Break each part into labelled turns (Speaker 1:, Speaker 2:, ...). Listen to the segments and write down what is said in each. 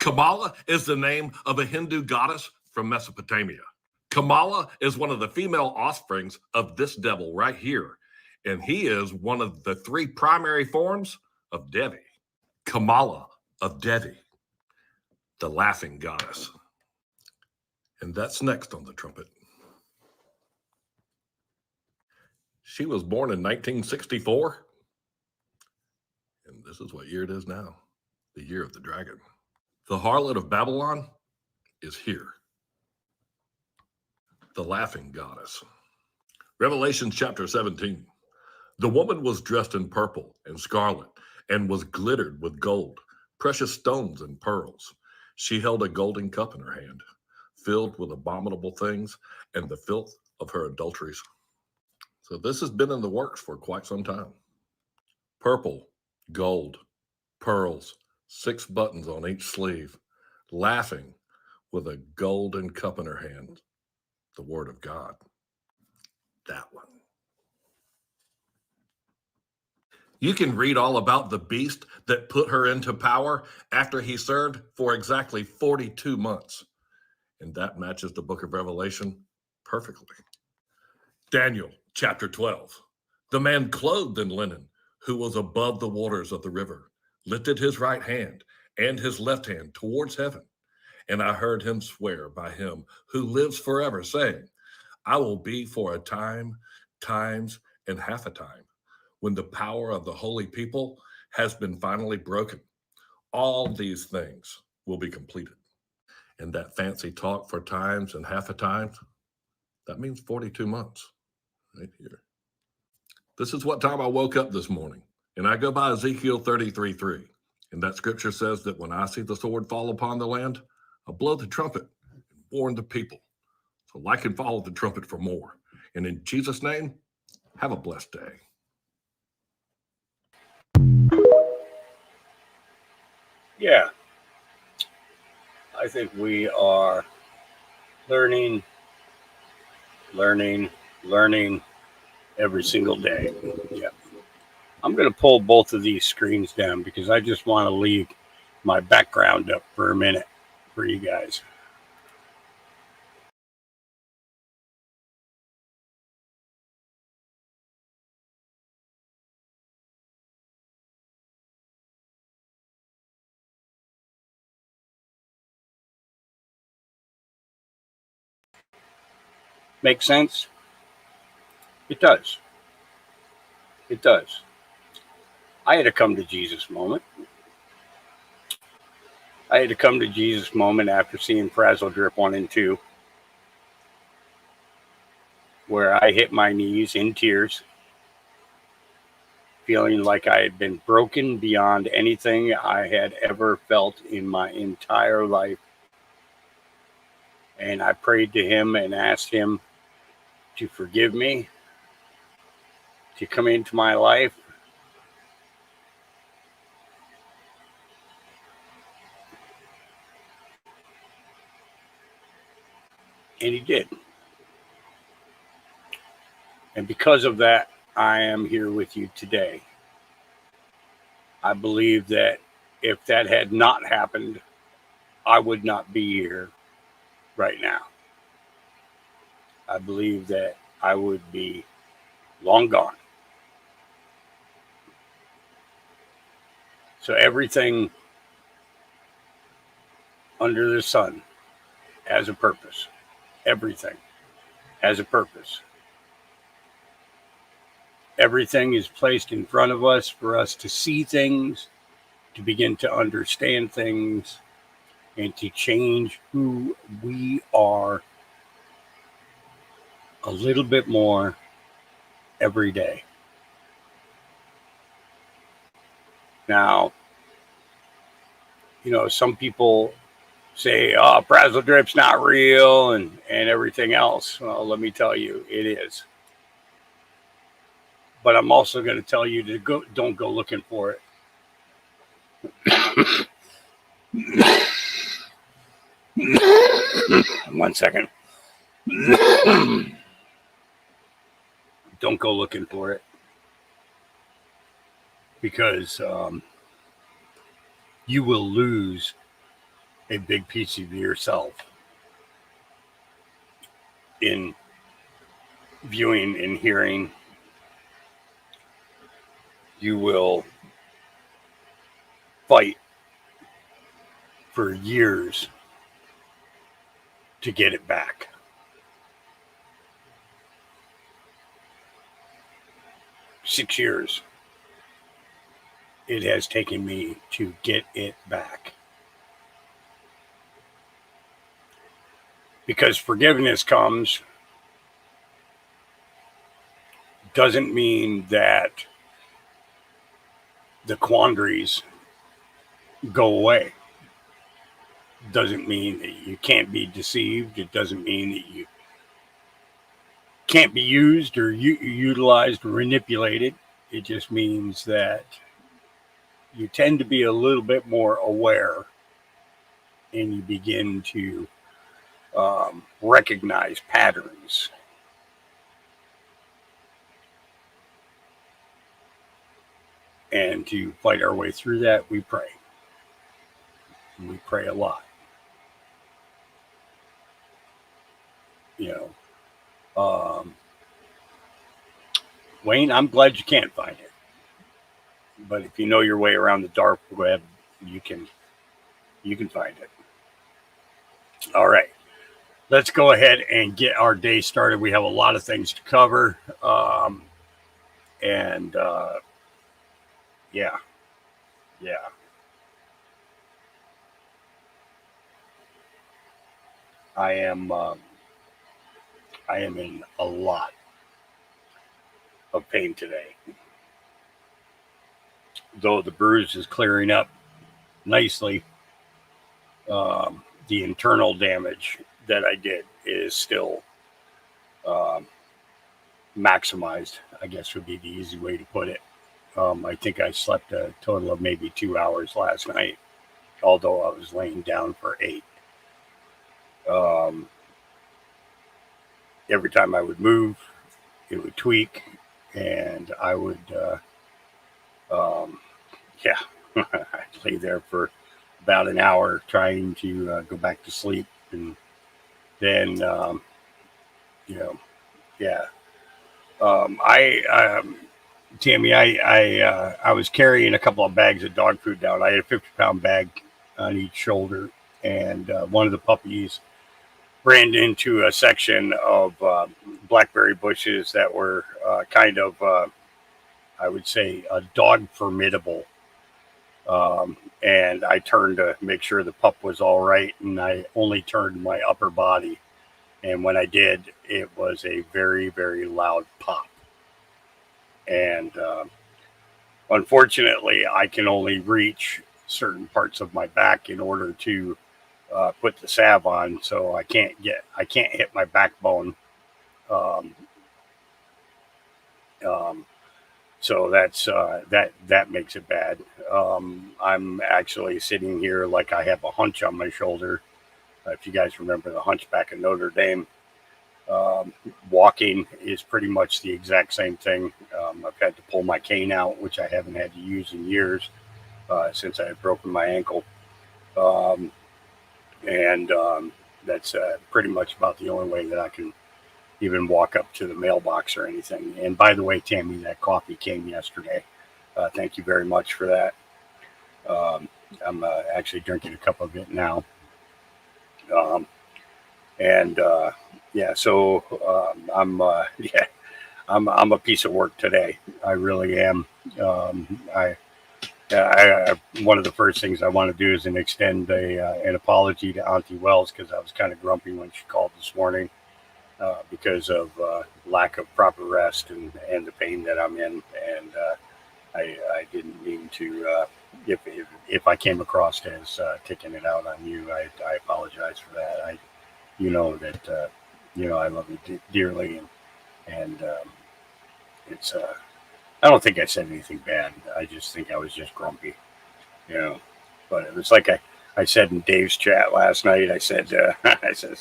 Speaker 1: Kamala is the name of a Hindu goddess from Mesopotamia. Kamala is one of the female offsprings of this devil right here, and he is one of the three primary forms of Devi. Kamala of Devi, the laughing goddess. And that's next on the trumpet. She was born in 1964, and this is what year it is now, the year of the dragon. The harlot of Babylon is here, the laughing goddess. Revelation chapter 17. The woman was dressed in purple and scarlet and was glittered with gold, precious stones and pearls. She held a golden cup in her hand, filled with abominable things and the filth of her adulteries. So this has been in the works for quite some time. Purple, gold, pearls, 6 buttons on each sleeve, laughing with a golden cup in her hand, the word of God. That one. You can read all about the beast that put her into power after he served for exactly 42 months. And that matches the book of Revelation perfectly. Daniel chapter 12. The man clothed in linen, who was above the waters of the river, lifted his right hand and his left hand towards heaven. And I heard him swear by him who lives forever, saying, I will be for a time, times, and half a time, when the power of the holy people has been finally broken. All these things will be completed. And that fancy talk for times and half a time, that means 42 months right here. This is what time I woke up this morning. And I go by Ezekiel 33:3. And that scripture says that when I see the sword fall upon the land, I'll blow the trumpet and warn the people. So like and follow the trumpet for more. And in Jesus' name, have a blessed day.
Speaker 2: Yeah, I think we are learning every single day. Yeah. I'm going to pull both of these screens down because I just want to leave my background up for a minute for you guys. Make sense? It does. It does. I had a come to Jesus moment. I had to come to Jesus moment after seeing Frazzle Drip 1 and 2, where I hit my knees in tears, feeling like I had been broken beyond anything I had ever felt in my entire life. And I prayed to him and asked him to forgive me, to come into my life. And he did. And because of that, I am here with you today. I believe that if that had not happened, I would not be here right now. I believe that I would be long gone. So everything under the sun has a purpose. Everything has a purpose. Everything is placed in front of us for us to see things, to begin to understand things, and to change who we are a little bit more every day. Now, some people say, oh, Frazzle Drip's not real and everything else. Well, let me tell you, it is. But I'm also going to tell you to don't go looking for it. 1 second. Don't go looking for it, because you will lose a big piece of yourself in viewing and hearing. You will fight for years to get it back. Six years it has taken me to get it back. Because forgiveness doesn't mean that the quandaries go away. Doesn't mean that you can't be deceived. It doesn't mean that you can't be used or utilized or manipulated. It just means that you tend to be a little bit more aware, and you begin to recognize patterns. And to fight our way through that, we pray. We pray a lot. Wayne, I'm glad you can't find it. But if you know your way around the dark web, you can find it. All right. Let's go ahead and get our day started. We have a lot of things to cover. Yeah. I am in a lot of pain today. Though the bruise is clearing up nicely, the internal damage that I did is still maximized, I guess would be the easy way to put it. I think I slept a total of maybe 2 hours last night, although I was laying down for 8. Every time I would move, it would tweak, and I would, I'd lay there for about an hour trying to go back to sleep, and then, Tammy, I was carrying a couple of bags of dog food down. I had a 50-pound bag on each shoulder, and one of the puppies ran into a section of blackberry bushes that were kind of, I would say, dog formidable. And I turned to make sure the pup was all right, and I only turned my upper body. And when I did, it was a very, very loud pop. And unfortunately, I can only reach certain parts of my back in order to put the salve on, so I can't hit my backbone. So that's that makes it bad. I'm actually sitting here like I have a hunch on my shoulder. If you guys remember the Hunchback of Notre Dame, walking is pretty much the exact same thing. I've had to pull my cane out, which I haven't had to use in years since I had broken my ankle. That's pretty much about the only way that I can even walk up to the mailbox or anything. And by the way, Tammy, that coffee came yesterday. Thank you very much for that. I'm actually drinking a cup of it now. Um, and yeah, so yeah, I'm a piece of work today. I really am. I one of the first things I want to do is extend an apology to Auntie Wells because I was kind of grumpy when she called this morning because of lack of proper rest and the pain that I'm in, and I didn't mean to. If I came across as taking it out on you, I apologize for that. You know that I love you dearly, and it's I don't think I said anything bad. I just think I was just grumpy, you know. But it was like I said in Dave's chat last night. I said I said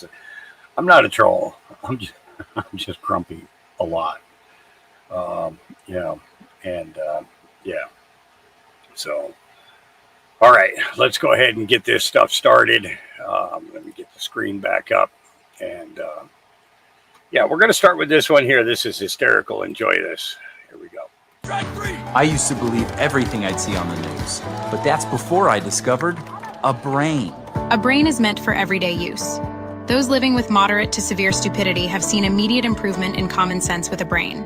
Speaker 2: I'm not a troll. I'm just grumpy a lot, you know. And yeah, so all right, let's go ahead and get this stuff started. Let me get the screen back up, and yeah, we're going to start with this one here. This is hysterical. Enjoy this. Here we go.
Speaker 3: I used to believe everything I'd see on the news, but that's before I discovered a brain.
Speaker 4: A brain is meant for everyday use. Those living with moderate to severe stupidity have seen immediate improvement in common sense with a brain.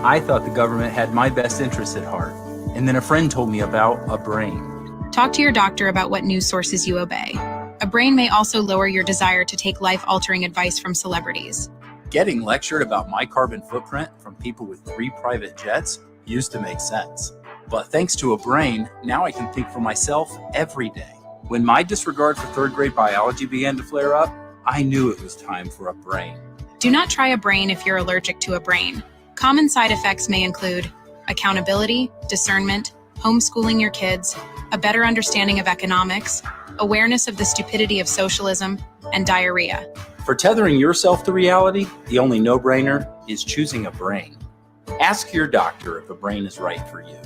Speaker 3: I thought the government had my best interests at heart, and then a friend told me about a brain.
Speaker 4: Talk to your doctor about what news sources you obey. A brain may also lower your desire to take life-altering advice from celebrities.
Speaker 3: Getting lectured about my carbon footprint from people with 3 private jets used to make sense. But thanks to a brain, now I can think for myself every day. When my disregard for 3rd grade biology began to flare up, I knew it was time for a brain.
Speaker 4: Do not try a brain if you're allergic to a brain. Common side effects may include accountability, discernment, homeschooling your kids, a better understanding of economics, awareness of the stupidity of socialism, and diarrhea.
Speaker 3: For tethering yourself to reality, the only no-brainer is choosing a brain. Ask your doctor if a brain is right for you.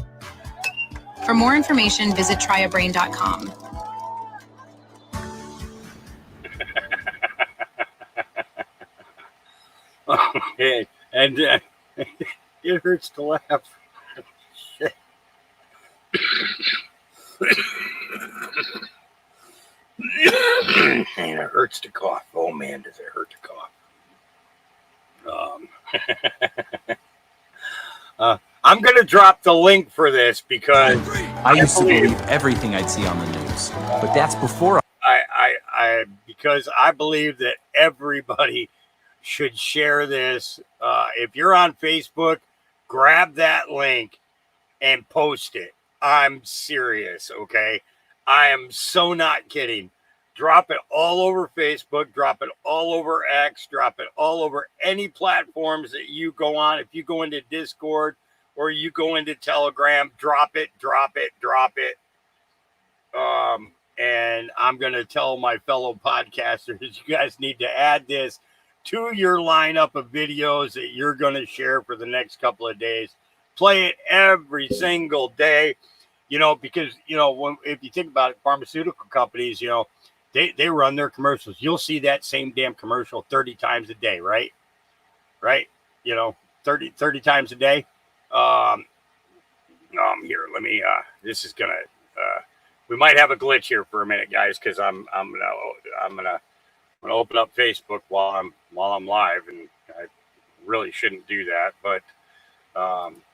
Speaker 4: For more information, visit tryabrain.com.
Speaker 2: Okay, and it hurts to laugh. Shit. And it hurts to cough. Oh man, does it hurt to cough. I'm going to drop the link for this because
Speaker 3: I used to believe everything I'd see on the news, but that's before
Speaker 2: because I believe that everybody should share this. If you're on Facebook, grab that link and post it. I'm serious, okay? I am so not kidding. Drop it all over Facebook, drop it all over X, drop it all over any platforms that you go on. If you go into Discord or you go into Telegram, drop it. And I'm going to tell my fellow podcasters, you guys need to add this to your lineup of videos that you're going to share for the next couple of days. Play it every single day, because, if you think about it, pharmaceutical companies, they run their commercials. You'll see that same damn commercial 30 times a day, right? 30 times a day. Here, let me, this is going to, we might have a glitch here for a minute, guys, because I'm gonna open up Facebook while I'm live, and I really shouldn't do that. But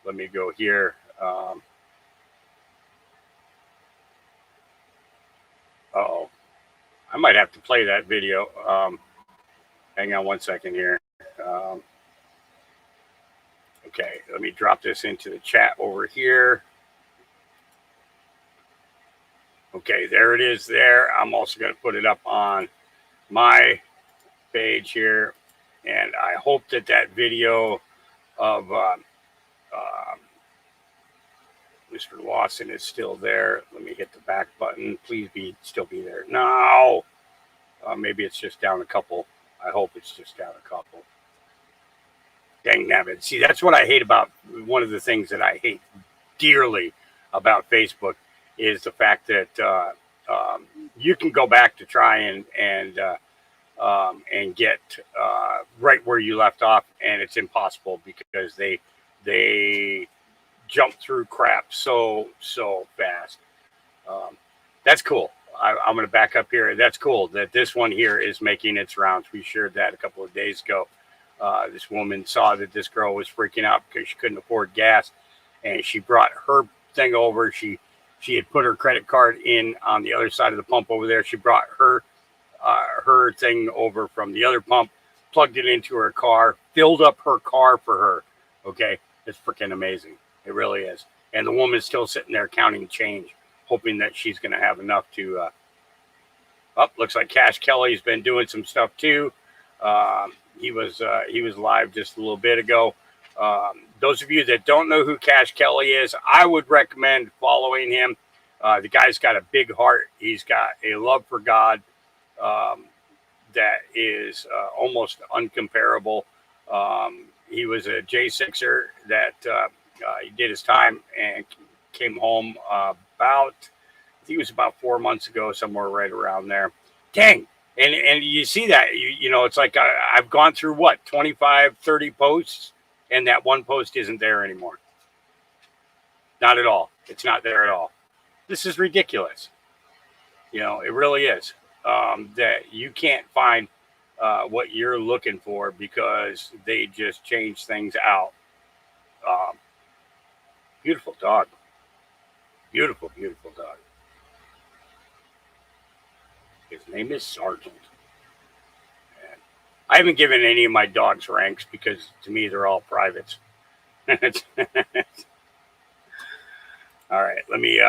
Speaker 2: let me go here. I might have to play that video. Hang on one second here. Okay, let me drop this into the chat over here. Okay, there it is there. I'm also going to put it up on my page here. And I hope that video of Mr. Lawson is still there. Let me hit the back button. Please still be there. No. Maybe it's just down a couple. I hope it's just down a couple. Dang nabbit. See, that's what I hate about, one of the things that I hate dearly about Facebook is the fact that you can go back to try and get right where you left off, and it's impossible because they jump through crap so fast. That's cool. I'm going to back up here. That's cool that this one here is making its rounds. We shared that a couple of days ago. This woman saw that this girl was freaking out because she couldn't afford gas, and she brought her thing over. She had put her credit card in on the other side of the pump over there. She brought her thing over from the other pump, plugged it into her car, filled up her car for her. Okay, it's freaking amazing. It really is. And the woman's still sitting there counting change, hoping that she's going to have enough to. Looks like Cash Kelly's been doing some stuff too. He was live just a little bit ago. Those of you that don't know who Cash Kelly is, I would recommend following him. The guy's got a big heart. He's got a love for God that is almost uncomparable. He was a J6er that he did his time and came home I think it was about 4 months ago, somewhere right around there. Dang. And you see that, you know, it's like I've gone through 25, 30 posts, and that one post isn't there anymore. Not at all. It's not there at all. This is ridiculous. You know, it really is. That you can't find what you're looking for because they just change things out. Beautiful dog. Beautiful, beautiful dog. His name is Sergeant. And I haven't given any of my dogs ranks because to me they're all privates. All right, let me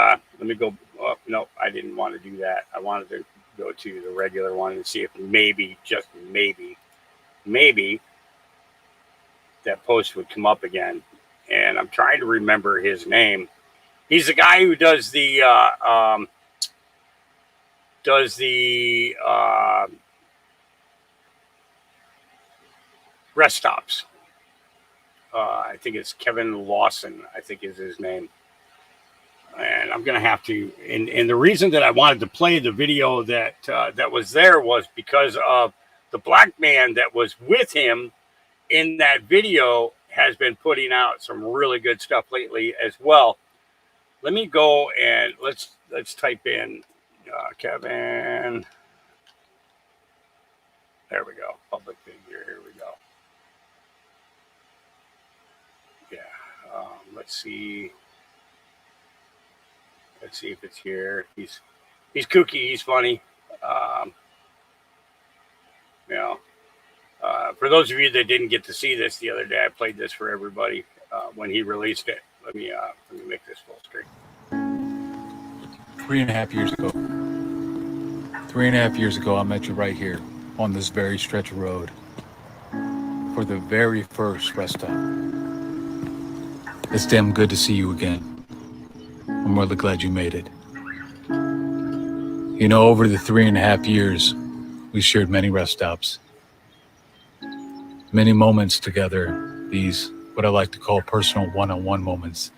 Speaker 2: go. Oh, no, I didn't want to do that. I wanted to go to the regular one and see if maybe, just maybe, that post would come up again. And I'm trying to remember his name. He's the guy who does the rest stops. I think it's Kevin Lawson, I think is his name. And I'm going to have to, and the reason that I wanted to play the video that was there was because of the black man that was with him in that video has been putting out some really good stuff lately as well. Let me go and let's type in Kevin. There we go. Public figure. Here we go. Yeah. Let's see. Let's see if it's here. He's kooky. He's funny. You know, for those of you that didn't get to see this the other day, I played this for everybody when he released it. Let me make this full screen.
Speaker 5: 3.5 years ago. 3.5 years ago, I met you right here on this very stretch of road for the very first rest stop. It's damn good to see you again. I'm really glad you made it. You know, over the 3.5 years, we shared many rest stops, many moments together, these, what I like to call personal one-on-one moments,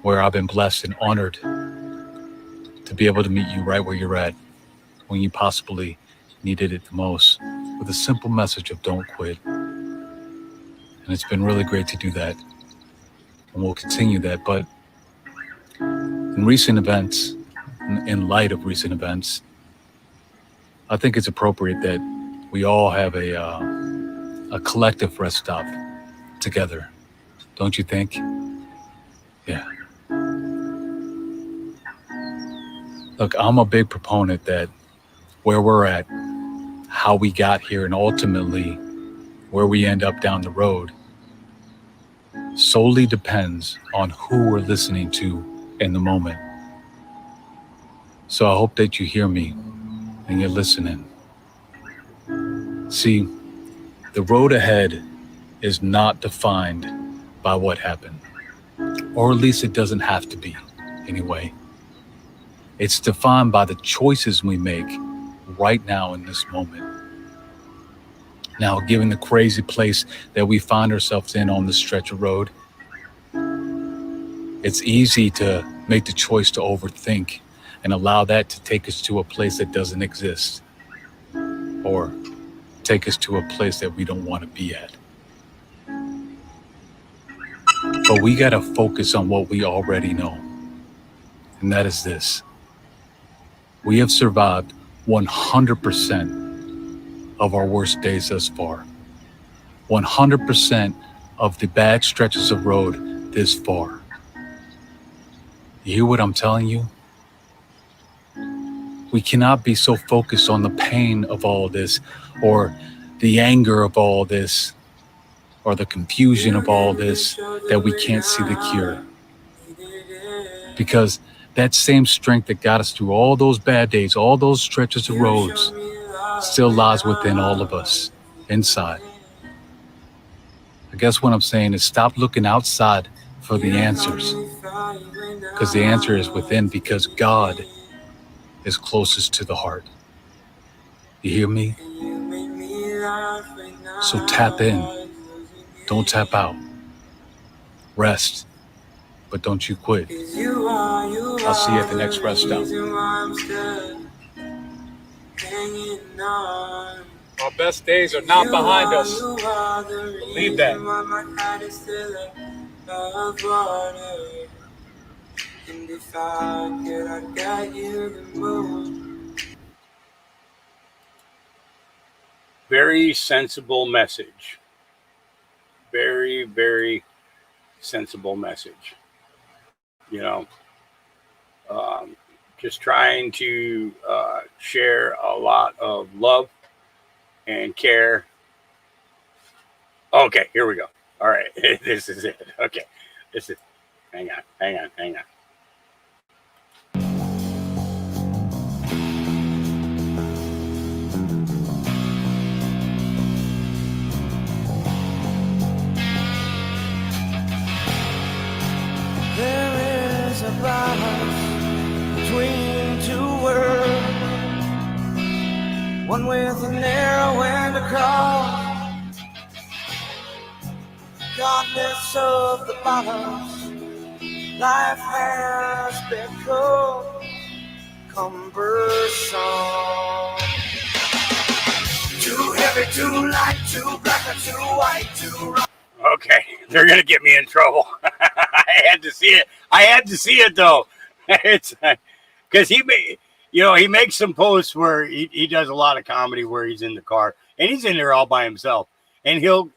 Speaker 5: where I've been blessed and honored to be able to meet you right where you're at when you possibly needed it the most, with a simple message of don't quit. And it's been really great to do that. And we'll continue that. But in recent events, in light of recent events, I think it's appropriate that we all have a collective rest stop together. Don't you think? Yeah. Look, I'm a big proponent that where we're at, how we got here, and ultimately where we end up down the road solely depends on who we're listening to in the moment. So I hope that you hear me and you're listening. See, the road ahead is not defined by what happened, or at least it doesn't have to be anyway. It's defined by the choices we make right now in this moment. Now, given the crazy place that we find ourselves in on this stretch of road, it's easy to make the choice to overthink and allow that to take us to a place that doesn't exist, or take us to a place that we don't want to be at. But we got to focus on what we already know, and that is this. We have survived 100% of our worst days thus far. 100% of the bad stretches of road this far. You hear what I'm telling you? We cannot be so focused on the pain of all this, or the anger of all this, or the confusion of all this, that we can't see the cure. Because that same strength that got us through all those bad days, all those stretches of roads, still lies within all of us, inside. I guess what I'm saying is stop looking outside for the answers, because the answer is within, because God is closest to the heart. You hear me? So tap in. Don't tap out. Rest, but don't you quit. I'll see you at the next rest stop. Our best days are not behind us. Believe that.
Speaker 2: Very sensible message. Very, very sensible message. You know, just trying to share a lot of love and care. Okay, here we go. All right, this is it. Okay, this is. Hang on.
Speaker 6: There is a balance between two worlds, one with an arrow and a cross. Regardless of the balance, life has become cumbersome. Too heavy, too light, too black or too white, too right.
Speaker 2: Okay, they're gonna get me in trouble. I had to see it though. It's because he makes some posts where he does a lot of comedy where he's in the car and he's in there all by himself, and he'll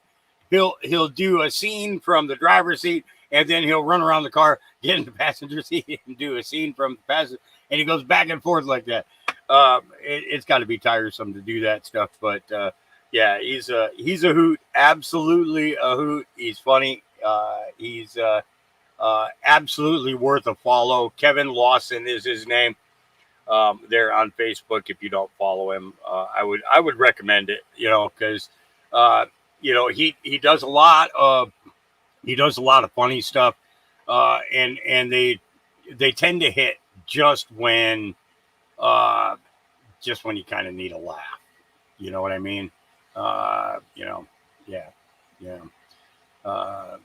Speaker 2: do a scene from the driver's seat, and then he'll run around the car, get in the passenger seat, and do a scene from the passenger, and he goes back and forth like that. It's got to be tiresome to do that stuff, but yeah, he's a hoot, absolutely a hoot. He's funny. He's absolutely worth a follow. Kevin Lawson is his name. There on Facebook. If you don't follow him, I would recommend it. You know, because he does a lot of funny stuff, and they tend to hit just when you kind of need a laugh. You know what I mean?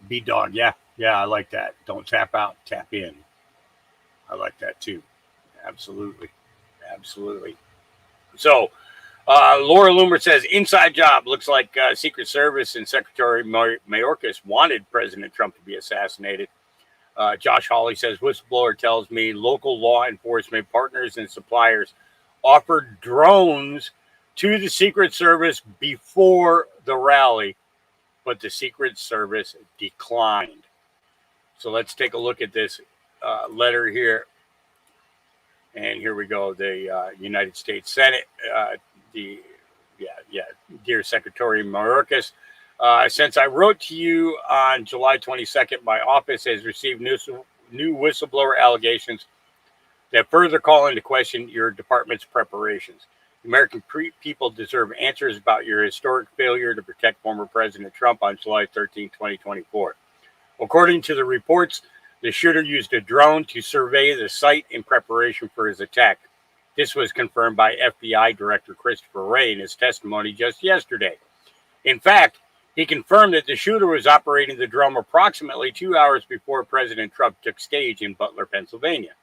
Speaker 2: B-Dog, yeah, I like that. Don't tap out, tap in. I like that too. Absolutely. So, Laura Loomer says, inside job. Looks like Secret Service and Secretary Mayorkas wanted President Trump to be assassinated. Josh Hawley says, whistleblower tells me local law enforcement partners and suppliers offered drones to the Secret Service before the rally, but the Secret Service declined. So let's take a look at this letter here. And here we go. The United States Senate, dear Secretary Mayorkas, since I wrote to you on July 22nd, my office has received new whistleblower allegations that further call into question your department's preparations. The American people deserve answers about your historic failure to protect former President Trump on July 13, 2024. According to the reports, the shooter used a drone to survey the site in preparation for his attack. This was confirmed by FBI Director Christopher Wray in his testimony just yesterday. In fact, he confirmed that the shooter was operating the drone approximately 2 hours before President Trump took stage in Butler, Pennsylvania.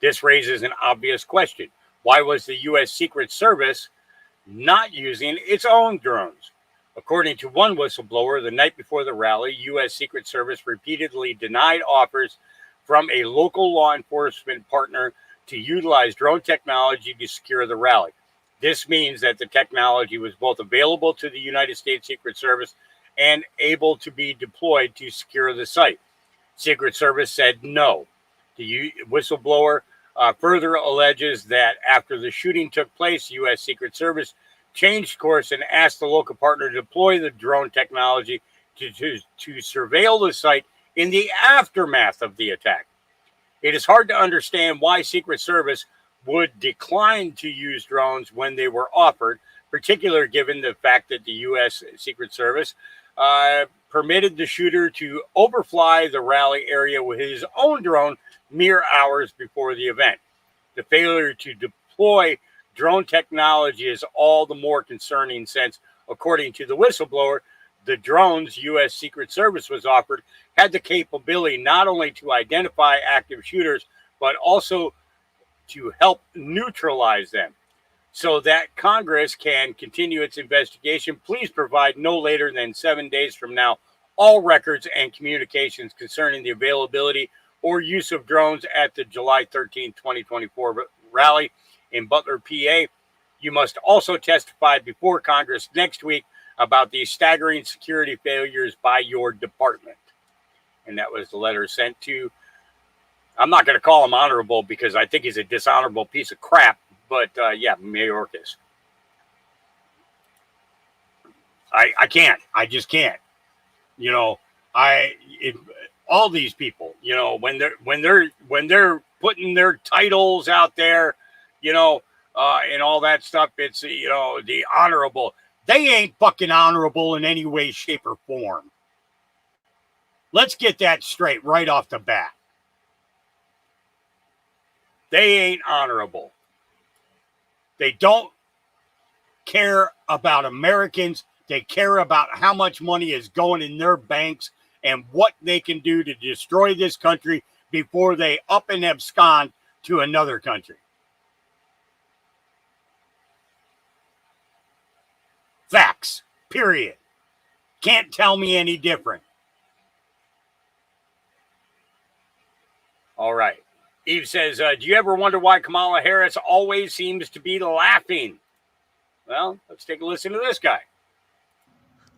Speaker 2: This raises an obvious question. Why was the U.S. Secret Service not using its own drones? According to one whistleblower, the night before the rally, U.S. Secret Service repeatedly denied offers from a local law enforcement partner to utilize drone technology to secure the rally. This means that the technology was both available to the United States Secret Service and able to be deployed to secure the site. Secret Service said no. The whistleblower further alleges that after the shooting took place, U.S. Secret Service changed course and asked the local partner to deploy the drone technology to surveil the site in the aftermath of the attack. It is hard to understand why Secret Service would decline to use drones when they were offered, particularly given the fact that the U.S. Secret Service permitted the shooter to overfly the rally area with his own drone mere hours before the event. The failure to deploy drone technology is all the more concerning since, according to the whistleblower, the drones U.S. Secret Service was offered had the capability not only to identify active shooters, but also to help neutralize them. So that Congress can continue its investigation, please provide no later than 7 days from now all records and communications concerning the availability or use of drones at the July 13, 2024 rally in Butler, PA. You must also testify before Congress next week about these staggering security failures by your department. And that was the letter sent to, I'm not going to call him honorable because I think he's a dishonorable piece of crap, but Mayorkas. I can't. I just can't. You know, all these people, you know, when they're putting their titles out there, you know, and all that stuff, it's, you know, the honorable. They ain't fucking honorable in any way, shape, or form. Let's get that straight right off the bat. They ain't honorable. They don't care about Americans. They care about how much money is going in their banks and what they can do to destroy this country before they up and abscond to another country. Facts, period. Can't tell me any different. All right. Eve says, do you ever wonder why Kamala Harris always seems to be laughing? Well, let's take a listen to this guy.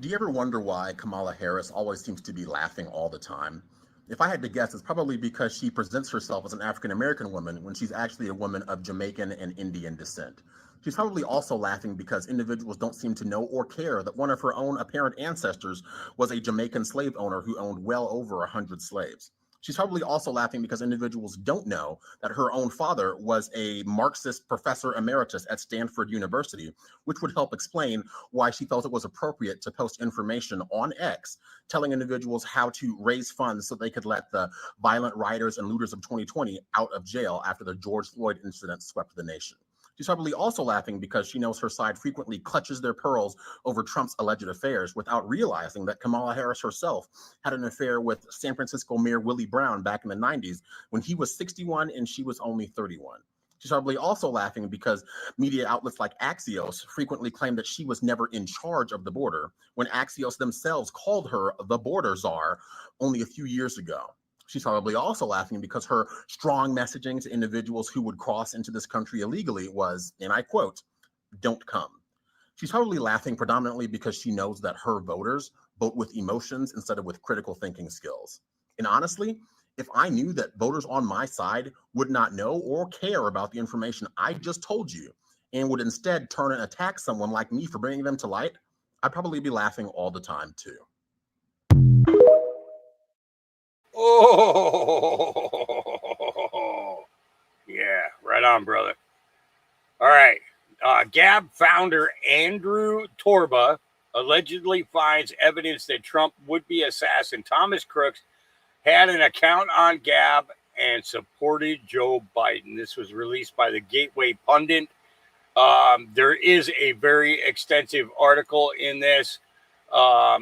Speaker 7: Do you ever wonder why Kamala Harris always seems to be laughing all the time? If I had to guess, it's probably because she presents herself as an African-American woman when she's actually a woman of Jamaican and Indian descent. She's probably also laughing because individuals don't seem to know or care that one of her own apparent ancestors was a Jamaican slave owner who owned well over 100 slaves. She's probably also laughing because individuals don't know that her own father was a Marxist professor emeritus at Stanford University, which would help explain why she felt it was appropriate to post information on X telling individuals how to raise funds so they could let the violent rioters and looters of 2020 out of jail after the George Floyd incident swept the nation. She's probably also laughing because she knows her side frequently clutches their pearls over Trump's alleged affairs without realizing that Kamala Harris herself had an affair with San Francisco Mayor Willie Brown back in the 90s when he was 61 and she was only 31. She's probably also laughing because media outlets like Axios frequently claim that she was never in charge of the border when Axios themselves called her the border czar only a few years ago. She's probably also laughing because her strong messaging to individuals who would cross into this country illegally was, and I quote, "Don't come." She's probably laughing predominantly because she knows that her voters vote with emotions instead of with critical thinking skills. And honestly, if I knew that voters on my side would not know or care about the information I just told you and would instead turn and attack someone like me for bringing them to light, I'd probably be laughing all the time too.
Speaker 2: Oh, yeah, right on, brother. All right. Gab founder Andrew Torba allegedly finds evidence that Trump would-be assassin Thomas Crooks had an account on Gab and supported Joe Biden. This was released by the Gateway Pundit. There is a very extensive article in this, but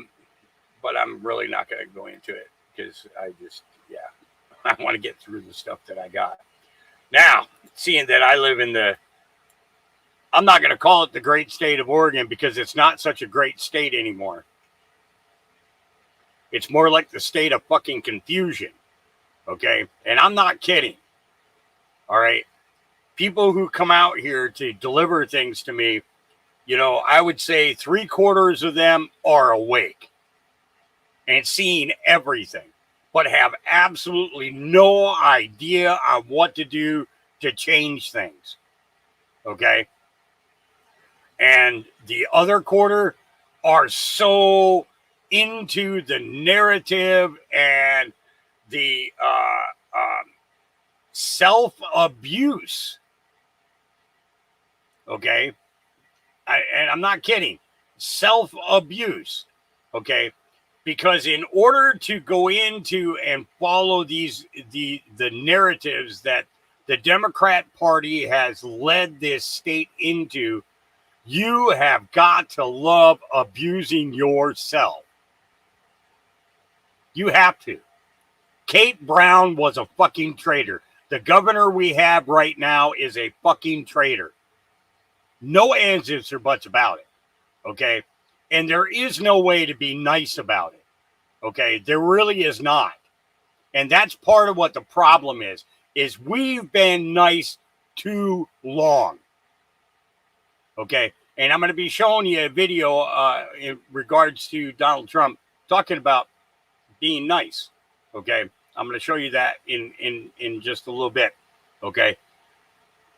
Speaker 2: I'm really not going to go into it. Because I want to get through the stuff that I got. Now, seeing that I live in I'm not going to call it the great state of Oregon because it's not such a great state anymore. It's more like the state of fucking confusion. Okay? And I'm not kidding. All right? people who come out here to deliver things to me, you know, I would say 3/4 of them are awake and seeing everything, but have absolutely no idea on what to do to change things. Okay. And the other quarter are so into the narrative and the self-abuse. Okay. And I'm not kidding. Self-abuse. Okay. Because in order to go into and follow the narratives that the Democrat Party has led this state into, you have got to love abusing yourself. You have to. Kate Brown was a fucking traitor. The governor we have right now is a fucking traitor. No ands, ifs, or buts about it. Okay? And there is no way to be nice about it. Okay? There really is not. And that's part of what the problem is we've been nice too long. Okay? And I'm going to be showing you a video in regards to Donald Trump talking about being nice. Okay? I'm going to show you that in just a little bit. Okay?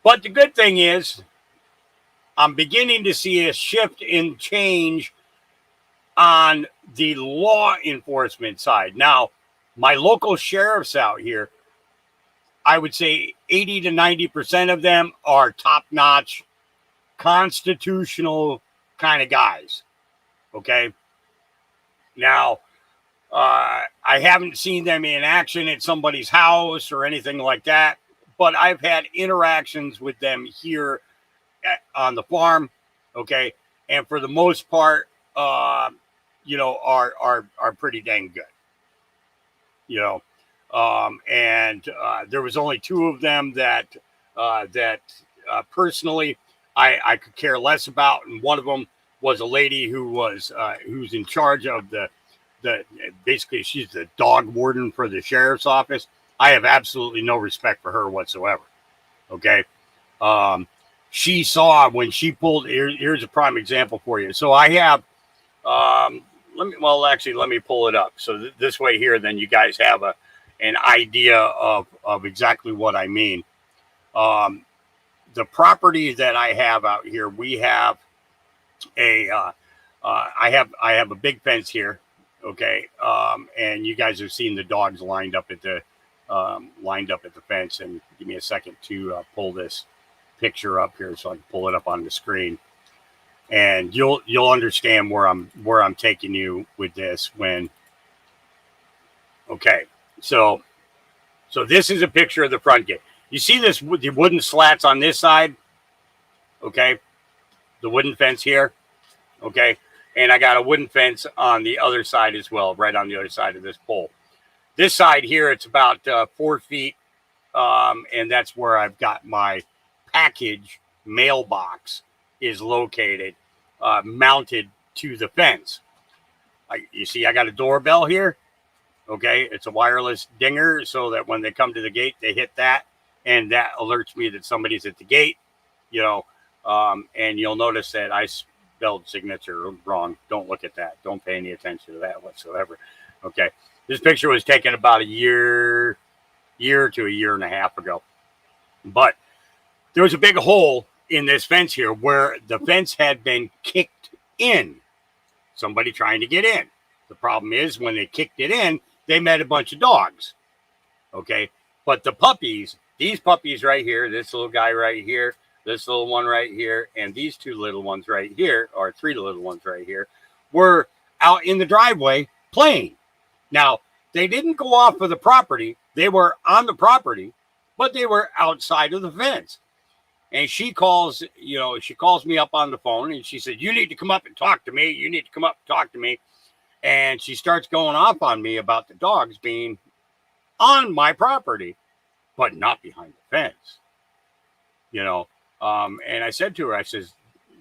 Speaker 2: But the good thing is, I'm beginning to see a shift in change on the law enforcement side. Now, my local sheriffs out here, I would say 80 to 90% of them are top-notch, constitutional kind of guys. Okay? Now, I haven't seen them in action at somebody's house or anything like that, but I've had interactions with them here on the farm. Okay? And for the most part, you know, are pretty dang good. You know, and there was only 2 of them that personally I could care less about, and one of them was a lady who was who's in charge of the basically she's the dog warden for the sheriff's office. I have absolutely no respect for her whatsoever. Okay, she saw when she pulled. Here's a prime example for you. So I have. Let me pull it up. So this way here, then you guys have an idea of exactly what I mean. The property that I have out here, we have I have a big fence here. Okay. And you guys have seen the dogs lined up at the fence, and give me a second to pull this picture up here so I can pull it up on the screen. And you'll understand where I'm taking you with this when. Okay, so this is a picture of the front gate. You see this the wooden slats on this side, okay? The wooden fence here, okay? And I got a wooden fence on the other side as well, right on the other side of this pole. This side here, it's about 4 feet, and that's where I've got my package mailbox is located, mounted to the fence. You see, I got a doorbell here. Okay, it's a wireless dinger so that when they come to the gate, they hit that, and that alerts me that somebody's at the gate. You know, and you'll notice that I spelled signature wrong. Don't look at that. Don't pay any attention to that whatsoever. Okay, this picture was taken about a year to a year and a half ago, but there was a big hole in this fence here where the fence had been kicked in. Somebody trying to get in. The problem is when they kicked it in, they met a bunch of dogs. Okay. But the puppies, these puppies right here, this little guy right here, this little one right here, and these 2 little ones right here, or 3 little ones right here, were out in the driveway playing. Now, they didn't go off of the property. They were on the property, but they were outside of the fence. And she calls me up on the phone and she said, "You need to come up and talk to me. You need to come up and talk to me." And she starts going off on me about the dogs being on my property, but not behind the fence. You know, and I said to her, I says,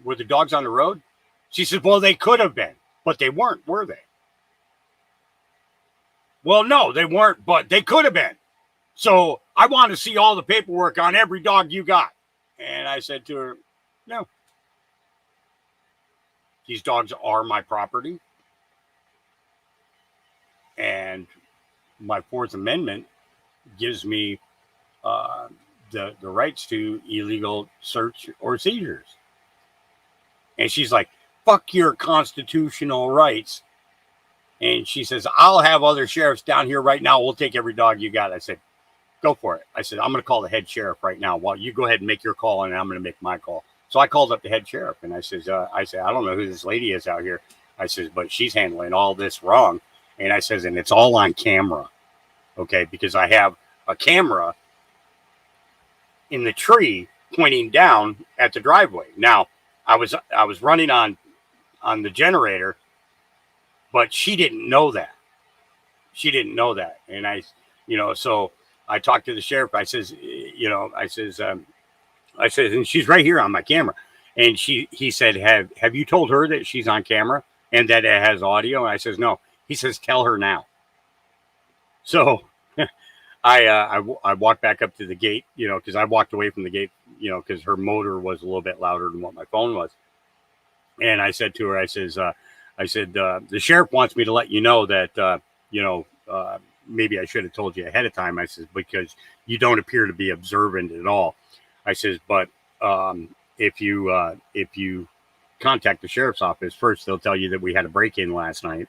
Speaker 2: "Were the dogs on the road?" She says, "Well, they could have been, but they weren't, were they?" Well, no, they weren't, but they could have been. So I want to see all the paperwork on every dog you got. And I said to her, no, these dogs are my property. And my Fourth Amendment gives me the rights to illegal search or seizures. And she's like, fuck your constitutional rights. And she says, I'll have other sheriffs down here right now. We'll take every dog you got. I said, go for it. I said, I'm going to call the head sheriff right now. Well, you go ahead and make your call, and I'm going to make my call. So I called up the head sheriff, and I said, I don't know who this lady is out here. I said, but she's handling all this wrong. And I says, and it's all on camera. Okay, because I have a camera in the tree pointing down at the driveway. Now, I was running on the generator, but she didn't know that. She didn't know that. And I, so I talked to the sheriff. I says, and she's right here on my camera. And he said, have you told her that she's on camera and that it has audio? And I says, no. He says, tell her now. So I walked back up to the gate, because I walked away from the gate, because her motor was a little bit louder than what my phone was. And I said to her, I said, the sheriff wants me to let you know that, maybe I should have told you ahead of time. I says, because you don't appear to be observant at all. I says, but if you contact the sheriff's office first, they'll tell you that we had a break-in last night.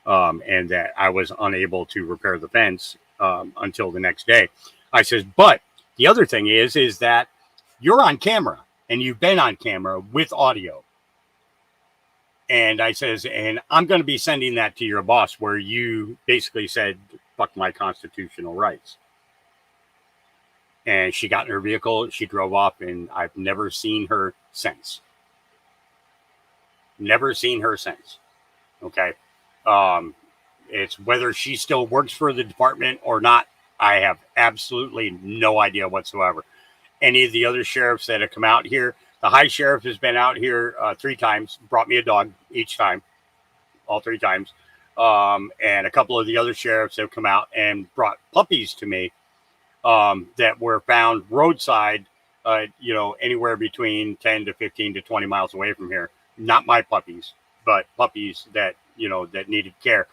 Speaker 2: And that I was unable to repair the fence until the next day. I says, but the other thing is that you're on camera and you've been on camera with audio. And I says, and I'm going to be sending that to your boss where you basically said, fuck my constitutional rights. And she got in her vehicle, she drove off, and I've never seen her since. Never seen her since. Okay. It's whether she still works for the department or not. I have absolutely no idea whatsoever. Any of the other sheriffs that have come out here, the high sheriff has been out here 3 times, brought me a dog each time, all 3 times. And a couple of the other sheriffs have come out and brought puppies to me that were found roadside, anywhere between 10 to 15 to 20 miles away from here. Not my puppies, but puppies that that needed care.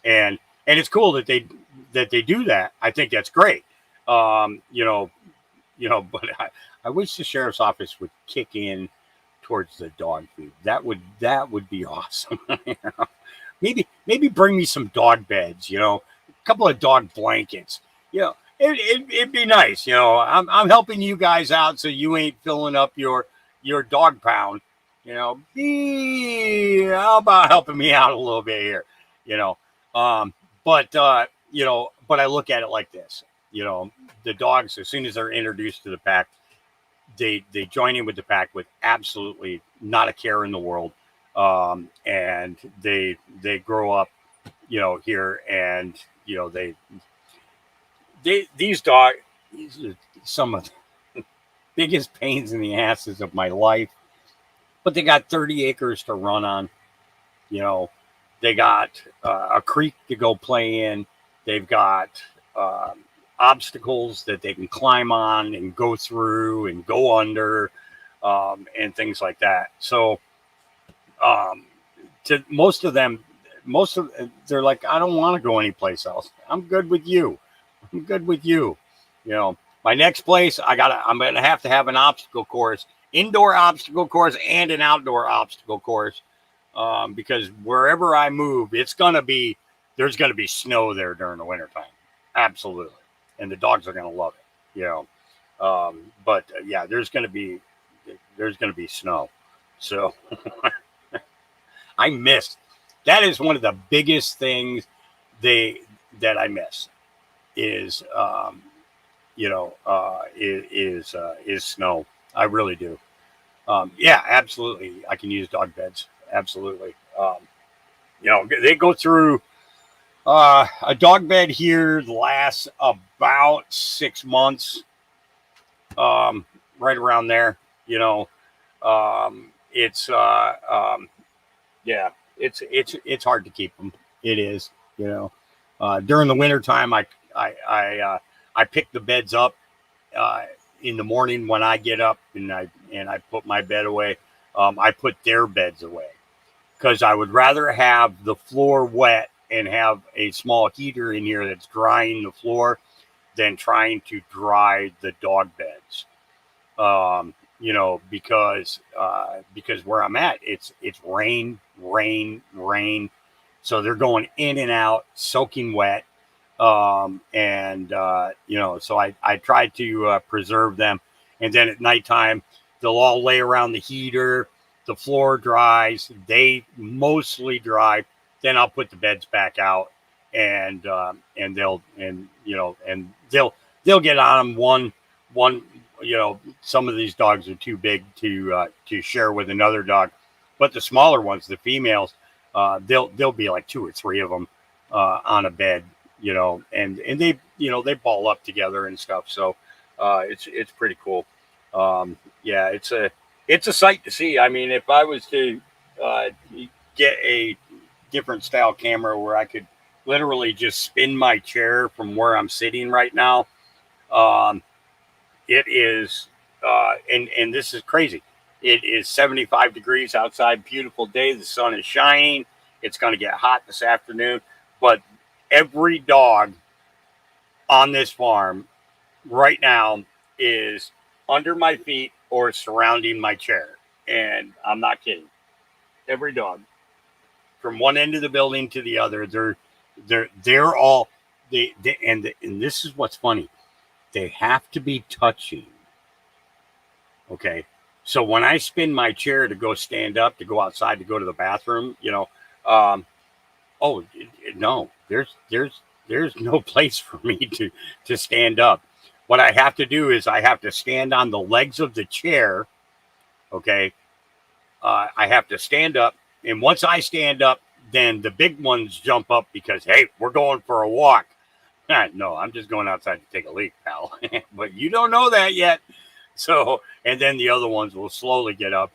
Speaker 2: And it's cool that they do that. I think that's great. But I wish the sheriff's office would kick in towards the dog food. That would be awesome. Maybe bring me some dog beds, a couple of dog blankets. It'd be nice. I'm helping you guys out so you ain't filling up your dog pound. How about helping me out a little bit here? But I look at it like this. The dogs, as soon as they're introduced to the pack, they join in with the pack with absolutely not a care in the world. And they grow up, here, and these dogs, these are some of the biggest pains in the asses of my life. But they got 30 acres to run on. They got a creek to go play in. They've got obstacles that they can climb on and go through and go under, and things like that. So to most of them, they're like, I don't want to go anyplace else. I'm good with you. My next place, I'm going to have an obstacle course, indoor obstacle course and an outdoor obstacle course, because wherever I move, there's going to be snow there during the wintertime. Absolutely. And the dogs are going to love it, there's going to be snow. So that is one of the biggest things that I miss is snow. I really do. Absolutely. I can use dog beds. Absolutely. They go through a dog bed here lasts about 6 months. Right around there, it's hard to keep them. It is, during the winter time, I pick the beds up, in the morning when I get up and I put my bed away, I put their beds away because I would rather have the floor wet and have a small heater in here that's drying the floor than trying to dry the dog beds. You know, because where I'm at, it's rain. So they're going in and out, soaking wet. You know, so I try to preserve them. And then at nighttime, they'll all lay around the heater. The floor dries. They mostly dry. Then I'll put the beds back out, and they'll get on them one. You know, some of these dogs are too big to share with another dog, but the smaller ones, the females, they'll be like 2 or 3 of them on a bed. You know, and they, you know, they ball up together and stuff. So it's pretty cool. Yeah, it's a sight to see. I mean, if I was to get a different style camera where I could literally just spin my chair from where I'm sitting right now, it is, and this is crazy. It is 75 degrees outside, beautiful day. The sun is shining. It's going to get hot this afternoon, but every dog on this farm right now is under my feet or surrounding my chair. And I'm not kidding. Every dog from one end of the building to the other, they're all, and this is what's funny. They have to be touching. Okay. So when I spin my chair to go stand up, to go outside, to go to the bathroom, you know, no, there's no place for me to stand up. What I have to do is I have to stand on the legs of the chair. Okay. I have to stand up. And once I stand up, then the big ones jump up because, hey, we're going for a walk. No, I'm just going outside to take a leak, pal. But you don't know that yet. So, and then the other ones will slowly get up.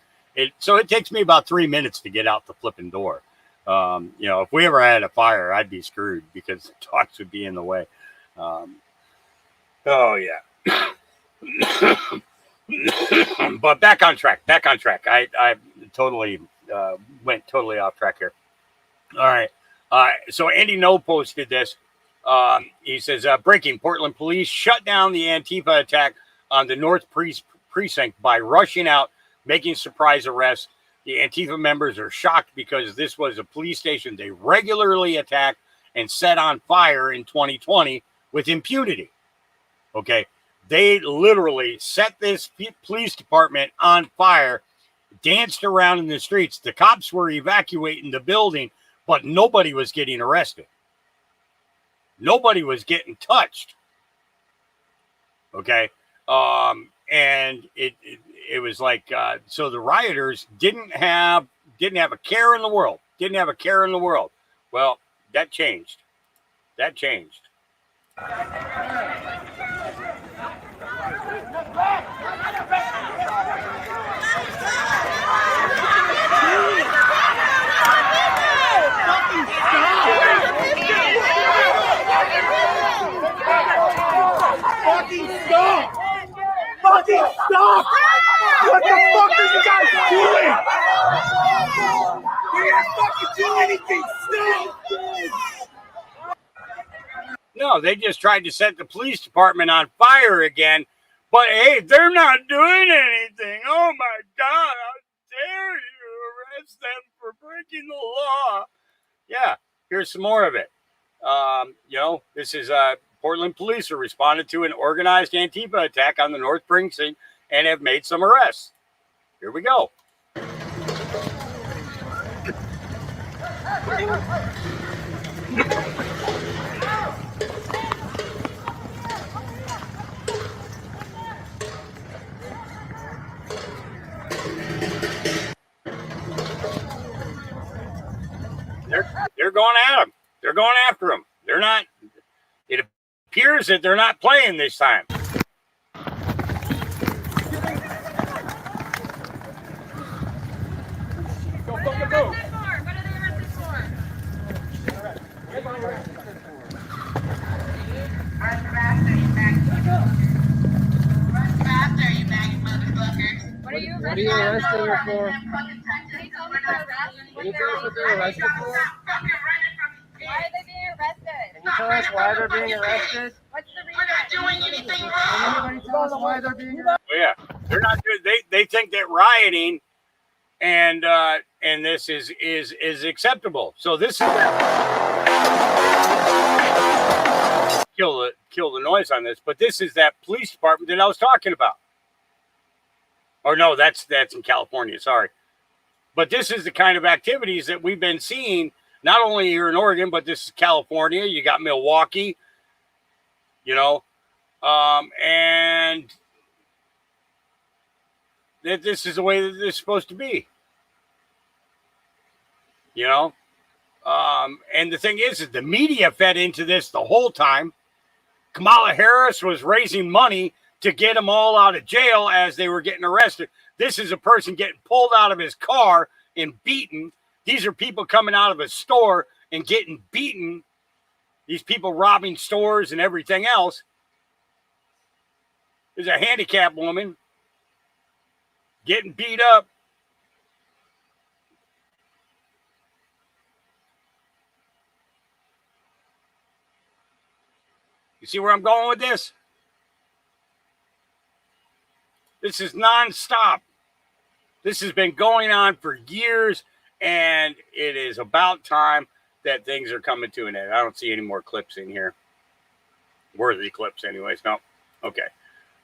Speaker 2: So it takes me about 3 minutes to get out the flipping door. You know, if we ever had a fire, I'd be screwed because the dogs would be in the way. Oh yeah. But back on track. I totally went totally off track here. All right. So Andy No posted this. He says, breaking: Portland police shut down the Antifa attack on the North Precinct by rushing out, making surprise arrests. The Antifa members are shocked because this was a police station they regularly attack and set on fire in 2020 with impunity. Okay. They literally set this police department on fire, danced around in the streets. The cops were evacuating the building, but nobody was getting arrested. Nobody was getting touched. Okay. And it was like, so the rioters didn't have a care in the world. Well, that changed.
Speaker 6: Fucking stop! What the fuck are you guys doing? You didn't fucking do anything. Stop!
Speaker 2: No, they just tried to set the police department on fire again. But hey, they're not doing anything. Oh my God, how dare you arrest them for breaking the law? Yeah, here's some more of it. You know, this is Portland police have responded to an organized Antifa attack on the North Precinct and have made some arrests. Here we go. They're going at him. They're going after him. They're not. It appears that they're not playing this time. Go. What are they arrested for?
Speaker 8: arrested her for? Can you tell us what they're arrested for?
Speaker 9: Why are they being arrested?
Speaker 8: Can you tell us why they're being arrested?
Speaker 9: What's the reason? We're not doing anything wrong.
Speaker 8: Can anybody tell us why they're being arrested?
Speaker 2: Well, yeah, they're not good. They think that rioting and this is acceptable. So this is kill the noise on this, but this is that police department that I was talking about. Or no, that's in California. Sorry, but this is the kind of activities that we've been seeing not only here in Oregon, but this is California. You got Milwaukee, and that this is the way that it's supposed to be. And the thing is the media fed into this the whole time. Kamala Harris was raising money to get them all out of jail as they were getting arrested. This is a person getting pulled out of his car and beaten. These are people coming out of a store and getting beaten. These people robbing stores and everything else. There's a handicapped woman getting beat up. You see where I'm going with this? This is nonstop. This has been going on for years, and it is about time that things are coming to an end. I don't see any more clips in here. Worthy clips anyways. No. Okay.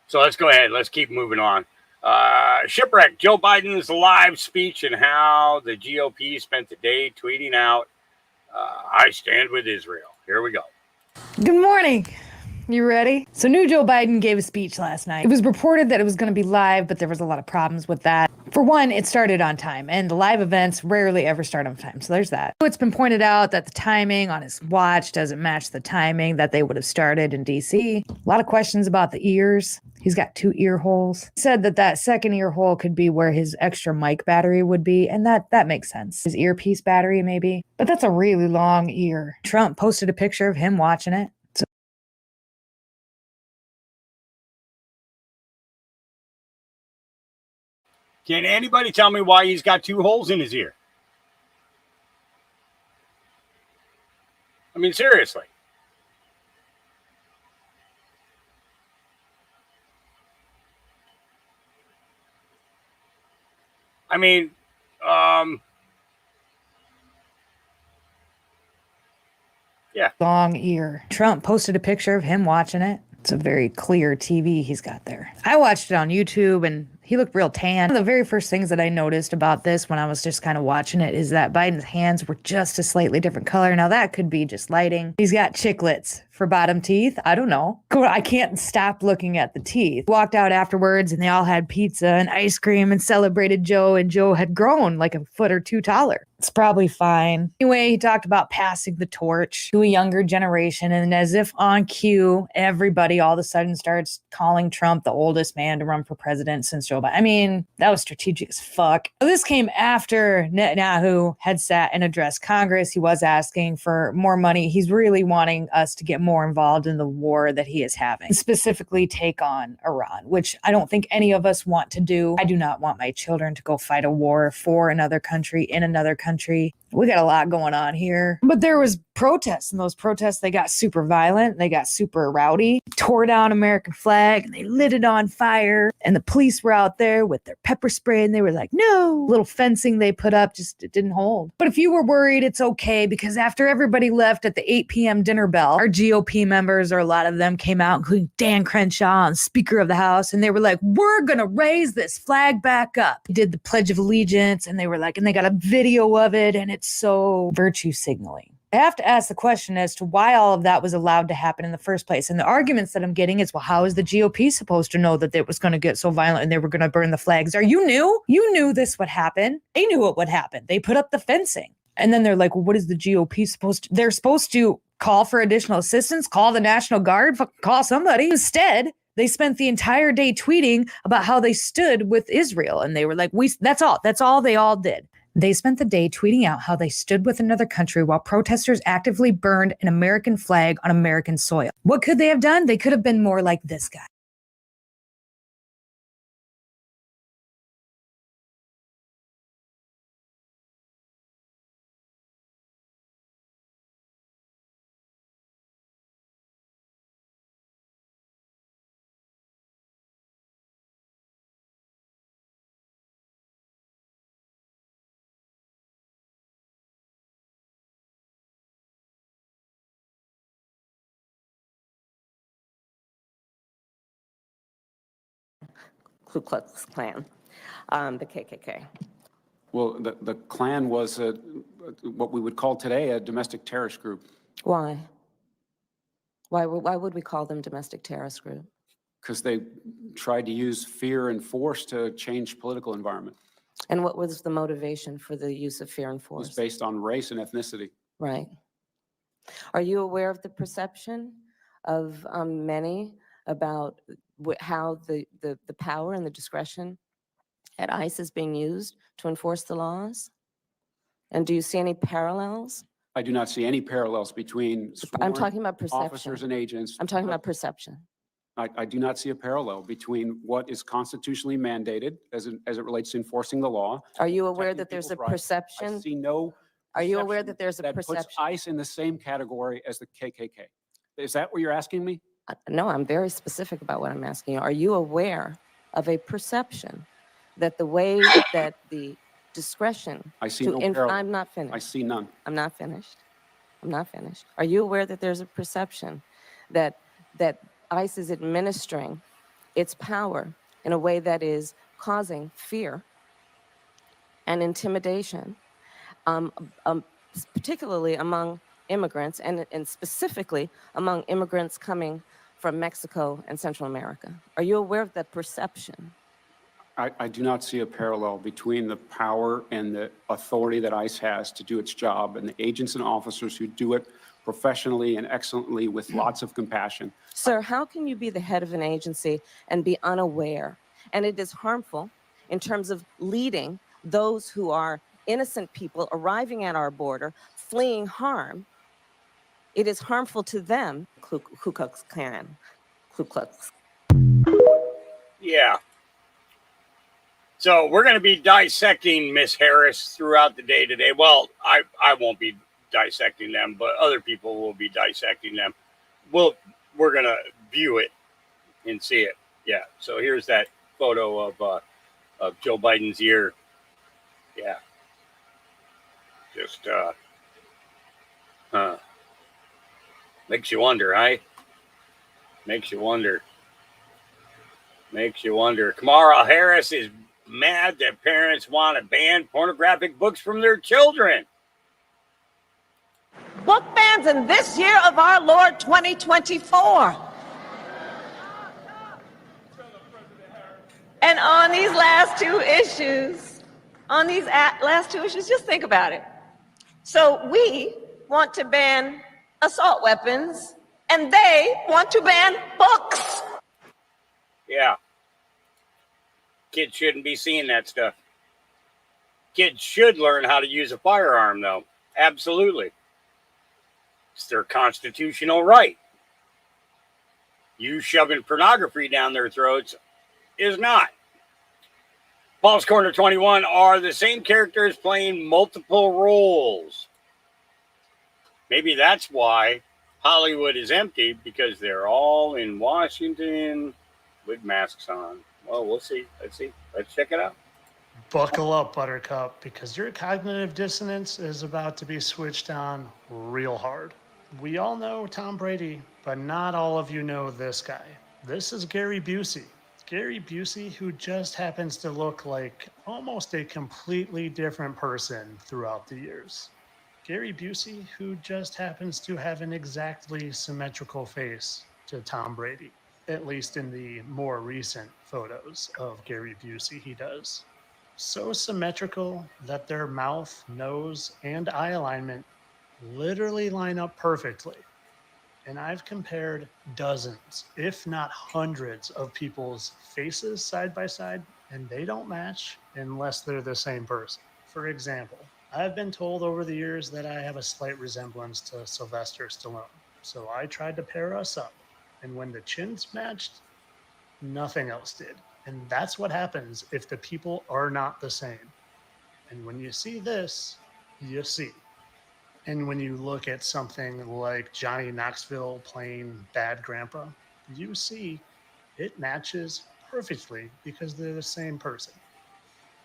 Speaker 2: So let's go ahead. Let's keep moving on. Shipwreck. Joe Biden's live speech and how the GOP spent the day tweeting out, I stand with Israel. Here we go.
Speaker 10: Good morning. You ready? So new Joe Biden gave a speech last night. It was reported that it was going to be live, but there was a lot of problems with that. For one, it started on time, and the live events rarely ever start on time. So there's that. It's been pointed out that the timing on his watch doesn't match the timing that they would have started in DC. A lot of questions about the ears. He's got 2 ear holes. He said that second ear hole could be where his extra mic battery would be, and that makes sense. His earpiece battery, maybe. But that's a really long ear. Trump posted a picture of him watching it.
Speaker 2: Can anybody tell me why he's got 2 holes in his ear? I mean, seriously. I mean, yeah.
Speaker 10: Long ear. Trump posted a picture of him watching it. It's a very clear TV he's got there. I watched it on YouTube and he looked real tan. One of the very first things that I noticed about this when I was just kind of watching it is that Biden's hands were just a slightly different color. Now that could be just lighting. He's got chiclets for bottom teeth. I don't know. I can't stop looking at the teeth. Walked out afterwards and they all had pizza and ice cream and celebrated Joe, and Joe had grown like a foot or 2 taller. It's probably fine. Anyway, he talked about passing the torch to a younger generation, and as if on cue, everybody all of a sudden starts calling Trump the oldest man to run for president since Joe Biden. I mean, that was strategic as fuck. This came after Netanyahu had sat and addressed Congress. He was asking for more money. He's really wanting us to get more involved in the war that he is having, specifically take on Iran, which I don't think any of us want to do. I do not want my children to go fight a war for another country in another country. We got a lot going on here. But there was protests, and those protests, they got super violent. They got super rowdy, tore down American flag, and they lit it on fire. And the police were out there with their pepper spray, and they were like, no. Little fencing they put up, just it didn't hold. But if you were worried, it's okay, because after everybody left at the 8 p.m. dinner bell, our GOP members, or a lot of them, came out, including Dan Crenshaw and Speaker of the House, and they were like, we're going to raise this flag back up. He did the Pledge of Allegiance, and they were like, and they got a video of it, and it's so virtue signaling. I have to ask the question as to why all of that was allowed to happen in the first place. And the arguments that I'm getting is, well, how is the GOP supposed to know that it was going to get so violent and they were going to burn the flags? Are you new? You knew this would happen. They knew it would happen. They put up the fencing. And then they're like, well, what is the GOP supposed to? They're supposed to call for additional assistance, call the National Guard, call somebody. Instead, they spent the entire day tweeting about how they stood with Israel. And they were like, that's all. That's all they all did. They spent the day tweeting out how they stood with another country while protesters actively burned an American flag on American soil. What could they have done? They could have been more like this guy.
Speaker 11: Ku Klux Klan, the KKK?
Speaker 12: Well, the Klan was what we would call today a domestic terrorist group.
Speaker 11: Why? Why would we call them domestic terrorist group?
Speaker 12: Because they tried to use fear and force to change political environment.
Speaker 11: And what was the motivation for the use of fear and
Speaker 12: It was
Speaker 11: force?
Speaker 12: based on race and ethnicity.
Speaker 11: Right. Are you aware of the perception of many about how the power and the discretion at ICE is being used to enforce the laws? And do you see any parallels?
Speaker 12: I do not see any parallels between
Speaker 11: I'm
Speaker 12: sworn
Speaker 11: talking about perception.
Speaker 12: officers and agents.
Speaker 11: I'm talking about perception.
Speaker 12: I do not see a parallel between what is constitutionally mandated as it relates to enforcing the law.
Speaker 11: Are you aware
Speaker 12: protecting
Speaker 11: that there's a
Speaker 12: people's rights.
Speaker 11: perception?
Speaker 12: I see no.
Speaker 11: Are you aware
Speaker 12: perception
Speaker 11: that there's a
Speaker 12: that puts
Speaker 11: perception?
Speaker 12: ICE in the same category as the KKK? Is that what you're asking me?
Speaker 11: No, I'm very specific about what I'm asking you. Are you aware of a perception that the way that the discretion
Speaker 12: I see
Speaker 11: to
Speaker 12: no parallel.
Speaker 11: I'm not finished.
Speaker 12: I see none.
Speaker 11: I'm not finished. I'm not finished. Are you aware that there's a perception that ICE is administering its power in a way that is causing fear and intimidation, particularly among immigrants and specifically among immigrants coming from Mexico and Central America? Are you aware of that perception?
Speaker 12: I do not see a parallel between the power and the authority that ICE has to do its job and the agents and officers who do it professionally and excellently with lots of compassion.
Speaker 11: Sir, how can you be the head of an agency and be unaware? And it is harmful in terms of leading those who are innocent people arriving at our border, fleeing harm. It is harmful to them. Ku Klux Klan. Ku Klux.
Speaker 2: Yeah. So we're going to be dissecting Miss Harris throughout the day today. Well, I won't be dissecting them, but other people will be dissecting them. We're going to view it and see it. Yeah. So here's that photo of Joe Biden's ear. Yeah. Just makes you wonder, right? Makes you wonder. Makes you wonder. Kamala Harris is mad that parents want to ban pornographic books from their children.
Speaker 13: Book bans in this year of our Lord 2024. And on these last two issues, just think about it. So we want to ban assault weapons, and they want to ban books.
Speaker 2: Yeah. Kids shouldn't be seeing that stuff. Kids should learn how to use a firearm, though. Absolutely. It's their constitutional right. You shoving pornography down their throats is not. Paul's Corner 21 are the same characters playing multiple roles. Maybe that's why Hollywood is empty, because they're all in Washington with masks on. Well, we'll see. Let's see. Let's check it out.
Speaker 14: Buckle up, Buttercup, because your cognitive dissonance is about to be switched on real hard. We all know Tom Brady, but not all of you know this guy. This is Gary Busey. Gary Busey, who just happens to look like almost a completely different person throughout the years. Gary Busey, who just happens to have an exactly symmetrical face to Tom Brady, at least in the more recent photos of Gary Busey he does. So symmetrical that their mouth, nose, and eye alignment literally line up perfectly. And I've compared dozens, if not hundreds, of people's faces side by side, and they don't match unless they're the same person. For example, I've been told over the years that I have a slight resemblance to Sylvester Stallone, so I tried to pair us up. And when the chins matched, nothing else did. And that's what happens if the people are not the same. And when you see this, you see. And when you look at something like Johnny Knoxville playing Bad Grandpa, you see it matches perfectly because they're the same person.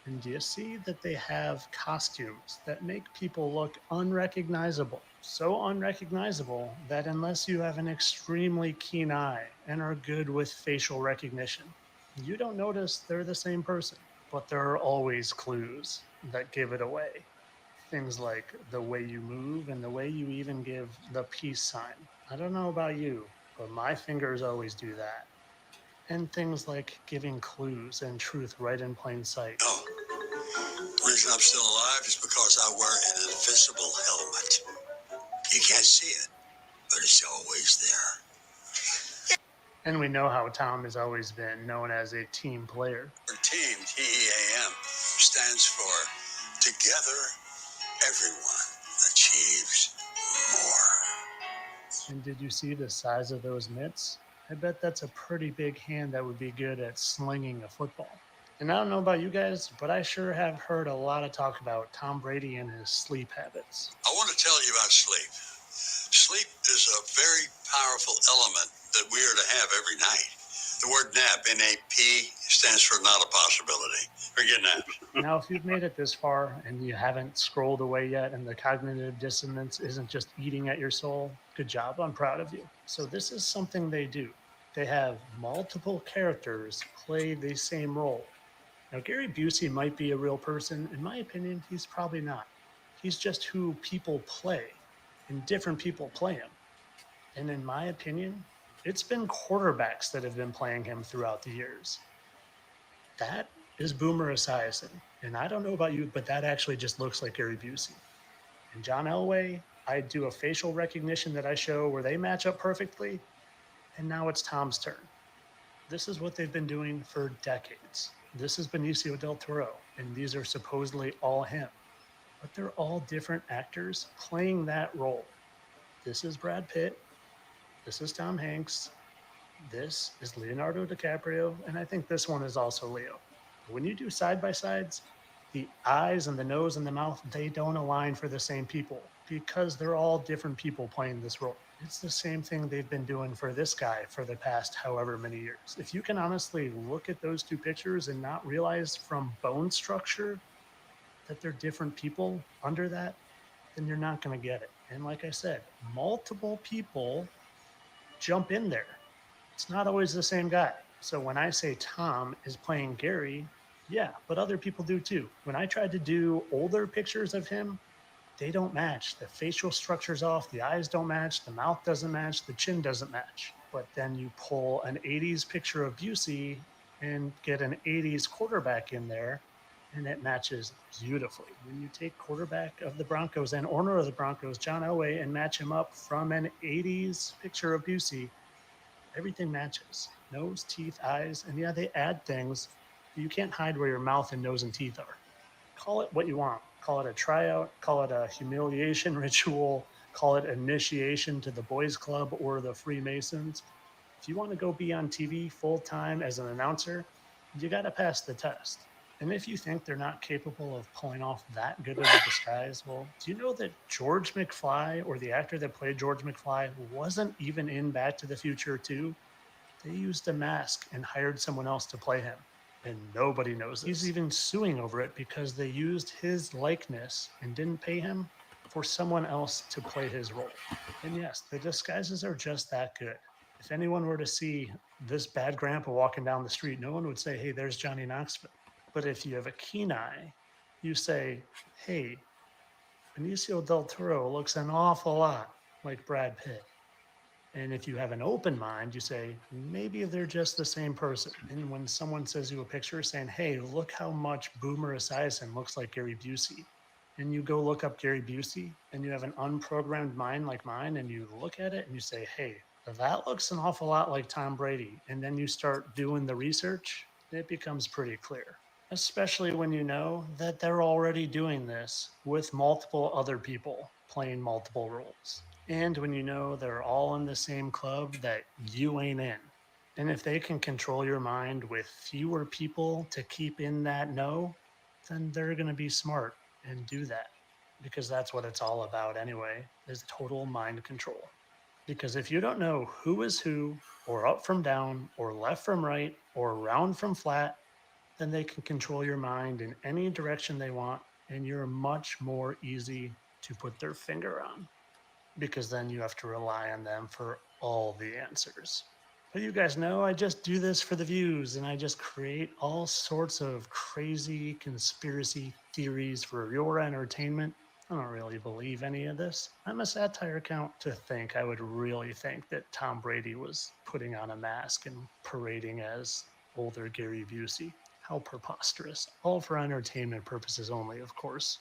Speaker 14: And you see that they have costumes that make people look unrecognizable. So unrecognizable that unless you have an extremely keen eye and are good with facial recognition, you don't notice they're the same person. But there are always clues that give it away. Things like the way you move and the way you even give the peace sign. I don't know about you, but my fingers always do that. And things like giving clues and truth right in plain sight.
Speaker 6: The reason I'm still alive is because I wear an invisible helmet. You can't see it, but it's always there.
Speaker 14: And we know how Tom has always been known as a team player.
Speaker 6: Our team, TEAM, stands for Together Everyone Achieves More.
Speaker 14: And did you see the size of those mitts? I bet that's a pretty big hand that would be good at slinging a football. And I don't know about you guys, but I sure have heard a lot of talk about Tom Brady and his sleep habits.
Speaker 6: I want to tell you about sleep. Sleep is a very powerful element that we are to have every night. The word nap, N-A-P, stands for not a possibility. Forget naps.
Speaker 14: Now, if you've made it this far and you haven't scrolled away yet and the cognitive dissonance isn't just eating at your soul, good job. I'm proud of you. So this is something they do. They have multiple characters play the same role. Now, Gary Busey might be a real person. In my opinion, he's probably not. He's just who people play, and different people play him. And in my opinion, it's been quarterbacks that have been playing him throughout the years. That is Boomer Esiason. And I don't know about you, but that actually just looks like Gary Busey. And John Elway, I do a facial recognition that I show where they match up perfectly. And now it's Tom's turn. This is what they've been doing for decades. This is Benicio del Toro, and these are supposedly all him. But they're all different actors playing that role. This is Brad Pitt. This is Tom Hanks. This is Leonardo DiCaprio. And I think this one is also Leo. When you do side-by-sides, the eyes and the nose and the mouth, they don't align for the same people because they're all different people playing this role. It's the same thing they've been doing for this guy for the past however many years. If you can honestly look at those two pictures and not realize from bone structure that they're different people under that, then you're not going to get it. And like I said, multiple people jump in there. It's not always the same guy. So when I say Tom is playing Gary, yeah, but other people do too. When I tried to do older pictures of him, they don't match. The facial structure's off, the eyes don't match, the mouth doesn't match, the chin doesn't match. But then you pull an 80s picture of Busey and get an 80s quarterback in there, and it matches beautifully. When you take quarterback of the Broncos and owner of the Broncos, John Elway, and match him up from an 80s picture of Busey, everything matches. Nose, teeth, eyes, and yeah, they add things. You can't hide where your mouth and nose and teeth are. Call it what you want. Call it a tryout, call it a humiliation ritual, call it initiation to the boys club or the Freemasons. If you want to go be on TV full time as an announcer, you got to pass the test. And if you think they're not capable of pulling off that good of a disguise, well, do you know that George McFly, or the actor that played George McFly, wasn't even in Back to the Future 2? They used a mask and hired someone else to play him. And nobody knows this. He's even suing over it because they used his likeness and didn't pay him for someone else to play his role. And yes, the disguises are just that good. If anyone were to see this bad grandpa walking down the street, no one would say, hey, there's Johnny Knoxville. But if you have a keen eye, you say, hey, Benicio del Toro looks an awful lot like Brad Pitt. And if you have an open mind, you say, maybe they're just the same person. And when someone says you a picture saying, hey, look how much Boomer Esiason looks like Gary Busey, and you go look up Gary Busey, and you have an unprogrammed mind like mine, and you look at it and you say, hey, that looks an awful lot like Tom Brady. And then you start doing the research, it becomes pretty clear. Especially when you know that they're already doing this with multiple other people playing multiple roles. And when you know they're all in the same club that you ain't in. And if they can control your mind with fewer people to keep in that know, then they're going to be smart and do that. Because that's what it's all about anyway, is total mind control. Because if you don't know who is who, or up from down, or left from right, or round from flat, then they can control your mind in any direction they want, and you're much more easy to put their finger on. Because then you have to rely on them for all the answers. But you guys know I just do this for the views, and I just create all sorts of crazy conspiracy theories for your entertainment. I don't really believe any of this. I'm a satire account. To think I would really think that Tom Brady was putting on a mask and parading as older Gary Busey. How preposterous. All for entertainment purposes only, of course.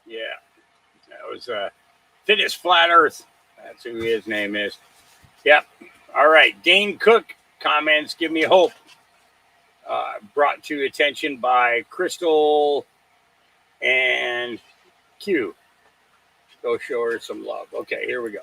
Speaker 2: Yeah, that was Fitness Flat Earth. That's who his name is. Yep. All right. Dane Cook comments give me hope. Brought to attention by Crystal and Q. Go show her some love. Okay, here we go.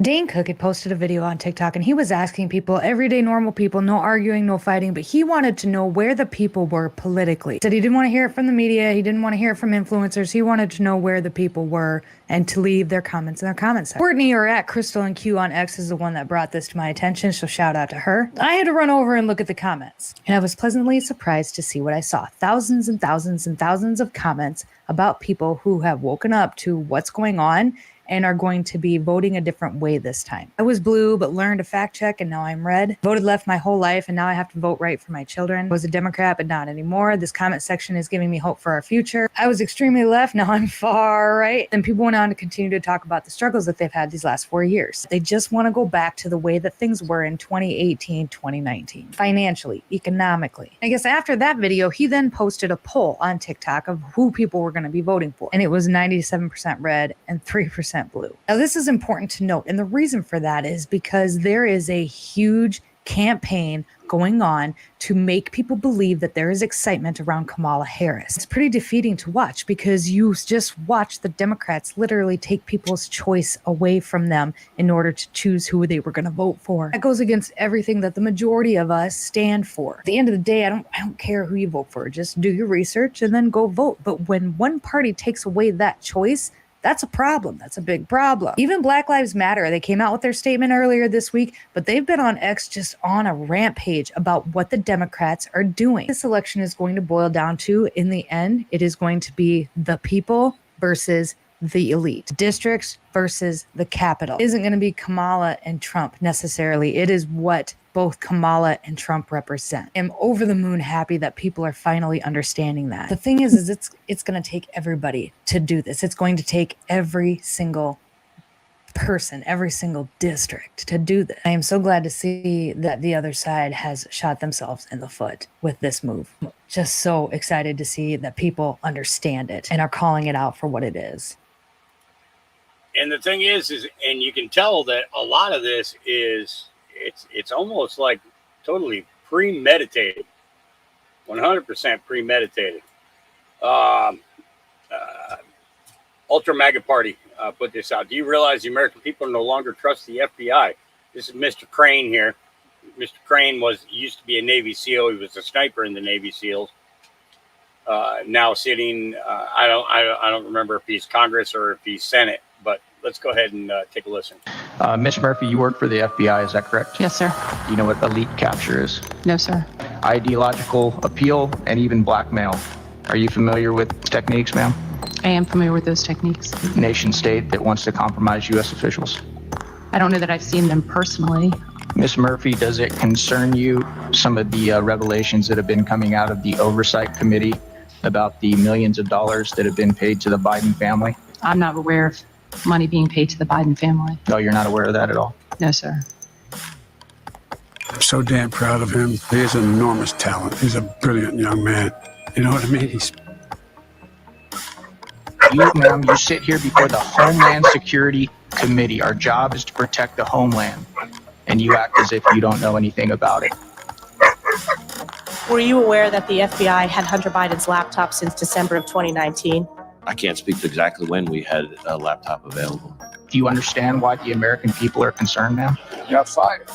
Speaker 10: Dane Cook had posted a video on TikTok and he was asking people, everyday normal people, no arguing, no fighting, but he wanted to know where the people were politically. He said he didn't want to hear it from the media. He didn't want to hear it from influencers. He wanted to know where the people were and to leave their comments in their comments section. Courtney, or at Crystal and Q on X, is the one that brought this to my attention, so shout out to her. I had to run over and look at the comments, and I was pleasantly surprised to see what I saw. Thousands and thousands and thousands of comments about people who have woken up to what's going on and are going to be voting a different way this time. I was blue, but learned to fact check, and now I'm red. Voted left my whole life, and now I have to vote right for my children. I was a Democrat, but not anymore. This comment section is giving me hope for our future. I was extremely left, now I'm far right. And people went on to continue to talk about the struggles that they've had these last 4 years. They just want to go back to the way that things were in 2018, 2019, financially, economically. I guess after that video, he then posted a poll on TikTok of who people were going to be voting for, and it was 97% red and 3% blue. Now, this is important to note, and the reason for that is because there is a huge campaign going on to make people believe that there is excitement around Kamala Harris. It's pretty defeating to watch because you just watch the Democrats literally take people's choice away from them in order to choose who they were going to vote for. That goes against everything that the majority of us stand for. At the end of the day, I don't care who you vote for. Just do your research and then go vote. But when one party takes away that choice, that's a problem. That's a big problem. Even Black Lives Matter, they came out with their statement earlier this week, but they've been on X just on a rampage about what the Democrats are doing. This election is going to boil down to, in the end, it is going to be the people versus the elite. Districts versus the Capitol. It isn't going to be Kamala and Trump necessarily. It is what both Kamala and Trump represent. I'm over the moon happy that people are finally understanding that. The thing is it's going to take everybody to do this. It's going to take every single person, every single district to do this. I am so glad to see that the other side has shot themselves in the foot with this move. Just so excited to see that people understand it and are calling it out for what it is.
Speaker 2: And the thing is, and you can tell that a lot of this is, it's almost like totally premeditated, 100% premeditated. Ultra MAGA Party put this out. Do you realize the American people no longer trust the FBI? This is Mr. Crane here. Mr. Crane used to be a Navy SEAL. He was a sniper in the Navy SEALs. Now sitting, I don't remember if he's Congress or if he's Senate, but let's go ahead and take a listen.
Speaker 15: Ms. Murphy, you work for the FBI, is that correct?
Speaker 16: Yes, sir.
Speaker 15: Do you know what elite capture is?
Speaker 16: No, sir.
Speaker 15: Ideological appeal and even blackmail. Are you familiar with techniques, ma'am?
Speaker 16: I am familiar with those techniques.
Speaker 15: Nation state that wants to compromise U.S. officials.
Speaker 16: I don't know that I've seen them personally.
Speaker 15: Ms. Murphy, does it concern you some of the revelations that have been coming out of the Oversight Committee about the millions of dollars that have been paid to the Biden family?
Speaker 16: I'm not aware of money being paid to the Biden family.
Speaker 15: No, you're not aware of that at all?
Speaker 16: No, sir.
Speaker 17: I'm so damn proud of him. He has an enormous talent. He's a brilliant young man. You know what I mean?
Speaker 15: You, ma'am, you sit here before the Homeland Security Committee. Our job is to protect the homeland, and you act as if you don't know anything about it.
Speaker 18: Were you aware that the FBI had Hunter Biden's laptop since December of 2019?
Speaker 19: I can't speak to exactly when we had a laptop available.
Speaker 15: Do you understand why the American people are concerned, ma'am?
Speaker 17: You got fired.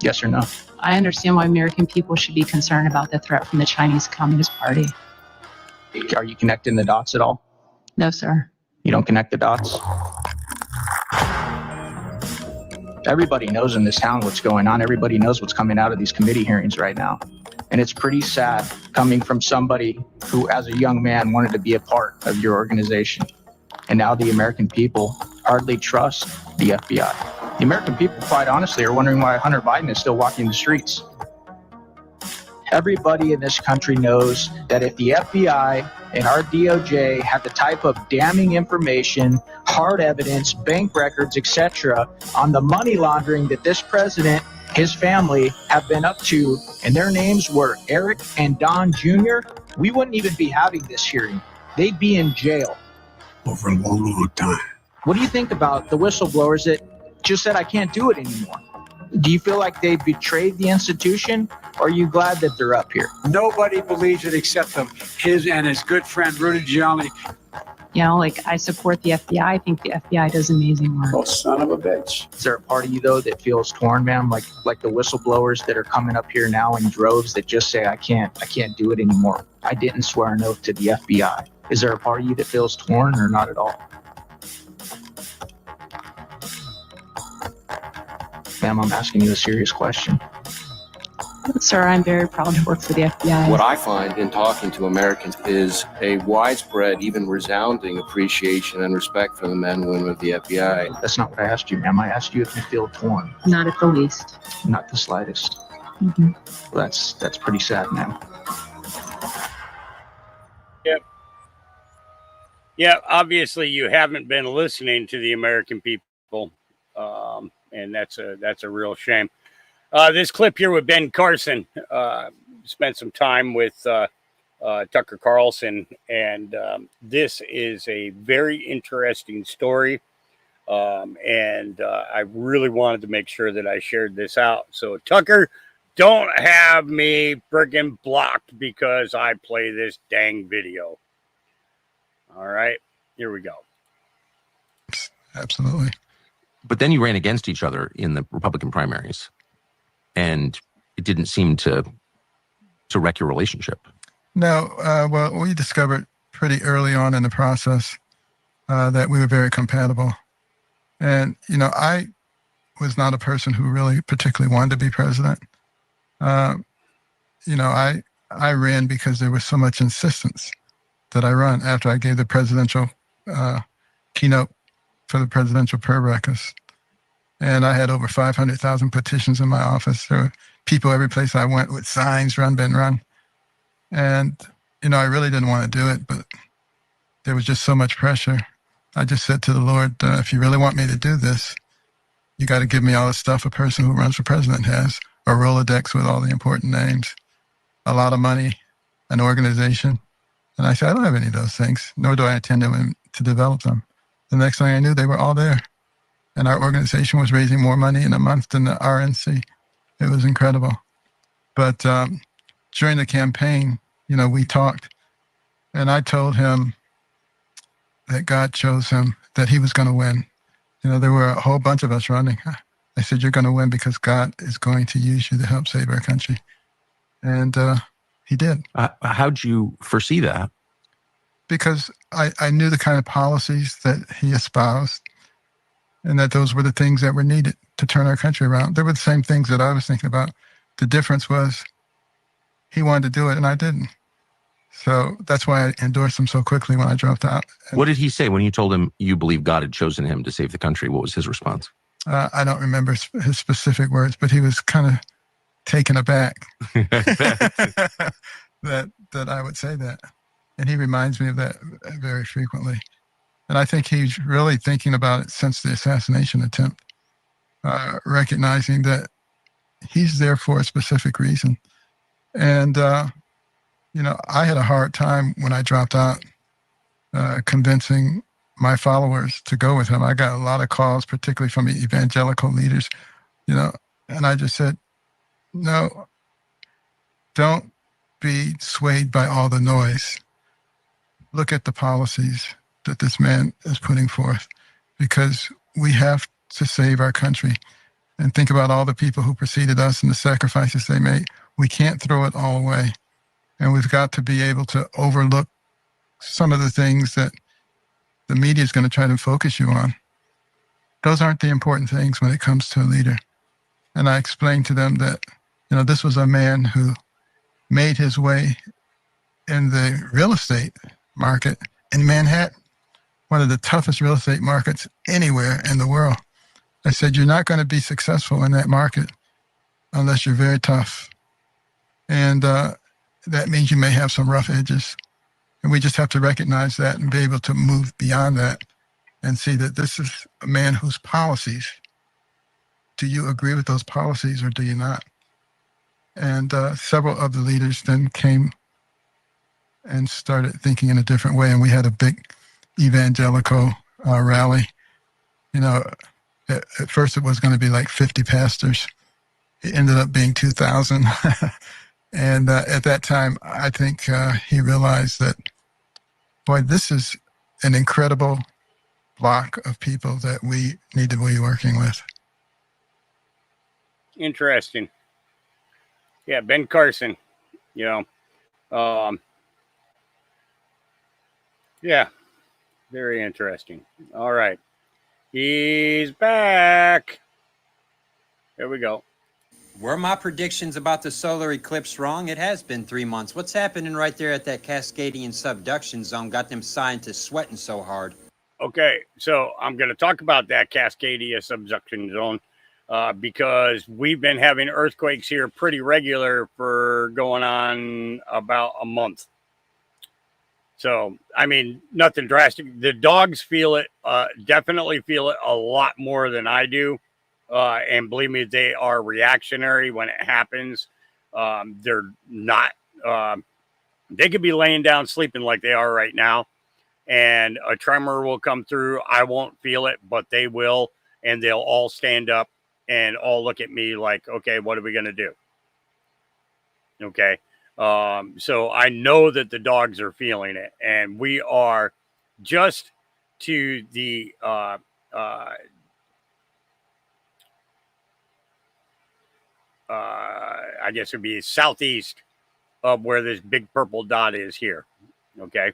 Speaker 15: Yes or no?
Speaker 16: I understand why American people should be concerned about the threat from the Chinese Communist Party.
Speaker 15: Are you connecting the dots at all?
Speaker 16: No, sir.
Speaker 15: You don't connect the dots? Everybody knows in this town what's going on. Everybody knows what's coming out of these committee hearings right now. And it's pretty sad coming from somebody who, as a young man, wanted to be a part of your organization. And now the American people hardly trust the FBI. The American people, quite honestly, are wondering why Hunter Biden is still walking the streets. Everybody in this country knows that if the FBI and our DOJ had the type of damning information, hard evidence, bank records, etc., on the money laundering that this president, his family, have been up to, and their names were Eric and Don Jr., we wouldn't even be having this hearing. They'd be in jail.
Speaker 17: Over a long, long time.
Speaker 15: What do you think about the whistleblowers that just said, I can't do it anymore? Do you feel like they betrayed the institution, or are you glad that they're up here?
Speaker 20: Nobody believes it except him, his and his good friend Rudy Giuliani.
Speaker 16: You know, like, I support the FBI. I think the FBI does amazing work.
Speaker 20: Oh, son of a bitch.
Speaker 15: Is there a part of you, though, that feels torn, ma'am? Like the whistleblowers that are coming up here now in droves that just say, I can't do it anymore. I didn't swear an oath to the FBI. Is there a part of you that feels torn, or not at all? Ma'am, I'm asking you a serious question.
Speaker 16: Sir, I'm very proud to work for the FBI.
Speaker 19: What I find in talking to Americans is a widespread, even resounding appreciation and respect for the men and women of the FBI.
Speaker 15: That's not what I asked you, ma'am. I asked you if you feel torn.
Speaker 16: Not at the least.
Speaker 15: Not the slightest.
Speaker 16: Mm-hmm.
Speaker 15: Well, that's pretty sad, ma'am.
Speaker 2: Yeah, obviously you haven't been listening to the American people, and that's a real shame. This clip here with Ben Carson, spent some time with Tucker Carlson, and this is a very interesting story, and I really wanted to make sure that I shared this out. So Tucker, don't have me friggin' blocked because I play this dang video. All right, here we go.
Speaker 21: Absolutely.
Speaker 22: But then you ran against each other in the Republican primaries, and it didn't seem to wreck your relationship.
Speaker 21: No, well, we discovered pretty early on in the process that we were very compatible. And, you know, I was not a person who really particularly wanted to be president. You know, I ran because there was so much insistence that I run after I gave the presidential keynote for the presidential prayer breakfast. And I had over 500,000 petitions in my office. There were people every place I went with signs, run, Ben, run. And, you know, I really didn't want to do it, but there was just so much pressure. I just said to the Lord, if you really want me to do this, you got to give me all the stuff a person who runs for president has, a Rolodex with all the important names, a lot of money, an organization. And I said, I don't have any of those things, nor do I intend to develop them. The next thing I knew, they were all there. And our organization was raising more money in a month than the RNC. It was incredible. But during the campaign, you know, we talked. And I told him that God chose him, that he was going to win. You know, there were a whole bunch of us running. I said, you're going to win because God is going to use you to help save our country. And he did.
Speaker 22: How'd you foresee that?
Speaker 21: Because I knew the kind of policies that he espoused, and that those were the things that were needed to turn our country around. They were the same things that I was thinking about. The difference was he wanted to do it and I didn't. So that's why I endorsed him so quickly when I dropped out.
Speaker 22: What did he say when you told him you believe God had chosen him to save the country? What was his response?
Speaker 21: I don't remember his specific words, but he was kind of taken aback that I would say that. And he reminds me of that very frequently. And I think he's really thinking about it since the assassination attempt, recognizing that he's there for a specific reason. And, you know, I had a hard time when I dropped out convincing my followers to go with him. I got a lot of calls, particularly from evangelical leaders, you know, and I just said, no, don't be swayed by all the noise. Look at the policies that this man is putting forth, because we have to save our country. And think about all the people who preceded us and the sacrifices they made. We can't throw it all away. And we've got to be able to overlook some of the things that the media is going to try to focus you on. Those aren't the important things when it comes to a leader. And I explained to them that, you know, this was a man who made his way in the real estate market in Manhattan, one of the toughest real estate markets anywhere in the world. I said, you're not going to be successful in that market unless you're very tough. And that means you may have some rough edges. And we just have to recognize that and be able to move beyond that and see that this is a man whose policies, do you agree with those policies or do you not? And several of the leaders then came and started thinking in a different way. And we had a big evangelical rally. You know, at first it was going to be like 50 pastors. It ended up being 2,000. And at that time, I think he realized that, boy, this is an incredible block of people that we need to be working with.
Speaker 2: Interesting. Yeah, Ben Carson, you know, yeah, very interesting. All right. He's back. Here we go.
Speaker 1: Were my predictions about the solar eclipse wrong? It has been 3 months. What's happening right there at that Cascadian subduction zone got them scientists sweating so hard?
Speaker 2: Okay, so I'm going to talk about that Cascadia subduction zone because we've been having earthquakes here pretty regular for going on about a month. So, I mean, nothing drastic. The dogs feel it, definitely feel it a lot more than I do. And believe me, they are reactionary when it happens. They're not, they could be laying down sleeping like they are right now. And a tremor will come through. I won't feel it, but they will. And they'll all stand up and all look at me like, okay, what are we going to do? Okay. So I know that the dogs are feeling it, and we are just to the, I guess it'd be southeast of where this big purple dot is here. Okay.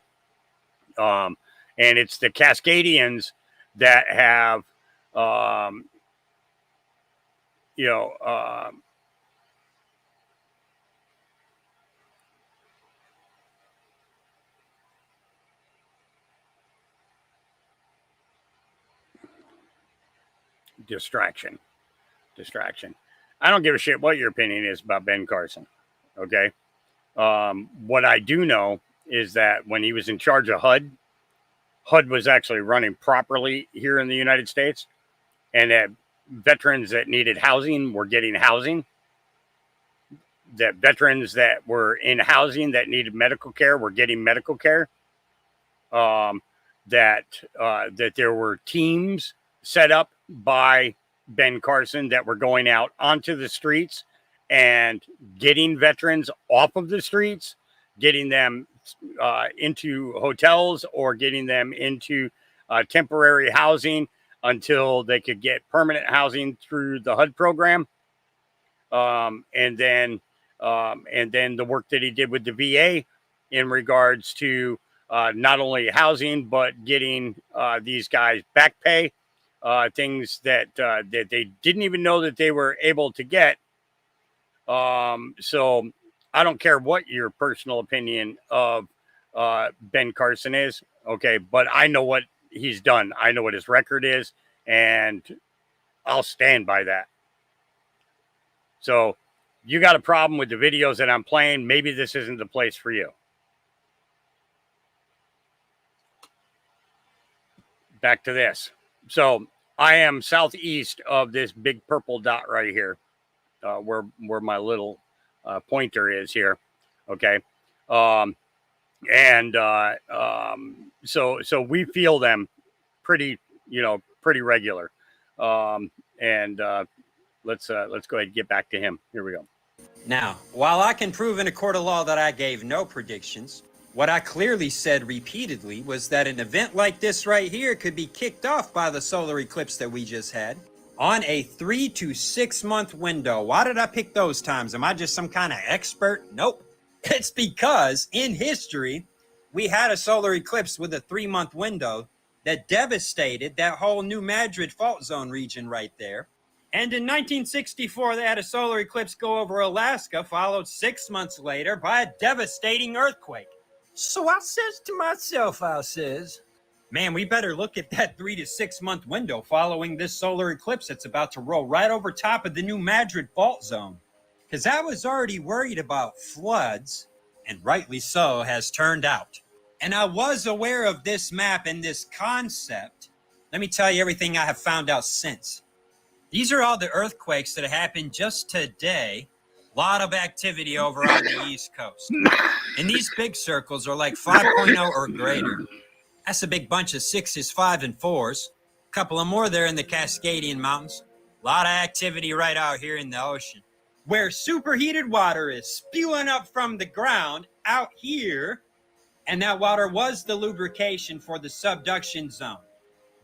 Speaker 2: And it's the Cascadians that have, you know, distraction. I don't give a shit what your opinion is about Ben Carson. Okay. What I do know is that when he was in charge of HUD was actually running properly here in the United States, and that veterans that needed housing were getting housing. That veterans that were in housing that needed medical care were getting medical care. That there were teams set up by Ben Carson that were going out onto the streets and getting veterans off of the streets, getting them into hotels or getting them into temporary housing until they could get permanent housing through the HUD program. And then the work that he did with the VA in regards to not only housing, but getting these guys back pay, things that they didn't even know that they were able to get. So I don't care what your personal opinion of Ben Carson is. Okay. But I know what he's done. I know what his record is, and I'll stand by that. So you got a problem with the videos that I'm playing. Maybe this isn't the place for you. Back to this. So I am southeast of this big purple dot right here, where my little pointer is here. Okay. So we feel them pretty regular. Let's go ahead and get back to him. Here we go.
Speaker 1: Now, while I can prove in a court of law that I gave no predictions, what I clearly said repeatedly was that an event like this right here could be kicked off by the solar eclipse that we just had on a 3 to 6 month window. Why did I pick those times? Am I just some kind of expert? Nope. It's because in history, we had a solar eclipse with a 3-month window that devastated that whole New Madrid fault zone region right there. And in 1964, they had a solar eclipse go over Alaska, followed 6 months later by a devastating earthquake. So I says to myself, Man, we better look at that 3 to 6 month window following this solar eclipse that's about to roll right over top of the New Madrid fault zone. Because I was already worried about floods, and rightly so has turned out. And I was aware of this map and this concept. Let me tell you everything I have found out since. These are all the earthquakes that happened just today. A lot of activity over on the East Coast. And these big circles are like 5.0 or greater. That's a big bunch of 6s, 5s, and 4s. A couple of more there in the Cascadian Mountains. A lot of activity right out here in the ocean, where superheated water is spewing up from the ground out here. And that water was the lubrication for the subduction zone.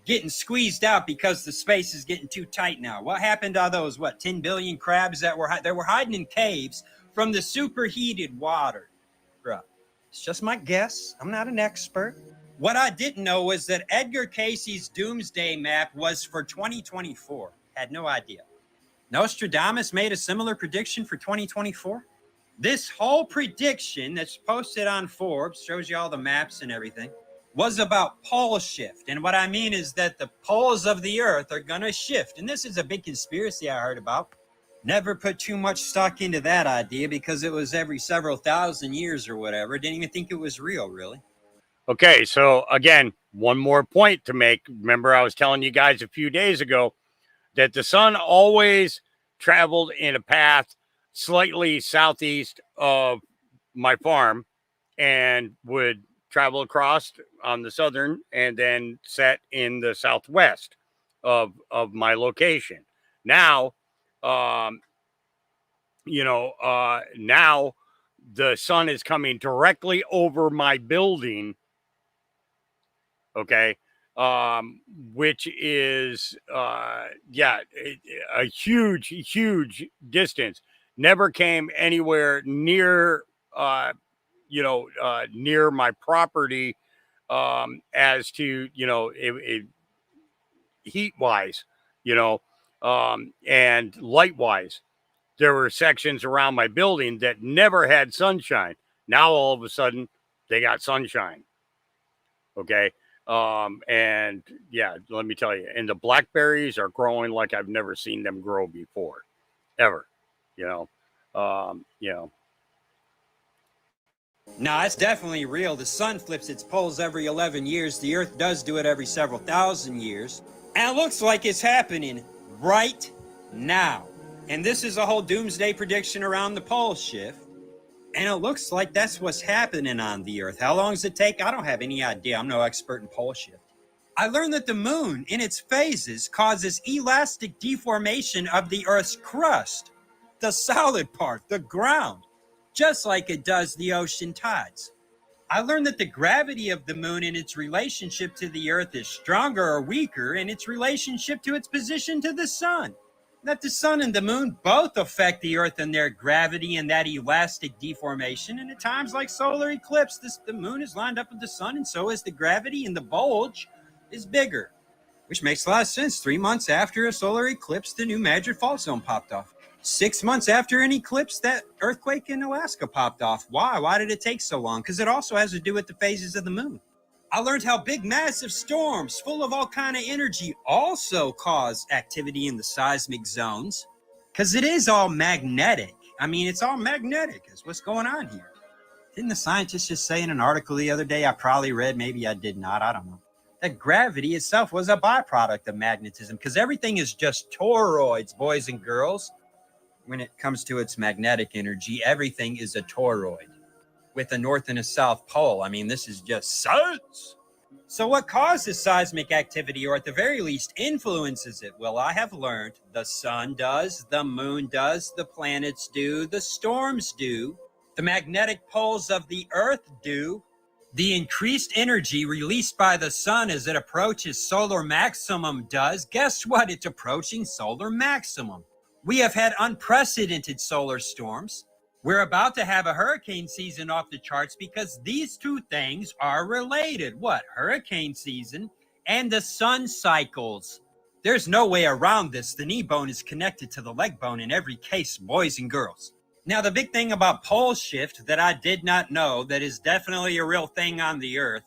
Speaker 1: Getting squeezed out because the space is getting too tight now. What happened to those, 10 billion crabs that were hiding in caves from the superheated water? Bruh, it's just my guess. I'm not an expert. What I didn't know was that Edgar Cayce's doomsday map was for 2024. Had no idea. Nostradamus made a similar prediction for 2024. This whole prediction that's posted on Forbes, shows you all the maps and everything, was about pole shift. And what I mean is that the poles of the earth are going to shift. And this is a big conspiracy I heard about. Never put too much stock into that idea because it was every several thousand years or whatever. Didn't even think it was real, really.
Speaker 2: Okay, so again, one more point to make. Remember, I was telling you guys a few days ago that the sun always traveled in a path slightly southeast of my farm and would travel across on the southern and then set in the southwest of my location. Now, now the sun is coming directly over my building. Okay. Which is, a huge distance. Never came anywhere near, near my property, as to, heat wise, and light wise. There were sections around my building that never had sunshine. Now, all of a sudden, they got sunshine. Okay. And yeah, let me tell you, and the blackberries are growing like I've never seen them grow before, ever, No,
Speaker 1: it's definitely real. The sun flips its poles every 11 years. The earth does do it every several thousand years. And it looks like it's happening right now. And this is a whole doomsday prediction around the pole shift. And it looks like that's what's happening on the earth. How long does it take? I don't have any idea. I'm no expert in pole shift. I learned that the moon in its phases causes elastic deformation of the earth's crust, the solid part, the ground, just like it does the ocean tides. I learned that the gravity of the moon in its relationship to the earth is stronger or weaker in its relationship to its position to the sun. That the sun and the moon both affect the earth and their gravity and that elastic deformation. And at times like solar eclipse, the moon is lined up with the sun, and so is the gravity, and the bulge is bigger, which makes a lot of sense. 3 months after a solar eclipse, the New Madrid fault zone popped off. 6 months after an eclipse, that earthquake in Alaska popped off. Why? Why did it take so long? Because it also has to do with the phases of the moon. I learned how big, massive storms full of all kind of energy also cause activity in the seismic zones, because it is all magnetic. I mean, it's all magnetic is what's going on here. Didn't the scientists just say in an article the other day, I probably read, maybe I did not, I don't know, that gravity itself was a byproduct of magnetism, because everything is just toroids, boys and girls. When it comes to its magnetic energy, everything is a toroid with a north and a south pole. I mean, this is just science. So what causes seismic activity, or at the very least influences it? Well, I have learned the sun does, the moon does, the planets do, the storms do, the magnetic poles of the earth do. The increased energy released by the sun as it approaches solar maximum does. Guess what? It's approaching solar maximum. We have had unprecedented solar storms. We're about to have a hurricane season off the charts because these two things are related. What? Hurricane season and the sun cycles. There's no way around this. The knee bone is connected to the leg bone in every case, boys and girls. Now, the big thing about pole shift that I did not know that is definitely a real thing on the earth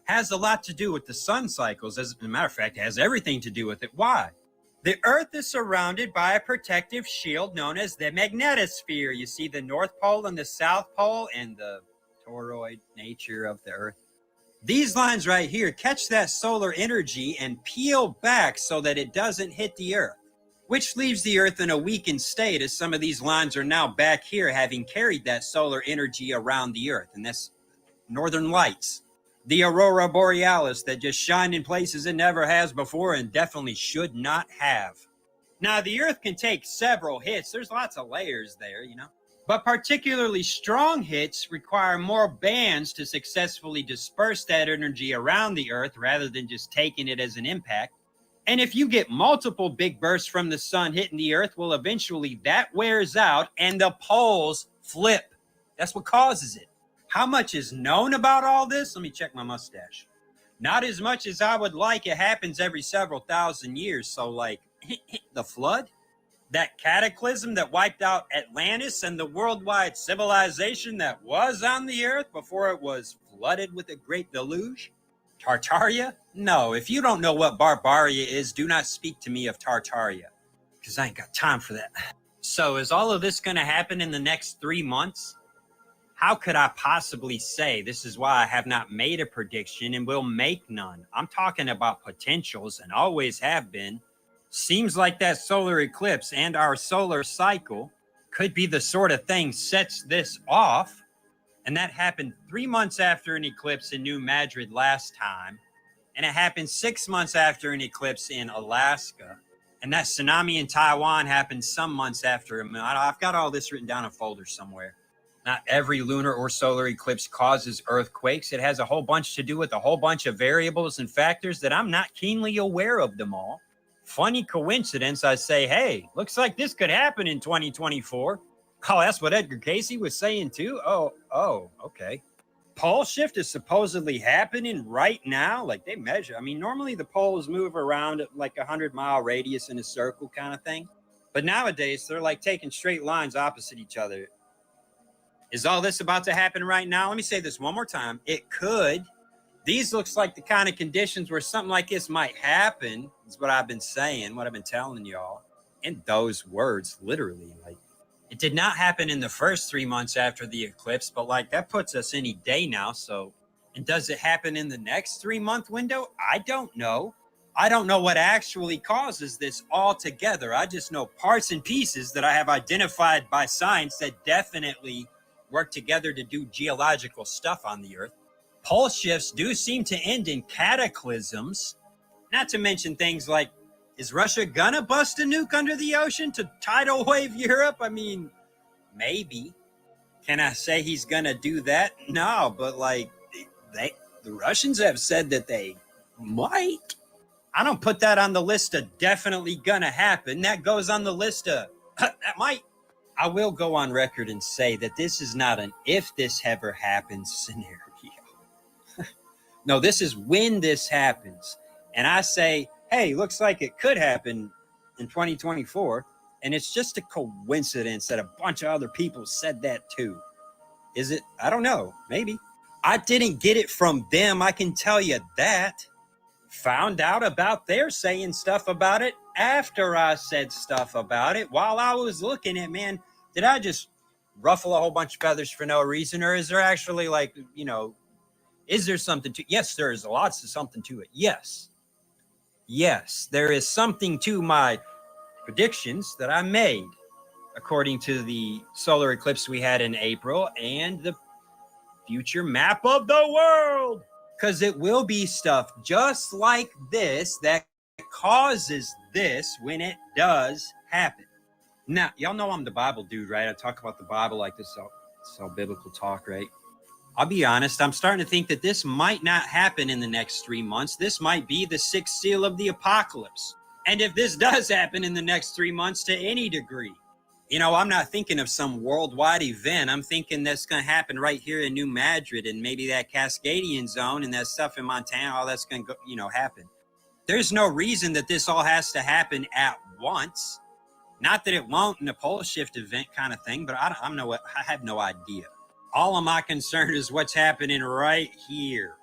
Speaker 1: has a lot to do with the sun cycles. As a matter of fact, it has everything to do with it. Why? The Earth is surrounded by a protective shield known as the magnetosphere. You see the North Pole and the South Pole and the toroid nature of the Earth. These lines right here catch that solar energy and peel back so that it doesn't hit the Earth, which leaves the Earth in a weakened state, as some of these lines are now back here having carried that solar energy around the Earth. And that's northern lights, the aurora borealis that just shine in places it never has before and definitely should not have. Now, the Earth can take several hits. There's lots of layers there, you know. But particularly strong hits require more bands to successfully disperse that energy around the Earth rather than just taking it as an impact. And if you get multiple big bursts from the sun hitting the Earth, well, eventually that wears out and the poles flip. That's what causes it. How much is known about all this? Let me check my mustache. Not as much as I would like. It happens every several thousand years. So like the flood, that cataclysm that wiped out Atlantis and the worldwide civilization that was on the Earth before it was flooded with a great deluge. Tartaria? No, if you don't know what Barbaria is, do not speak to me of Tartaria, because I ain't got time for that. So is all of this going to happen in the next 3 months? How could I possibly say? This is why I have not made a prediction and will make none. I'm talking about potentials and always have been. Seems like that solar eclipse and our solar cycle could be the sort of thing sets this off. And that happened 3 months after an eclipse in New Madrid last time. And it happened 6 months after an eclipse in Alaska. And that tsunami in Taiwan happened some months after. I've got all this written down in a folder somewhere. Not every lunar or solar eclipse causes earthquakes. It has a whole bunch to do with a whole bunch of variables and factors that I'm not keenly aware of them all. Funny coincidence, I say, hey, looks like this could happen in 2024. Oh, that's what Edgar Casey was saying too? Oh, okay. Pole shift is supposedly happening right now. Like they measure. I mean, normally the poles move around at like 100-mile radius in a circle kind of thing. But nowadays, they're like taking straight lines opposite each other. Is all this about to happen right now? Let me say this one more time. It could. These looks like the kind of conditions where something like this might happen. Is what I've been saying, what I've been telling y'all. In those words, literally. Like, it did not happen in the first 3 months after the eclipse, but like that puts us any day now. So, and does it happen in the next 3 month window? I don't know. I don't know what actually causes this altogether. I just know parts and pieces that I have identified by science that definitely work together to do geological stuff on the Earth. Pole shifts do seem to end in cataclysms, not to mention things like, is Russia gonna bust a nuke under the ocean to tidal wave Europe? I mean, maybe. Can I say he's gonna do that? No, but like, the Russians have said that they might. I don't put that on the list of definitely gonna happen. That goes on the list of, that might. I will go on record and say that this is not an if this ever happens scenario. No, this is when this happens. And I say, hey, looks like it could happen in 2024. And it's just a coincidence that a bunch of other people said that too. Is it? I don't know. Maybe. I didn't get it from them. I can tell you that. Found out about their saying stuff about it after I said stuff about it while I was looking at, man, did I just ruffle a whole bunch of feathers for no reason? Or is there actually like, you know, is there something to, yes, there is lots of something to it. Yes. Yes, there is something to my predictions that I made according to the solar eclipse we had in April and the future map of the world. Because it will be stuff just like this that causes this when it does happen. Now, y'all know I'm the Bible dude, right? I talk about the Bible like this. It's all biblical talk, right? I'll be honest, I'm starting to think that this might not happen in the next 3 months. This might be the sixth seal of the apocalypse. And if this does happen in the next 3 months to any degree, you know, I'm not thinking of some worldwide event. I'm thinking that's going to happen right here in New Madrid and maybe that Cascadian zone and that stuff in Montana, all that's going to go, you know, happen. There's no reason that this all has to happen at once. Not that it won't in a pole shift event kind of thing, but I have no idea. All of my concern is what's happening right here.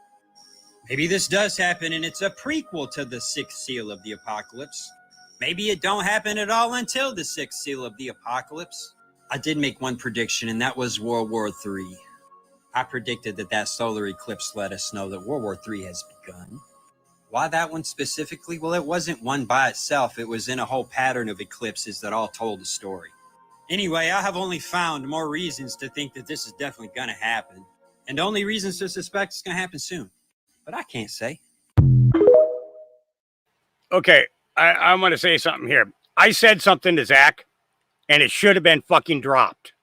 Speaker 1: Maybe this does happen and it's a prequel to the sixth seal of the apocalypse. Maybe it don't happen at all until the sixth seal of the apocalypse. I did make one prediction, and that was World War III. I predicted that solar eclipse let us know that World War III has begun. Why that one specifically? Well, it wasn't one by itself. It was in a whole pattern of eclipses that all told a story. Anyway, I have only found more reasons to think that this is definitely going to happen, and only reasons to suspect it's going to happen soon. But I can't say.
Speaker 2: Okay, I'm going to say something here. I said something to Zach, and it should have been fucking dropped.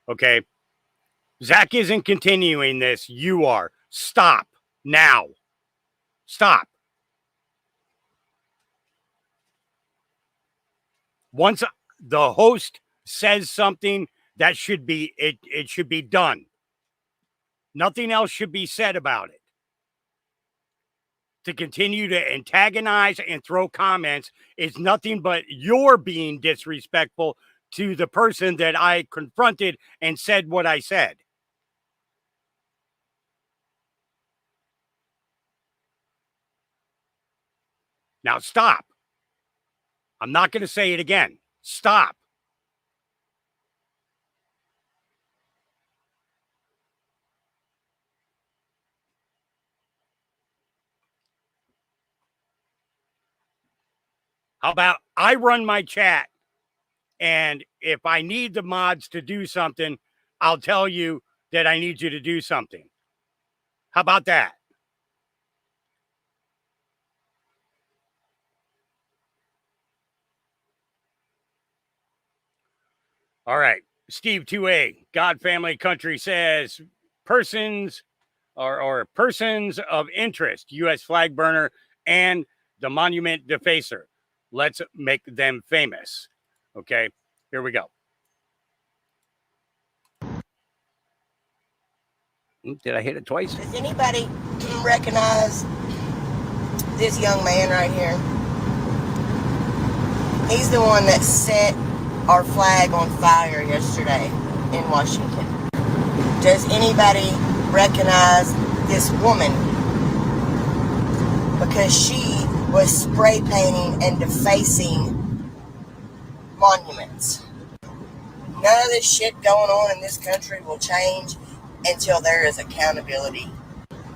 Speaker 2: Okay? Zach isn't continuing this. You are. Stop. Now. Stop. Once the host says something, that should be it should be done. Nothing else should be said about it. To continue to antagonize and throw comments is nothing but you're being disrespectful to the person that I confronted and said what I said. Now stop. I'm not going to say it again. Stop. How about I run my chat, and if I need the mods to do something, I'll tell you that I need you to do something. How about that? All right. Steve 2A, God Family Country says persons or persons of interest, U.S. flag burner and the monument defacer. Let's make them famous. Okay, here we go. Did I hit it twice?
Speaker 3: Does anybody recognize this young man right here? He's the one that set our flag on fire yesterday in Washington. Does anybody recognize this woman? Because she was spray painting and defacing monuments. None of this shit going on in this country will change until there is accountability.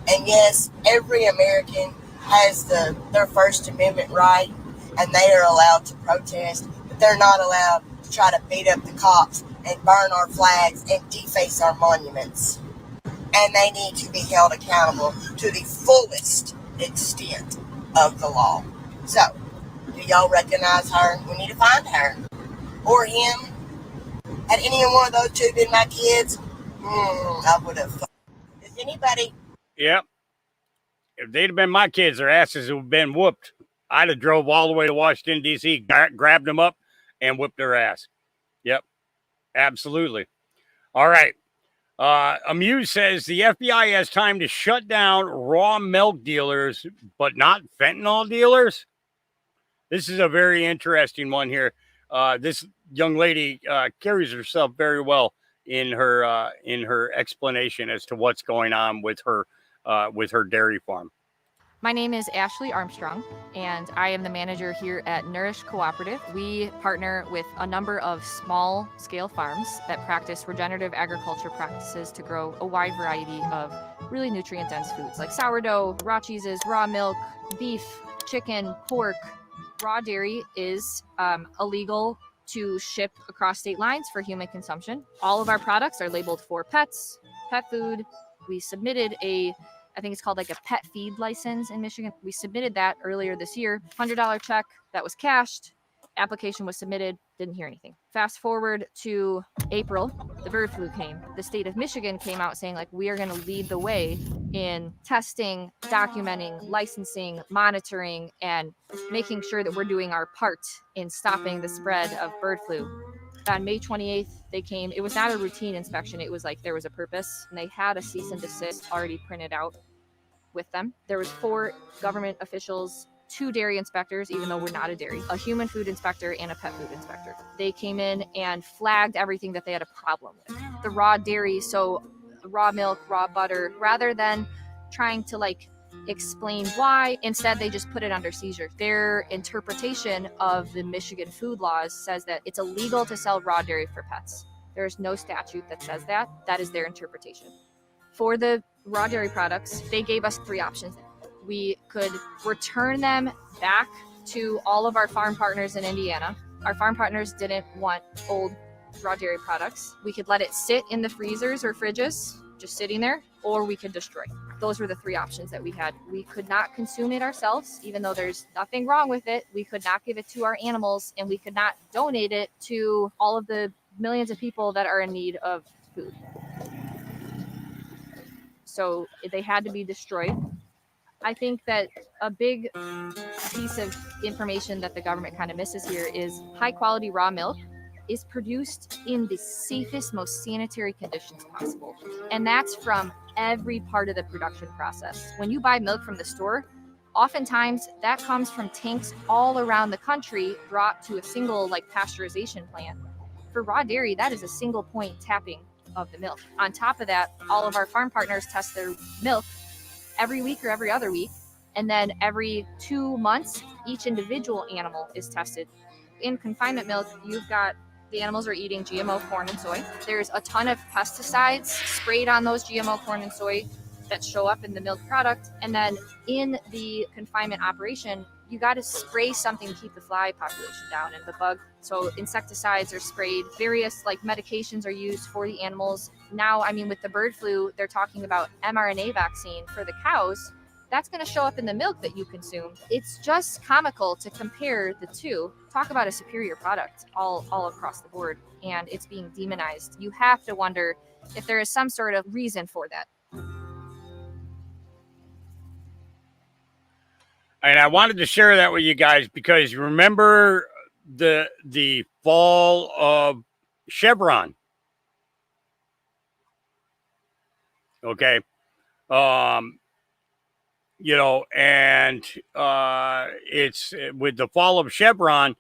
Speaker 3: And yes, every American has their First Amendment right, and they are allowed to protest, but they're not allowed to try to beat up the cops and burn our flags and deface our monuments. And they need to be held accountable to the fullest extent of the law. So, do y'all recognize her? We need to find her. Or him. Had any one of those two been my kids, I would have. Does anybody?
Speaker 2: Yep. If they'd have been my kids, their asses would have been whooped. I'd have drove all the way to Washington, D.C., grabbed them up, and whipped their ass. Yep. Absolutely. All right. Amuse says the FBI has time to shut down raw milk dealers, but not fentanyl dealers. This is a very interesting one here. This young lady carries herself very well in her explanation as to what's going on with her dairy farm.
Speaker 4: My name is Ashley Armstrong, and I am the manager here at Nourish Cooperative. We partner with a number of small-scale farms that practice regenerative agriculture practices to grow a wide variety of really nutrient-dense foods like sourdough, raw cheeses, raw milk, beef, chicken, pork. Raw dairy is illegal to ship across state lines for human consumption. All of our products are labeled for pets, pet food. We submitted I think it's called like a pet feed license in Michigan. We submitted that earlier this year. $100 check that was cashed. Application was submitted. Didn't hear anything. Fast forward to April, the bird flu came. The state of Michigan came out saying like, we are going to lead the way in testing, documenting, licensing, monitoring, and making sure that we're doing our part in stopping the spread of bird flu. On May 28th, they came. It was not a routine inspection. It was like there was a purpose, and they had a cease and desist already printed out with them. There was 4 government officials, 2 dairy inspectors, even though we're not a dairy, a human food inspector, and a pet food inspector. They came in and flagged everything that they had a problem with. The raw dairy, so raw milk, raw butter, rather than trying to like explain why. Instead, they just put it under seizure. Their interpretation of the Michigan food laws says that it's illegal to sell raw dairy for pets. There's no statute that says that. That is their interpretation. For the raw dairy products, they gave us 3 options. We could return them back to all of our farm partners in Indiana. Our farm partners didn't want old raw dairy products. We could let it sit in the freezers or fridges, just sitting there, or we could destroy. Those were the 3 options that we had. We could not consume it ourselves, even though there's nothing wrong with it. We could not give it to our animals, and we could not donate it to all of the millions of people that are in need of food. So they had to be destroyed. I think that a big piece of information that the government kind of misses here is high quality raw milk is produced in the safest, most sanitary conditions possible. And that's from every part of the production process. When you buy milk from the store, oftentimes that comes from tanks all around the country brought to a single like pasteurization plant. For raw dairy, that is a single point tapping of the milk. On top of that, all of our farm partners test their milk every week or every other week. And then every 2 months, each individual animal is tested. In confinement milk, you've got the animals are eating GMO corn and soy. There's a ton of pesticides sprayed on those GMO corn and soy that show up in the milk product. And then in the confinement operation, you got to spray something to keep the fly population down and the bug. So insecticides are sprayed, various like medications are used for the animals. Now, I mean, with the bird flu, they're talking about mRNA vaccine for the cows. That's going to show up in the milk that you consume. It's just comical to compare the two. Talk about a superior product all across the board, and it's being demonized. You have to wonder if there is some sort of reason for that.
Speaker 2: And I wanted to share that with you guys because you remember the fall of Chevron. Okay. You know, and it's with the fall of Chevron,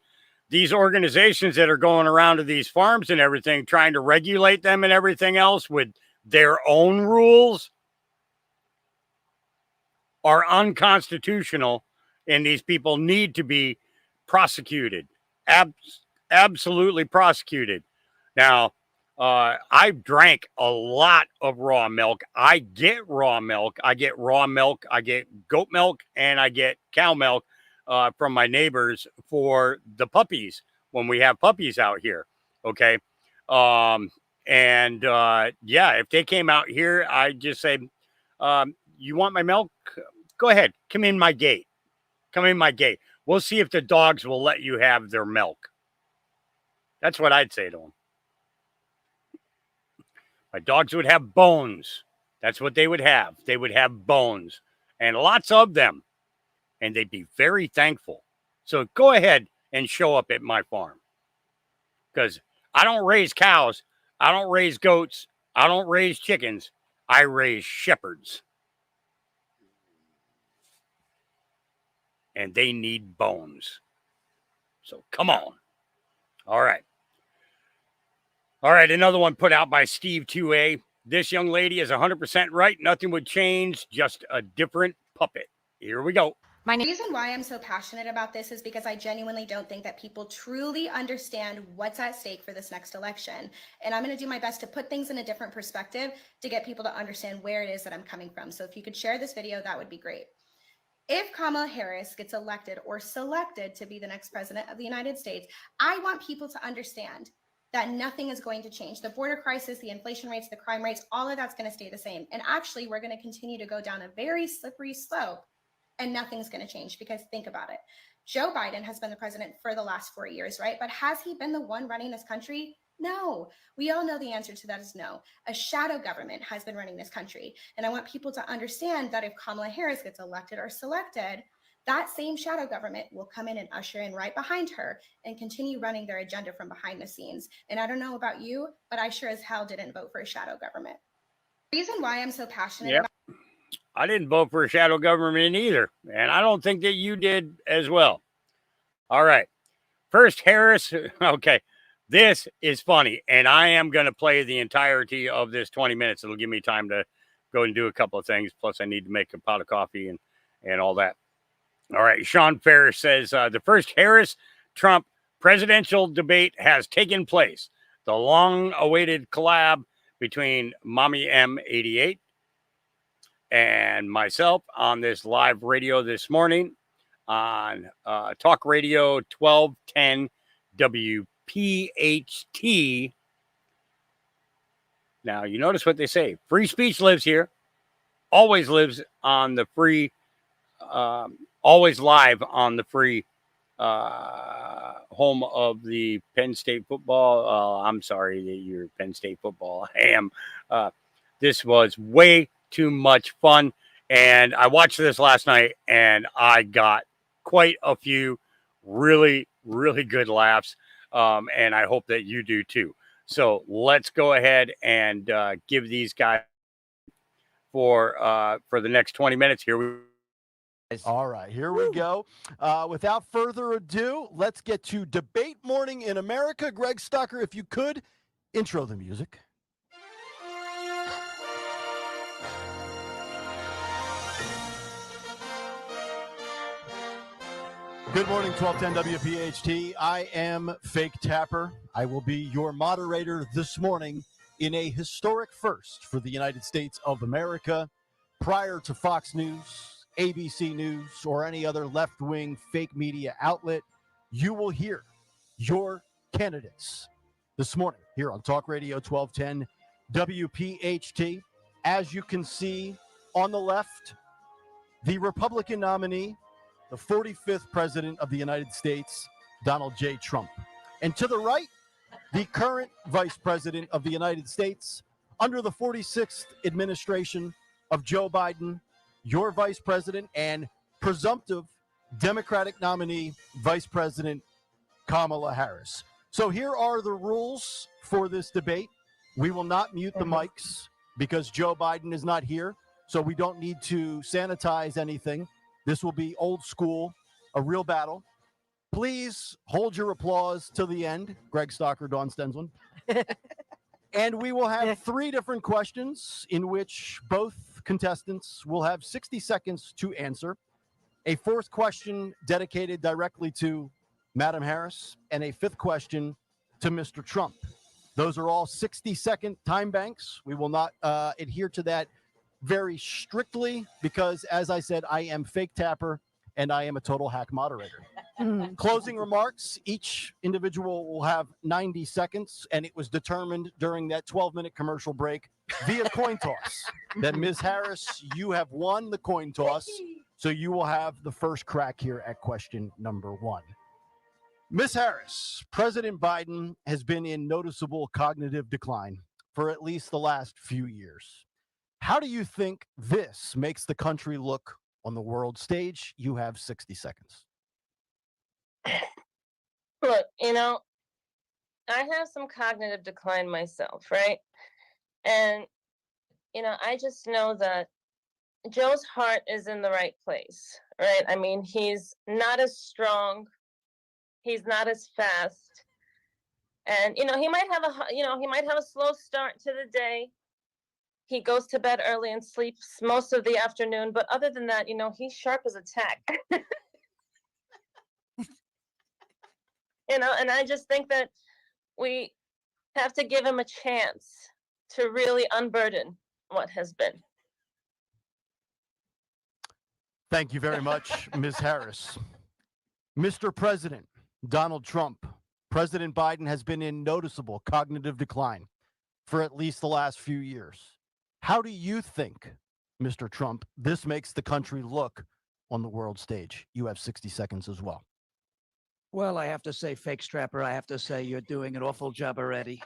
Speaker 2: these organizations that are going around to these farms and everything, trying to regulate them and everything else with their own rules are unconstitutional. And these people need to be prosecuted, absolutely prosecuted. Now, I've drank a lot of raw milk. I get raw milk. I get raw milk. I get goat milk, and I get cow milk from my neighbors for the puppies when we have puppies out here. Okay. Yeah, if they came out here, I'd just say, you want my milk? Go ahead. Come in my gate. Come in my gate. We'll see if the dogs will let you have their milk. That's what I'd say to them. My dogs would have bones. That's what they would have. They would have bones and lots of them. And they'd be very thankful. So go ahead and show up at my farm. Because I don't raise cows. I don't raise goats. I don't raise chickens. I raise shepherds. And they need bones. So come on. All right. All right, another one put out by Steve 2A. This young lady is 100% right. Nothing would change, just a different puppet. Here we go.
Speaker 5: The reason why I'm so passionate about this is because I genuinely don't think that people truly understand what's at stake for this next election. And I'm going to do my best to put things in a different perspective to get people to understand where it is that I'm coming from. So if you could share this video, that would be great. If Kamala Harris gets elected or selected to be the next president of the United States, I want people to understand that nothing is going to change. The border crisis, the inflation rates, the crime rates, all of that's going to stay the same. And actually, we're going to continue to go down a very slippery slope and nothing's going to change because think about it. Joe Biden has been the president for the last 4 years, right? But has he been the one running this country? No. We all know the answer to that is no. A shadow government has been running this country. And I want people to understand that if Kamala Harris gets elected or selected, that same shadow government will come in and usher in right behind her and continue running their agenda from behind the scenes. And I don't know about you, but I sure as hell didn't vote for a shadow government. The reason why I'm so passionate about
Speaker 2: I didn't vote for a shadow government either. And I don't think that you did as well. All right. First, Harris. Okay. This is funny. And I am going to play the entirety of this 20 minutes. It'll give me time to go and do a couple of things. Plus, I need to make a pot of coffee and all that. All right. Sean Ferris says the first Harris-Trump presidential debate has taken place. The long-awaited collab between Mommy M88 and myself on this live radio this morning on Talk Radio 1210 WPHT. Now, you notice what they say. Free speech lives here. Always lives on the free, always live on the free home of the Penn State football. I'm sorry that you're Penn State football. I am. This was way too much fun. And I watched this last night and I got quite a few really, really good laughs. And I hope that you do too. So let's go ahead and give these guys for the next 20 minutes. Here we
Speaker 7: All right, here we go. Without further ado, let's get to Debate Morning in America. Greg Stocker, if you could, intro the music. Good morning, 1210 WPHT. I am Fake Tapper. I will be your moderator this morning in a historic first for the United States of America. Prior to Fox News, ABC News, or any other left-wing fake media outlet, you will hear your candidates this morning here on Talk Radio 1210 WPHT. As you can see on the left, the Republican nominee, the 45th President of the United States, Donald J. Trump. And to the right, the current Vice President of the United States under the 46th administration of Joe Biden, your Vice President and presumptive Democratic nominee, Vice President Kamala Harris. So here are the rules for this debate. We will not mute the mics because Joe Biden is not here, so we don't need to sanitize anything. This will be old school, a real battle. Please hold your applause till the end. Greg Stocker, Dawn Stensland. And we will have 3 different questions in which both contestants will have 60 seconds to answer. A 4th question dedicated directly to Madam Harris, and a 5th question to Mr. Trump. Those are all 60-second time banks. We will not adhere to that very strictly because, as I said, I am Fake Tapper and I am a total hack moderator. Closing remarks, each individual will have 90 seconds, and it was determined during that 12-minute commercial break via coin toss that Ms. Harris, you have won the coin toss, so you will have the first crack here at question number 1. Ms. Harris, President Biden has been in noticeable cognitive decline for at least the last few years. How do you think this makes the country look on the world stage? You have 60 seconds.
Speaker 13: Look, I have some cognitive decline myself, right? And, I just know that Joe's heart is in the right place, right? I mean, he's not as strong. He's not as fast. And, he might have a slow start to the day. He goes to bed early and sleeps most of the afternoon. But other than that, he's sharp as a tack. And I just think that we have to give him a chance to really unburden what has been.
Speaker 7: Thank you very much, Ms. Harris. Mr. President Donald Trump, President Biden has been in noticeable cognitive decline for at least the last few years. How do you think, Mr. Trump, this makes the country look on the world stage? You have 60 seconds as well.
Speaker 9: Well, I have to say, Fake Strapper, I have to say you're doing an awful job already.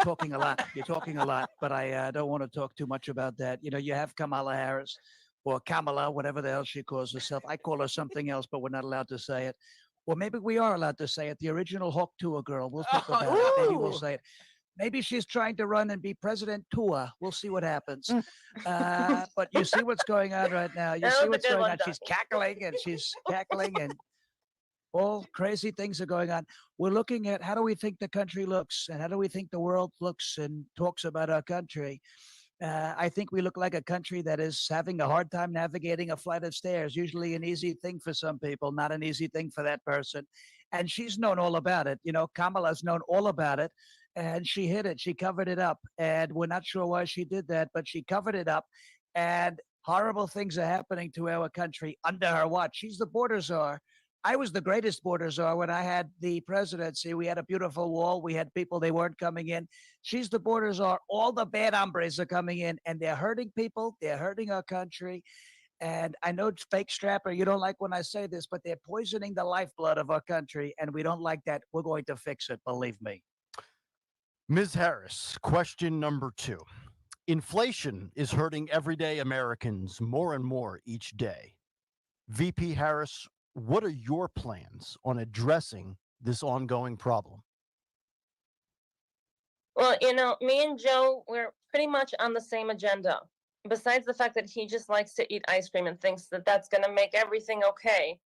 Speaker 9: Talking a lot. You're talking a lot, but I don't want to talk too much about that. You have Kamala Harris, or Kamala, whatever the hell she calls herself. I call her something else, but we're not allowed to say it. Or maybe we are allowed to say it. The original Hawk Tour girl. We'll talk about it. Maybe we'll say it. Maybe she's trying to run and be President Tua. We'll see what happens. But you see what's going on right now. You see what's going on. She's cackling and all crazy things are going on. We're looking at how do we think the country looks and how do we think the world looks and talks about our country. I think we look like a country that is having a hard time navigating a flight of stairs. Usually an easy thing for some people, not an easy thing for that person. And she's known all about it. You know, Kamala's known all about it. And she hid it. She covered it up. And we're not sure why she did that, but she covered it up. And horrible things are happening to our country under her watch. She's the border czar. I was the greatest border czar when I had the presidency. We had a beautiful wall. We had people, they weren't coming in. She's the border czar. All the bad hombres are coming in and they're hurting people. They're hurting our country. And I know it's fake strapper. You don't like when I say this, but they're poisoning the lifeblood of our country. And we don't like that. We're going to fix it. Believe me.
Speaker 7: Ms. Harris, question number 2. Inflation is hurting everyday Americans more and more each day. VP Harris, what are your plans on addressing this ongoing problem?
Speaker 13: Well, you know, me and Joe, we're pretty much on the same agenda. Besides the fact that he just likes to eat ice cream and thinks that that's going to make everything okay,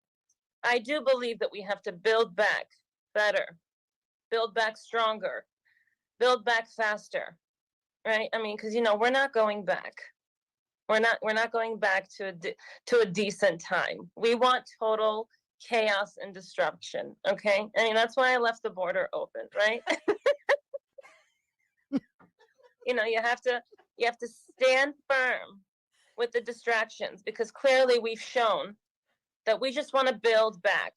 Speaker 13: I do believe that we have to build back better, build back stronger, build back faster, right? I mean, because, you know, we're not going back. We're not going back to a decent time. We want total chaos and destruction. Okay, I mean that's why I left the border open, right? You know, you have to stand firm with the distractions because clearly we've shown that we just want to build back.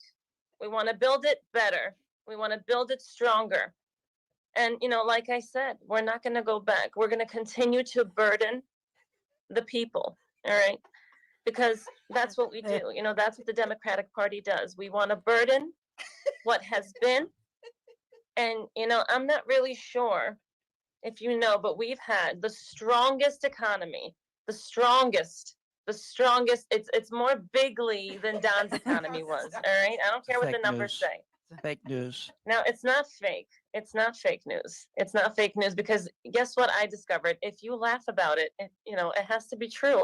Speaker 13: We want to build it better. We want to build it stronger. And you know, like I said, we're not going to go back. We're going to continue to burden the people, all right? Because that's what we do. You know, that's what the Democratic Party does. We want to burden what has been. And, you know, I'm not really sure if you know, but we've had the strongest economy, the strongest. It's more bigly than Don's economy was, all right? I don't care what
Speaker 9: Fake
Speaker 13: the numbers
Speaker 9: news.
Speaker 13: say.
Speaker 9: Fake news.
Speaker 13: Now, it's not fake. It's not fake news. It's not fake news because guess what I discovered? If you laugh about it, you know, it has to be true.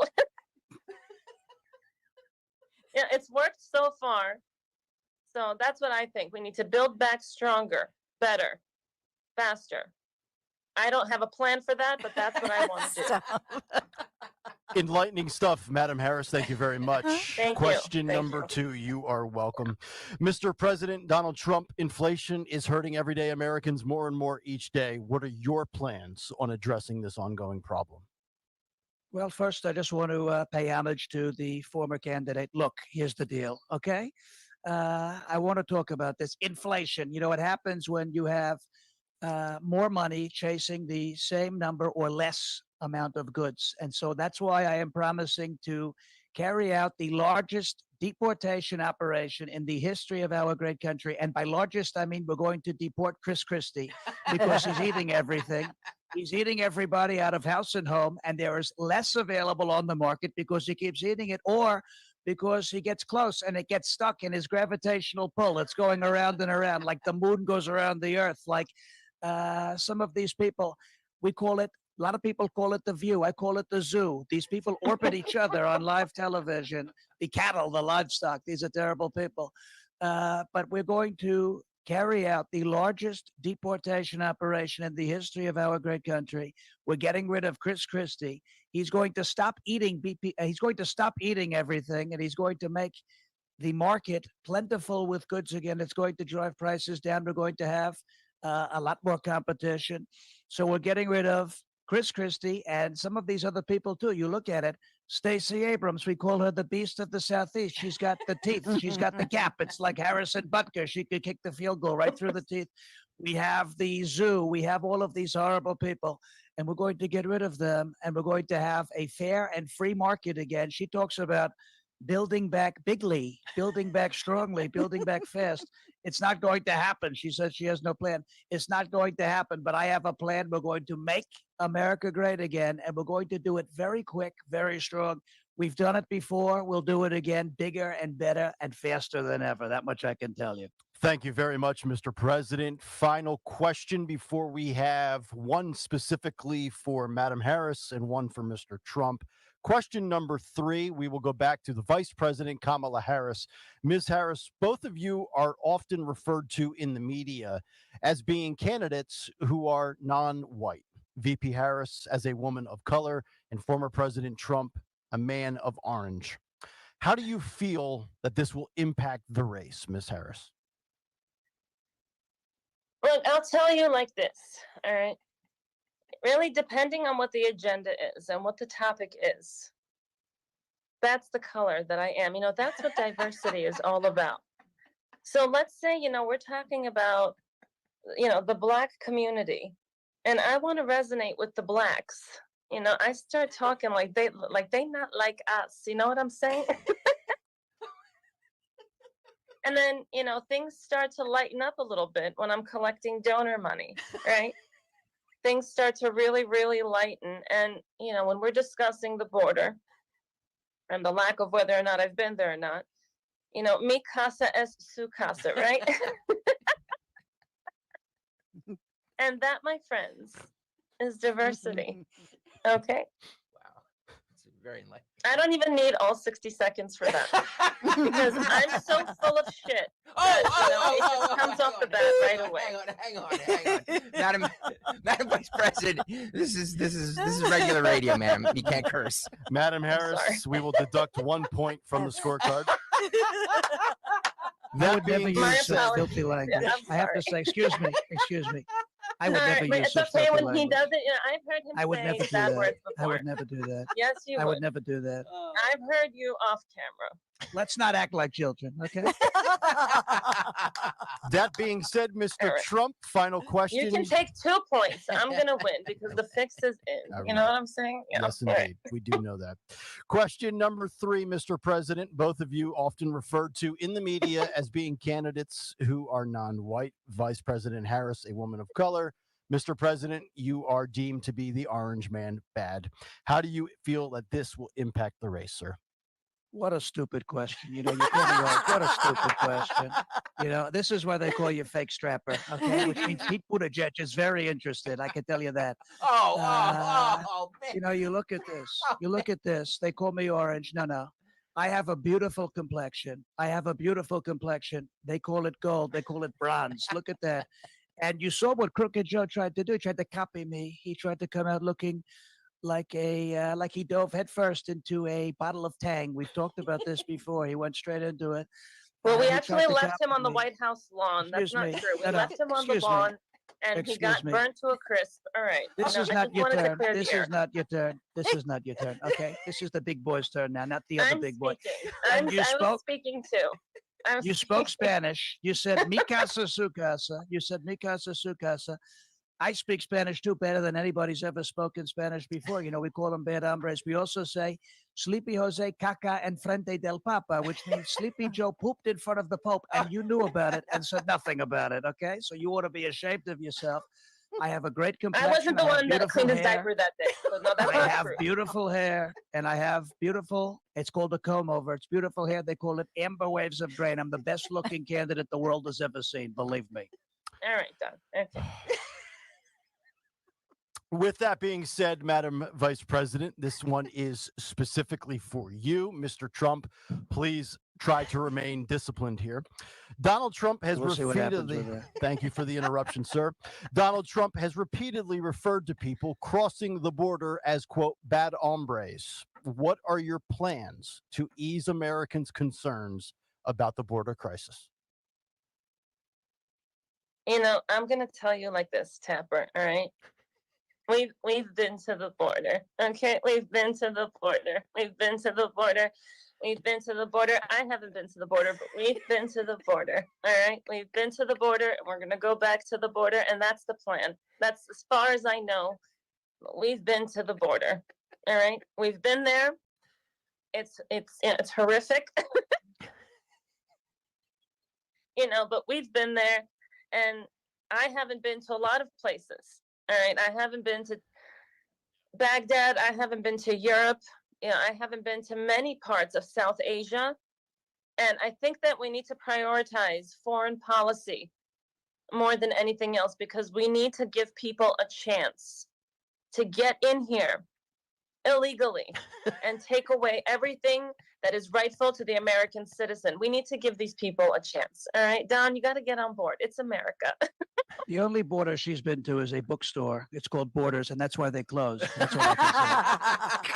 Speaker 13: Yeah, it's worked so far. So that's what I think. We need to build back stronger, better, faster. I don't have a plan for that, but that's what I want to do.
Speaker 7: Enlightening stuff, Madam Harris. Thank you very much.
Speaker 13: Thank you.
Speaker 7: Question
Speaker 13: Thank
Speaker 7: number
Speaker 13: you.
Speaker 7: 2, you are welcome. Mr. President Donald Trump, inflation is hurting everyday Americans more and more each day. What are your plans on addressing this ongoing problem?
Speaker 9: Well, first, I just want to pay homage to the former candidate. Look, here's the deal, okay? I want to talk about this inflation. You know, what happens when you have more money chasing the same number or less amount of goods. And so that's why I am promising to carry out the largest deportation operation in the history of our great country. And by largest, I mean we're going to deport Chris Christie because he's eating everything. He's eating everybody out of house and home, and there is less available on the market because he keeps eating it, or because he gets close and it gets stuck in his gravitational pull. It's going around and around like the moon goes around the earth. Like some of these people, we call it, a lot of people call it the view. I call it the zoo. These people orbit each other on live television. The cattle, the livestock, these are terrible people. But we're going to carry out the largest deportation operation in the history of our great country. We're getting rid of Chris Christie. He's going to stop eating BP. He's going to stop eating everything, and he's going to make the market plentiful with goods again. It's going to drive prices down. We're going to have a lot more competition. So we're getting rid of Chris Christie and some of these other people too. You look at it, Stacey Abrams, we call her the beast of the Southeast. She's got the teeth. She's got the gap. It's like Harrison Butker. She could kick the field goal right through the teeth. We have the zoo. We have all of these horrible people, and we're going to get rid of them, and we're going to have a fair and free market again. She talks about building back bigly, building back strongly, building back fast. It's not going to happen. She says she has no plan. It's not going to happen, but I have a plan. We're going to make America great again, and we're going to do it very quick, very strong. We've done it before. We'll do it again, bigger and better and faster than ever. That much I can tell you.
Speaker 7: Thank you very much, Mr. President. Final question before we have one specifically for Madam Harris and one for Mr. Trump. Question number 3, we will go back to the Vice President, Kamala Harris. Ms. Harris, both of you are often referred to in the media as being candidates who are non-white. VP Harris as a woman of color, and former President Trump, a man of orange. How do you feel that this will impact the race, Ms. Harris?
Speaker 13: Look, I'll tell you like this, all right? Really, depending on what the agenda is and what the topic is, that's the color that I am. You know, that's what diversity is all about. So let's say, you know, we're talking about, you know, the Black community, and I want to resonate with the Blacks. You know, I start talking like they not like us. You know what I'm saying? And then, you know, things start to lighten up a little bit when I'm collecting donor money, right? Things start to really, really lighten. And, you know, when we're discussing the border and the lack of whether or not I've been there or not, you know, mi casa es su casa, right? And that, my friends, is diversity. Okay?
Speaker 22: It's very enlightening.
Speaker 13: I don't even need all 60 seconds for that because I'm so full of shit. It just comes off the bat right away.
Speaker 8: Hang on. Madam Vice President, this is regular radio, ma'am. You can't curse.
Speaker 7: Madam Harris, we will deduct 1 point from the scorecard.
Speaker 9: I would never
Speaker 7: being
Speaker 9: use
Speaker 7: said-
Speaker 9: such filthy language. I have to say, excuse me. I would never
Speaker 13: But
Speaker 9: use
Speaker 13: it's
Speaker 9: such
Speaker 13: okay
Speaker 9: filthy
Speaker 13: when he
Speaker 9: language.
Speaker 13: does it. You know, I've heard him
Speaker 9: I would
Speaker 13: say
Speaker 9: never do
Speaker 13: bad
Speaker 9: that.
Speaker 13: words
Speaker 9: I
Speaker 13: before.
Speaker 9: would never do that.
Speaker 13: Yes, you
Speaker 9: I
Speaker 13: would.
Speaker 9: would never do that.
Speaker 13: I've heard you off camera.
Speaker 9: Let's not act like children, okay?
Speaker 7: That being said, Mr.
Speaker 13: All right.
Speaker 7: Trump, final question.
Speaker 13: You can take 2 points. I'm gonna win because the fix is in.
Speaker 7: All
Speaker 13: You know
Speaker 7: right.
Speaker 13: what I'm saying? Yeah.
Speaker 7: Yes,
Speaker 13: All right.
Speaker 7: indeed. We do know that. Question number 3, Mr. President. Both of you often referred to in the media as being candidates who are non-white. Vice President Harris, a woman of color. Mr. President, you are deemed to be the orange man. Bad. How do you feel that this will impact the race, sir?
Speaker 9: What a stupid question. You know, you're getting old. What a stupid question. You know, this is why they call you fake strapper, okay? Which means Pete Buttigieg is very interested. I can tell you that.
Speaker 8: Man.
Speaker 9: You know, you look at this. You look at this. They call me orange. No. I have a beautiful complexion. They call it gold. They call it bronze. Look at that. And you saw what Crooked Joe tried to do. He tried to copy me. He tried to come out looking like he dove headfirst into a bottle of Tang. We've talked about this before. He went straight into it.
Speaker 13: Well, we
Speaker 9: He tried
Speaker 13: actually
Speaker 9: to
Speaker 13: left him
Speaker 9: copy
Speaker 13: on the
Speaker 9: me.
Speaker 13: White House lawn. That's
Speaker 9: Excuse
Speaker 13: not
Speaker 9: me.
Speaker 13: true. We
Speaker 9: No, no.
Speaker 13: left him on the
Speaker 9: Excuse me.
Speaker 13: lawn, and he got
Speaker 9: Excuse me.
Speaker 13: burnt to a crisp. All right.
Speaker 9: This
Speaker 13: you know,
Speaker 9: is
Speaker 13: I
Speaker 9: not
Speaker 13: just
Speaker 9: your
Speaker 13: wanted to
Speaker 9: turn.
Speaker 13: clear the
Speaker 9: This
Speaker 13: air.
Speaker 9: is not your turn. This is not your turn. Okay, this is the big boy's turn now, not the other
Speaker 13: I'm
Speaker 9: big boy.
Speaker 13: speaking.
Speaker 9: And
Speaker 13: I
Speaker 9: you
Speaker 13: was
Speaker 9: spoke.
Speaker 13: speaking too.
Speaker 9: You spoke Spanish. You said mi casa su casa. You said mi casa su casa. I speak Spanish too, better than anybody's ever spoken Spanish before. You know, we call them bad hombres. We also say Sleepy Jose caca en frente del Papa, which means Sleepy Joe pooped in front of the Pope, and you knew about it and said nothing about it. Okay, so you ought to be ashamed of yourself. I have a great
Speaker 13: I
Speaker 9: complexion.
Speaker 13: wasn't the
Speaker 9: I have
Speaker 13: one that
Speaker 9: beautiful
Speaker 13: cleaned his
Speaker 9: hair.
Speaker 13: diaper that day. So no, that's
Speaker 9: I
Speaker 13: not
Speaker 9: have
Speaker 13: true.
Speaker 9: beautiful hair, and I have beautiful. It's called a comb over. It's beautiful hair. They call it amber waves of grain. I'm the best looking candidate the world has ever seen. Believe me.
Speaker 13: All right, Don. Okay.
Speaker 7: With that being said, Madam Vice President, this one is specifically for you. Mr. Trump, please try to remain disciplined here. Donald Trump has
Speaker 9: We'll see what happens
Speaker 7: repeatedly,
Speaker 9: with that.
Speaker 7: thank you for the interruption, sir. Donald Trump has repeatedly referred to people crossing the border as, quote, bad hombres. What are your plans to ease Americans' concerns about the border crisis?
Speaker 13: You know, I'm gonna tell you like this, Tapper. All right. We've been to the border. Okay, we've been to the border. We've been to the border. We've been to the border. I haven't been to the border, but we've been to the border. All right, we've been to the border, and we're gonna go back to the border, and that's the plan. That's as far as I know. We've been to the border. All right, we've been there. It's horrific. You know, but we've been there, and I haven't been to a lot of places. All right, I haven't been to Baghdad. I haven't been to Europe. You know, I haven't been to many parts of South Asia. And I think that we need to prioritize foreign policy more than anything else because we need to give people a chance to get in here illegally and take away everything that is rightful to the American citizen. We need to give these people a chance. All right, Don, you got to get on board. It's America.
Speaker 9: The only border she's been to is a bookstore. It's called Borders, and that's why they closed. That's what I can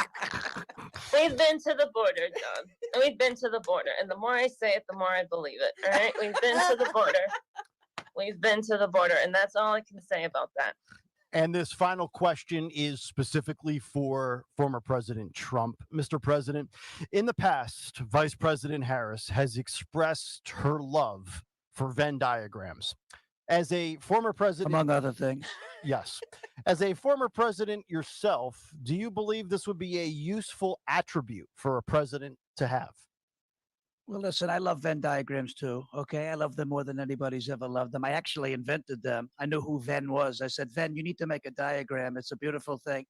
Speaker 9: say.
Speaker 13: We've been to the border, Don. We've been to the border. And the more I say it, the more I believe it. All right, we've been to the border. We've been to the border, and that's all I can say about that.
Speaker 7: And this final question is specifically for former President Trump. Mr. President, in the past, Vice President Harris has expressed her love for Venn diagrams. As a former president,
Speaker 9: Among other things.
Speaker 7: yes. As a former president yourself, do you believe this would be a useful attribute for a president to have?
Speaker 9: Well, listen, I love Venn diagrams too. Okay. I love them more than anybody's ever loved them. I actually invented them. I knew who Venn was. I said, Venn, you need to make a diagram. It's a beautiful thing.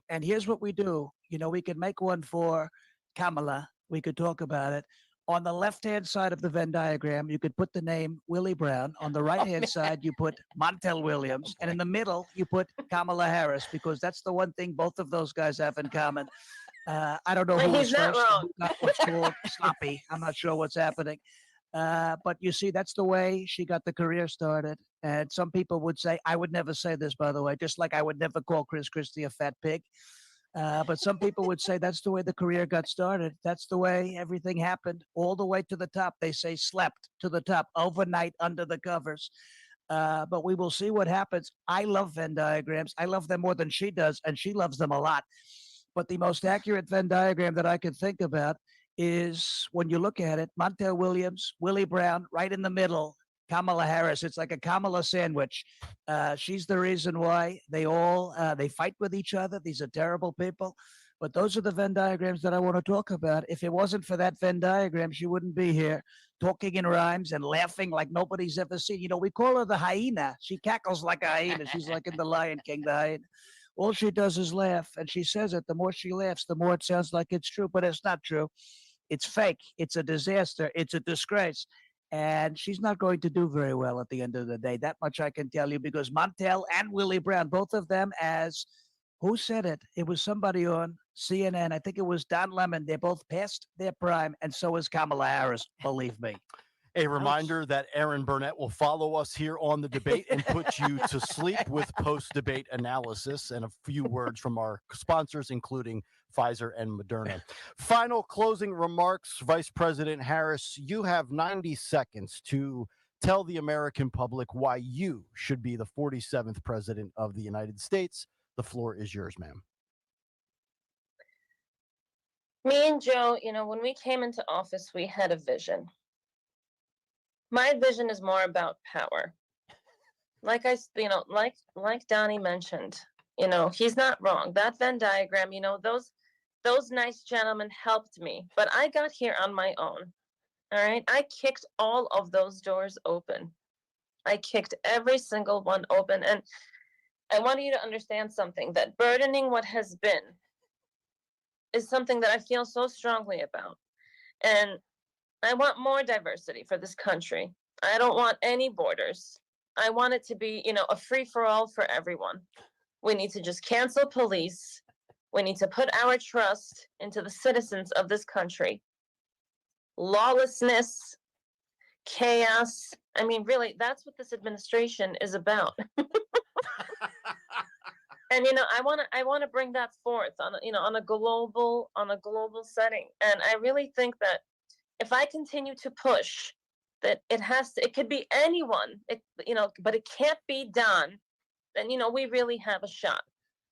Speaker 9: And here's what we do. You know, we could make one for Kamala. We could talk about it. On the left-hand side of the Venn diagram, you could put the name Willie Brown. On the right-hand side, you put Montel Williams. And in the middle, you put Kamala Harris, because that's the one thing both of those guys have in common. I don't know
Speaker 13: Well,
Speaker 9: who
Speaker 13: he's
Speaker 9: was
Speaker 13: not
Speaker 9: first,
Speaker 13: wrong.
Speaker 9: who got what's called sloppy. I'm not sure what's happening. But you see, that's the way she got the career started. And some people would say, I would never say this, by the way, just like I would never call Chris Christie a fat pig. But some people would say that's the way the career got started. That's the way everything happened, all the way to the top. They say slept to the top overnight under the covers. But we will see what happens. I love Venn diagrams. I love them more than she does, and she loves them a lot. But the most accurate Venn diagram that I can think about is when you look at it, Montel Williams, Willie Brown, right in the middle, Kamala Harris. It's like a Kamala sandwich. She's the reason why they all they fight with each other. These are terrible people. But those are the Venn diagrams that I want to talk about. If it wasn't for that Venn diagram, she wouldn't be here talking in rhymes and laughing like nobody's ever seen. You know, we call her the hyena. She cackles like a hyena. She's like in The Lion King, the hyena. All she does is laugh, and she says it. The more she laughs, the more it sounds like it's true, but it's not true. It's fake. It's a disaster. It's a disgrace. And she's not going to do very well at the end of the day. That much I can tell you, because Montel and Willie Brown, both of them, as who said it? It was somebody on CNN. I think it was Don Lemon. They're both past their prime, and so is Kamala Harris, believe me.
Speaker 7: A reminder that Aaron Burnett will follow us here on The Debate and put you to sleep with post-debate analysis, and a few words from our sponsors, including Pfizer and Moderna. Final closing remarks, Vice President Harris, you have 90 seconds to tell the American public why you should be the 47th president of the United States. The floor is yours, ma'am.
Speaker 13: Me and Joe, you know, when we came into office, we had a vision. My vision is more about power. Like Donnie mentioned, you know, he's not wrong. That Venn diagram, you know, those nice gentlemen helped me, but I got here on my own. All right. I kicked all of those doors open. I kicked every single one open. And I want you to understand something, that burdening what has been is something that I feel so strongly about. And I want more diversity for this country. I don't want any borders. I want it to be, you know, a free-for-all for everyone. We need to just cancel police. We need to put our trust into the citizens of this country. Lawlessness, chaos. I mean, really, that's what this administration is about. And, you know, I want to bring that forth on a global setting. And I really think that if I continue to push that it could be anyone, but it can't be done, then, you know, we really have a shot.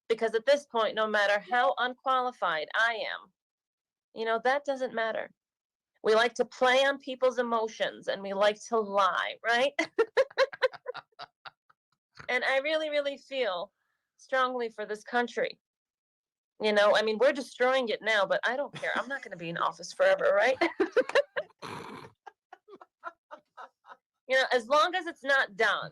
Speaker 13: Because at this point, no matter how unqualified I am, you know, that doesn't matter. We like to play on people's emotions and we like to lie, right? And I really, really feel strongly for this country. You know, I mean, we're destroying it now, but I don't care. I'm not going to be in office forever, right? You know, as long as it's not done.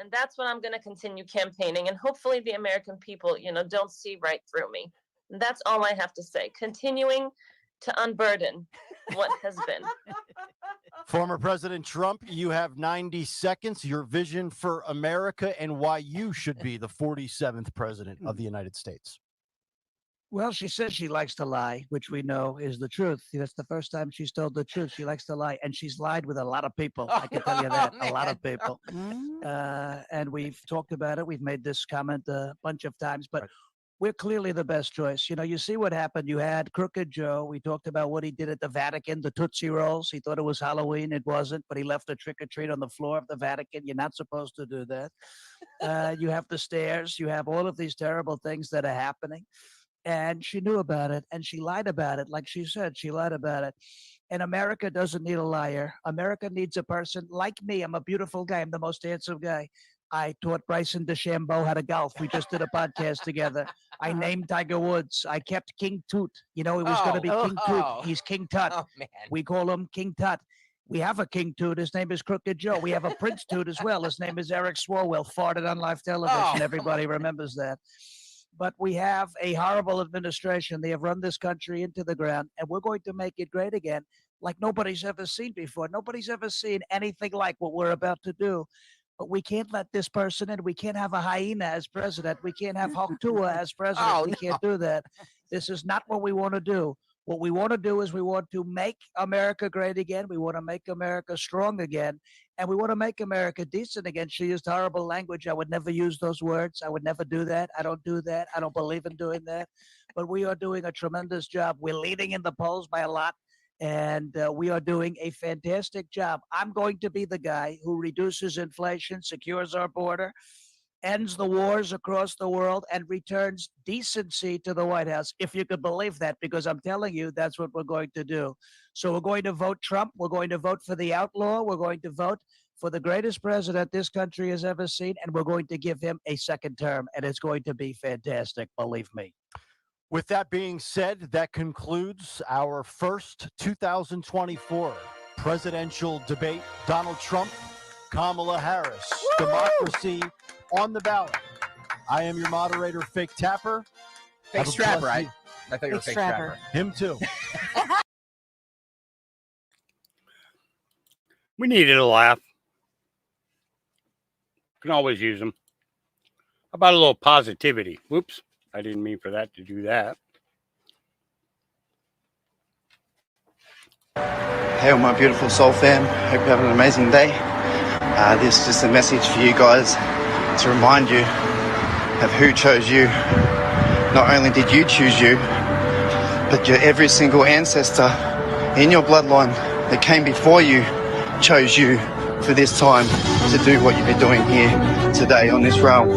Speaker 13: And that's what I'm going to continue campaigning. And hopefully the American people, you know, don't see right through me. And that's all I have to say. Continuing to unburden what has been.
Speaker 7: Former President Trump, you have 90 seconds, your vision for America and why you should be the 47th president of the United States.
Speaker 9: Well, she says she likes to lie, which we know is the truth. That's the first time she's told the truth. She likes to lie, and she's lied with a lot of people. I can tell you that, a lot of people. And we've talked about it. We've made this comment a bunch of times, but we're clearly the best choice. You know, you see what happened. You had Crooked Joe. We talked about what he did at the Vatican, the Tootsie Rolls. He thought it was Halloween. It wasn't, but he left a trick or treat on the floor of the Vatican. You're not supposed to do that. You have the stairs. You have all of these terrible things that are happening. And she knew about it, and she lied about it. Like she said, she lied about it. And America doesn't need a liar. America needs a person like me. I'm a beautiful guy. I'm the most handsome guy. I taught Bryson DeChambeau how to golf. We just did a podcast together. I named Tiger Woods. I kept King Tut. You know, he was going to be King Tut. He's King Tut.
Speaker 8: Oh, man.
Speaker 9: We call him King Tut. We have a King Tut. His name is Crooked Joe. We have a Prince Tut as well. His name is Eric Swalwell. Farted on live television. Everybody remembers that. But we have a horrible administration. They have run this country into the ground, and we're going to make it great again like nobody's ever seen before. Nobody's ever seen anything like what we're about to do. But we can't let this person in. We can't have a hyena as president. We can't have Hoktua as president. We can't do that. This is not what we want to do. What we want to do is we want to make America great again. We want to make America strong again. And we want to make America decent again. She used horrible language. I would never use those words. I would never do that. I don't do that. I don't believe in doing that. But we are doing a tremendous job. We're leading in the polls by a lot. And we are doing a fantastic job. I'm going to be the guy who reduces inflation, secures our border, ends the wars across the world, and returns decency to the White House, if you could believe that, because I'm telling you, that's what we're going to do. So we're going to vote Trump. We're going to vote for the outlaw. We're going to vote for the greatest president this country has ever seen, and we're going to give him a second term, and it's going to be fantastic, believe me.
Speaker 7: With that being said, that concludes our first 2024 presidential debate. Donald Trump, Kamala Harris, democracy on the ballot. I am your moderator, Fake Tapper.
Speaker 8: Fake Strapper, right? I thought you were Fake Strapper.
Speaker 7: Him too.
Speaker 2: We needed a laugh. Can always use them. How about a little positivity? Whoops. I didn't mean for that to do that.
Speaker 11: Hey, my beautiful soul fam. Hope you're having an amazing day. This is just a message for you guys to remind you of who chose you. Not only did you choose you, but your every single ancestor in your bloodline that came before you chose you for this time to do what you've been doing here today on this realm.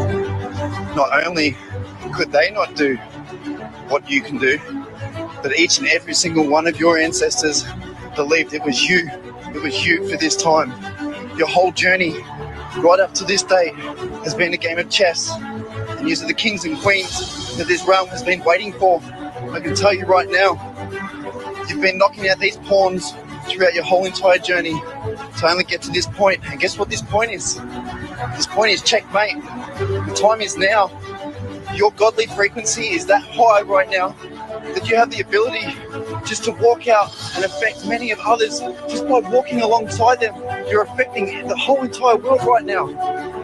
Speaker 11: Not only could they not do what you can do, but each and every single one of your ancestors believed it was you for this time. Your whole journey right up to this day has been a game of chess, and you are the kings and queens that this realm has been waiting for. I can tell you right now, you've been knocking out these pawns throughout your whole entire journey to only get to this point. And guess what this point is? This point is checkmate. The time is now. Your godly frequency is that high right now that you have the ability just to walk out and affect many of others just by walking alongside them. You're affecting the whole entire world right now.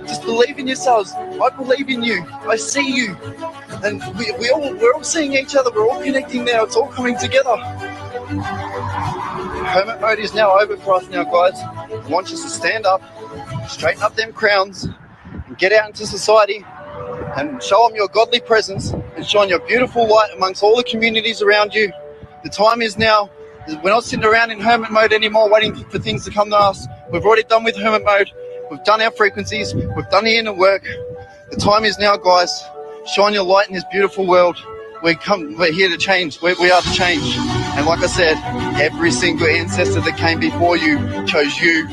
Speaker 11: Just believe in yourselves. I believe in you. I see you. And we're all seeing each other. We're all connecting now. It's all coming together. Hermit mode is now over for us now, guys. I want you to stand up, straighten up them crowns, and get out into society and show them your godly presence and shine your beautiful light amongst all the communities around you. The time is now. We're not sitting around in hermit mode anymore waiting for things to come to us. We've already done with hermit mode. We've done our frequencies. We've done the inner work. The time is now, guys. Shine your light in this beautiful world. We're here to change. We are to change. And like I said, every single ancestor that came before you chose you.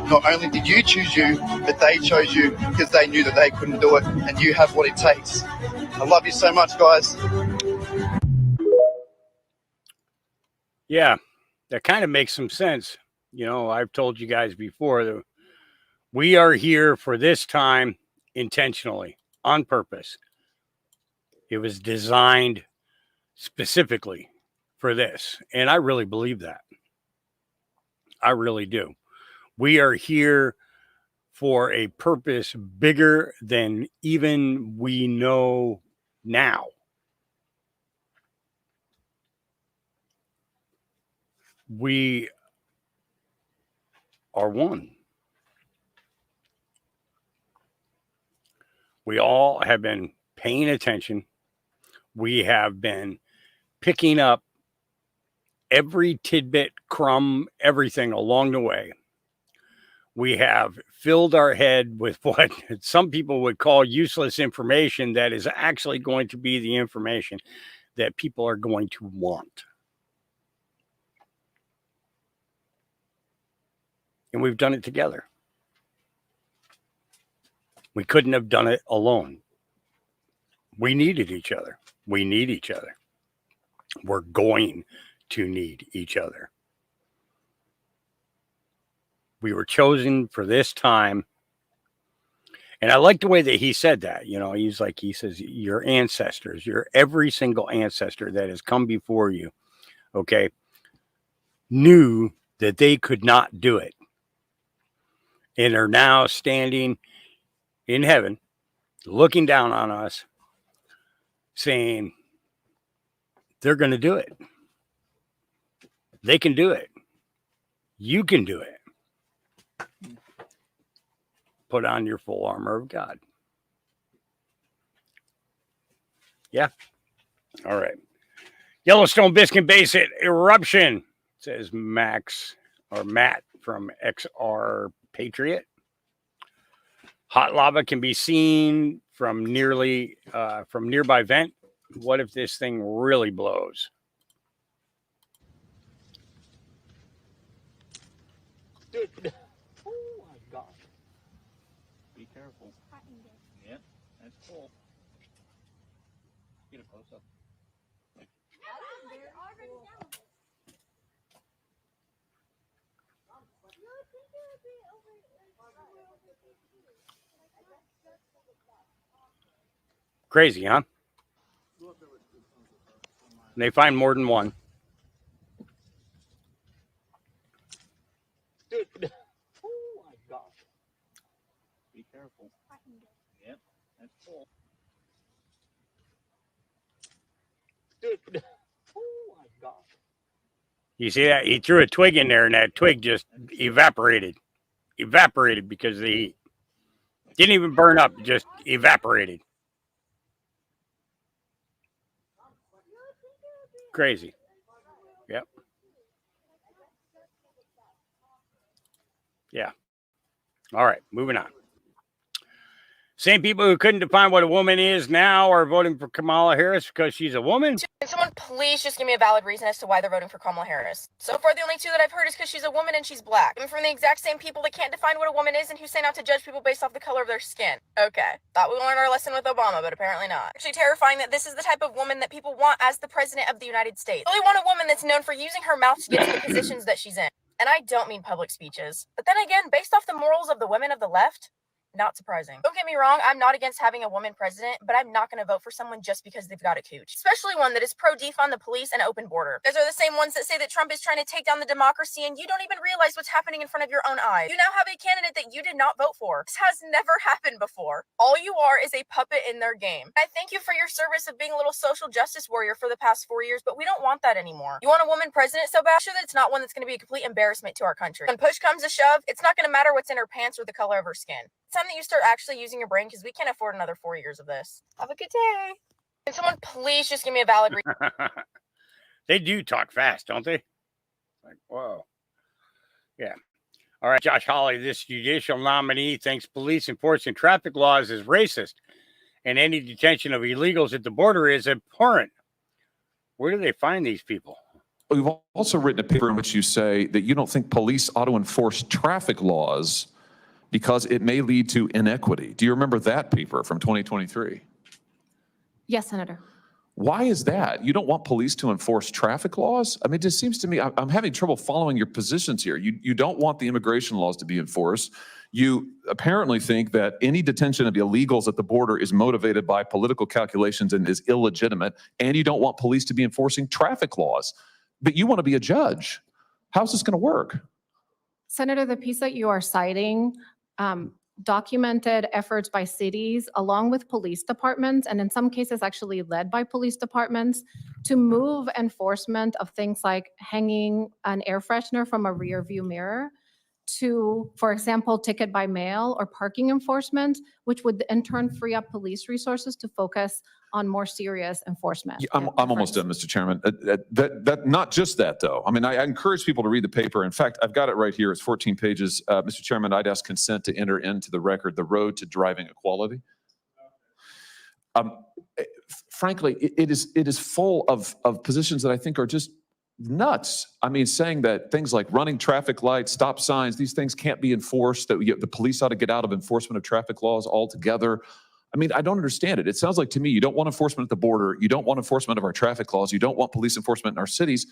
Speaker 11: Not only did you choose you, but they chose you because they knew that they couldn't do it, and you have what it takes. I love you so much, guys.
Speaker 2: Yeah, that kind of makes some sense. You know, I've told you guys before that we are here for this time intentionally, on purpose. It was designed specifically for this, and I really believe that. I really do. We are here for a purpose bigger than even we know now. We are one. We all have been paying attention. We have been picking up every tidbit, crumb, everything along the way. We have filled our head with what some people would call useless information that is actually going to be the information that people are going to want. And we've done it together. We couldn't have done it alone. We needed each other. We need each other. We're going to need each other. We were chosen for this time. And I like the way that he said that. You know, he says, your ancestors, your every single ancestor that has come before you, okay, knew that they could not do it. And are now standing in heaven, looking down on us, saying, they're going to do it. They can do it. You can do it. Put on your full armor of God. Yeah. All right. Yellowstone Biscuit Basin eruption, says Max or Matt from XR Patriot. Hot lava can be seen from nearby vent. What if this thing really blows? Dude. Oh my God. Be careful. Yeah, that's cool. Get a close up. Crazy, huh? They find more than one. Dude. Oh my God. Be careful. Yep, that's cool. Dude. Oh my God. You see that? He threw a twig in there and that twig just evaporated. Evaporated because of the heat. Didn't even burn up, just evaporated. Crazy. Yep. Yeah. All right, moving on. Same people who couldn't define what a woman is now are voting for Kamala Harris because she's a woman.
Speaker 4: Can someone please just give me a valid reason as to why they're voting for Kamala Harris? So far, the only two that I've heard is because she's a woman and she's black. I'm from the exact same people that can't define what a woman is and who say not to judge people based off the color of their skin. Okay. Thought we learned our lesson with Obama, but apparently not. Actually terrifying that this is the type of woman that people want as the president of the United States. They really want a woman that's known for using her mouth to get to the positions that she's in. And I don't mean public speeches. But then again, based off the morals of the women of the left, not surprising. Don't get me wrong, I'm not against having a woman president, but I'm not going to vote for someone just because they've got a cooch. Especially one that is pro-defund the police and open border. Those are the same ones that say that Trump is trying to take down the democracy and you don't even realize what's happening in front of your own eyes. You now have a candidate that you did not vote for. This has never happened before. All you are is a puppet in their game. I thank you for your service of being a little social justice warrior for the past 4 years, but we don't want that anymore. You want a woman president so bad? I'm sure that it's not one that's going to be a complete embarrassment to our country. When push comes to shove, it's not going to matter what's in her pants or the color of her skin. It's time that you start actually using your brain because we can't afford another 4 years of this. Have a good day. Can someone please just give me a valid reason?
Speaker 2: They do talk fast, don't they? Like, whoa. Yeah. All right, Josh Hawley, this judicial nominee thinks police enforcing traffic laws is racist and any detention of illegals at the border is abhorrent. Where do they find these people?
Speaker 6: You've also written a paper in which you say that you don't think police ought to enforce traffic laws because it may lead to inequity. Do you remember that paper from 2023?
Speaker 12: Yes, Senator.
Speaker 6: Why is that? You don't want police to enforce traffic laws? I mean, it just seems to me, I'm having trouble following your positions here. You don't want the immigration laws to be enforced. You apparently think that any detention of illegals at the border is motivated by political calculations and is illegitimate, and you don't want police to be enforcing traffic laws. But you want to be a judge. How's this going to work?
Speaker 12: Senator, the piece that you are citing documented efforts by cities along with police departments, and in some cases actually led by police departments, to move enforcement of things like hanging an air freshener from a rear view mirror to, for example, ticket by mail or parking enforcement, which would in turn free up police resources to focus on more serious enforcement.
Speaker 6: I'm almost done, Mr. Chairman. That not just that, though. I mean, I encourage people to read the paper. In fact, I've got it right here. It's 14 pages. Mr. Chairman, I'd ask consent to enter into the record the road to driving equality. Frankly, it is full of positions that I think are just nuts. I mean, saying that things like running traffic lights, stop signs, these things can't be enforced, that the police ought to get out of enforcement of traffic laws altogether. I mean, I don't understand it. It sounds like to me, you don't want enforcement at the border. You don't want enforcement of our traffic laws. You don't want police enforcement in our cities.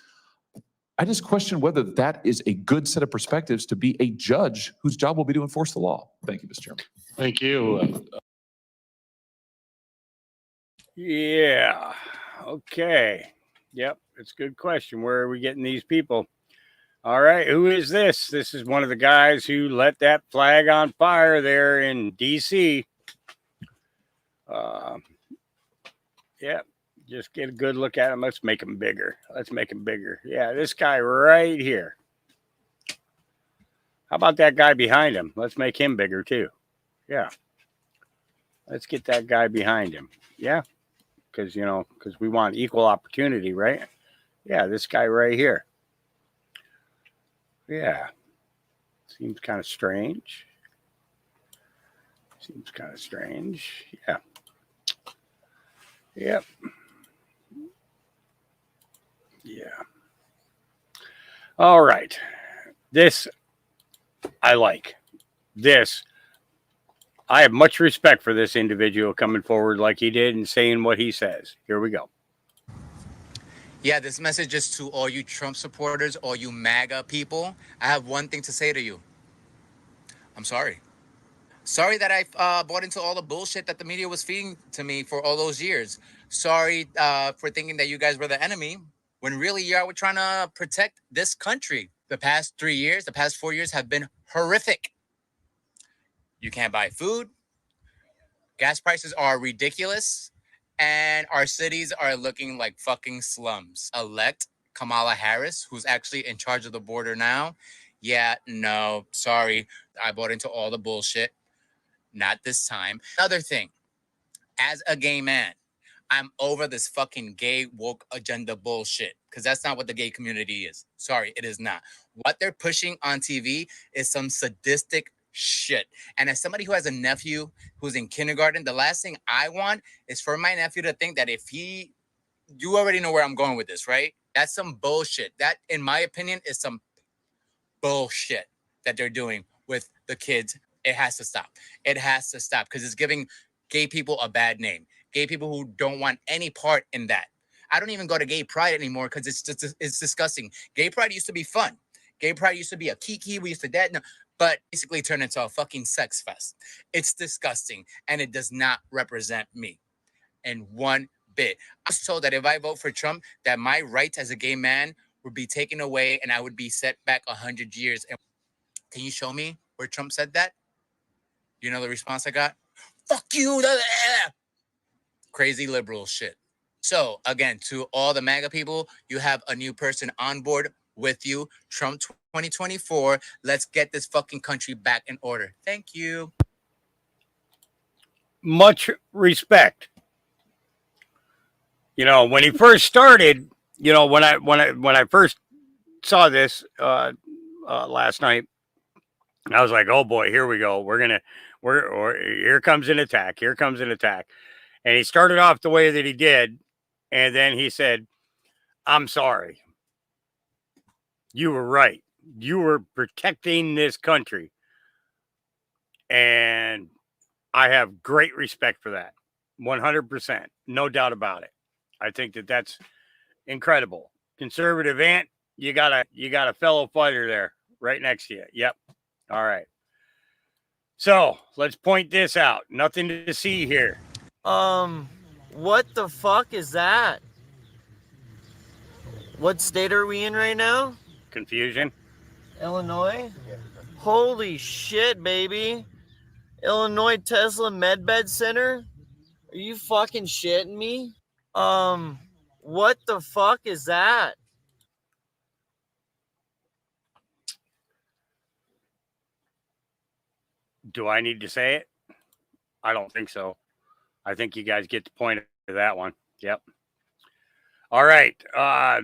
Speaker 6: I just question whether that is a good set of perspectives to be a judge whose job will be to enforce the law. Thank you, Mr. Chairman.
Speaker 2: Thank you. Yeah. Okay. Yep. It's a good question. Where are we getting these people? All right. Who is this? This is one of the guys who let that flag on fire there in D.C. Yeah. Just get a good look at him. Let's make him bigger. Let's make him bigger. Yeah. This guy right here. How about that guy behind him? Let's make him bigger too. Yeah. Let's get that guy behind him. Yeah. Because we want equal opportunity, right? Yeah, this guy right here. Yeah. Seems kind of strange. Yeah. Yep. Yeah. All right. This, I like. This, I have much respect for this individual coming forward like he did and saying what he says. Here we go.
Speaker 10: Yeah, this message is to all you Trump supporters, all you MAGA people. I have one thing to say to you. I'm sorry. Sorry that I bought into all the bullshit that the media was feeding to me for all those years. Sorry for thinking that you guys were the enemy, when really you are trying to protect this country. The past 4 years have been horrific. You can't buy food. Gas prices are ridiculous. And our cities are looking like fucking slums. Elect Kamala Harris, who's actually in charge of the border now. Yeah, no, sorry. I bought into all the bullshit. Not this time. Another thing, as a gay man, I'm over this fucking gay woke agenda bullshit, because that's not what the gay community is. Sorry, it is not. What they're pushing on TV is some sadistic shit. And as somebody who has a nephew who's in kindergarten, the last thing I want is for my nephew to think that you already know where I'm going with this, right? That's some bullshit. That, in my opinion, is some bullshit that they're doing with the kids. It has to stop. It has to stop, because it's giving gay people a bad name. Gay people who don't want any part in that. I don't even go to gay pride anymore because it's disgusting. Gay pride used to be fun. Gay pride used to be a kiki. We used to that. No, but basically turned into a fucking sex fest. It's disgusting, and it does not represent me in one bit. I was told that if I vote for Trump, that my rights as a gay man would be taken away and I would be set back 100 years. And can you show me where Trump said that? You know the response I got? Fuck you. Crazy liberal shit. So again, to all the MAGA people, you have a new person on board with you. Trump 2024. Let's get this fucking country back in order. Thank you.
Speaker 2: Much respect. When he first started, when I first saw this last night, I was like, oh boy, here we go. Here comes an attack. Here comes an attack. And he started off the way that he did. And then he said, I'm sorry. You were right. You were protecting this country. And I have great respect for that. 100%. No doubt about it. I think that that's incredible. Conservative Ant, you got a fellow fighter there right next to you. Yep. All right. So let's point this out. Nothing to see here.
Speaker 14: What the fuck is that? What state are we in right now?
Speaker 2: Confusion.
Speaker 14: Illinois? Holy shit, baby. Illinois Tesla Medbed Center? Are you fucking shitting me? What the fuck is that?
Speaker 2: Do I need to say it? I don't think so. I think you guys get the point of that one. Yep. All right. Raw's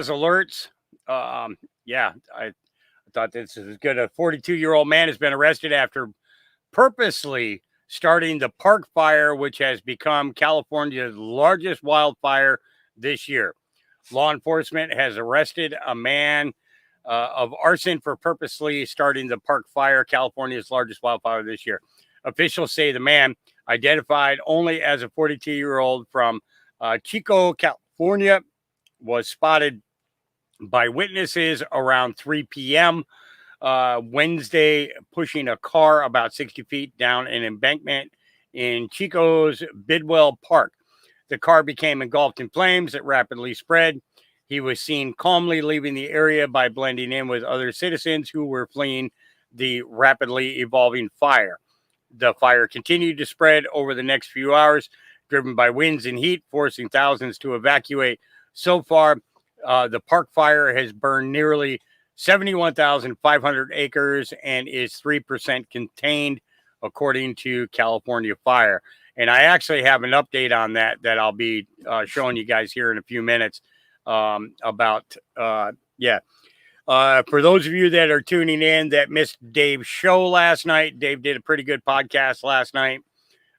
Speaker 2: alerts. Yeah, I thought this was good. A 42-year-old man has been arrested after purposely starting the Park Fire, which has become California's largest wildfire this year. Law enforcement has arrested a man of arson for purposely starting the Park Fire, California's largest wildfire this year. Officials say the man, identified only as a 42-year-old from Chico, California, was spotted by witnesses around 3 p.m. Wednesday, pushing a car about 60 feet down an embankment in Chico's Bidwell Park. The car became engulfed in flames that rapidly spread. He was seen calmly leaving the area by blending in with other citizens who were fleeing the rapidly evolving fire. The fire continued to spread over the next few hours, driven by winds and heat, forcing thousands to evacuate. So far, the Park Fire has burned nearly 71,500 acres and is 3% contained, according to California Fire. And I actually have an update on that I'll be showing you guys here in a few minutes about. For those of you that are tuning in that missed Dave's show last night, Dave did a pretty good podcast last night.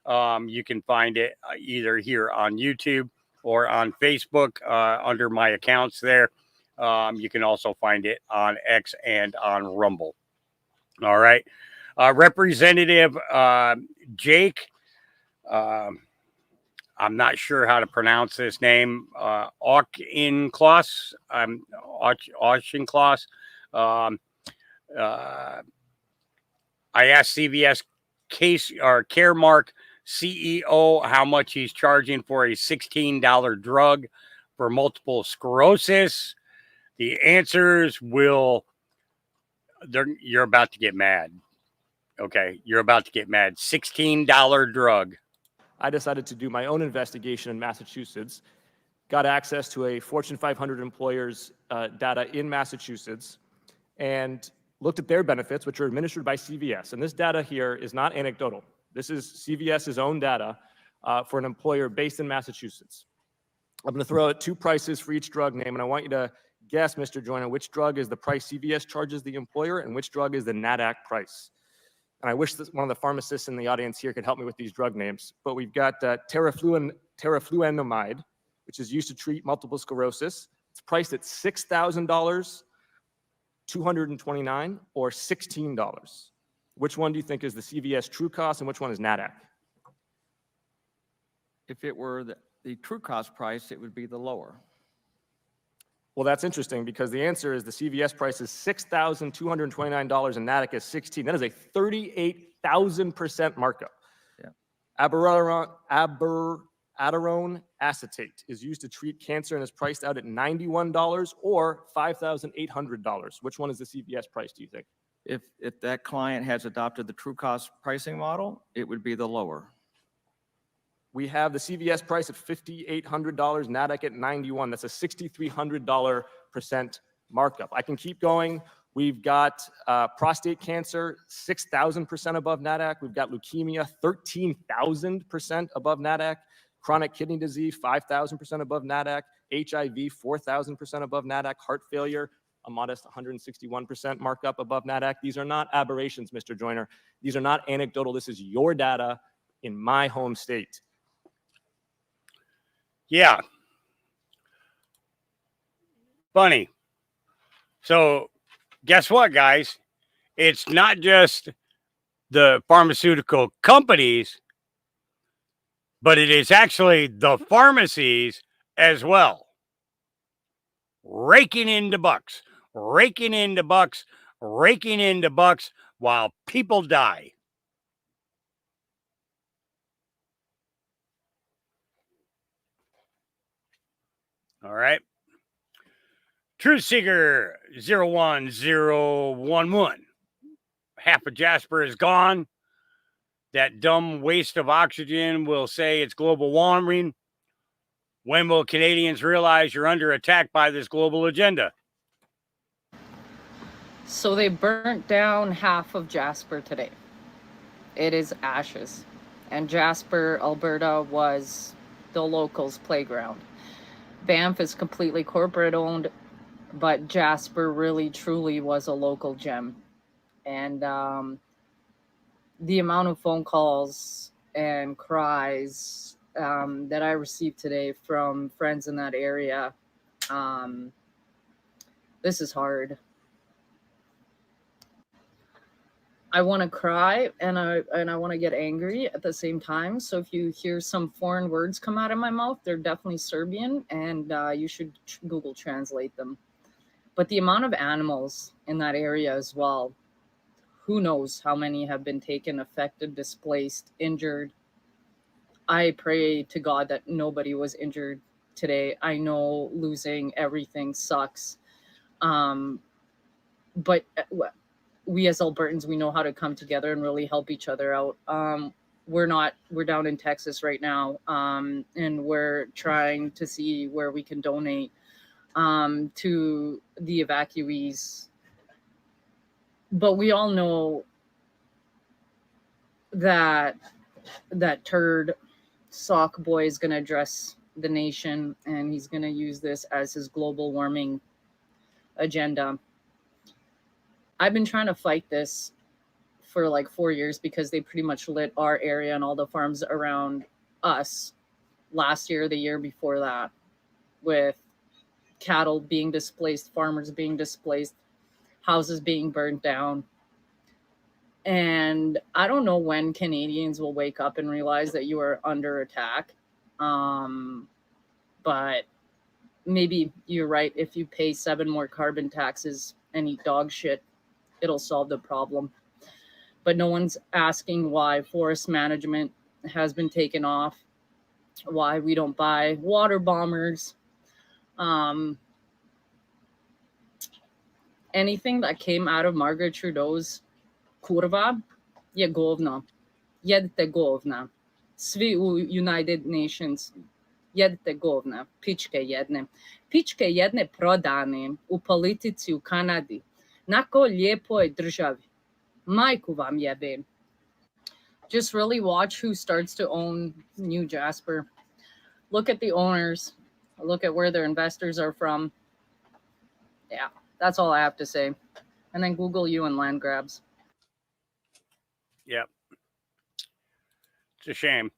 Speaker 2: You can find it either here on YouTube or on Facebook under my accounts there. You can also find it on X and on Rumble. All right. Representative Jake, I'm not sure how to pronounce this name, Auchincloss. Auchincloss. I asked CVS Caremark CEO how much he's charging for a $16 drug for multiple sclerosis. The answers you're about to get mad. Okay, you're about to get mad. $16 drug.
Speaker 17: I decided to do my own investigation in Massachusetts, got access to a Fortune 500 employer's data in Massachusetts, and looked at their benefits, which are administered by CVS. And this data here is not anecdotal. This is CVS's own data for an employer based in Massachusetts. I'm going to throw out two prices for each drug name, and I want you to guess, Mr. Joyner, which drug is the price CVS charges the employer and which drug is the NADAC price. And I wish that one of the pharmacists in the audience here could help me with these drug names. But we've got teriflunomide, which is used to treat multiple sclerosis. It's priced at $6,000, $229, or $16. Which one do you think is the CVS true cost and which one is NADAC?
Speaker 18: If it were the true cost price, it would be the lower.
Speaker 17: Well, that's interesting because the answer is the CVS price is $6,229 and NADAC is $16. That is a 38,000% markup.
Speaker 18: Yeah.
Speaker 17: Abiraterone acetate is used to treat cancer and is priced out at $91 or $5,800. Which one is the CVS price, do you think?
Speaker 18: If that client has adopted the true cost pricing model, it would be the lower.
Speaker 17: We have the CVS price at $5,800, NADAC at $91. That's a $6,300% markup. I can keep going. We've got prostate cancer, 6,000% above NADAC. We've got leukemia, 13,000% above NADAC. Chronic kidney disease, 5,000% above NADAC. HIV, 4,000% above NADAC. Heart failure, a modest 161% markup above NADAC. These are not aberrations, Mr. Joyner. These are not anecdotal. This is your data in my home state.
Speaker 2: Yeah. Funny. So guess what, guys? It's not just the pharmaceutical companies, but it is actually the pharmacies as well. Raking into bucks, raking into bucks, raking into bucks while people die. All right. Truth Seeker 01011. half of Jasper is gone. That dumb waste of oxygen will say it's global warming. When will Canadians realize you're under attack by this global agenda?
Speaker 19: So they burnt down half of Jasper today. It is ashes. And Jasper, Alberta was the locals' playground. Banff is completely corporate owned, but Jasper really truly was a local gem. And the amount of phone calls and cries that I received today from friends in that area, this is hard. I want to cry and I want to get angry at the same time. So if you hear some foreign words come out of my mouth, they're definitely Serbian, and you should Google translate them. But the amount of animals in that area as well, who knows how many have been taken, affected, displaced, injured. I pray to God that nobody was injured today. I know losing everything sucks. But we as Albertans, we know how to come together and really help each other out. We're down in Texas right now, and we're trying to see where we can donate to the evacuees. But we all know that turd sock boy is going to address the nation, and he's going to use this as his global warming agenda. I've been trying to fight this for like 4 years because they pretty much lit our area and all the farms around us last year, the year before that, with cattle being displaced, farmers being displaced, houses being burned down. And I don't know when Canadians will wake up and realize that you are under attack. But maybe you're right. If you pay 7 more carbon taxes and eat dog shit, it'll solve the problem. But no one's asking why forest management has been taken off, why we don't buy water bombers. Anything that came out of Margaret Trudeau's kurva je govno. Jedite govna. Svi u United Nations. Jedite govna. Pičke jedne. Pičke jedne prodane u politici u Kanadi. Nako lijepoj državi. Majku vam jebe. Just really watch who starts to own New Jasper. Look at the owners. Look at where their investors are from. Yeah, that's all I have to say. And then Google you and land grabs.
Speaker 2: Yep. It's a shame.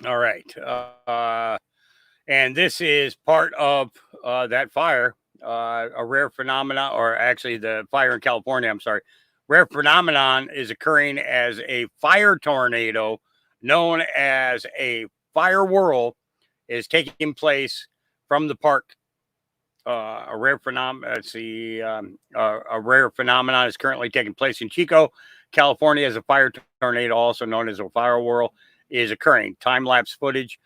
Speaker 2: All right. And this is part of that fire, a rare phenomenon, or actually the fire in California, I'm sorry. Rare phenomenon is occurring as a fire tornado known as a fire whirl is taking place from the park. A rare phenomenon. A rare phenomenon is currently taking place in Chico, California, as a fire tornado, also known as a fire whirl, is occurring. Time-lapse footage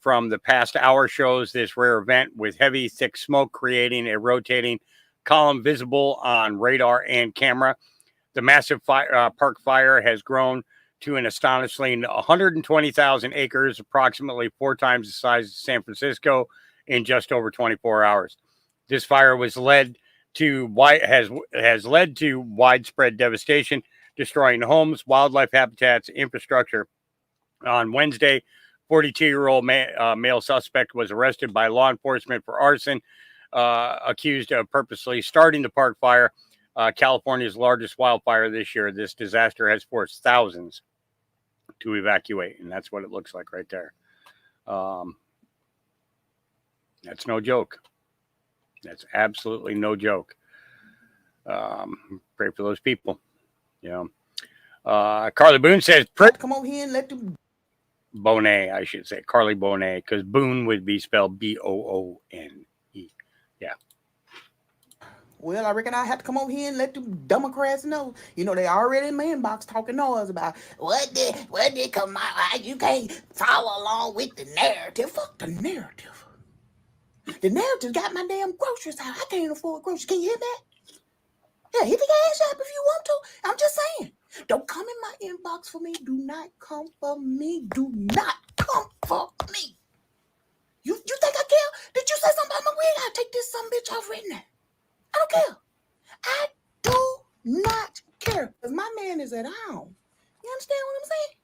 Speaker 2: from the past hour shows this rare event with heavy, thick smoke creating a rotating column visible on radar and camera. The massive park fire has grown to an astonishing 120,000 acres, approximately 4 times the size of San Francisco, in just over 24 hours. This fire has led to widespread devastation, destroying homes, wildlife habitats, infrastructure. On Wednesday, 42-year-old male suspect was arrested by law enforcement for arson, accused of purposely starting the park fire, California's largest wildfire this year. This disaster has forced thousands to evacuate, and that's what it looks like right there. That's no joke. That's absolutely no joke. Pray for those people. You know, Carly Boone says,
Speaker 20: come over here and let them.
Speaker 2: Bonet, I should say. Carly Bonet, because Boone would be spelled B-O-O-N-E. Yeah.
Speaker 20: Well, I reckon I have to come over here and let the Democrats know. You know, they already in my inbox talking noise about what did come out. You can't follow along with the narrative. Fuck the narrative. The narrative got my damn groceries out. I can't afford groceries. Can you hear that? Yeah, hit the cash app if you want to. I'm just saying. Don't come in my inbox for me. Do not come for me. Do not come for me. You think I care? Did you say something about my wig? I'll take this some bitch off right now. I don't care. I do not care. Because my man is at home. You understand what I'm saying?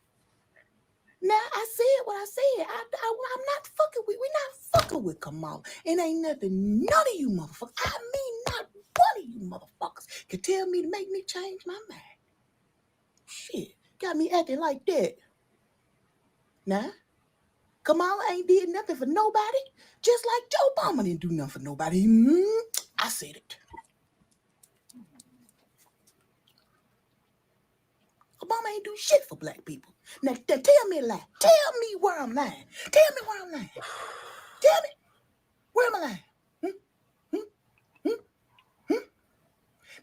Speaker 20: Now, I said what I said. I'm not fucking with, we're not fucking with Kamala. It ain't nothing, none of you motherfuckers, I mean not one of you motherfuckers can tell me to make me change my mind. Shit, got me acting like that. Now, Kamala ain't did nothing for nobody, just like Joe Obama didn't do nothing for nobody. I said it. Obama ain't do shit for black people. Now tell me a lie. Tell me where I'm lying. Tell me where I'm lying. Tell me where am I lying?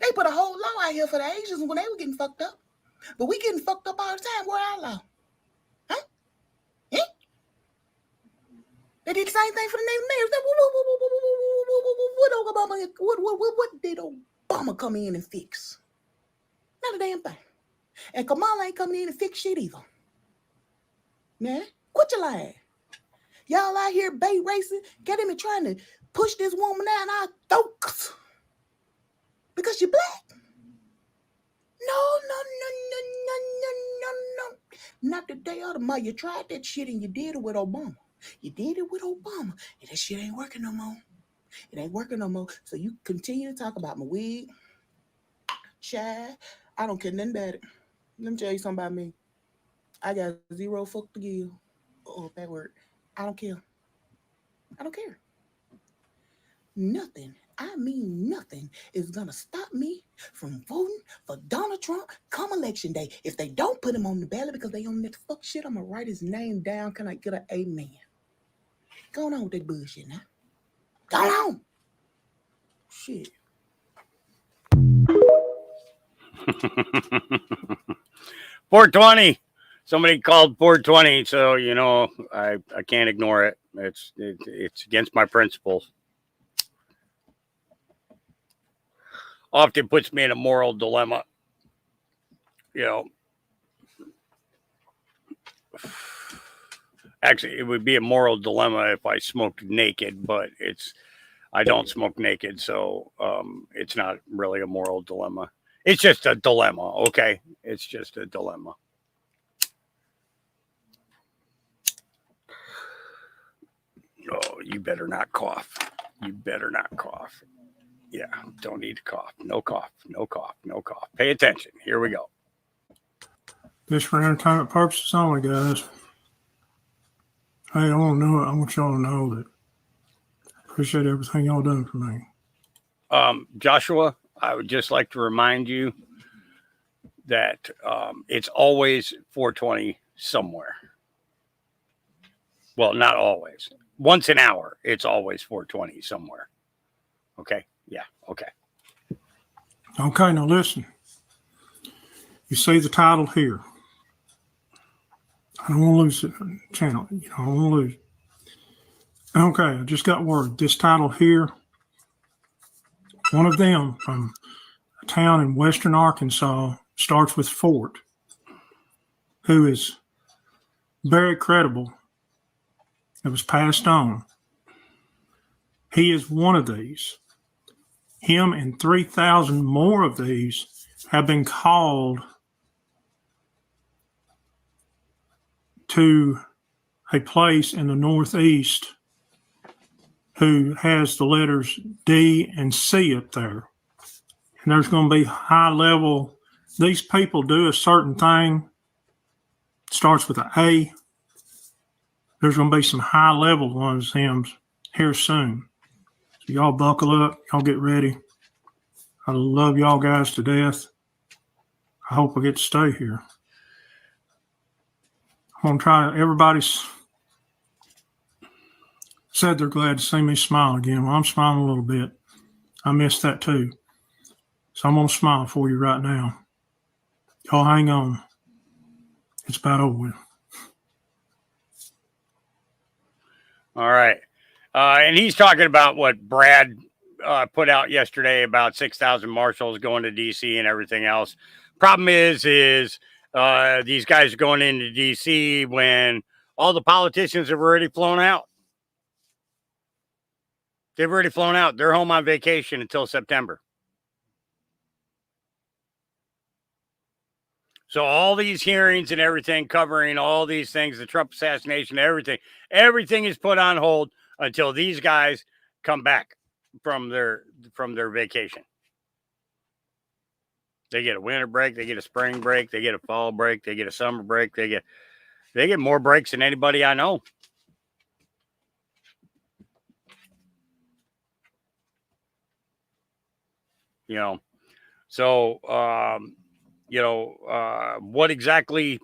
Speaker 20: They put a whole law out here for the Asians when they were getting fucked up. But we getting fucked up all the time. Where our law? Huh? They did the same thing for the Native Americans. What did Obama come in and fix? Not a damn thing. And Kamala ain't coming in and fix shit either. Nah, quit your lying. Y'all out here bait racing, get him and trying to push this woman down our throats because you're black. No. Not the day of tomorrow. You tried that shit and you did it with Obama. You did it with Obama. And that shit ain't working no more. It ain't working no more. So you continue to talk about my wig. Child, I don't care nothing about it. Let me tell you something about me. I got zero fuck to give. Oh, that word. I don't care. I don't care. Nothing, I mean nothing, is gonna stop me from voting for Donald Trump come election day. If they don't put him on the ballot because they on that fuck shit, I'm gonna write his name down. Can I get an amen? Go on with that bullshit now. Go on. Shit.
Speaker 2: 420. Somebody called 420, so you know I can't ignore it. It's against my principles. Often puts me in a moral dilemma. You know, actually, it would be a moral dilemma if I smoked naked, but I don't smoke naked, so it's not really a moral dilemma. It's just a dilemma, okay? It's just a dilemma. Oh, you better not cough. You better not cough. Yeah, don't need to cough. No cough. No cough. No cough. Pay attention. Here we go.
Speaker 15: Just for entertainment purposes only, guys. Hey, I want y'all to know that I appreciate everything y'all done for me.
Speaker 2: Joshua, I would just like to remind you that it's always 420 somewhere. Well, not always. Once an hour, it's always 420 somewhere. Okay? Yeah, okay.
Speaker 15: Okay, now listen. You see the title here. I don't want to lose the channel. I don't want to lose. Okay, I just got word. This title here, one of them from a town in western Arkansas, starts with Fort, who is very credible. It was passed on. He is one of these. Him and 3,000 more of these have been called to a place in the Northeast who has the letters D and C up there. And there's going to be high level. These people do a certain thing. Starts with an A. There's going to be some high level ones here soon. So y'all buckle up. Y'all get ready. I love y'all guys to death. I hope I get to stay here. I'm going to try. Everybody's said they're glad to see me smile again. Well, I'm smiling a little bit. I missed that too. So I'm going to smile for you right now. Y'all hang on. It's about over with.
Speaker 2: All right. And he's talking about what Brad put out yesterday about 6,000 marshals going to D.C. and everything else. Problem is these guys are going into D.C. when all the politicians have already flown out. They've already flown out. They're home on vacation until September. So all these hearings and everything covering all these things, the Trump assassination, everything is put on hold until these guys come back from their vacation. They get a winter break, they get a spring break, they get a fall break, they get a summer break, they get more breaks than anybody I know. You know, so what exactly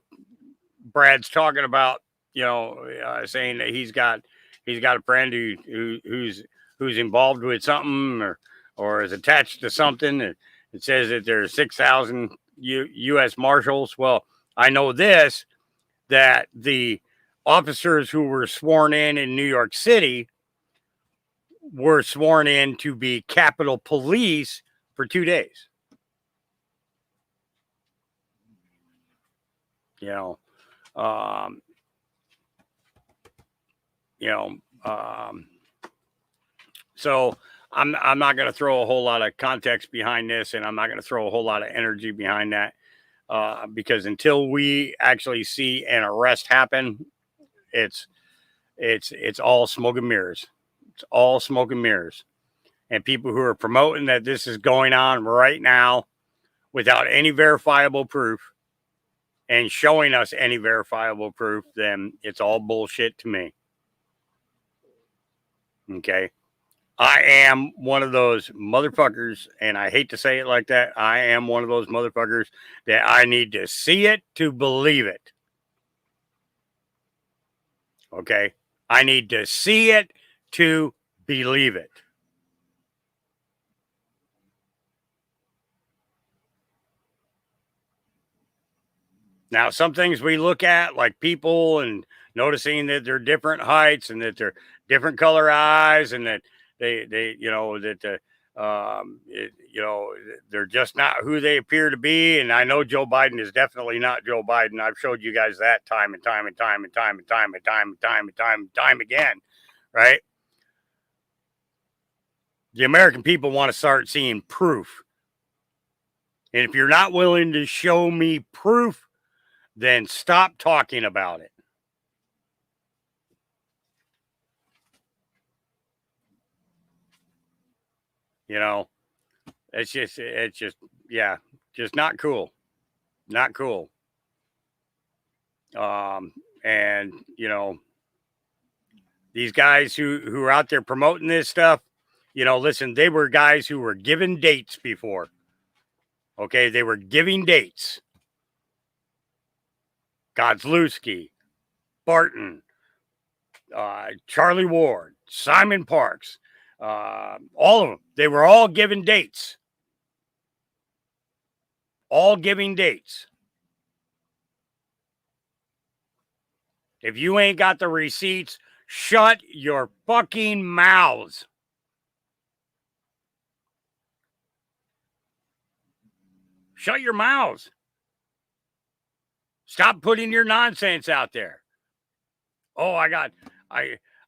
Speaker 2: Brad's talking about, saying that he's got a friend who's involved with something or is attached to something. It says that there's 6,000 U.S. Marshals. Well, I know this, that the officers who were sworn in New York City were sworn in to be Capitol Police for 2 days. So I'm not going to throw a whole lot of context behind this, and I'm not going to throw a whole lot of energy behind that, because until we actually see an arrest happen, it's all smoke and mirrors. It's all smoke and mirrors. And people who are promoting that this is going on right now without any verifiable proof and showing us any verifiable proof, then it's all bullshit to me. Okay. I am one of those motherfuckers, and I hate to say it like that. I am one of those motherfuckers that I need to see it to believe it. Okay. I need to see it to believe it. Now, some things we look at, like people, and noticing that they're different heights and that they're different color eyes, and that they're just not who they appear to be. And I know Joe Biden is definitely not Joe Biden. I've showed you guys that time and time again, right? The American people want to start seeing proof. And if you're not willing to show me proof, then stop talking about it. It's just not cool. Not cool. And these guys who are out there promoting this stuff, listen, they were guys who were given dates before. Okay, they were giving dates. Godlewski, Barton, Charlie Ward, Simon Parks, all of them. They were all given dates. All giving dates. If you ain't got the receipts, shut your fucking mouths. Shut your mouths. Stop putting your nonsense out there. Oh, I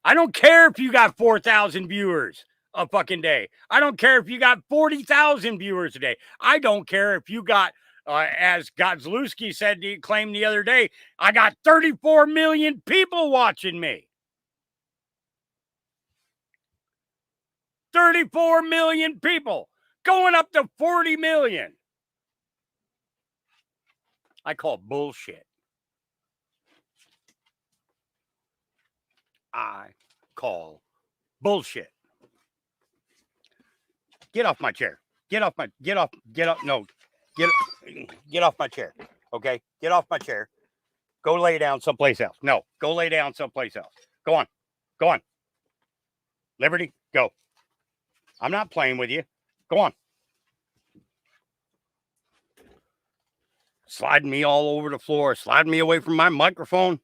Speaker 2: don't care if you got 4,000 viewers a fucking day. I don't care if you got 40,000 viewers a day. I don't care if you got, as Godlewski claimed the other day, I got 34 million people watching me. 34 million people, going up to 40 million. I call bullshit. I call bullshit. Get off my chair. Get off my chair. Okay? Get off my chair. Go lay down someplace else. No, go lay down someplace else. Go on. Go on. Liberty, go. I'm not playing with you. Go on. Sliding me all over the floor, sliding me away from my microphone.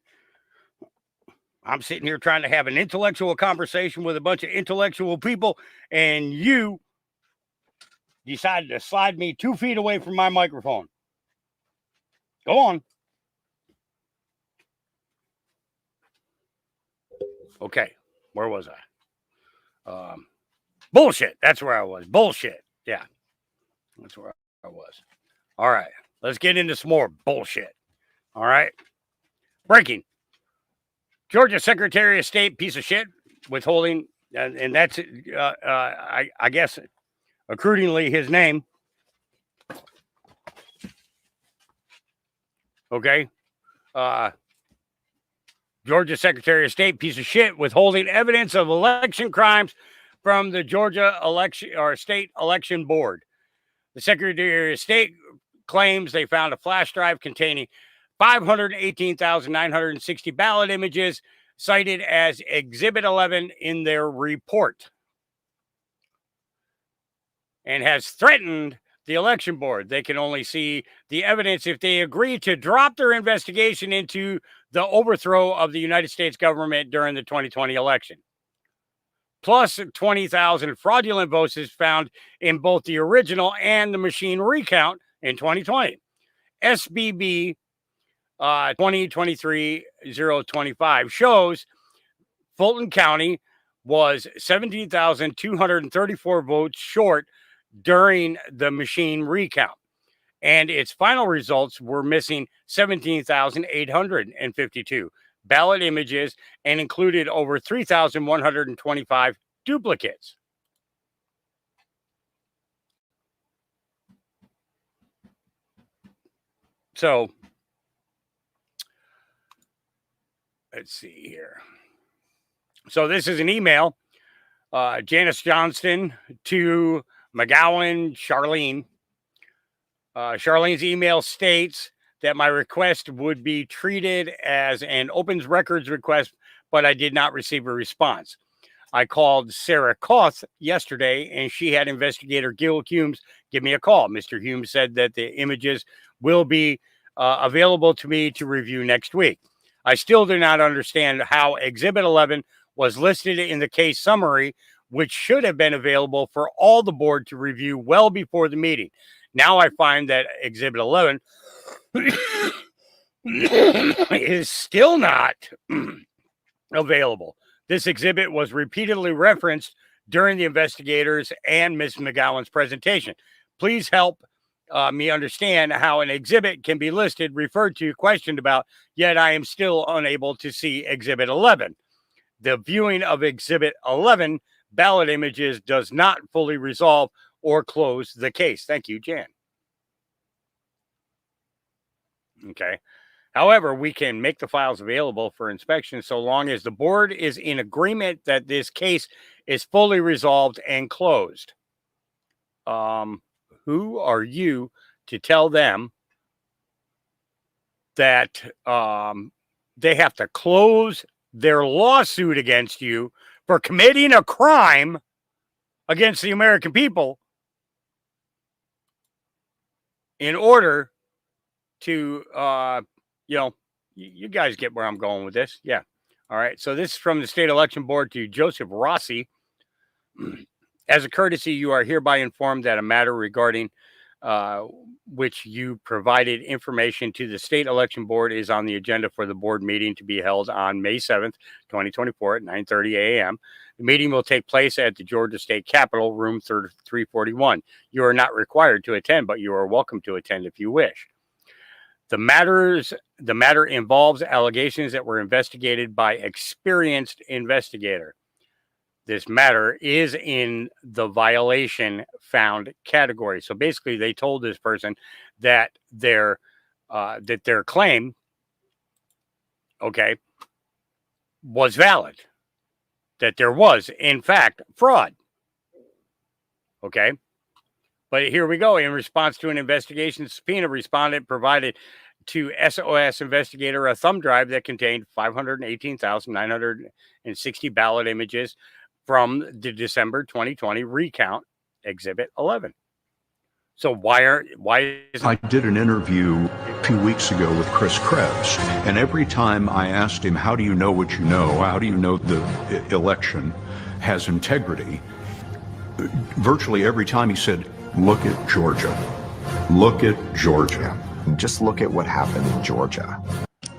Speaker 2: I'm sitting here trying to have an intellectual conversation with a bunch of intellectual people, and you decided to slide me 2 feet away from my microphone. Go on. Okay, where was I? Bullshit. That's where I was. Bullshit. Yeah, that's where I was. All right, let's get into some more bullshit. All right. Breaking. Georgia Secretary of State, piece of shit, withholding, and that's, I guess, accordingly his name. Okay. Georgia Secretary of State, piece of shit, withholding evidence of election crimes from the Georgia election or state election board. The Secretary of State claims they found a flash drive containing 518,960 ballot images, cited as Exhibit 11 in their report, and has threatened the election board. They can only see the evidence if they agree to drop their investigation into the overthrow of the United States government during the 2020 election. Plus 20,000 fraudulent votes is found in both the original and the machine recount in 2020. SBB 2023-025 shows Fulton County was 17,234 votes short during the machine recount, and its final results were missing 17,852 ballot images and included over 3,125 duplicates. So, let's see here. So this is an email, Janice Johnston to McGowan Charlene. Charlene's email states that my request would be treated as an opens records request, but I did not receive a response. I called Sarah Koth yesterday, and she had investigator Gil Humes give me a call. Mr. Humes said that the images will be available to me to review next week. I still do not understand how Exhibit 11 was listed in the case summary, which should have been available for all the board to review well before the meeting. Now I find that Exhibit 11 is still not available. This exhibit was repeatedly referenced during the investigators and Ms. McGowan's presentation. Please help me understand how an exhibit can be listed, referred to, questioned about, yet I am still unable to see Exhibit 11. The viewing of Exhibit 11 ballot images does not fully resolve or close the case. Thank you, Jan. Okay. However, we can make the files available for inspection so long as the board is in agreement that this case is fully resolved and closed. Who are you to tell them that they have to close their lawsuit against you for committing a crime against the American people in order to, you guys get where I'm going with this. Yeah. All right. So this is from the State Election Board to Joseph Rossi. As a courtesy, you are hereby informed that a matter regarding which you provided information to the State Election Board is on the agenda for the board meeting to be held on May 7th, 2024 at 9:30 a.m. The meeting will take place at the Georgia State Capitol, room 341. You are not required to attend, but you are welcome to attend if you wish. The matter involves allegations that were investigated by experienced investigator. This matter is in the violation found category. So basically, they told this person that their claim, okay, was valid, that there was, in fact, fraud. Okay. But here we go. In response to an investigation subpoena, respondent provided to SOS investigator a thumb drive that contained 518,960 ballot images from the December 2020 recount, Exhibit 11. So why is
Speaker 16: I did an interview a few weeks ago with Chris Krebs, and every time I asked him, how do you know what you know? How do you know the election has integrity? Virtually every time he said, look at Georgia. Look at Georgia.
Speaker 21: Just look at what happened in Georgia.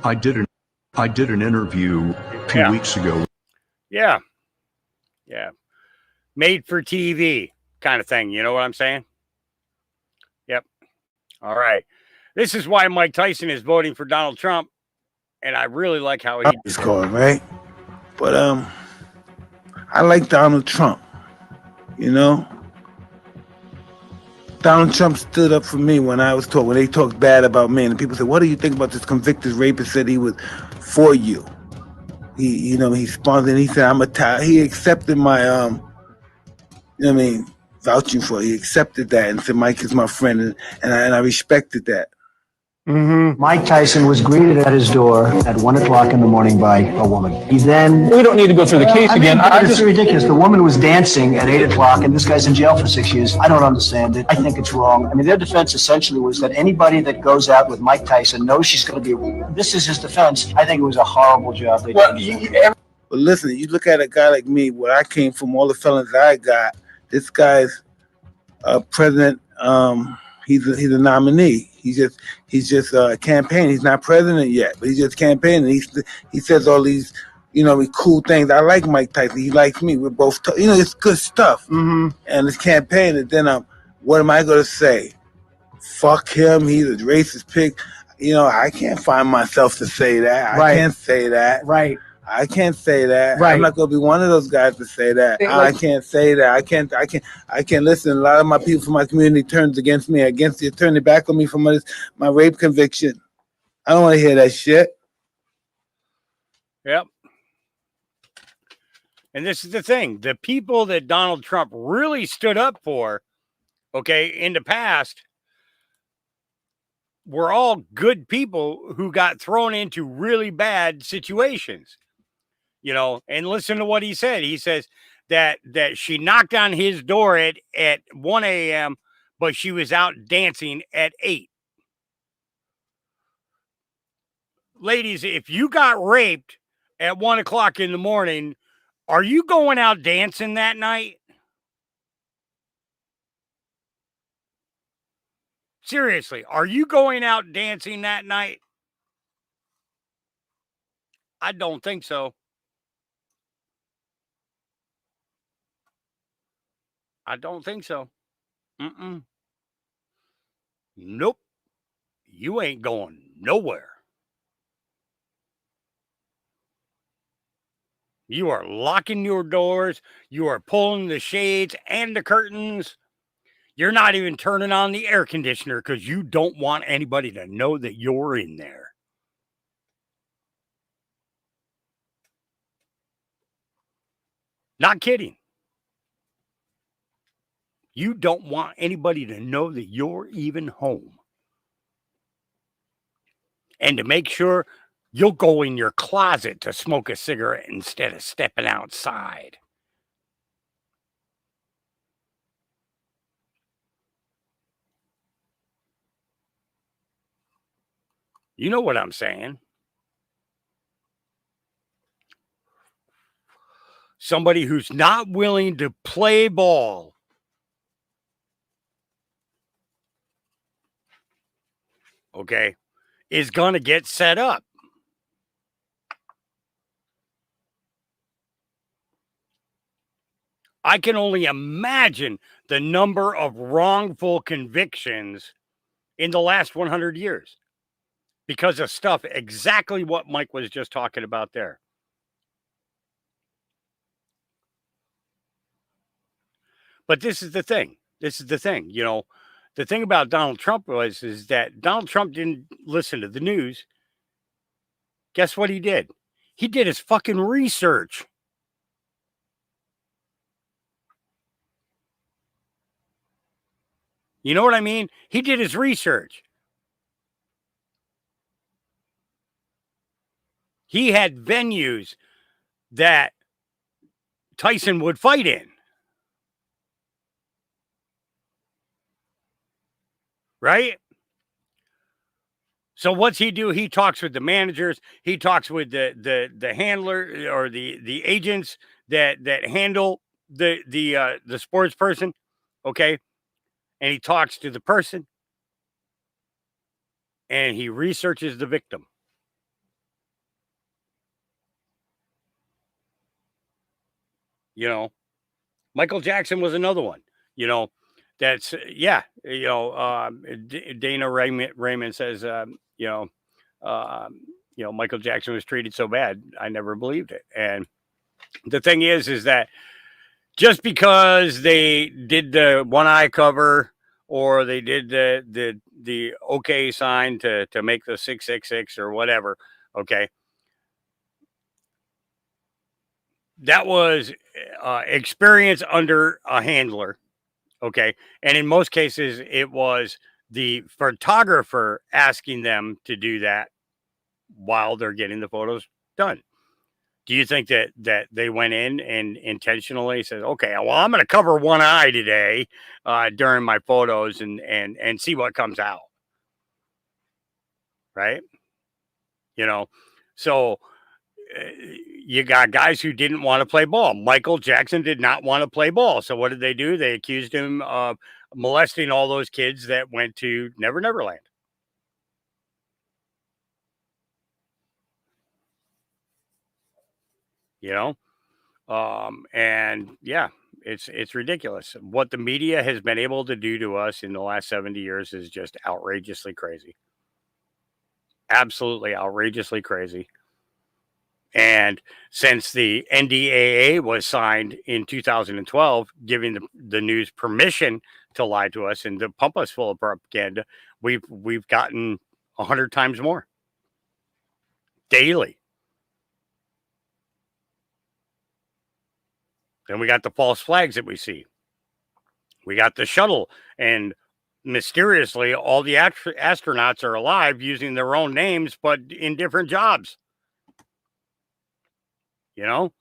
Speaker 16: I did an interview a few weeks ago.
Speaker 2: Yeah. Made for TV kind of thing. You know what I'm saying? Yep. All right. This is why Mike Tyson is voting for Donald Trump. And I really like how he
Speaker 23: score, right? But I like Donald Trump. You know? Donald Trump stood up for me when they talked bad about me, and people said, what do you think about this convicted rapist? Said he was for you. He sponsored, he said, he accepted my, vouching for it. He accepted that and said, Mike is my friend, and I respected that.
Speaker 24: Mike Tyson was greeted at his door at 1 o'clock in the morning by a woman. He then...
Speaker 25: We don't need to go through the case again.
Speaker 24: It's ridiculous. The woman was dancing at 8 o'clock, and this guy's in jail for 6 years. I don't understand it. I think it's wrong. I mean, their defense essentially was that anybody that goes out with Mike Tyson knows she's going to be... This is his defense. I think it was a horrible job they did.
Speaker 23: But listen, you look at a guy like me, where I came from, all the felons I got, this guy's president, he's a nominee. He's just campaigning. He's not president yet, but he's just campaigning. He says all these, cool things. I like Mike Tyson. He likes me. We're both, it's good stuff. And it's campaigning. And then what am I going to say? Fuck him. He's a racist pig. I can't find myself to say that. I can't say that.
Speaker 24: Right.
Speaker 23: I can't say that.
Speaker 24: Right.
Speaker 23: I'm not gonna be one of those guys to say that. I can't say that. I can't listen. A lot of my people from my community turns against me, turn it back on me for my rape conviction. I don't want to hear that shit.
Speaker 2: Yep. And this is the thing. The people that Donald Trump really stood up for, okay, in the past, were all good people who got thrown into really bad situations. And listen to what he said. He says that she knocked on his door at 1 a.m., but she was out dancing at 8. Ladies, if you got raped at 1 o'clock in the morning, are you going out dancing that night? Seriously, are you going out dancing that night? I don't think so. I don't think so. Nope. You ain't going nowhere. You are locking your doors. You are pulling the shades and the curtains. You're not even turning on the air conditioner because you don't want anybody to know that you're in there. Not kidding. You don't want anybody to know that you're even home. And to make sure, you'll go in your closet to smoke a cigarette instead of stepping outside. You know what I'm saying? Somebody who's not willing to play ball. Okay, is going to get set up. I can only imagine the number of wrongful convictions in the last 100 years because of stuff exactly what Mike was just talking about there. But this is the thing. The thing about Donald Trump is that Donald Trump didn't listen to the news. Guess what he did? He did his fucking research. You know what I mean? He did his research. He had venues that Tyson would fight in. right? So what's he do? He talks with the managers. He talks with the handler or the agents that handle the sports person, okay? And he talks to the person, and he researches the victim. You know, Michael Jackson was another one. You know, that's yeah. You know, Dana Raymond says, Michael Jackson was treated so bad, I never believed it. And the thing is that just because they did the one eye cover or they did the okay sign to make the 666 or whatever, okay, that was experience under a handler, okay, and in most cases it was the photographer asking them to do that while they're getting the photos done. Do you think that they went in and intentionally said, okay, well, I'm going to cover one eye today during my photos and see what comes out, right? You know, so you got guys who didn't want to play ball. Michael Jackson did not want to play ball. So what did they do? They accused him of molesting all those kids that went to Never Never Land. You know, and yeah, it's ridiculous. What the media has been able to do to us in the last 70 years is just outrageously crazy. Absolutely outrageously crazy. And since the NDAA was signed in 2012, giving the news permission to lie to us and to pump us full of propaganda, we've gotten 100 times more daily. Then we got the false flags that we see. We got the shuttle, and mysteriously, all the astronauts are alive using their own names, but in different jobs. You know,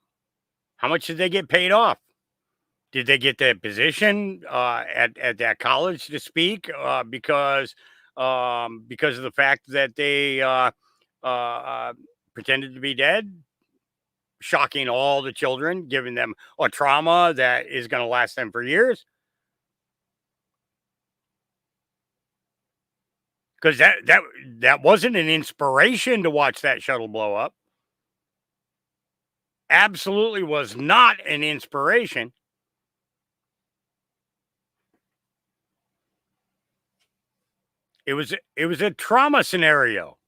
Speaker 2: how much did they get paid off? Did they get that position at that college to speak because of the fact that they pretended to be dead? Shocking all the children, giving them a trauma that is going to last them for years. Because that wasn't an inspiration to watch that shuttle blow up. Absolutely was not an inspiration. It was a trauma scenario.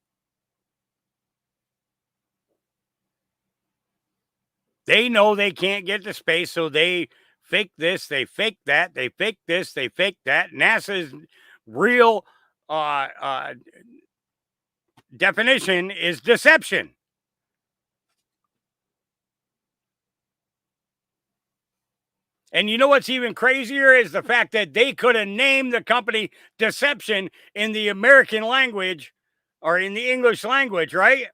Speaker 2: They know they can't get to space, so they fake this, they fake that, they fake this, they fake that. NASA's real definition is deception. And you know what's even crazier is the fact that they could have named the company Deception in the American language or in the English language, right?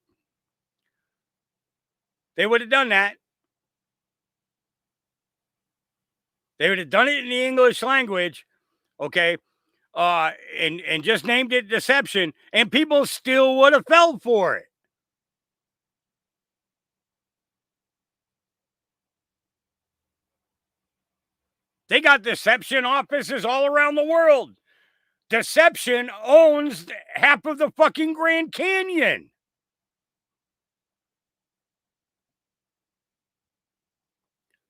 Speaker 2: They would have done that. They would have done it in the English language, okay, and just named it Deception, and people still would have fell for it. They got deception offices all around the world. Deception owns half of the fucking Grand Canyon.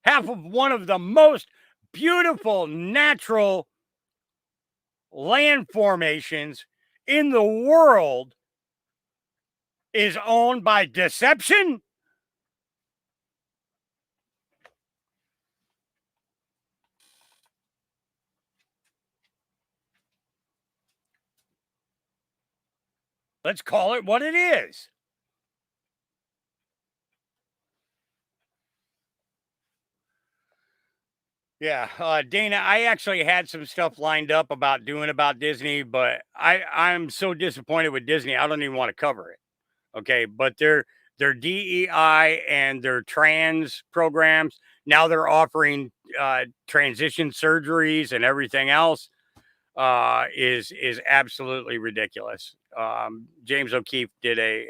Speaker 2: Half of one of the most beautiful natural land formations in the world is owned by Deception. Let's call it what it is. Yeah, Dana, I actually had some stuff lined up about Disney, but I'm so disappointed with Disney. I don't even want to cover it. Okay, but their DEI and their trans programs, now they're offering transition surgeries and everything else. is absolutely ridiculous. James O'Keefe did a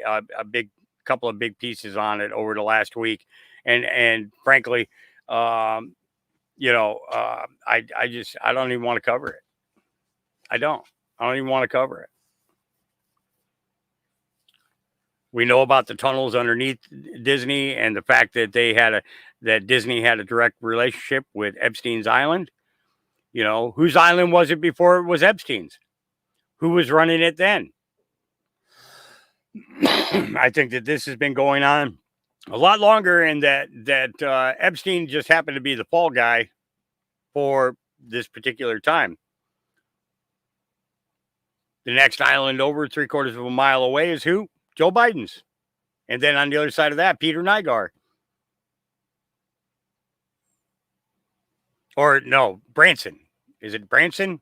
Speaker 2: couple of big pieces on it over the last week, and frankly, I don't even want to cover it. I don't even want to cover it. We know about the tunnels underneath Disney and the fact that that Disney had a direct relationship with Epstein's Island. Whose island was it before it was Epstein's? Who was running it then? I think that this has been going on a lot longer, and that Epstein just happened to be the fall guy for this particular time. The next island over 3/4 of a mile away is who? Joe Biden's. And then on the other side of that, Peter Nygaard. Or no, Branson. Is it Branson?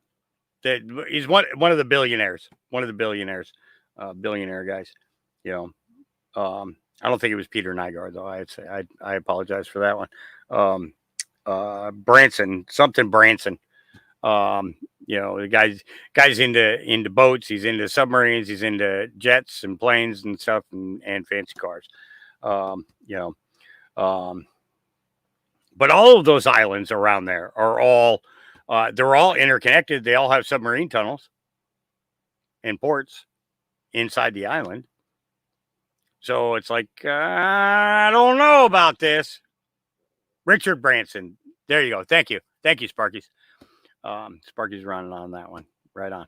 Speaker 2: He's one of the billionaires. One of the billionaires. Billionaire guys. I don't think it was Peter Nygaard, though. I apologize for that one. Branson. Something Branson. The guy's into boats, he's into submarines, he's into jets and planes and stuff, and fancy cars. But all of those islands around there are all they're all interconnected. They all have submarine tunnels and ports inside the island. So it's like, I don't know about this. Richard Branson. There you go. Thank you, Sparkies. Sparky's running on that one, right on.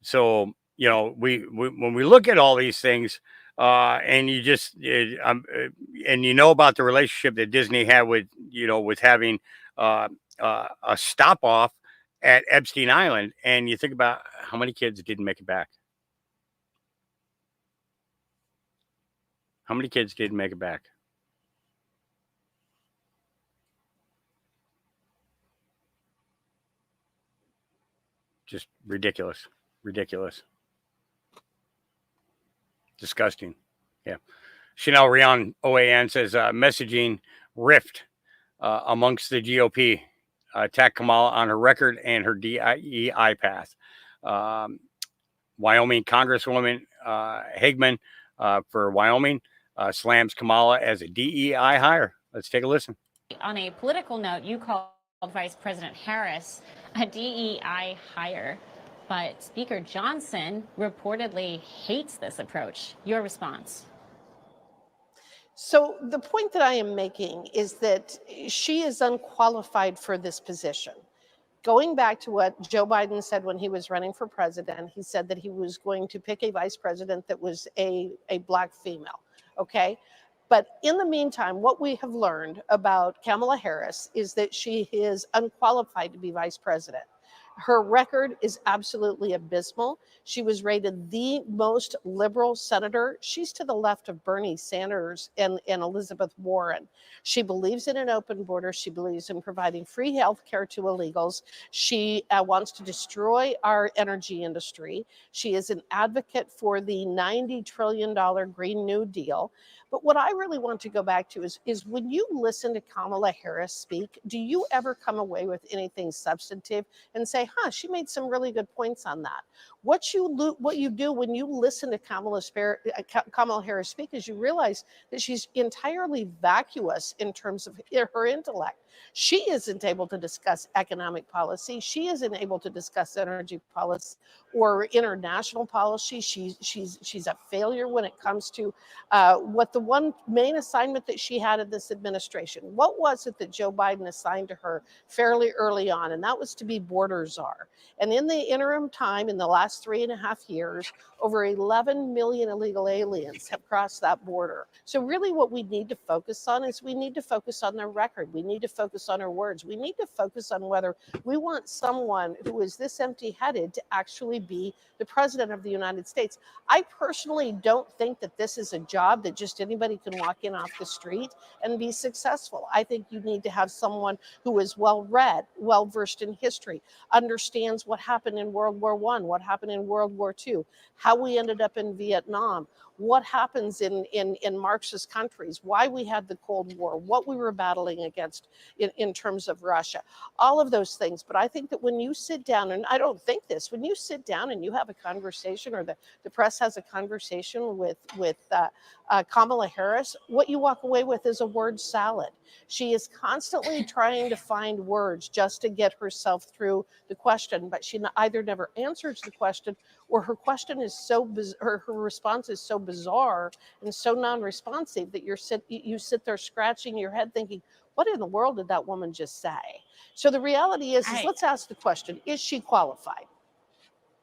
Speaker 2: So when we look at all these things, and you just and about the relationship that Disney had with having a stop off at Epstein Island, and you think about how many kids didn't make it back. How many kids didn't make it back? Just ridiculous. Disgusting. Yeah. Chanel Rion OAN says messaging rift amongst the GOP. Attack Kamala on her record and her DEI path. Wyoming Congresswoman Hagman for Wyoming slams Kamala as a DEI hire. Let's take a listen.
Speaker 1: On a political note, you called Vice President Harris a DEI hire, but Speaker Johnson reportedly hates this approach. Your response?
Speaker 3: So the point that I am making is that she is unqualified for this position. Going back to what Joe Biden said when he was running for president, he said that he was going to pick a vice president that was a Black female, okay? But in the meantime, what we have learned about Kamala Harris is that she is unqualified to be vice president. Her record is absolutely abysmal. She was rated the most liberal senator. She's to the left of Bernie Sanders and Elizabeth Warren. She believes in an open border. She believes in providing free health care to illegals. She wants to destroy our energy industry. She is an advocate for the $90 trillion Green New Deal. But what I really want to go back to is when you listen to Kamala Harris speak, do you ever come away with anything substantive and say, she made some really good points on that? What you do when you listen to Kamala Harris speak is you realize that she's entirely vacuous in terms of her intellect. She isn't able to discuss economic policy. She isn't able to discuss energy policy or international policy. She's a failure when it comes to what the one main assignment that she had in this administration. What was it that Joe Biden assigned to her fairly early on? And that was to be border czar. And in the interim time, in the last 3.5 years, over 11 million illegal aliens have crossed that border. So really what we need to focus on is we need to focus on their record. We need to focus on her words. We need to focus on whether we want someone who is this empty-headed to actually be the president of the United States. I personally don't think that this is a job that just anybody can walk in off the street and be successful. I think you need to have someone who is well-read, well-versed in history, understands what happened in World War I, what happened happened in World War II, how we ended up in Vietnam, what happens in Marxist countries, why we had the Cold War, what we were battling against in terms of Russia, all of those things. But I think that when you sit down, and I don't think this, when you sit down and you have a conversation, or the press has a conversation with Kamala Harris, what you walk away with is a word salad. She is constantly trying to find words just to get herself through the question, but she either never answers the question, or her question is so her response is so bizarre and so non-responsive that you sit there scratching your head thinking, what in the world did that woman just say? So the reality is let's ask the question, is she qualified?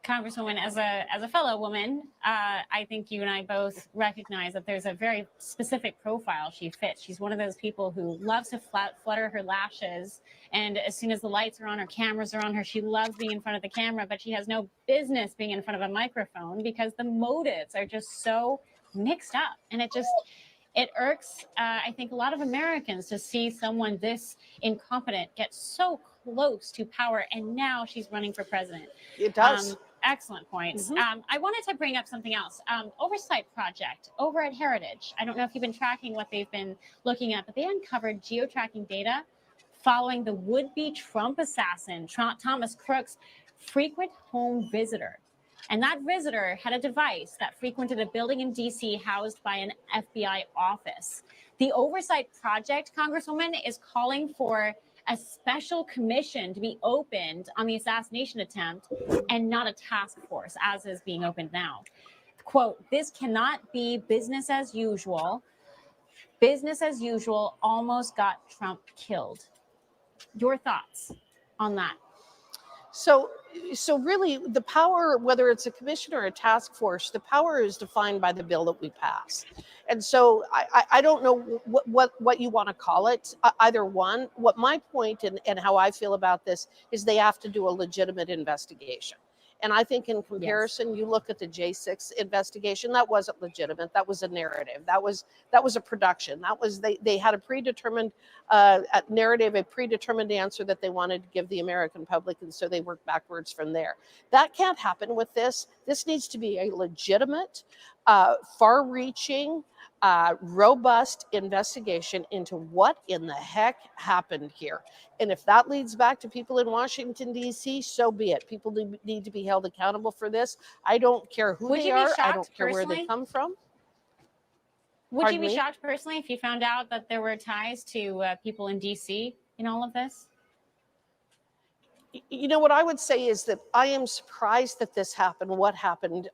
Speaker 1: Congresswoman, as a fellow woman, I think you and I both recognize that there's a very specific profile she fits. She's one of those people who loves to flutter her lashes, and as soon as the lights are on or cameras are on her, she loves being in front of the camera, but she has no business being in front of a microphone because the motives are just so mixed up. And it irks, I think, a lot of Americans to see someone this incompetent get so close to power, and now she's running for president.
Speaker 3: It does.
Speaker 1: Excellent points. I wanted to bring up something else. Oversight Project over at Heritage. I don't know if you've been tracking what they've been looking at, but they uncovered geo-tracking data following the would-be Trump assassin, Thomas Crook's frequent home visitor. And that visitor had a device that frequented a building in DC housed by an FBI office. The Oversight Project, Congresswoman, is calling for a special commission to be opened on the assassination attempt and not a task force, as is being opened now. Quote, this cannot be business as usual. Business as usual almost got Trump killed. Your thoughts on that?
Speaker 3: So really the power, whether it's a commission or a task force, the power is defined by the bill that we pass. And so I don't know what you want to call it, either one. What my point and how I feel about this is they have to do a legitimate investigation. And I think in comparison, you look at the J6 investigation, that wasn't legitimate. That was a narrative. That was a production. That was they had a predetermined narrative, a predetermined answer that they wanted to give the American public, and so they worked backwards from there. That can't happen with this. This needs to be a legitimate, far-reaching, robust investigation into what in the heck happened here. And if that leads back to people in Washington, D.C., so be it. People need to be held accountable for this. I don't care who they are. I don't care where they come from.
Speaker 1: Would you be shocked personally if you found out that there were ties to people in D.C. in all of this?
Speaker 3: You know, what I would say is that I am surprised that this happened, what happened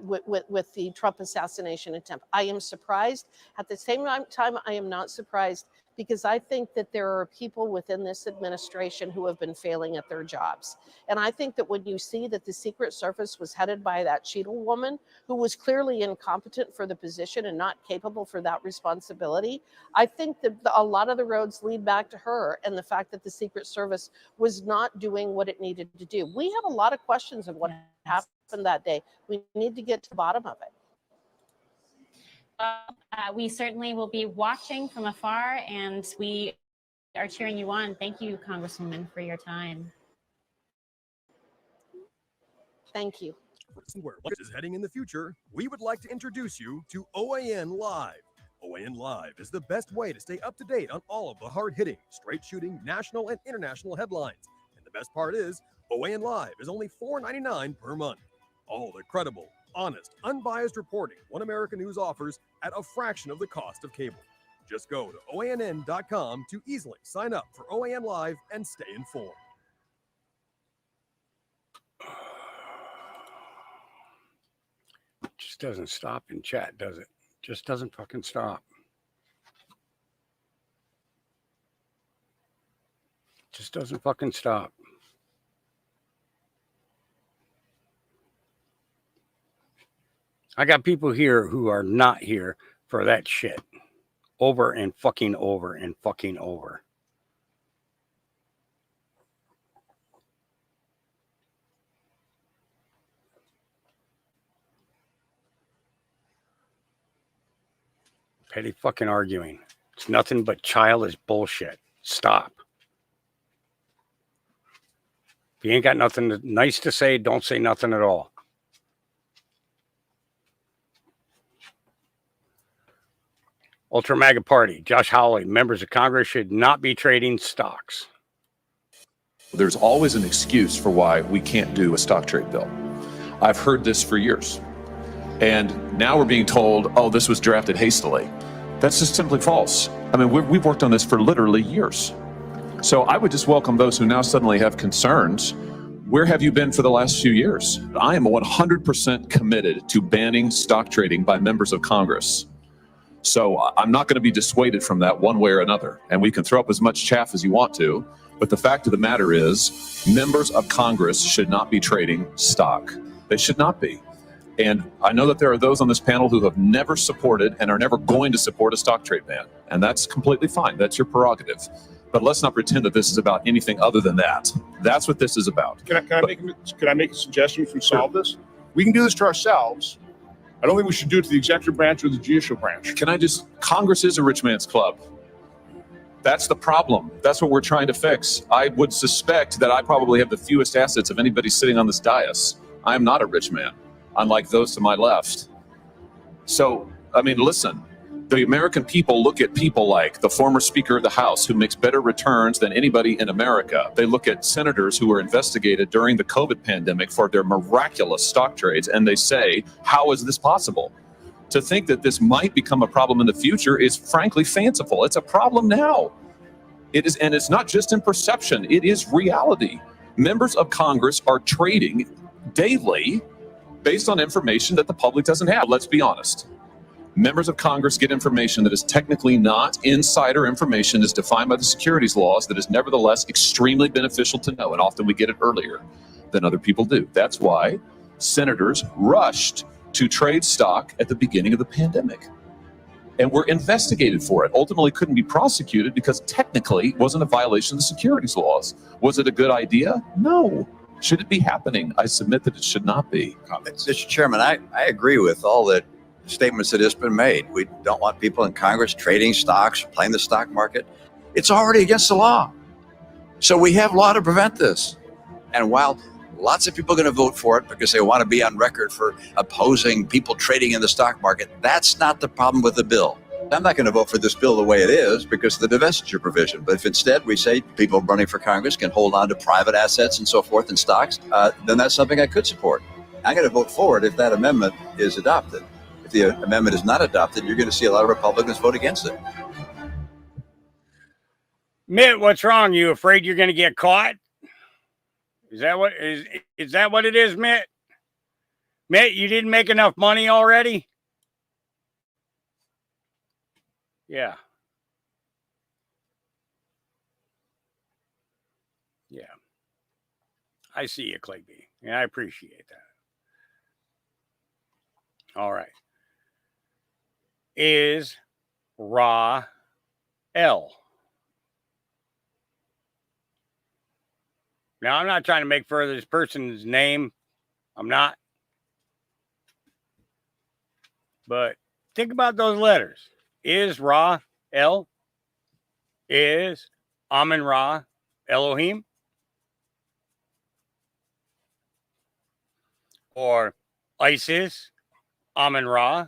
Speaker 3: with the Trump assassination attempt. I am surprised. At the same time, I am not surprised because I think that there are people within this administration who have been failing at their jobs. And I think that when you see that the Secret Service was headed by that Cheadle woman who was clearly incompetent for the position and not capable for that responsibility, I think that a lot of the roads lead back to her and the fact that the Secret Service was not doing what it needed to do. We have a lot of questions of what happened that day. We need to get to the bottom of it.
Speaker 1: We certainly will be watching from afar, and we are cheering you on. Thank you, Congresswoman, for your time.
Speaker 3: Thank you.
Speaker 5: Where life is heading in the future, we would like to introduce you to OAN Live. OAN Live is the best way to stay up to date on all of the hard-hitting, straight-shooting, national and international headlines. And the best part is, OAN Live is only $4.99 per month. All the credible, honest, unbiased reporting One America News offers at a fraction of the cost of cable. Just go to OANN.com to easily sign up for OAN Live and stay informed.
Speaker 2: Just doesn't stop in chat, does it? Just doesn't fucking stop. Just doesn't fucking stop. I got people here who are not here for that shit. Over and fucking over and fucking over. Petty fucking arguing. It's nothing but childish bullshit. Stop. If you ain't got nothing nice to say, don't say nothing at all. Ultra MAGA Party, Josh Hawley, members of Congress should not be trading stocks.
Speaker 6: There's always an excuse for why we can't do a stock trade bill. I've heard this for years. And now we're being told, oh, this was drafted hastily. That's just simply false. I mean, we've worked on this for literally years. So I would just welcome those who now suddenly have concerns. Where have you been for the last few years? I am 100% committed to banning stock trading by members of Congress. So I'm not going to be dissuaded from that one way or another. And we can throw up as much chaff as you want to. But the fact of the matter is, members of Congress should not be trading stock. They should not be. And I know that there are those on this panel who have never supported and are never going to support a stock trade ban. And that's completely fine. That's your prerogative. But let's not pretend that this is about anything other than that. That's what this is about.
Speaker 8: Can I make a suggestion if we solve this? We can do this to ourselves. I don't think we should do it to the executive branch or the judicial branch.
Speaker 6: Congress is a rich man's club. That's the problem. That's what we're trying to fix. I would suspect that I probably have the fewest assets of anybody sitting on this dais. I am not a rich man, unlike those to my left. So, I mean, listen, the American people look at people like the former Speaker of the House, who makes better returns than anybody in America. They look at senators who were investigated during the COVID pandemic for their miraculous stock trades, and they say, how is this possible? To think that this might become a problem in the future is frankly fanciful. It's a problem now. It is, and it's not just in perception, it is reality. Members of Congress are trading daily based on information that the public doesn't have. Let's be honest. Members of Congress get information that is technically not insider information, as defined by the securities laws, that is nevertheless extremely beneficial to know, and often we get it earlier than other people do. That's why senators rushed to trade stock at the beginning of the pandemic and were investigated for it. Ultimately couldn't be prosecuted because technically it wasn't a violation of the securities laws. Was it a good idea? No. Should it be happening? I submit that it should not be.
Speaker 9: Mr. Chairman, I agree with all the statements that has been made. We don't want people in Congress trading stocks, playing the stock market. It's already against the law. So we have law to prevent this. And while lots of people are going to vote for it because they want to be on record for opposing people trading in the stock market, that's not the problem with the bill. I'm not going to vote for this bill the way it is because of the divestiture provision. But if instead we say people running for Congress can hold on to private assets and so forth in stocks, then that's something I could support. I'm going to vote for it if that amendment is adopted. If the amendment is not adopted, you're going to see a lot of Republicans vote against it.
Speaker 2: Mitt, what's wrong? You afraid you're going to get caught? Is that what it is, Mitt? Mitt, you didn't make enough money already? Yeah. Yeah. I see you, Clay B. And I appreciate that. All right. Is Ra L. Now, I'm not trying to make further this person's name. I'm not. But think about those letters. Is Ra El? Is Amun Ra Elohim? Or Isis, Amun Ra,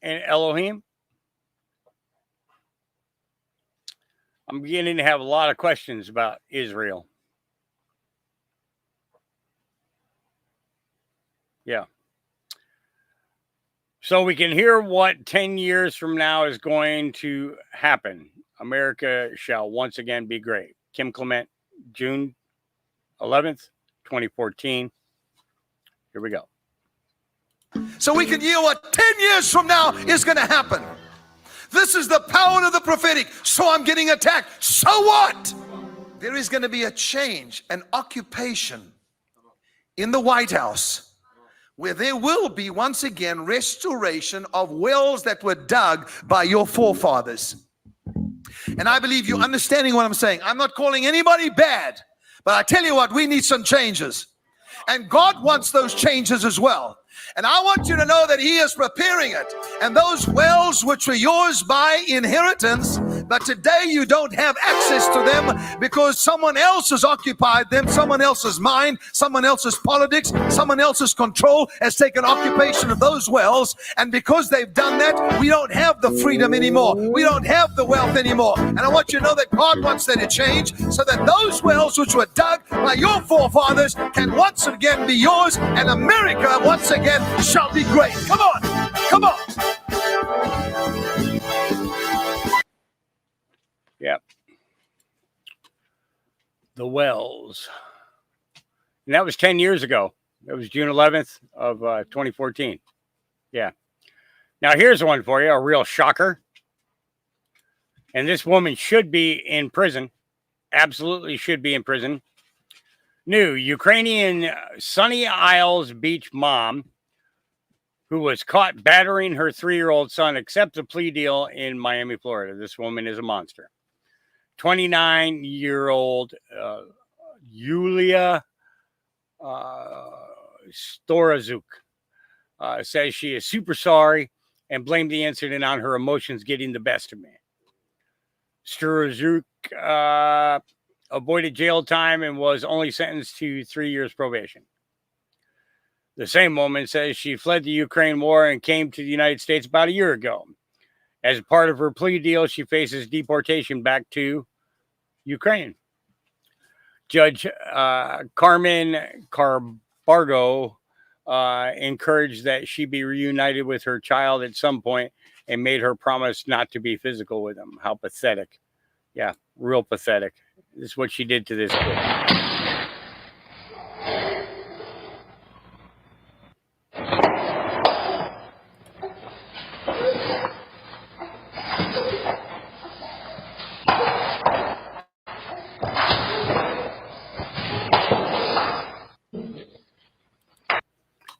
Speaker 2: and Elohim? I'm beginning to have a lot of questions about Israel. Yeah. So we can hear what 10 years from now is going to happen. America shall once again be great. Kim Clement, June 11th, 2014. Here we go.
Speaker 13: So we can hear what 10 years from now is going to happen. This is the power of the prophetic. So I'm getting attacked. So what? There is going to be a change, an occupation in the White House, where there will be once again restoration of wells that were dug by your forefathers. And I believe you're understanding what I'm saying. I'm not calling anybody bad, but I tell you what, we need some changes. And God wants those changes as well. And I want you to know that he is preparing it. And those wells which were yours by inheritance, but today you don't have access to them because someone else has occupied them, someone else's mind, someone else's politics, someone else's control has taken occupation of those wells. And because they've done that, we don't have the freedom anymore. We don't have the wealth anymore. And I want you to know that God wants that to change so that those wells which were dug by your forefathers can once again be yours, and America once again shall be great. Come on, come on.
Speaker 2: Yep. The wells. And that was 10 years ago. That was June 11th of 2014. Yeah. Now here's one for you, a real shocker. And this woman should be in prison. Absolutely should be in prison. New Ukrainian Sunny Isles Beach mom who was caught battering her 3-year-old son accepts a plea deal in Miami, Florida. This woman is a monster. 29-year-old Yulia Storazuk says she is super sorry and blamed the incident on her emotions getting the best of me. Storazuk avoided jail time and was only sentenced to 3 years probation. The same woman says she fled the Ukraine war and came to the United States about a year ago. As part of her plea deal, she faces deportation back to Ukraine. Judge Carmen Carbargo encouraged that she be reunited with her child at some point and made her promise not to be physical with him. How pathetic. Yeah, real pathetic. This is what she did to this kid.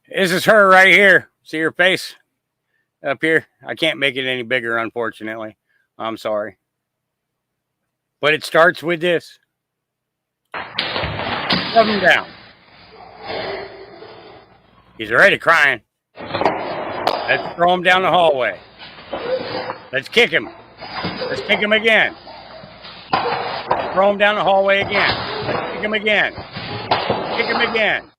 Speaker 2: This is her right here. See her face up here? I can't make it any bigger, unfortunately. I'm sorry. But it starts with this. Shove him down. He's already crying. Let's throw him down the hallway. Let's kick him. Let's kick him again. Let's throw him down the hallway again. Let's kick him again. Kick him again.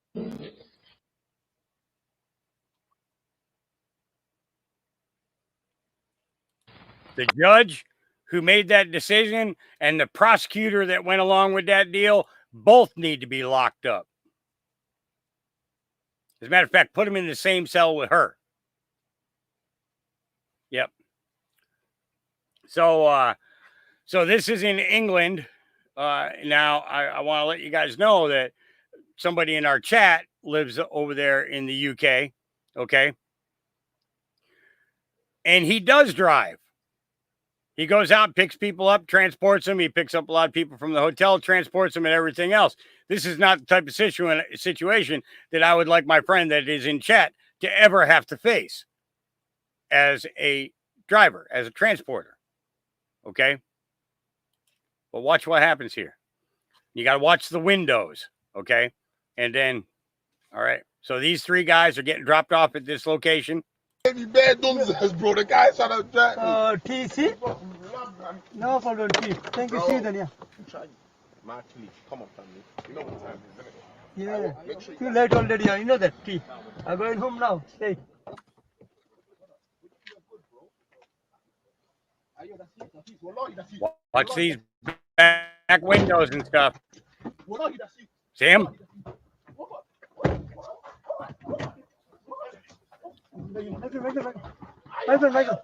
Speaker 2: The judge who made that decision and the prosecutor that went along with that deal both need to be locked up. As a matter of fact, put them in the same cell with her. Yep. So this is in England. Now, I want to let you guys know that somebody in our chat lives over there in the UK. Okay. And he does drive. He goes out, picks people up, transports them. He picks up a lot of people from the hotel, transports them, and everything else. This is not the type of situation that I would like my friend that is in chat to ever have to face as a driver, as a transporter. Okay? But watch what happens here. You got to watch the windows. Okay? And then, all right. So these 3 guys are getting dropped off at this location.
Speaker 4: Bro, the guy trying to drive me.
Speaker 7: TC? No problem, T. Thank you, see then, yeah.
Speaker 4: My T, come on, family. You know what time it is,
Speaker 7: Yeah, too late already, yeah. You know that, T. I'm going home now. Stay.
Speaker 2: Watch these back windows and stuff. See him?
Speaker 7: Michael.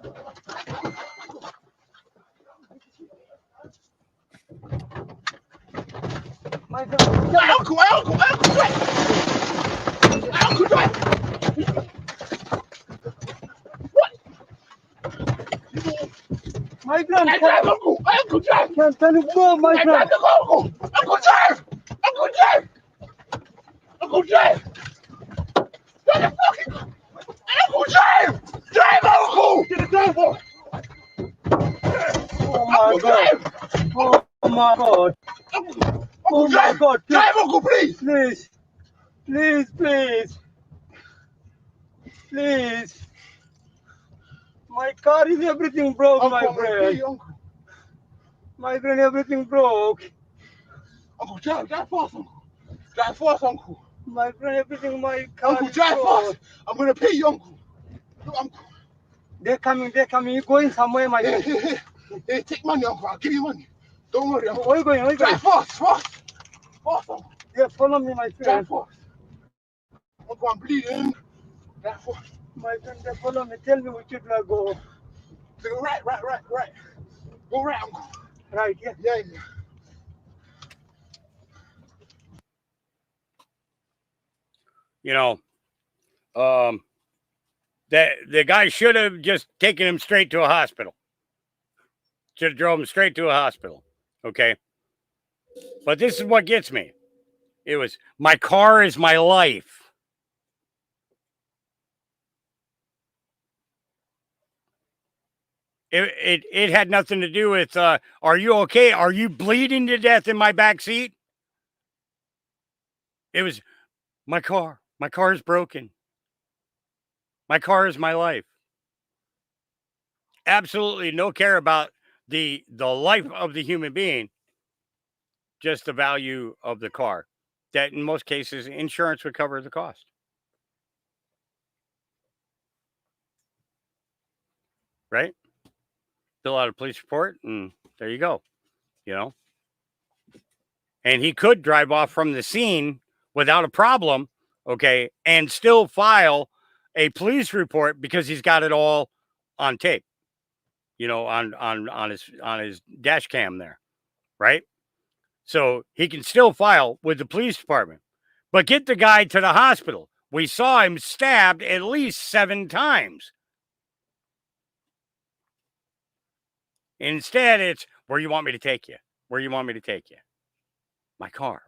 Speaker 7: My friend, Uncle Jack! Can you go, my friend? Uncle Jack! Uncle Jack! Uncle Jack! Uncle Jack! Drive, Uncle! Get the driver! Oh my God! Oh my God! Oh my God! Drive, Uncle, please! Please! Please, please! Please. My car is everything broke,
Speaker 4: Uncle,
Speaker 7: my
Speaker 4: I'm gonna pay
Speaker 7: friend.
Speaker 4: you, Uncle.
Speaker 7: My friend, everything broke.
Speaker 4: Uncle, drive fast, Uncle. Drive fast, Uncle.
Speaker 7: My friend, everything, my car
Speaker 4: Uncle,
Speaker 7: is
Speaker 4: drive
Speaker 7: broke.
Speaker 4: fast. I'm gonna pay you, Uncle. Look, Uncle.
Speaker 7: They're coming. You're going somewhere, my friend.
Speaker 4: Here, take money, Uncle. I'll give you money. Don't worry, Uncle.
Speaker 7: Where are you going? Where are you going?
Speaker 4: Drive fast. Fast, Uncle.
Speaker 7: Yeah, follow me, my
Speaker 4: Drive
Speaker 7: friend.
Speaker 4: fast. Uncle, I'm bleeding. Drive fast.
Speaker 7: My friend, they follow me. Tell me which should I go.
Speaker 4: Go right. Go right, Uncle.
Speaker 7: Right, yeah.
Speaker 4: Yeah.
Speaker 2: You know, that the guy should have just taken him straight to a hospital. Should have drove him straight to a hospital. Okay. But this is what gets me. It was, my car is my life. It had nothing to do with, are you okay? Are you bleeding to death in my back seat? It was, my car. My car is broken. My car is my life. Absolutely no care about the life of the human being, just the value of the car. That in most cases, insurance would cover the cost. Right? Fill out a police report, and there you go. You know? And he could drive off from the scene without a problem, okay, and still file a police report because he's got it all on tape, you know, on his dash cam there, right? So he can still file with the police department, but get the guy to the hospital. We saw him stabbed at least 7 times. Instead, it's, where you want me to take you? Where you want me to take you? My car.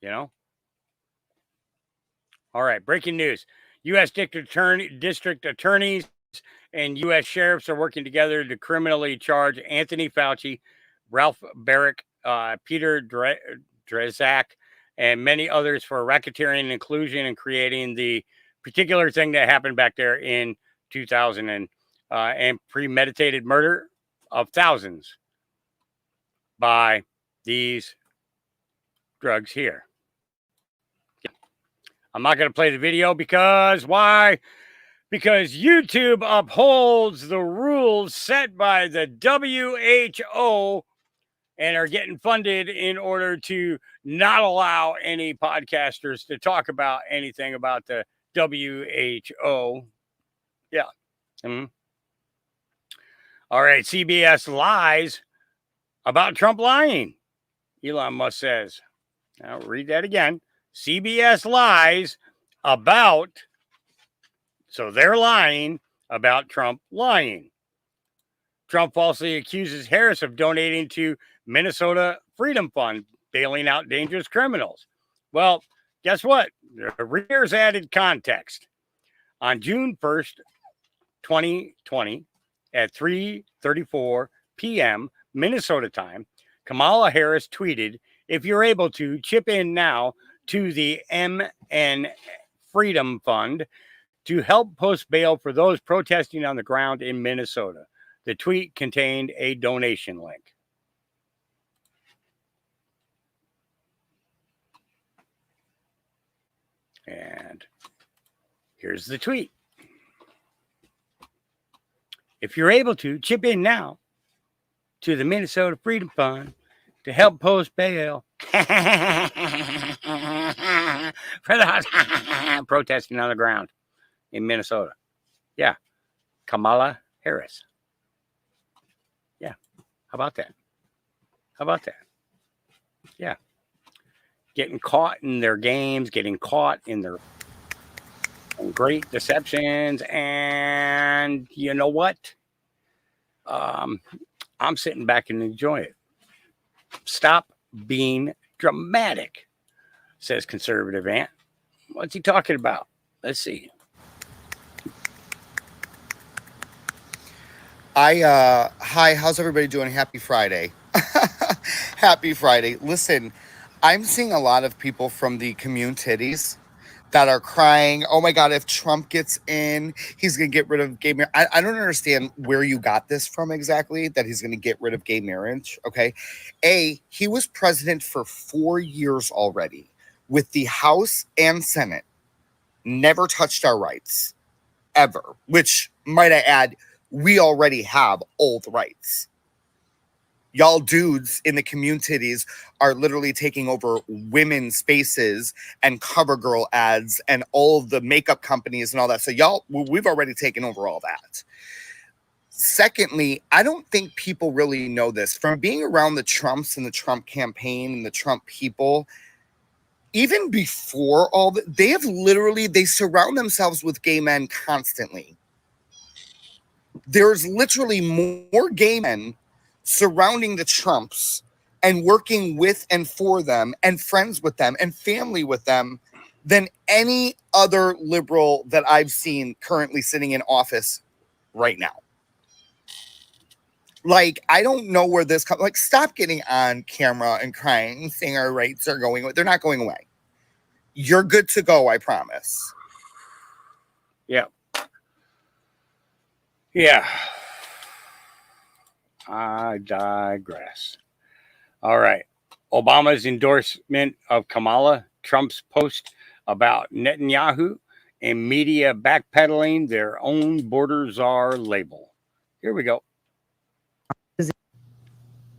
Speaker 2: You know? All right, breaking news. U.S. district attorneys and U.S. sheriffs are working together to criminally charge Anthony Fauci, Ralph Barrick, Peter Drzak, and many others for racketeering and inclusion and creating the particular thing that happened back there in 2000 and premeditated murder of thousands by these drugs here. I'm not going to play the video because why? Because YouTube upholds the rules set by the WHO and are getting funded in order to not allow any podcasters to talk about anything about the WHO. Yeah. All right. CBS lies about Trump lying. Elon Musk says. I'll read that again. CBS lies about, so they're lying about Trump lying. Trump falsely accuses Harris of donating to Minnesota Freedom Fund, bailing out dangerous criminals. Well, guess what? Here's added context. On June 1st, 2020, at 3:34 p.m. Minnesota time, Kamala Harris tweeted, "If you're able to, chip in now to the MN Freedom Fund to help post bail for those protesting on the ground in Minnesota." The tweet contained a donation link. And here's the tweet. If you're able to, chip in now to the Minnesota Freedom Fund to help post bail for the protesting on the ground in Minnesota. Yeah. Kamala Harris. Yeah. How about that? Yeah. Getting caught in their games, getting caught in their great deceptions. And you know what? I'm sitting back and enjoy it. Stop being dramatic, says conservative Ant. What's he talking about? Let's see.
Speaker 10: Hi, how's everybody doing? Happy Friday. Happy Friday. Listen, I'm seeing a lot of people from the communities that are crying, oh my God, if Trump gets in, he's going to get rid of gay marriage. I don't understand where you got this from exactly, that he's going to get rid of gay marriage. Okay. He was president for 4 years already with the House and Senate, never touched our rights ever, which might I add, we already have old rights. Y'all dudes in the communities are literally taking over women's spaces and CoverGirl ads and all of the makeup companies and all that. So y'all, we've already taken over all that. Secondly, I don't think people really know this. From being around the Trumps and the Trump campaign and the Trump people, even before all that, they surround themselves with gay men constantly. There's literally more gay men surrounding the Trumps and working with and for them and friends with them and family with them than any other liberal that I've seen currently sitting in office right now. Like, I don't know where this comes. Like, stop getting on camera and crying and saying our rights are going away. They're not going away. You're good to go, I promise.
Speaker 2: Yeah. Yeah. I digress. All right. Obama's endorsement of Kamala, Trump's post about Netanyahu, and media backpedaling their own border czar label. Here we go.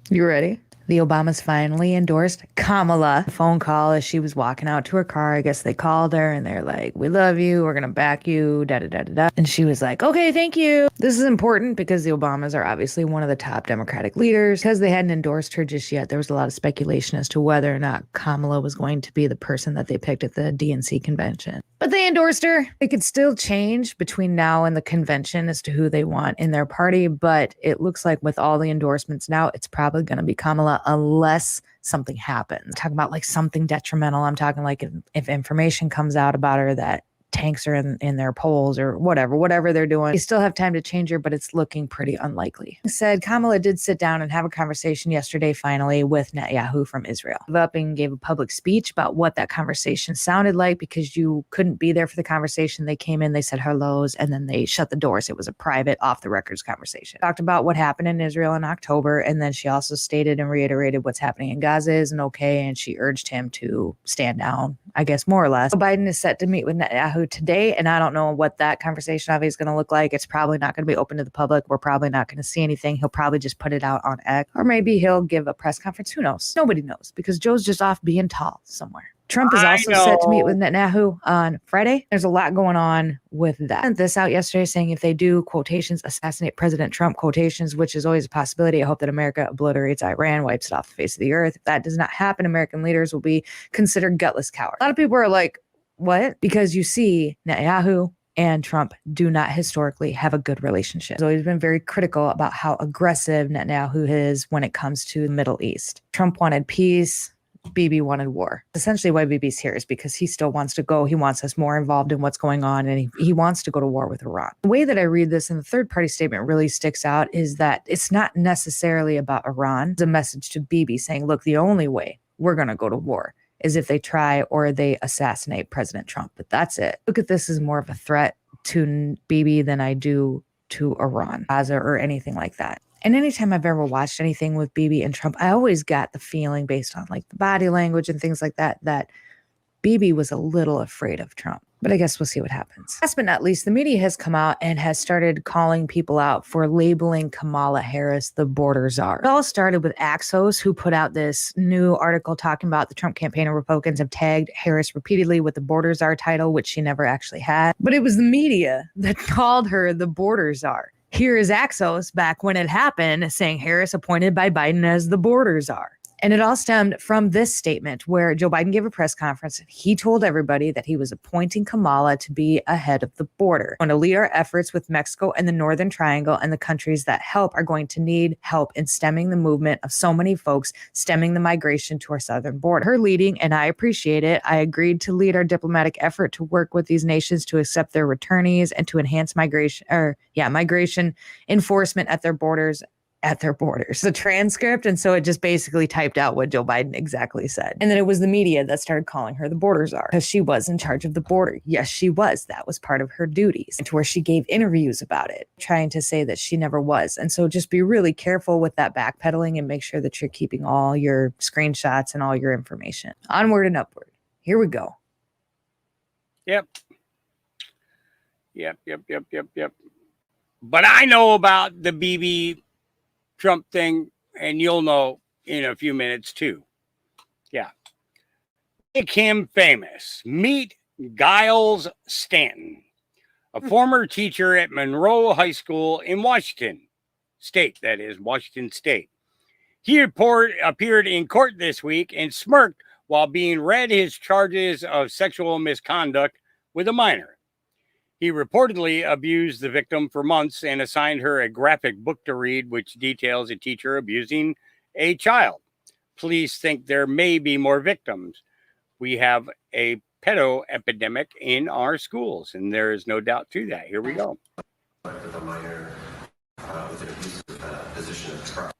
Speaker 11: You ready? The Obamas finally endorsed Kamala. A phone call as she was walking out to her car. I guess they called her and they're like, we love you. We're going to back you. Da, da, da, da, da. And she was like, okay, thank you. This is important because the Obamas are obviously one of the top Democratic leaders. Because they hadn't endorsed her just yet, there was a lot of speculation as to whether or not Kamala was going to be the person that they picked at the DNC convention. But they endorsed her. It could still change between now and the convention as to who they want in their party. But it looks like with all the endorsements now, it's probably going to be Kamala unless something happens. I'm talking about like something detrimental. I'm talking like if information comes out about her that tanks her in their polls or whatever they're doing. They still have time to change her, but it's looking pretty unlikely. Said Kamala did sit down and have a conversation yesterday, finally, with Netanyahu from Israel. Up and gave a public speech about what that conversation sounded like because you couldn't be there for the conversation. They came in, they said hellos, and then they shut the doors. It was a private, off the records conversation. Talked about what happened in Israel in October, and then she also stated and reiterated what's happening in Gaza isn't okay, and she urged him to stand down, I guess, more or less. Biden is set to meet with Netanyahu today, and I don't know what that conversation obviously is going to look like. It's probably not going to be open to the public. We're probably not going to see anything. He'll probably just put it out on X, or maybe he'll give a press conference. Who knows? Nobody knows because Joe's just off being tall somewhere. Trump is also set to meet with Netanyahu on Friday. There's a lot going on with that. Sent this out yesterday saying if they do, quotations, assassinate President Trump, quotations, which is always a possibility. I hope that America obliterates Iran, wipes it off the face of the earth. If that does not happen, American leaders will be considered gutless cowards. A lot of people are like, what? Because you see Netanyahu and Trump do not historically have a good relationship. So he's been very critical about how aggressive Netanyahu is when it comes to the Middle East. Trump wanted peace. Bibi wanted war. Essentially why Bibi's here is because he still wants to go. He wants us more involved in what's going on, and he wants to go to war with Iran. The way that I read this and the third party statement really sticks out is that it's not necessarily about Iran. It's a message to Bibi saying, look, the only way we're going to go to war is if they try or they assassinate President Trump. But that's it. Look at this as more of a threat to Bibi than I do to Iran, Gaza, or anything like that. And anytime I've ever watched anything with Bibi and Trump, I always got the feeling based on like the body language and things like that, that Bibi was a little afraid of Trump. But I guess we'll see what happens. Last but not least, the media has come out and has started calling people out for labeling Kamala Harris the border czar. It all started with Axios, who put out this new article talking about the Trump campaign and Republicans have tagged Harris repeatedly with the border czar title, which she never actually had. But it was the media that called her the border czar. Here is Axios back when it happened, saying Harris appointed by Biden as the border czar. And it all stemmed from this statement where Joe Biden gave a press conference. He told everybody that he was appointing Kamala to be ahead of the border. Going to lead our efforts with Mexico and the Northern Triangle, and the countries that help are going to need help in stemming the movement of so many folks, stemming the migration to our southern border. Her leading, and I appreciate it. I agreed to lead our diplomatic effort to work with these nations to accept their returnees and to enhance migration enforcement at their borders at their borders. The transcript. And so it just basically typed out what Joe Biden exactly said. And then it was the media that started calling her the border czar because she was in charge of the border. Yes, she was. That was part of her duties. And to where she gave interviews about it, trying to say that she never was. And so just be really careful with that backpedaling and make sure that you're keeping all your screenshots and all your information. Onward and upward. Here we go.
Speaker 2: Yep. But I know about the BB Trump thing, and you'll know in a few minutes too. Yeah. Make him famous. Meet Giles Stanton, a former teacher at Monroe High School in Washington State, that is, Washington State. He appeared in court this week and smirked while being read his charges of sexual misconduct with a minor. He reportedly abused the victim for months and assigned her a graphic book to read, which details a teacher abusing a child. Police think there may be more victims. We have a pedo epidemic in our schools, and there is no doubt to that. Here we go.
Speaker 12: With a minor with an abusive position of trust.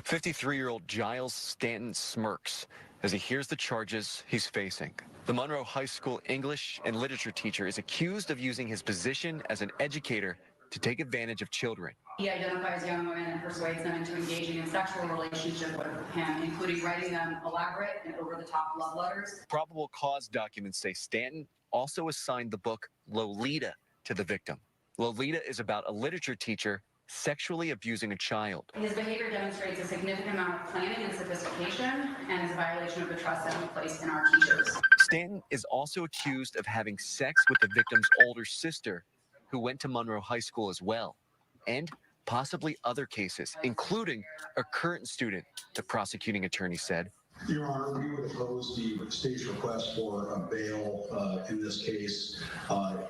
Speaker 12: 53-year-old Giles Stanton smirks as he hears the charges he's facing. The Monroe High School English and literature teacher is accused of using his position as an educator to take advantage of children.
Speaker 14: He identifies young women and persuades them into engaging in sexual relationships with him, including writing them elaborate and over-the-top love letters.
Speaker 12: Probable cause documents say Stanton also assigned the book Lolita to the victim. Lolita is about a literature teacher sexually abusing a child.
Speaker 14: His behavior demonstrates a significant amount of planning and sophistication and is a violation of the trust that we place in our teachers.
Speaker 12: Stanton is also accused of having sex with the victim's older sister, who went to Monroe High School as well, and possibly other cases, including a current student, the prosecuting attorney said.
Speaker 18: Your Honor, we would oppose the state's request for a bail in this case.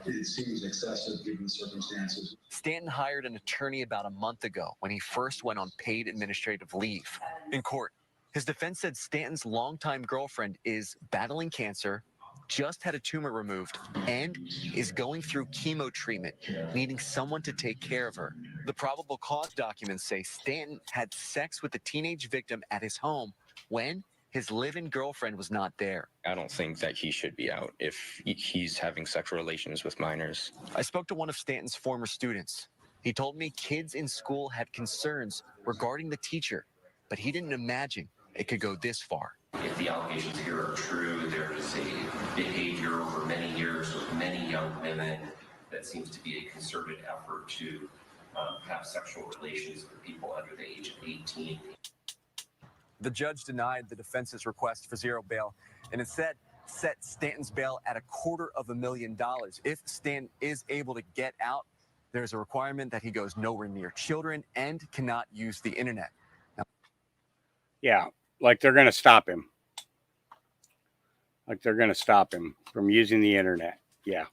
Speaker 18: It seems excessive given the circumstances.
Speaker 12: Stanton hired an attorney about a month ago when he first went on paid administrative leave. In court, his defense said Stanton's longtime girlfriend is battling cancer, just had a tumor removed, and is going through chemo treatment, needing someone to take care of her. The probable cause documents say Stanton had sex with the teenage victim at his home when his live-in girlfriend was not there.
Speaker 22: I don't think that he should be out if he's having sexual relations with minors.
Speaker 12: I spoke to one of Stanton's former students. He told me kids in school had concerns regarding the teacher, but he didn't imagine it could go this far.
Speaker 22: If the allegations here are true, there is a behavior over many years with many young women that seems to be a concerted effort to have sexual relations with people under the age of 18.
Speaker 12: The judge denied the defense's request for zero bail and instead set Stanton's bail at $250,000. If Stanton is able to get out, there's a requirement that he goes nowhere near children and cannot use the internet.
Speaker 2: Yeah, like they're going to stop him. Like they're going to stop him from using the internet. Yeah.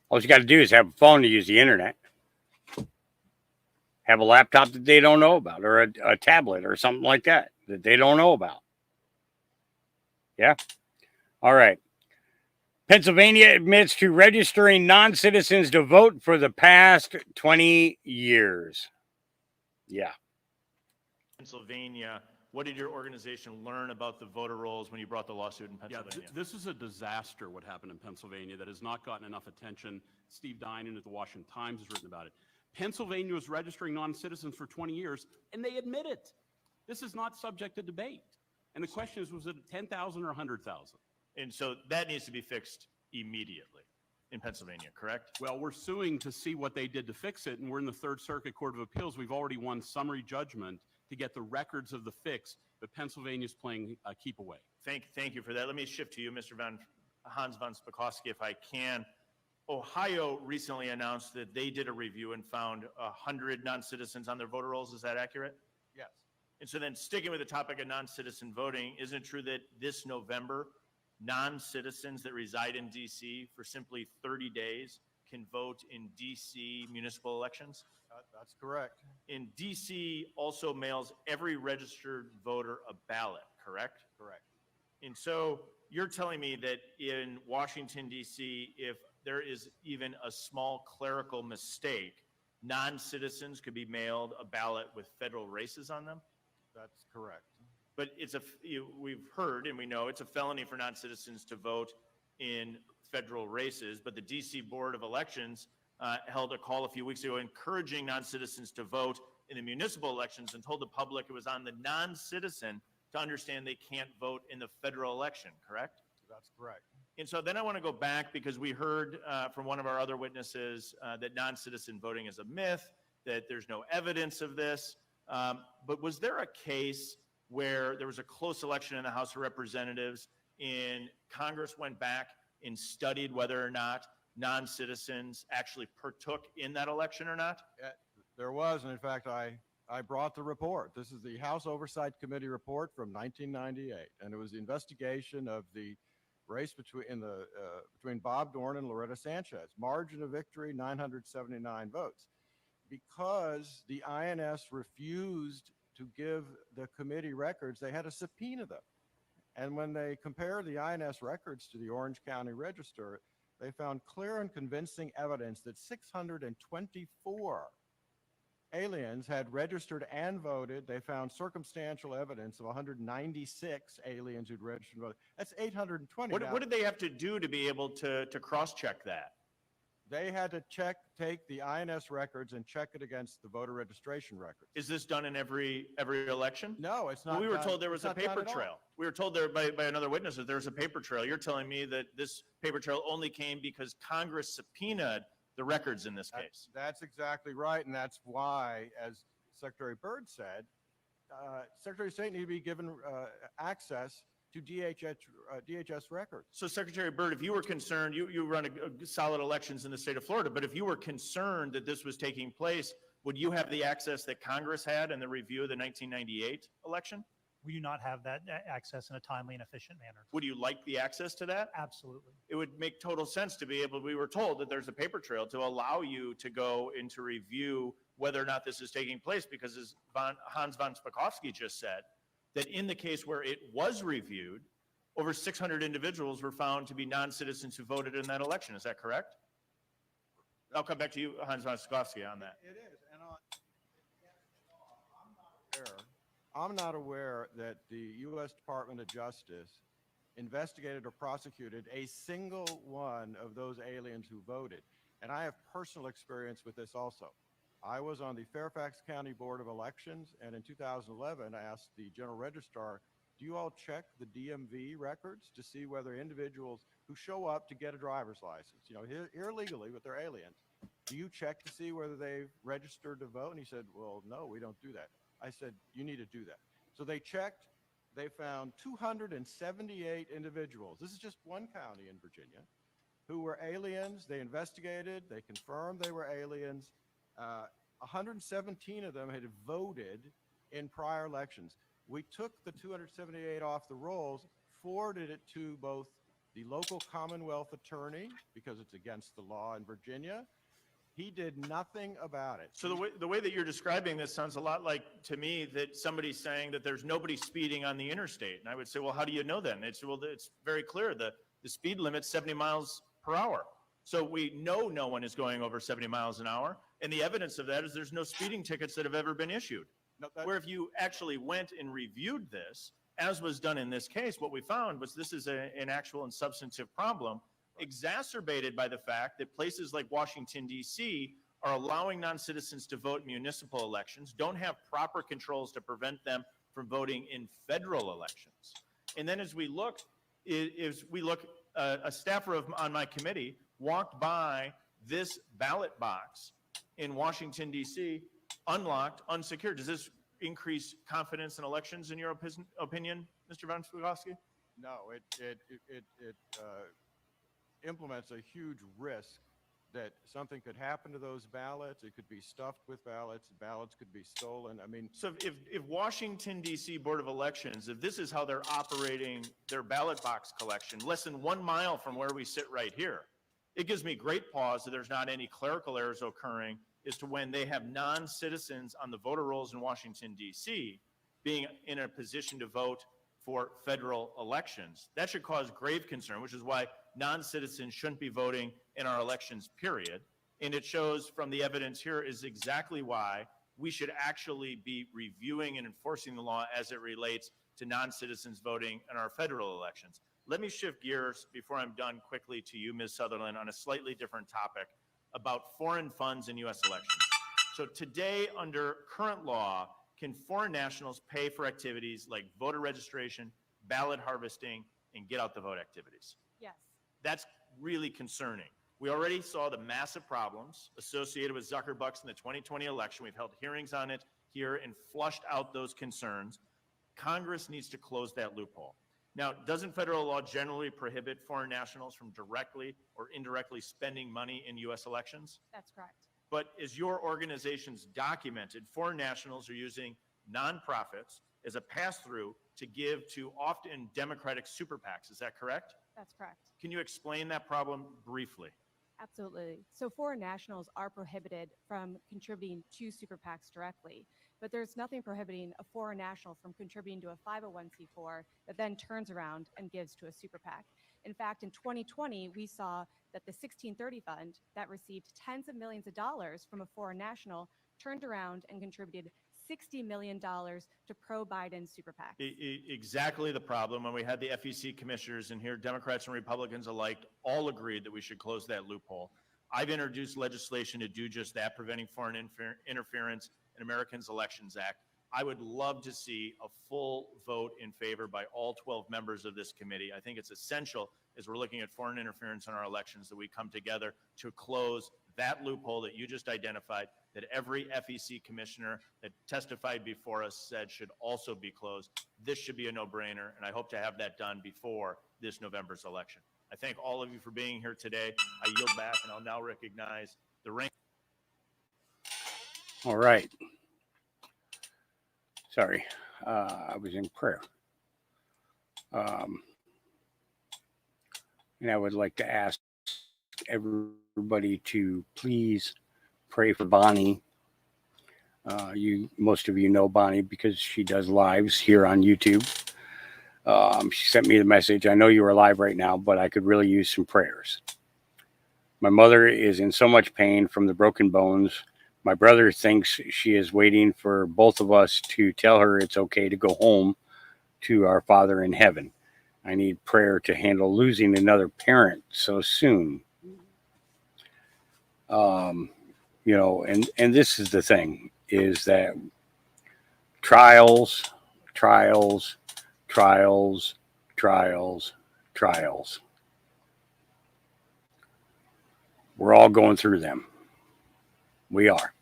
Speaker 2: All you got to do is have a phone to use the internet. Have a laptop that they don't know about, or a tablet or something like that they don't know about. Yeah. All right. Pennsylvania admits to registering non-citizens to vote for the past 20 years. Yeah.
Speaker 25: Pennsylvania, what did your organization learn about the voter rolls when you brought the lawsuit in Pennsylvania?
Speaker 26: Yeah, this is a disaster, what happened in Pennsylvania, that has not gotten enough attention. Steve Dinan at the Washington Times has written about it. Pennsylvania was registering non-citizens for 20 years, and they admit it. This is not subject to debate. And the question is, was it 10,000 or 100,000?
Speaker 25: And so that needs to be fixed immediately in Pennsylvania, correct?
Speaker 26: Well, we're suing to see what they did to fix it, and we're in the Third Circuit Court of Appeals. We've already won summary judgment to get the records of the fix, but Pennsylvania's playing keep away.
Speaker 25: Thank you for that. Let me shift to you, Mr. Hans von Spakovsky, if I can. Ohio recently announced that they did a review and found 100 non-citizens on their voter rolls. Is that accurate? Yes. And so then sticking with the topic of non-citizen voting, isn't it true that this November, non-citizens that reside in D.C. for simply 30 days can vote in D.C. municipal elections?
Speaker 27: That's correct.
Speaker 25: In D.C. also mails every registered voter a ballot, correct?
Speaker 27: Correct.
Speaker 25: And so you're telling me that in Washington, D.C., if there is even a small clerical mistake, non-citizens could be mailed a ballot with federal races on them?
Speaker 15: That's correct.
Speaker 25: But we've heard and we know it's a felony for non-citizens to vote in federal races, but the DC Board of Elections held a call a few weeks ago encouraging non-citizens to vote in the municipal elections and told the public it was on the non-citizen to understand they can't vote in the federal election, correct?
Speaker 15: That's correct.
Speaker 25: And so then I want to go back because we heard from one of our other witnesses that non-citizen voting is a myth, that there's no evidence of this. But was there a case where there was a close election in the House of Representatives and Congress went back and studied whether or not non-citizens actually partook in that election or not?
Speaker 15: There was, and in fact, I brought the report. This is the House Oversight Committee report from 1998, and it was the investigation of the race between Bob Dorn and Loretta Sanchez. Margin of victory, 979 votes. Because the INS refused to give the committee records, they had to subpoena them. And when they compared the INS records to the Orange County Register, they found clear and convincing evidence that 624 aliens had registered and voted. They found circumstantial evidence of 196 aliens who'd registered and voted. That's 820.
Speaker 25: What did they have to do to be able to cross-check that?
Speaker 15: They had to take the INS records and check it against the voter registration records.
Speaker 25: Is this done in every election?
Speaker 15: No, it's not.
Speaker 25: Well, we were
Speaker 15: done-
Speaker 25: told there was
Speaker 15: it's
Speaker 25: a
Speaker 15: not done
Speaker 25: paper
Speaker 15: at all.
Speaker 25: trail. We were told there by another witness that there was a paper trail. You're telling me that this paper trail only came because Congress subpoenaed the records in this case.
Speaker 15: That's exactly right, and that's why, as Secretary Byrd said, Secretary of State need to be given access to DHS records.
Speaker 25: So Secretary Byrd, if you were concerned, you run a solid elections in the state of Florida, but if you were concerned that this was taking place, would you have the access that Congress had in the review of the 1998 election?
Speaker 16: We do not have that access in a timely and efficient manner.
Speaker 25: Would you like the access to that?
Speaker 16: Absolutely.
Speaker 25: It would make total sense to be able, we were told that there's a paper trail to allow you to go into review whether or not this is taking place, because as Hans von Spakovsky just said, that in the case where it was reviewed, over 600 individuals were found to be non-citizens who voted in that election. Is that correct? I'll come back to you, Hans von Spakovsky, on that.
Speaker 15: It is, and I'm not aware that the U.S. Department of Justice investigated or prosecuted a single one of those aliens who voted. And I have personal experience with this also. I was on the Fairfax County Board of Elections, and in 2011, I asked the General Registrar, do you all check the DMV records to see whether individuals who show up to get a driver's license, here illegally, but they're aliens, do you check to see whether they've registered to vote? And he said, well, no, we don't do that. I said, you need to do that. So they checked, they found 278 individuals. This is just one county in Virginia who were aliens. They investigated, they confirmed they were aliens. 117 of them had voted in prior elections. We took the 278 off the rolls, forwarded it to both the local Commonwealth attorney, because it's against the law in Virginia. He did nothing about it.
Speaker 25: So the way that you're describing this sounds a lot like, to me, that somebody's saying that there's nobody speeding on the interstate. And I would say, well, how do you know that? And it's very clear. The speed limit's 70 miles per hour. So we know no one is going over 70 miles an hour. And the evidence of that is there's no speeding tickets that have ever been issued. Where if you actually went and reviewed this, as was done in this case, what we found was this is an actual and substantive problem, exacerbated by the fact that places like Washington, D.C. are allowing non-citizens to vote in municipal elections, don't have proper controls to prevent them from voting in federal elections. And then as we look, a staffer on my committee walked by this ballot box in Washington, D.C., unlocked, unsecured. Does this increase confidence in elections, in your opinion, Mr. von Spakovsky?
Speaker 15: No, it implements a huge risk that something could happen to those ballots. It could be stuffed with ballots. Ballots could be stolen. I mean,
Speaker 25: so if Washington, D.C. Board of Elections, if this is how they're operating their ballot box collection, less than 1 mile from where we sit right here, it gives me great pause that there's not any clerical errors occurring as to when they have non-citizens on the voter rolls in Washington, D.C. being in a position to vote for federal elections. That should cause grave concern, which is why non-citizens shouldn't be voting in our elections, period. And it shows from the evidence here is exactly why we should actually be reviewing and enforcing the law as it relates to non-citizens voting in our federal elections. Let me shift gears before I'm done quickly to you, Ms. Sutherland, on a slightly different topic about foreign funds in U.S. elections. So today, under current law, can foreign nationals pay for activities like voter registration, ballot harvesting, and get out the vote activities?
Speaker 14: Yes.
Speaker 25: That's really concerning. We already saw the massive problems associated with Zuckerbucks in the 2020 election. We've held hearings on it here and flushed out those concerns. Congress needs to close that loophole. Now, doesn't federal law generally prohibit foreign nationals from directly or indirectly spending money in U.S. elections?
Speaker 14: That's correct.
Speaker 25: But as your organization's documented, foreign nationals are using nonprofits as a pass-through to give to often Democratic super PACs. Is that correct?
Speaker 14: That's correct.
Speaker 25: Can you explain that problem briefly?
Speaker 14: Absolutely. So foreign nationals are prohibited from contributing to super PACs directly, but there's nothing prohibiting a foreign national from contributing to a 501c4 that then turns around and gives to a super PAC. In fact, in 2020, we saw that the 1630 fund that received tens of millions of dollars from a foreign national turned around and contributed $60 million to pro-Biden super PAC.
Speaker 25: Exactly the problem. When we had the FEC commissioners in here, Democrats and Republicans alike all agreed that we should close that loophole. I've introduced legislation to do just that, preventing foreign interference in Americans' Elections Act. I would love to see a full vote in favor by all 12 members of this committee. I think it's essential as we're looking at foreign interference in our elections that we come together to close that loophole that you just identified, that every FEC commissioner that testified before us said should also be closed. This should be a no-brainer, and I hope to have that done before this November's election. I thank all of you for being here today. I yield back, and I'll now recognize the rank.
Speaker 2: All right. Sorry, I was in prayer. And I would like to ask everybody to please pray for Bonnie. Most of you know Bonnie because she does lives here on YouTube. She sent me the message. I know you are live right now, but I could really use some prayers. My mother is in so much pain from the broken bones. My brother thinks she is waiting for both of us to tell her it's okay to go home to our Father in heaven. I need prayer to handle losing another parent so soon. And this is the thing, is that trials. We're all going through them. We are.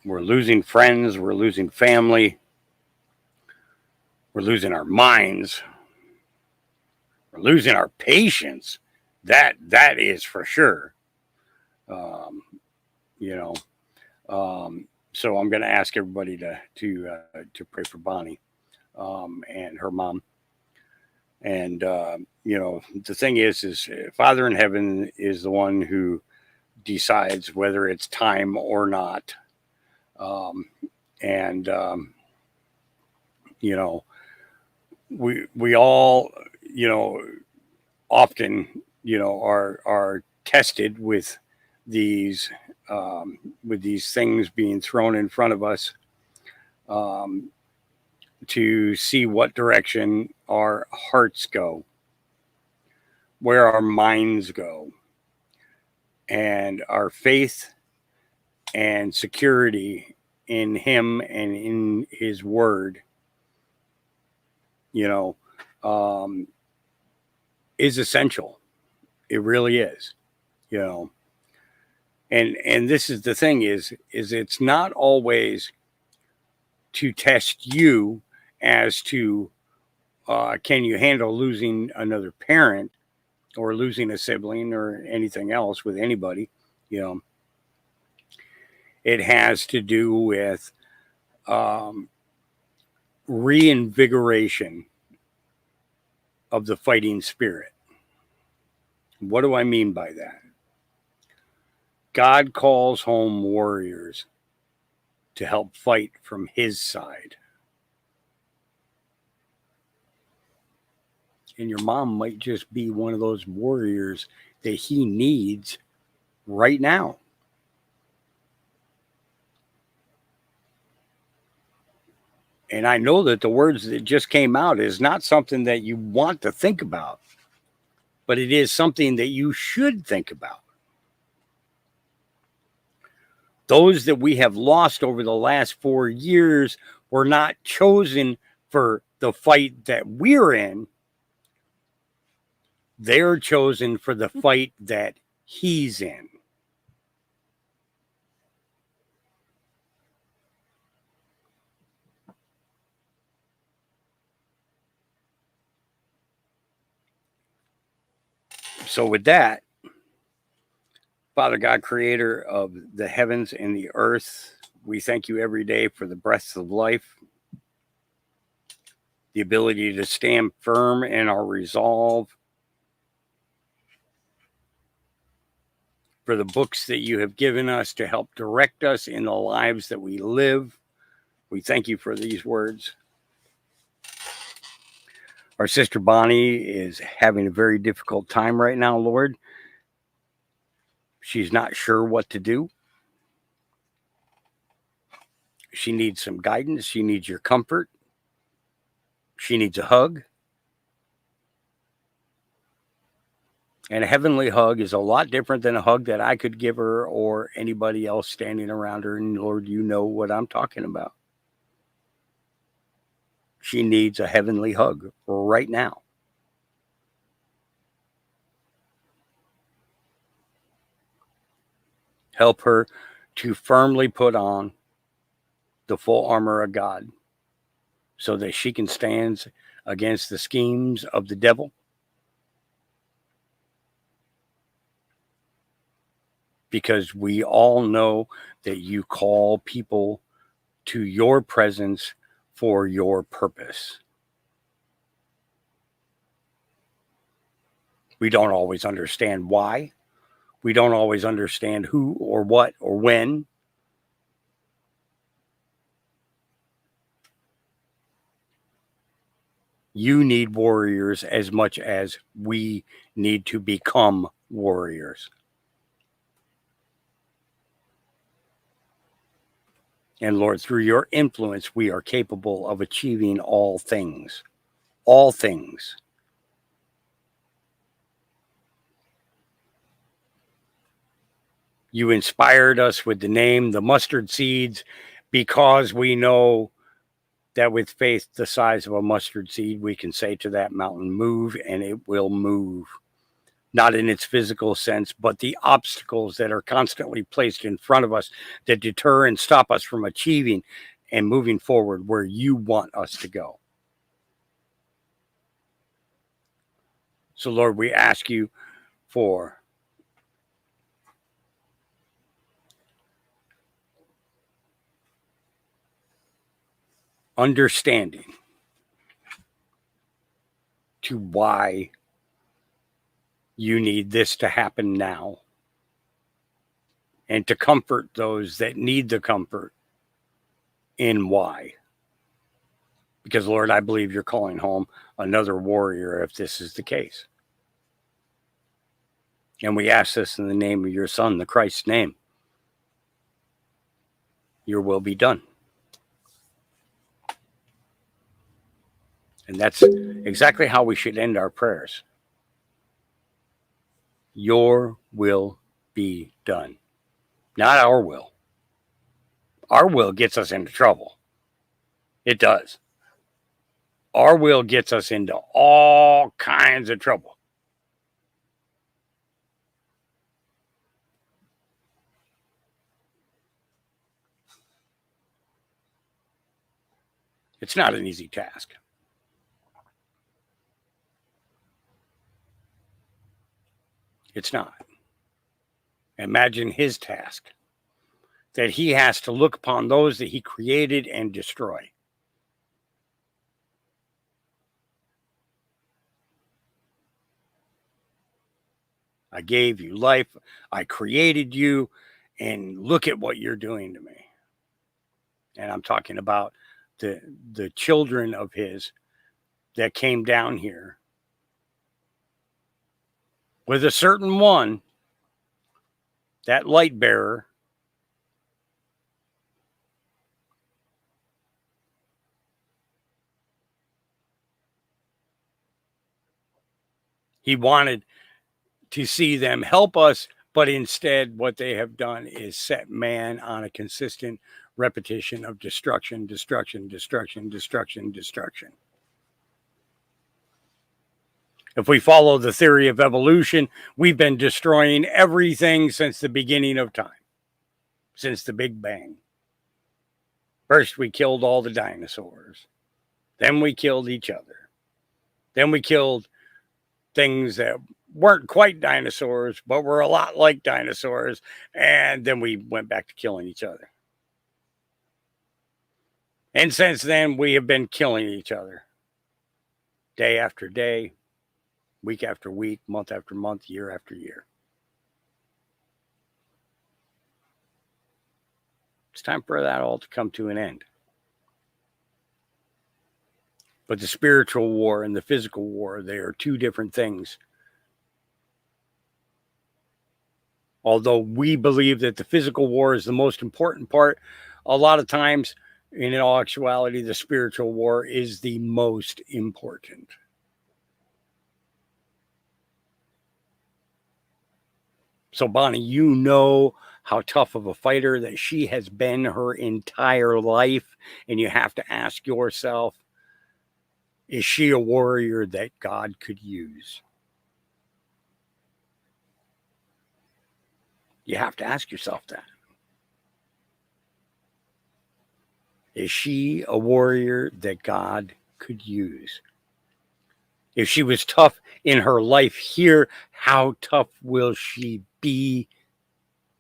Speaker 2: We're losing friends. We're losing family. We're losing our minds. We're losing our patience. That is for sure. So I'm going to ask everybody to pray for Bonnie and her mom. And the thing is Father in heaven is the one who decides whether it's time or not. We all, often, are tested with these things being thrown in front of us, to see what direction our hearts go, where our minds go, and our faith and security in Him and in His Word, is essential. It really is, And this is the thing is it's not always to test you as to can you handle losing another parent or losing a sibling or anything else with anybody. It has to do with reinvigoration of the fighting spirit. What do I mean by that? God calls home warriors to help fight from His side. And your mom might just be one of those warriors that He needs right now. And I know that the words that just came out is not something that you want to think about, but it is something that you should think about. Those that we have lost over the last 4 years were not chosen for the fight that we're in. They're chosen for the fight that he's in. So with that, Father God, creator of the heavens and the earth, we thank you every day for the breaths of life, the ability to stand firm in our resolve, for the books that you have given us to help direct us in the lives that we live. We thank you for these words. Our sister Bonnie is having a very difficult time right now, Lord. She's not sure what to do. She needs some guidance. She needs your comfort. She needs a hug. And a heavenly hug is a lot different than a hug that I could give her or anybody else standing around her. And Lord, you know what I'm talking about. She needs a heavenly hug right now. Help her to firmly put on the full armor of God so that she can stand against the schemes of the devil. Because we all know that you call people to your presence for your purpose. We don't always understand why. We don't always understand who or what or when. You need warriors as much as we need to become warriors. And Lord, through your influence, we are capable of achieving all things. All things. You inspired us with the name, the mustard seeds, because we know that with faith the size of a mustard seed, we can say to that mountain, move, and it will move. Not in its physical sense, but the obstacles that are constantly placed in front of us that deter and stop us from achieving and moving forward where you want us to go. So, Lord, we ask you for understanding to why you need this to happen now, and to comfort those that need the comfort in why. Because, Lord, I believe you're calling home another warrior if this is the case. And we ask this in the name of your Son, the Christ's name. Your will be done. And that's exactly how we should end our prayers. Your will be done. Not our will. Our will gets us into trouble. It does. Our will gets us into all kinds of trouble. It's not an easy task. It's not. Imagine his task, that he has to look upon those that he created and destroy. I gave you life. I created you, and look at what you're doing to me. And I'm talking about the children of his that came down here with a certain one that light bearer, he wanted to see them help us, but instead what they have done is set man on a consistent repetition of destruction, destruction, destruction, destruction, destruction. If we follow the theory of evolution, we've been destroying everything since the beginning of time, since the Big Bang. First, we killed all the dinosaurs. Then we killed each other. Then we killed things that weren't quite dinosaurs, but were a lot like dinosaurs. And then we went back to killing each other. And since then, we have been killing each other. Day after day, week after week, month after month, year after year. It's time for that all to come to an end. But the spiritual war and the physical war, they are two different things. Although we believe that the physical war is the most important part, a lot of times, in all actuality, the spiritual war is the most important. So, Bonnie, you know how tough of a fighter that she has been her entire life. And you have to ask yourself, is she a warrior that God could use? You have to ask yourself that. Is she a warrior that God could use? If she was tough in her life here, how tough will she be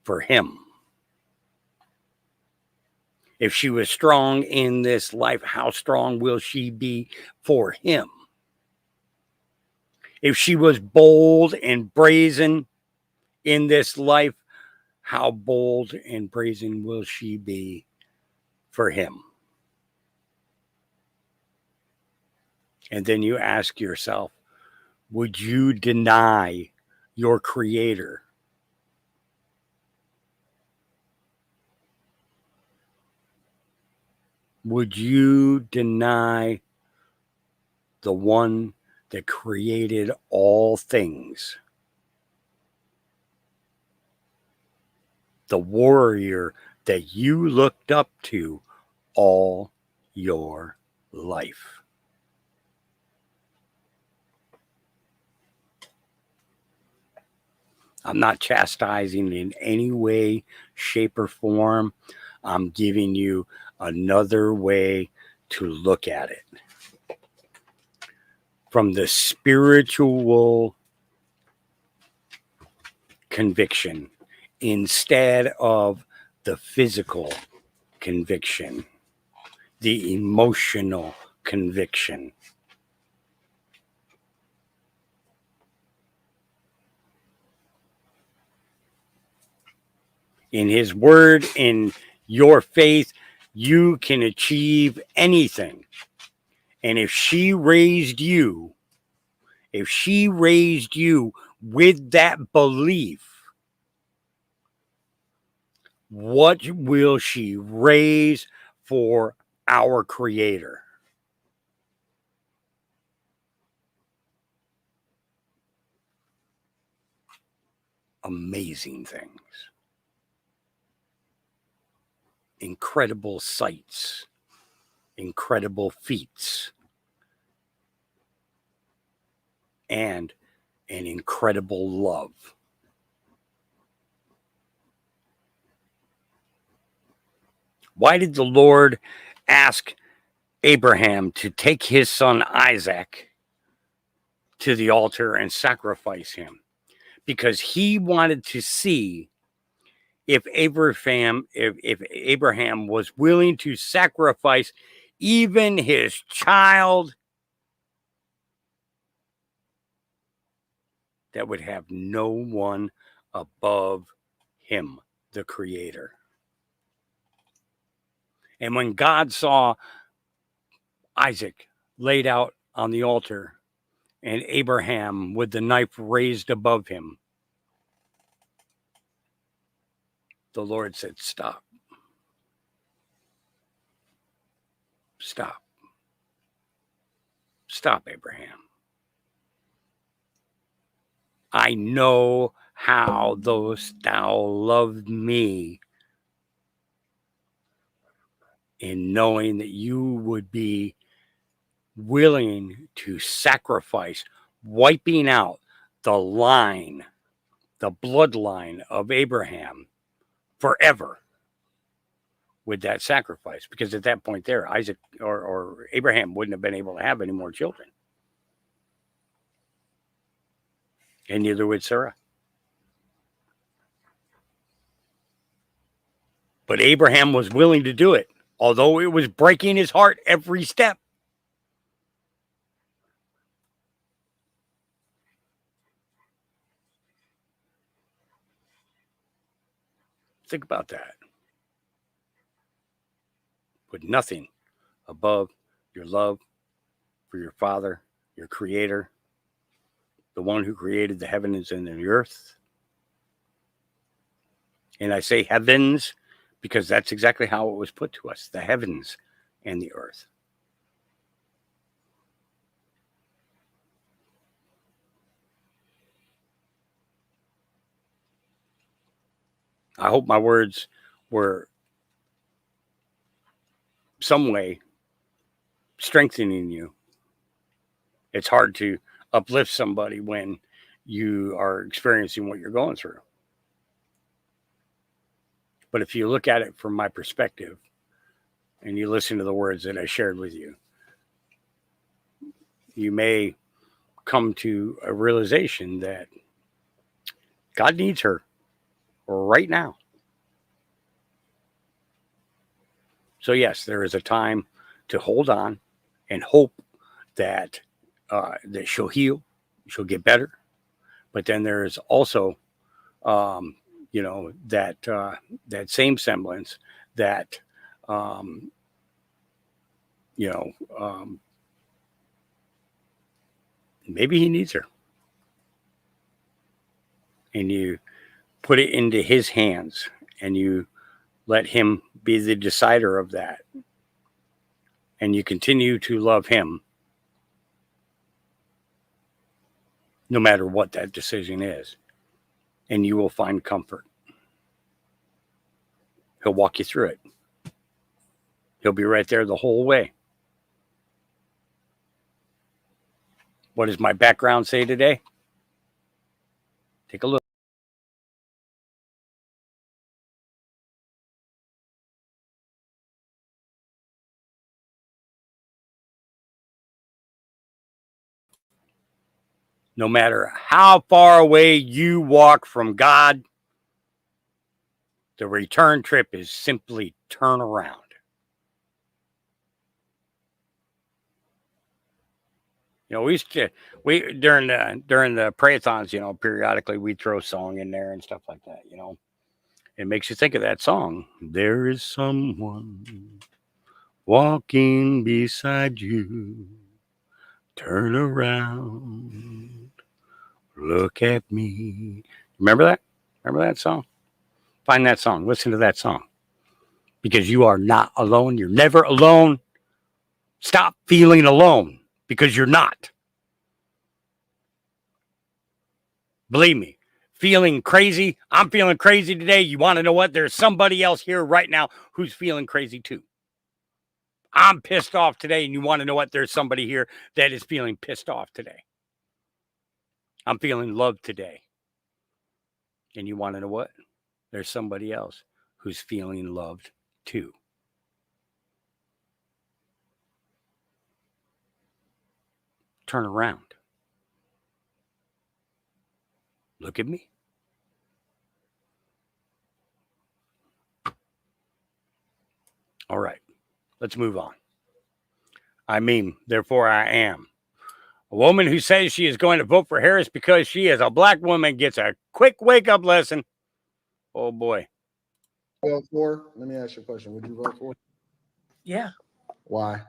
Speaker 2: for him? If she was strong in this life, how strong will she be for him? If she was bold and brazen in this life, how bold and brazen will she be for him? And then you ask yourself, would you deny your creator? Would you deny the one that created all things? The warrior that you looked up to all your life. I'm not chastising in any way, shape, or form. I'm giving you another way to look at it. From the spiritual conviction instead of the physical conviction, the emotional conviction. In his word, in your faith, you can achieve anything. And if she raised you with that belief, what will she raise for our Creator? Amazing things. Incredible sights. Incredible feats. And an incredible love. Why did the Lord ask Abraham to take his son Isaac to the altar and sacrifice him? Because he wanted to see if Abraham was willing to sacrifice even his child that would have no one above him, the Creator. And when God saw Isaac laid out on the altar and Abraham with the knife raised above him, the Lord said, stop. Stop. Stop, Abraham. I know how thou loved me, in knowing that you would be willing to sacrifice, wiping out the line, the bloodline of Abraham forever with that sacrifice. Because at that point there, Isaac or Abraham wouldn't have been able to have any more children. And neither would Sarah. But Abraham was willing to do it, although it was breaking his heart every step. Think about that. Put nothing above your love for your Father, your Creator, the one who created the heavens and the earth. And I say heavens because that's exactly how it was put to us, the heavens and the earth. I hope my words were some way strengthening you. It's hard to uplift somebody when you are experiencing what you're going through. But if you look at it from my perspective and you listen to the words that I shared with you, you may come to a realization that God needs her right now. So yes, there is a time to hold on and hope that that she'll heal, she'll get better. But then there is also, that same semblance that, maybe he needs her, and you put it into his hands and you let him be the decider of that. And you continue to love him no matter what that decision is. And you will find comfort. He'll walk you through it. He'll be right there the whole way. What does my background say today? Take a look. No matter how far away you walk from God, the return trip is simply turn around. We used to, during the pray-a-thons, periodically we throw a song in there and stuff like that. It makes you think of that song. There is someone walking beside you. Turn around, look at me. Remember that? Remember that song? Find that song. Listen to that song. Because you are not alone. You're never alone. Stop feeling alone because you're not. Believe me, feeling crazy. I'm feeling crazy today. You want to know what? There's somebody else here right now who's feeling crazy too. I'm pissed off today, and you want to know what? There's somebody here that is feeling pissed off today. I'm feeling loved today. And you want to know what? There's somebody else who's feeling loved too. Turn around. Look at me. All right. Let's move on. Therefore I am. A woman who says she is going to vote for Harris because she is a black woman gets a quick wake-up lesson. Oh, boy.
Speaker 4: Vote for? Let me ask you a question. Would you vote for?
Speaker 17: Yeah,
Speaker 4: Why?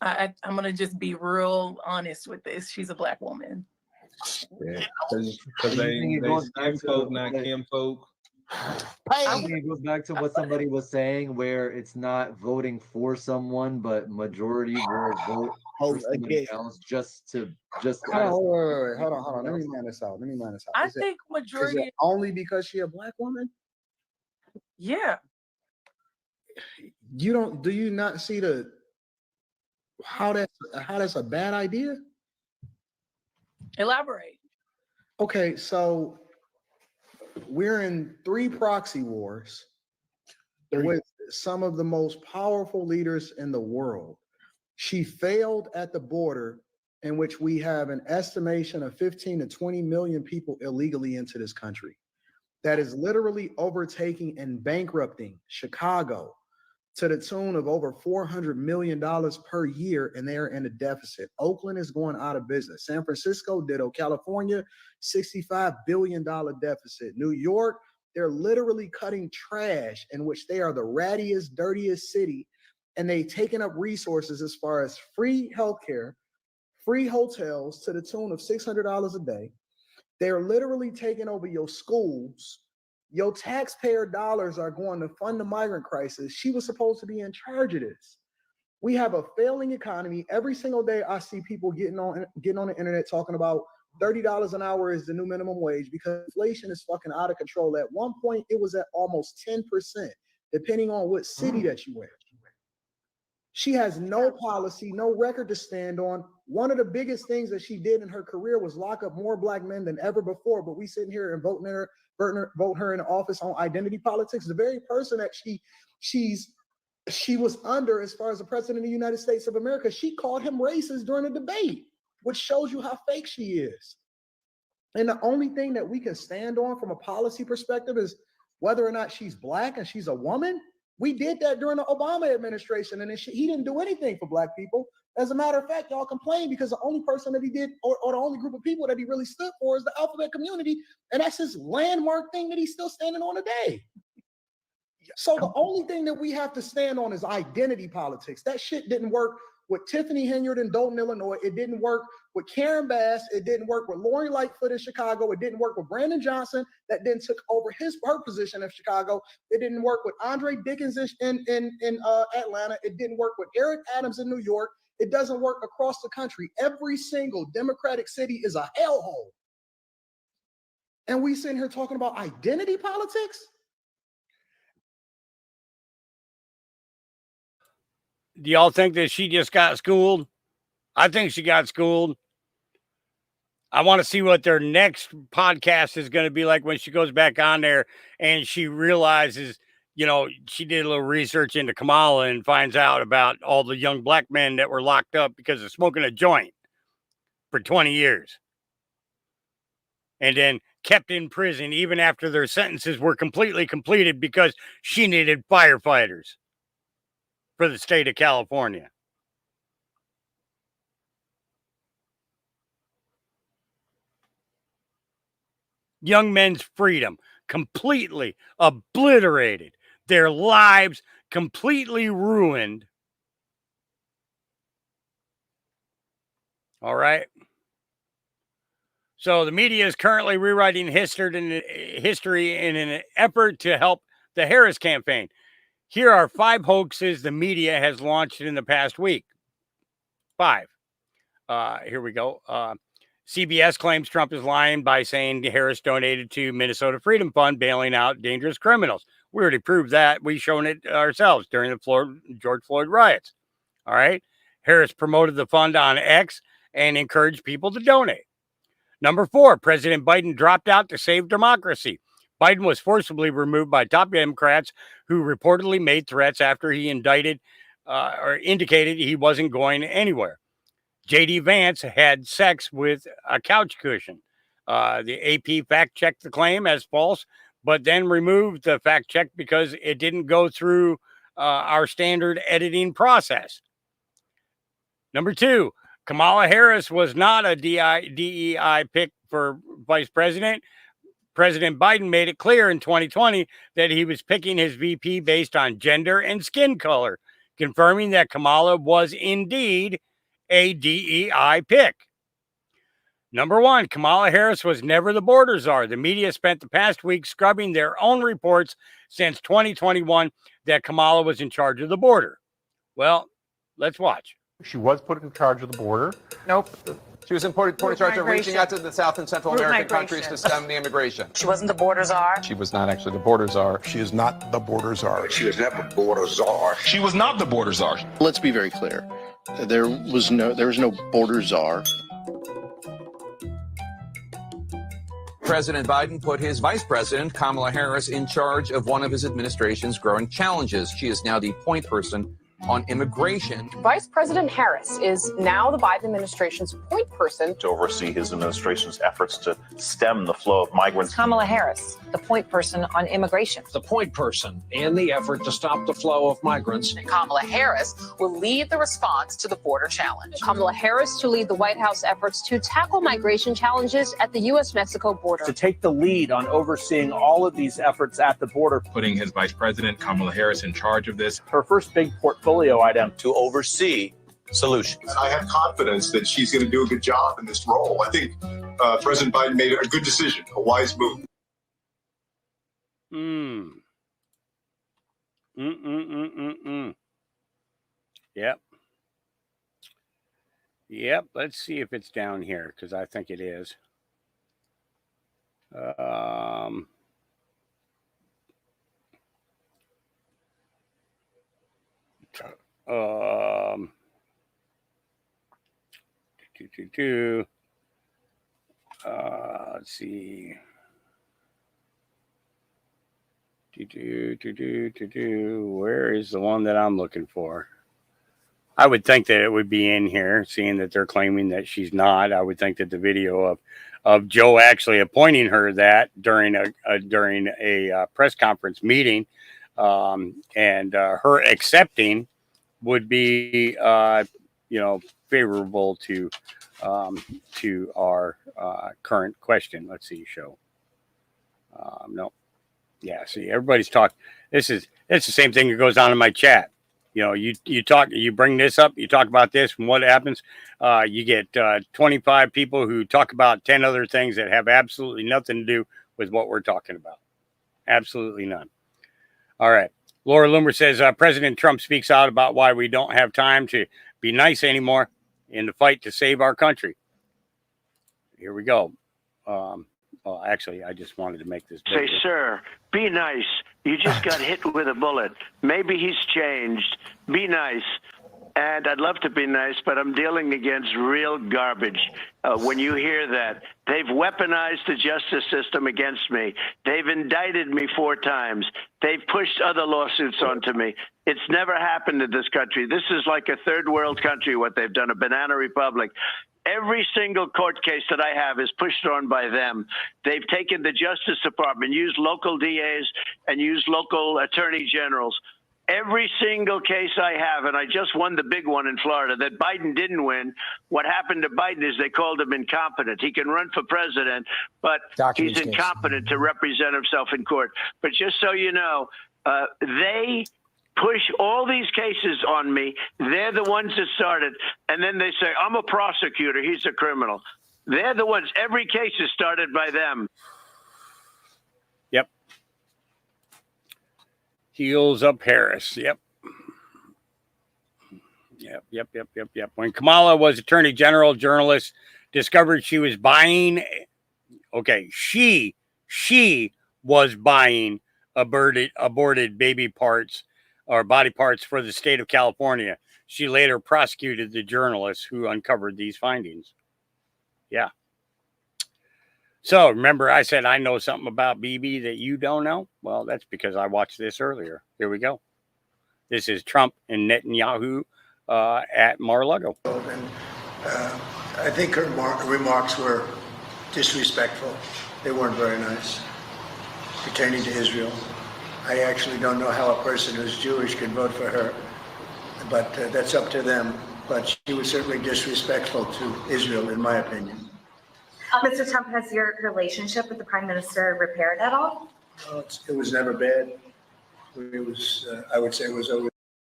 Speaker 17: I'm gonna just be real honest with this. She's a black woman.
Speaker 4: Yeah.
Speaker 19: Because they skin folk, not Kim folk.
Speaker 1: I mean, it goes back to what somebody was saying, where it's not voting for someone, but majority will vote for somebody else just to
Speaker 19: Hold on, wait. Hold on. Let me mind this out.
Speaker 17: I
Speaker 19: Is it,
Speaker 17: think
Speaker 19: is
Speaker 17: majority.
Speaker 19: it only because she a black woman?
Speaker 17: Yeah.
Speaker 19: Do you not see how that's a bad idea?
Speaker 17: Elaborate.
Speaker 19: Okay, so we're in 3 proxy wars with some of the most powerful leaders in the world. She failed at the border, in which we have an estimation of 15 to 20 million people illegally into this country. That is literally overtaking and bankrupting Chicago to the tune of over $400 million per year, and they're in a deficit. Oakland is going out of business. San Francisco, ditto. California, $65 billion deficit. New York, they're literally cutting trash, in which they are the rattiest, dirtiest city, and they've taken up resources as far as free healthcare, free hotels to the tune of $600 a day. They're literally taking over your schools. Your taxpayer dollars are going to fund the migrant crisis. She was supposed to be in charge of this. We have a failing economy. Every single day I see people getting on the internet talking about $30 an hour is the new minimum wage, because inflation is fucking out of control. At one point, it was at almost 10%, depending on what city that you were in. She has no policy, no record to stand on. One of the biggest things that she did in her career was lock up more black men than ever before. But we sitting here and vote her in office on identity politics. The very person that she was under as far as the president of the United States of America, she called him racist during a debate, which shows you how fake she is. And the only thing that we can stand on from a policy perspective is whether or not she's black and she's a woman. We did that during the Obama administration, and he didn't do anything for black people. As a matter of fact, y'all complain because the only person that he did, or the only group of people that he really stood for, is the alphabet community, and that's his landmark thing that he's still standing on today. So the only thing that we have to stand on is identity politics. That shit didn't work with Tiffany Henyard in Dalton, Illinois. It didn't work with Karen Bass. It didn't work with Lori Lightfoot in Chicago. It didn't work with Brandon Johnson that then took over her position in Chicago. It didn't work with Andre Dickens in Atlanta. It didn't work with Eric Adams in New York. It doesn't work across the country. Every single Democratic city is a hellhole. And we sitting here talking about identity politics?
Speaker 2: Do y'all think that she just got schooled? I think she got schooled. I want to see what their next podcast is going to be like when she goes back on there and she realizes, she did a little research into Kamala and finds out about all the young black men that were locked up because of smoking a joint for 20 years. And then kept in prison even after their sentences were completely completed because she needed firefighters for the state of California. Young men's freedom completely obliterated, their lives completely ruined. All right. So the media is currently rewriting history in an effort to help the Harris campaign. Here are 5 hoaxes the media has launched in the past week. 5. Here we go. CBS claims Trump is lying by saying Harris donated to Minnesota Freedom Fund, bailing out dangerous criminals. We already proved that. We've shown it ourselves during the George Floyd riots. All right. Harris promoted the fund on X and encouraged people to donate. Number 4, President Biden dropped out to save democracy. Biden was forcibly removed by top Democrats who reportedly made threats after he indicated he wasn't going anywhere. J.D. Vance had sex with a couch cushion. The AP fact-checked the claim as false, but then removed the fact-check because it didn't go through our standard editing process. Number 2, Kamala Harris was not a DEI pick for vice president. President Biden made it clear in 2020 that he was picking his VP based on gender and skin color, confirming that Kamala was indeed a DEI pick. Number one, Kamala Harris was never the border czar. The media spent the past week scrubbing their own reports since 2021 that Kamala was in charge of the border. Well, let's watch.
Speaker 3: She was put in charge of the border.
Speaker 5: Nope. She was in charge of reaching out to the South and Central American countries to stem the immigration.
Speaker 17: She wasn't the border czar.
Speaker 3: She was not actually the border czar.
Speaker 4: She is not the border czar.
Speaker 18: She was never border czar.
Speaker 3: She was not the border czar.
Speaker 20: Let's be very clear. There was no border czar.
Speaker 5: President Biden put his vice president, Kamala Harris, in charge of one of his administration's growing challenges. She is now the point person on immigration.
Speaker 21: Vice President Harris is now the Biden administration's point person
Speaker 23: to oversee his administration's efforts to stem the flow of migrants.
Speaker 21: Kamala Harris, the point person on immigration.
Speaker 24: The point person in the effort to stop the flow of migrants.
Speaker 21: Kamala Harris will lead the response to the border challenge. Kamala Harris to lead the White House efforts to tackle migration challenges at the U.S.-Mexico border.
Speaker 24: To take the lead on overseeing all of these efforts at the border.
Speaker 3: Putting his vice president, Kamala Harris, in charge of this.
Speaker 24: Her first big portfolio item.
Speaker 23: To oversee solutions.
Speaker 18: I have confidence that she's going to do a good job in this role. I think President Biden made a good decision, a wise move.
Speaker 2: Yep. Let's see if it's down here, because I think it is. Let's see. Where is the one that I'm looking for? I would think that it would be in here, seeing that they're claiming that she's not. I would think that the video of Joe actually appointing her that during a press conference meeting, and her accepting would be favorable to our current question. Let's see, show. No. Yeah, see, everybody's talking. It's the same thing that goes on in my chat. You know, you talk, you bring this up, you talk about this, and what happens? You get 25 people who talk about 10 other things that have absolutely nothing to do with what we're talking about. Absolutely none. All right. Laura Loomer says, President Trump speaks out about why we don't have time to be nice anymore in the fight to save our country. Here we go. Well, actually, I just wanted to make this bigger.
Speaker 27: Say, sir, be nice. You just got hit with a bullet. Maybe he's changed. Be nice. And I'd love to be nice, but I'm dealing against real garbage. When you hear that, they've weaponized the justice system against me. They've indicted me 4 times. They've pushed other lawsuits onto me. It's never happened in this country. This is like a third world country, what they've done, a banana republic. Every single court case that I have is pushed on by them. They've taken the Justice Department, used local DAs, and used local attorney generals. Every single case I have, and I just won the big one in Florida that Biden didn't win. What happened to Biden is they called him incompetent. He can run for president, but he's incompetent to represent himself in court. But just so you know, they push all these cases on me. They're the ones that started. And then they say, I'm a prosecutor. He's a criminal. They're the ones. Every case is started by them.
Speaker 2: Yep. Heels up Harris. Yep. Yep. When Kamala was Attorney General, journalists discovered she was buying. Okay, she was buying aborted baby parts or body parts for the state of California. She later prosecuted the journalists who uncovered these findings. Yeah. So remember, I said I know something about Bibi that you don't know? Well, that's because I watched this earlier. Here we go. This is Trump and Netanyahu at Mar-a-Lago.
Speaker 28: I think her remarks were disrespectful. They weren't very nice pertaining to Israel. I actually don't know how a person who's Jewish could vote for her, but that's up to them. But she was certainly disrespectful to Israel, in my opinion.
Speaker 29: Mr. Trump, has your relationship with the Prime Minister repaired at all?
Speaker 28: It was never bad. It was, I would say it was over.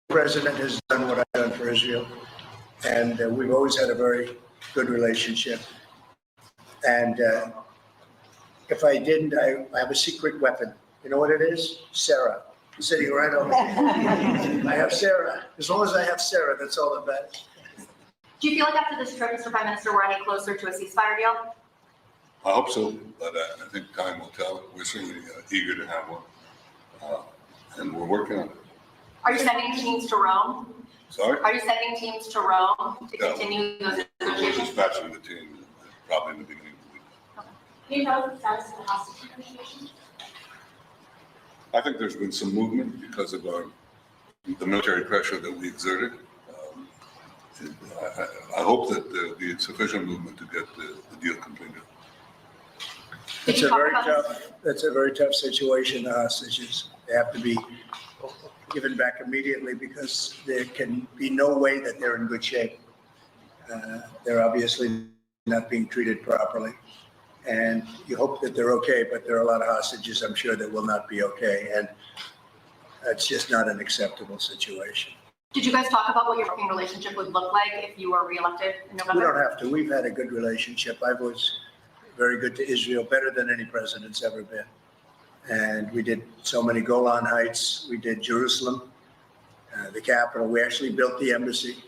Speaker 28: The president has done what I've done for Israel, and we've always had a very good relationship. And if I didn't, I have a secret weapon. You know what it is? Sarah. Sitting right over there. I have Sarah. As long as I have Sarah, that's all that matters.
Speaker 29: Do you feel like after this trip, Mr. Prime Minister, we're any closer to a ceasefire deal?
Speaker 6: I hope so, but I think time will tell. We're certainly eager to have one, and we're working on it.
Speaker 29: Are you sending teams to Rome?
Speaker 6: Sorry?
Speaker 29: Are you sending teams to Rome to continue those
Speaker 6: We're
Speaker 29: negotiations?
Speaker 6: dispatching the team probably in the beginning of the week.
Speaker 29: Do you know the status of the hostage negotiations?
Speaker 6: I think there's been some movement because of the military pressure that we exerted. I hope that there'll be sufficient movement to get the deal completed.
Speaker 28: It's a very tough situation, the hostages. They have to be given back immediately because there can be no way that they're in good shape. They're obviously not being treated properly. And you hope that they're okay, but there are a lot of hostages, I'm sure, that will not be okay. And that's just not an acceptable situation.
Speaker 29: Did you guys talk about what your working relationship would look like if you were reelected in November?
Speaker 28: We don't have to. We've had a good relationship. I was very good to Israel, better than any president's ever been. And we did so many Golan Heights. We did Jerusalem, the capital. We actually built the embassy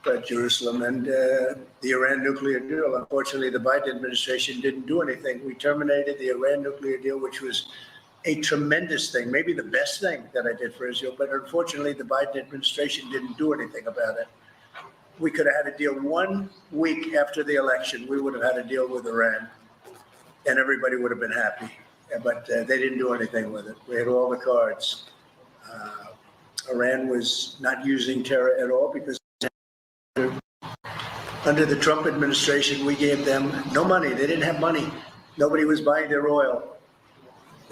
Speaker 28: at Jerusalem and the Iran nuclear deal. Unfortunately, the Biden administration didn't do anything. We terminated the Iran nuclear deal, which was a tremendous thing, maybe the best thing that I did for Israel. But unfortunately, the Biden administration didn't do anything about it. We could have had a deal 1 week after the election. We would have had a deal with Iran and everybody would have been happy. But they didn't do anything with it. We had all the cards. Iran was not using terror at all because under the Trump administration, we gave them no money. They didn't have money. Nobody was buying their oil.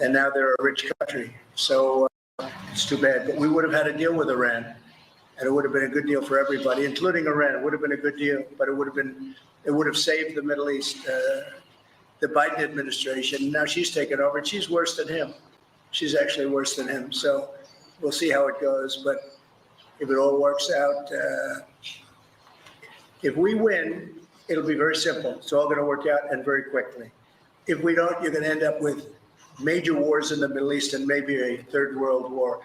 Speaker 28: And now they're a rich country. So it's too bad. But we would have had a deal with Iran. And it would have been a good deal for everybody, including Iran. It would have been a good deal, but it would have saved the Middle East. The Biden administration, now she's taken over, and she's worse than him. She's actually worse than him. So we'll see how it goes. But if it all works out, if we win, it'll be very simple. It's all going to work out and very quickly. If we don't, you're going to end up with major wars in the Middle East and maybe a third world war.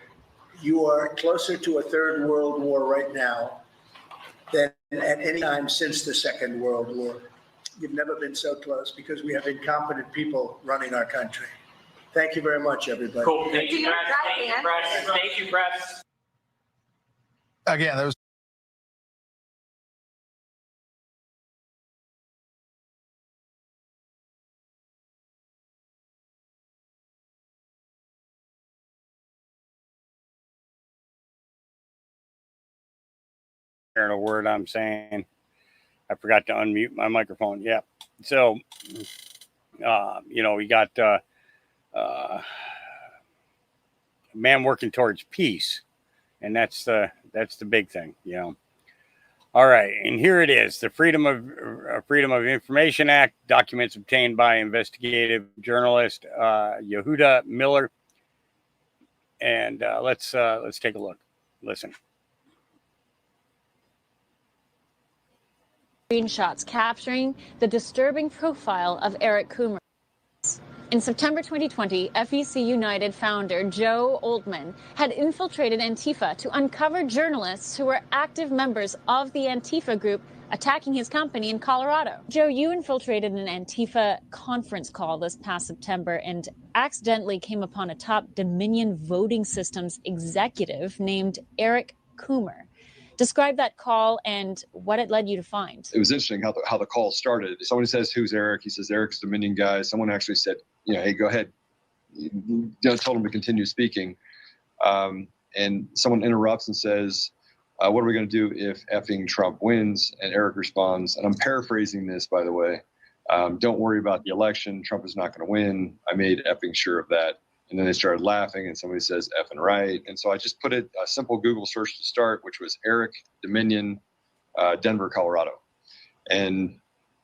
Speaker 28: You are closer to a third world war right now than at any time since the Second World War. You've never been so close because we have incompetent people running our country. Thank you very much, everybody.
Speaker 7: Cool. Thank you, Brett. Thank you, Brett. Thank you, Brett.
Speaker 3: Again, there was
Speaker 2: hearing a word I'm saying. I forgot to unmute my microphone. Yeah. So, we got a man working towards peace, and that's the big thing, All right, and here it is: the Freedom of Information Act, documents obtained by investigative journalist Yehuda Miller, and let's take a look. Listen.
Speaker 8: Screenshots capturing the disturbing profile of Eric Coomer. In September 2020, FEC United founder Joe Oldman had infiltrated Antifa to uncover journalists who were active members of the Antifa group attacking his company in Colorado. Joe, you infiltrated an Antifa conference call this past September and accidentally came upon a top Dominion Voting Systems executive named Eric Coomer. Describe that call and what it led you to find.
Speaker 9: It was interesting how the call started. Someone says, "Who's Eric?" He says, "Eric's Dominion guy." Someone actually said, "Hey, go ahead." Told him to continue speaking. And someone interrupts and says, "What are we going to do if effing Trump wins?" And Eric responds, and I'm paraphrasing this, by the way, "Don't worry about the election. Trump is not going to win. I made effing sure of that." And then they started laughing, and somebody says effing right. And so I just put a simple Google search to start, which was Eric Dominion, Denver, Colorado. And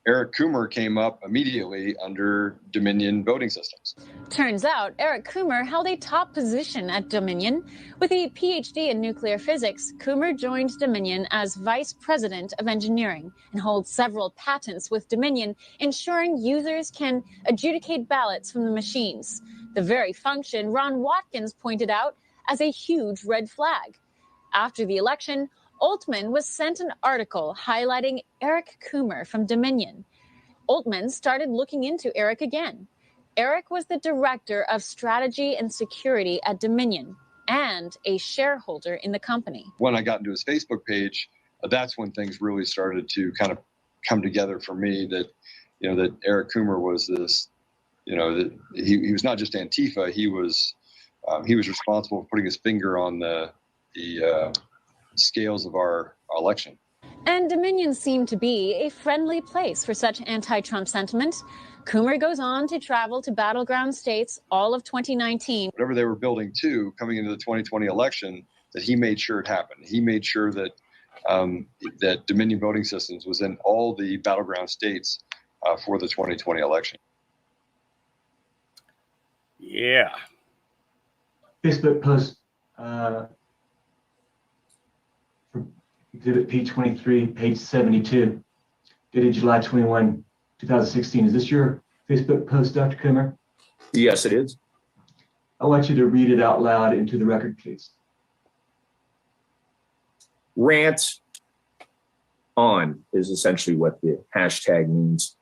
Speaker 9: Eric Coomer came up immediately under Dominion voting systems.
Speaker 8: Turns out Eric Coomer held a top position at Dominion. With a PhD in nuclear physics, Coomer joined Dominion as vice president of engineering and holds several patents with Dominion, ensuring users can adjudicate ballots from the machines. The very function Ron Watkins pointed out as a huge red flag. After the election, Oltmann was sent an article highlighting Eric Coomer from Dominion. Oltmann started looking into Eric again. Eric was the director of strategy and security at Dominion and a shareholder in the company.
Speaker 9: When I got into his Facebook page, that's when things really started to kind of come together for me that, that Eric Coomer was this, that he was not just Antifa, he was responsible for putting his finger on the scales of our election.
Speaker 8: And Dominion seemed to be a friendly place for such anti-Trump sentiment. Coomer goes on to travel to battleground states all of 2019.
Speaker 9: Whatever they were building to coming into the 2020 election, that he made sure it happened. He made sure that that Dominion voting systems was in all the battleground states for the 2020 election.
Speaker 2: Yeah.
Speaker 10: Facebook post Exhibit P23, page 72, dated July 21, 2016. Is this your Facebook post, Dr. Coomer?
Speaker 11: Yes, it is.
Speaker 10: I want you to read it out loud into the record, please.
Speaker 11: Rant on is essentially what the hashtag means.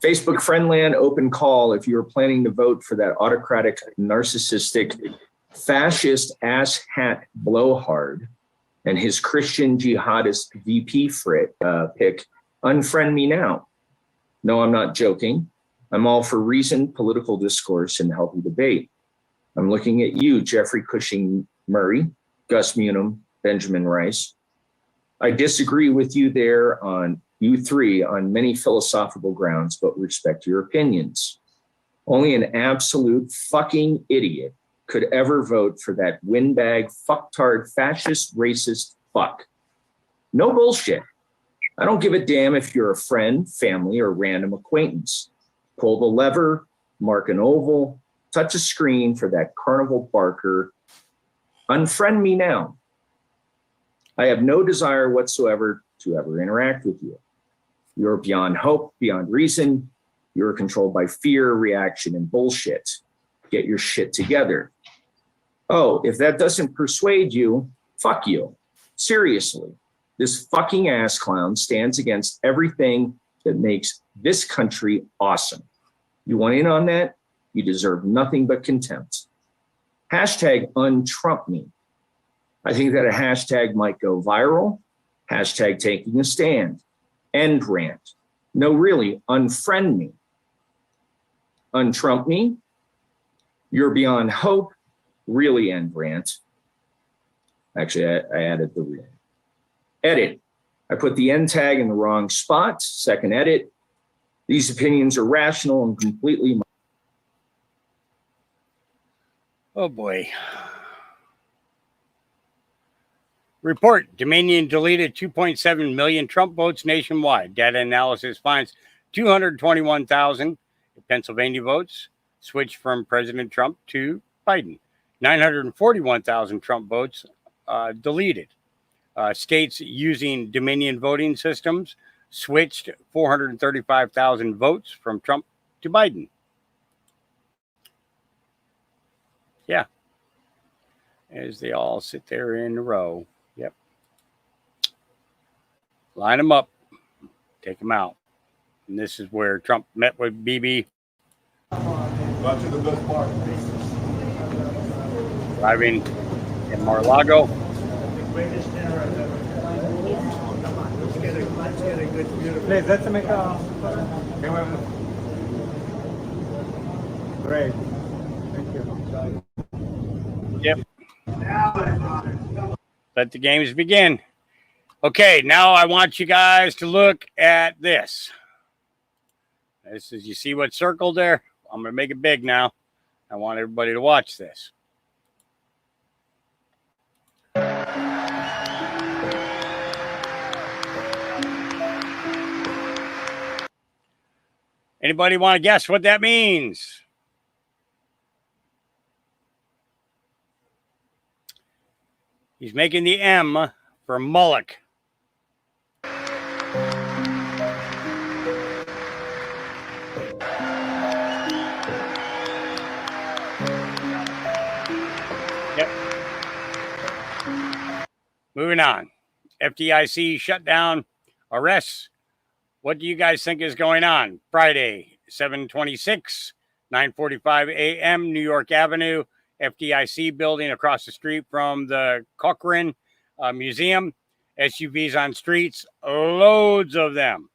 Speaker 11: Facebook Friendland open call if you're planning to vote for that autocratic, narcissistic, fascist asshat blowhard and his Christian jihadist VP pick, unfriend me now. No, I'm not joking. I'm all for reasoned political discourse and healthy debate. I'm looking at you, Jeffrey Cushing Murray, Gus Munum, Benjamin Rice. I disagree with you there on you three on many philosophical grounds, but respect your opinions. Only an absolute fucking idiot could ever vote for that windbag, fucktard, fascist, racist fuck. No bullshit. I don't give a damn if you're a friend, family, or random acquaintance. Pull the lever, mark an oval, touch a screen for that carnival barker. Unfriend me now. I have no desire whatsoever to ever interact with you. You're beyond hope, beyond reason. You're controlled by fear, reaction, and bullshit. Get your shit together. Oh, if that doesn't persuade you, fuck you. Seriously, this fucking ass clown stands against everything that makes this country awesome. You want in on that? You deserve nothing but contempt. Hashtag untrump me. I think that a hashtag might go viral. Hashtag taking a stand. End rant. No, really, unfriend me. Untrump me. You're beyond hope. Really end rant. Actually, I added the real. Edit. I put the end tag in the wrong spot. Second edit. These opinions are rational and completely.
Speaker 2: Oh boy. Report, Dominion deleted 2.7 million Trump votes nationwide. Data analysis finds 221,000 Pennsylvania votes switched from President Trump to Biden. 941,000 Trump votes deleted. States using Dominion voting systems switched 435,000 votes from Trump to Biden. Yeah. As they all sit there in a row. Yep. Line them up. Take them out. And this is where Trump met with Bibi.
Speaker 4: Got to the best part.
Speaker 2: Driving in Mar-a-Lago.
Speaker 12: Please, let's make a. Great. Thank you.
Speaker 2: Yep. Let the games begin. Okay, now I want you guys to look at this. This is, you see what's circled there? I'm going to make it big now. I want everybody to watch this. Anybody want to guess what that means? He's making the M for Moloch. Yep. Moving on. FDIC shutdown, arrests. What do you guys think is going on? Friday, 7/26, 9:45 a.m., New York Avenue, FDIC building across the street from the Cochrane Museum. SUVs on streets, loads of them.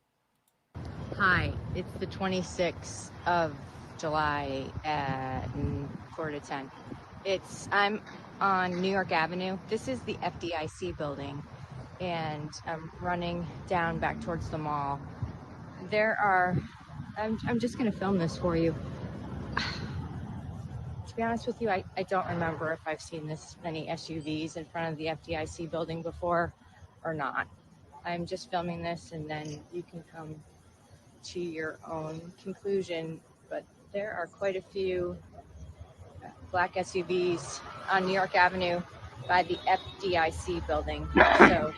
Speaker 1: Hi, it's the 26th of July at 9:45. I'm on New York Avenue. This is the FDIC building, and I'm running down back towards the mall. I'm just gonna film this for you. To be honest with you, I don't remember if I've seen this many SUVs in front of the FDIC building before or not. I'm just filming this, and then you can come to your own conclusion, but there are quite a few black SUVs on New York Avenue by the FDIC building. So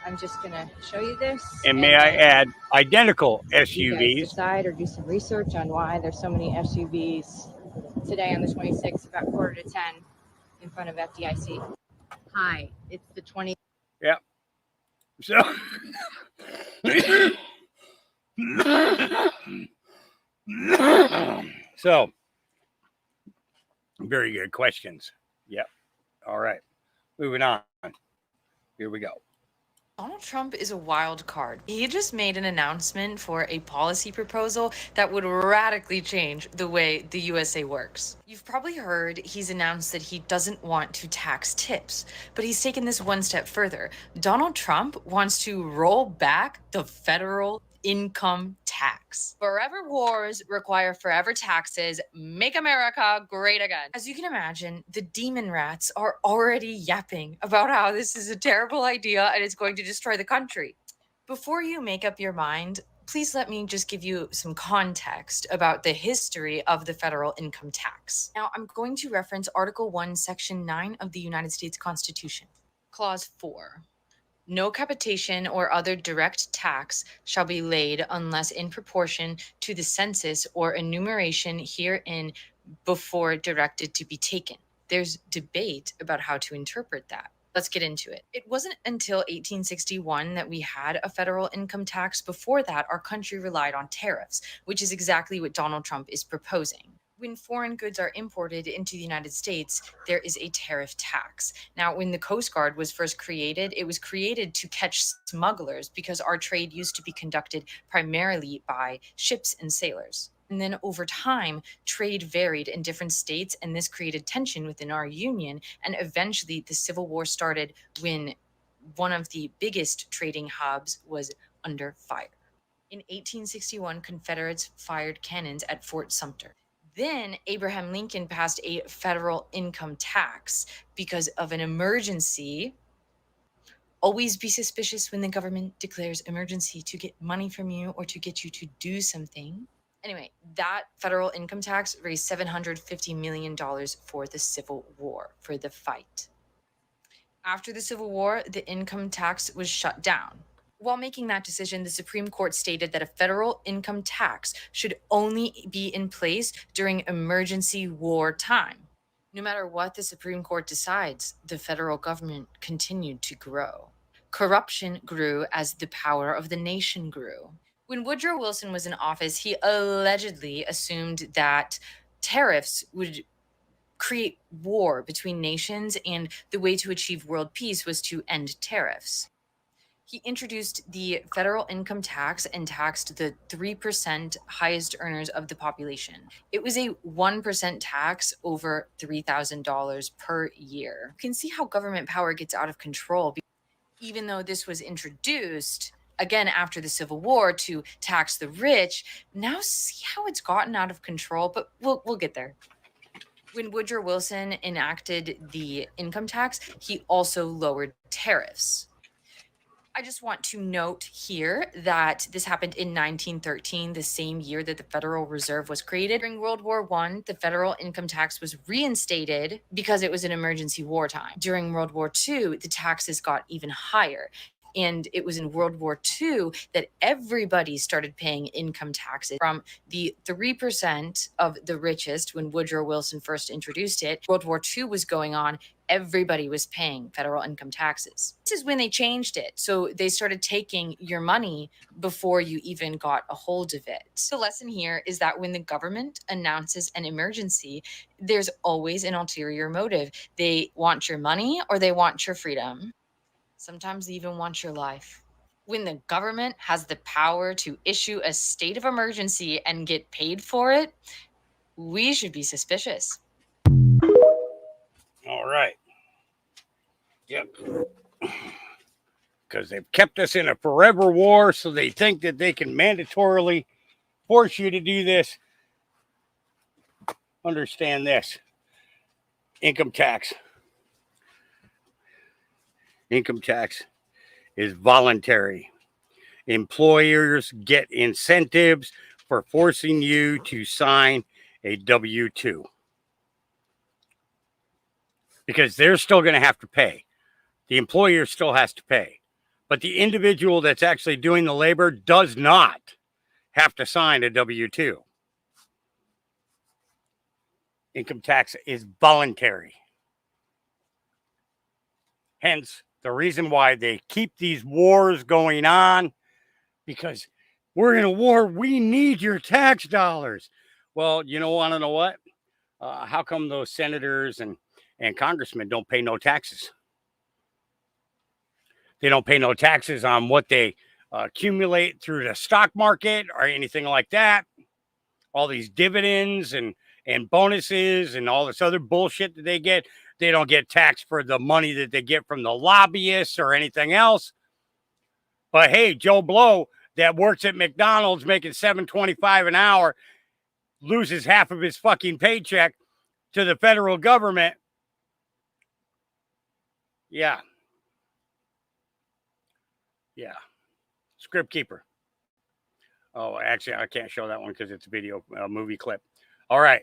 Speaker 1: I'm just gonna show you this.
Speaker 2: And may I add, identical
Speaker 1: You
Speaker 2: SUVs.
Speaker 1: guys decide or do some research on why there's so many SUVs today on the 26th, about 9:45 in front of FDIC. Hi, it's the 20.
Speaker 2: Yep. So, very good questions. Yep. All right. Moving on. Here we go.
Speaker 13: Donald Trump is a wild card. He just made an announcement for a policy proposal that would radically change the way the USA works. You've probably heard he's announced that he doesn't want to tax tips, but he's taken this one step further. Donald Trump wants to roll back the federal income tax. Forever wars require forever taxes. Make America great again. As you can imagine, the demon rats are already yapping about how this is a terrible idea and it's going to destroy the country. Before you make up your mind, please let me just give you some context about the history of the federal income tax. Now, I'm going to reference Article 1, Section 9 of the United States Constitution. Clause 4. No capitation or other direct tax shall be laid unless in proportion to the census or enumeration herein before directed to be taken. There's debate about how to interpret that. Let's get into it. It wasn't until 1861 that we had a federal income tax. Before that, our country relied on tariffs, which is exactly what Donald Trump is proposing. When foreign goods are imported into the United States, there is a tariff tax. Now, when the Coast Guard was first created, it was created to catch smugglers because our trade used to be conducted primarily by ships and sailors. And then over time, trade varied in different states, and this created tension within our union. And eventually, the Civil War started when one of the biggest trading hubs was under fire. In 1861, Confederates fired cannons at Fort Sumter. Then Abraham Lincoln passed a federal income tax because of an emergency. Always be suspicious when the government declares emergency to get money from you or to get you to do something. Anyway, that federal income tax raised $750 million for the Civil War, for the fight. After the Civil War, the income tax was shut down. While making that decision, the Supreme Court stated that a federal income tax should only be in place during emergency war time. No matter what the Supreme Court decides, the federal government continued to grow. Corruption grew as the power of the nation grew. When Woodrow Wilson was in office, he allegedly assumed that tariffs would create war between nations, and the way to achieve world peace was to end tariffs. He introduced the federal income tax and taxed the 3% highest earners of the population. It was a 1% tax over $3,000 per year. You can see how government power gets out of control. Even though this was introduced, again, after the Civil War to tax the rich, now see how it's gotten out of control, but we'll get there. When Woodrow Wilson enacted the income tax, he also lowered tariffs. I just want to note here that this happened in 1913, the same year that the Federal Reserve was created. During World War I, the federal income tax was reinstated because it was an emergency wartime. During World War II, the taxes got even higher. And it was in World War II that everybody started paying income taxes from the 3% of the richest when Woodrow Wilson first introduced it. World War II was going on. Everybody was paying federal income taxes. This is when they changed it. So they started taking your money before you even got a hold of it. The lesson here is that when the government announces an emergency, there's always an ulterior motive. They want your money or they want your freedom. Sometimes they even want your life. When the government has the power to issue a state of emergency and get paid for it, we should be suspicious.
Speaker 2: All right. Yep. Because they've kept us in a forever war, so they think that they can mandatorily force you to do this. Understand this. Income tax. Income tax is voluntary. Employers get incentives for forcing you to sign a W-2 because they're still going to have to pay. The employer still has to pay, but the individual that's actually doing the labor does not have to sign a W-2. Income tax is voluntary. Hence, the reason why they keep these wars going on, because we're in a war. We need your tax dollars. Well, you know, want to know what? How come those senators and congressmen don't pay no taxes? They don't pay no taxes on what they accumulate through the stock market or anything like that. All these dividends and bonuses and all this other bullshit that they get. They don't get taxed for the money that they get from the lobbyists or anything else. But hey, Joe Blow that works at McDonald's making $7.25 an hour loses half of his fucking paycheck to the federal government. Yeah. Yeah. Script keeper. Oh, actually, I can't show that one because it's a video, movie clip. All right.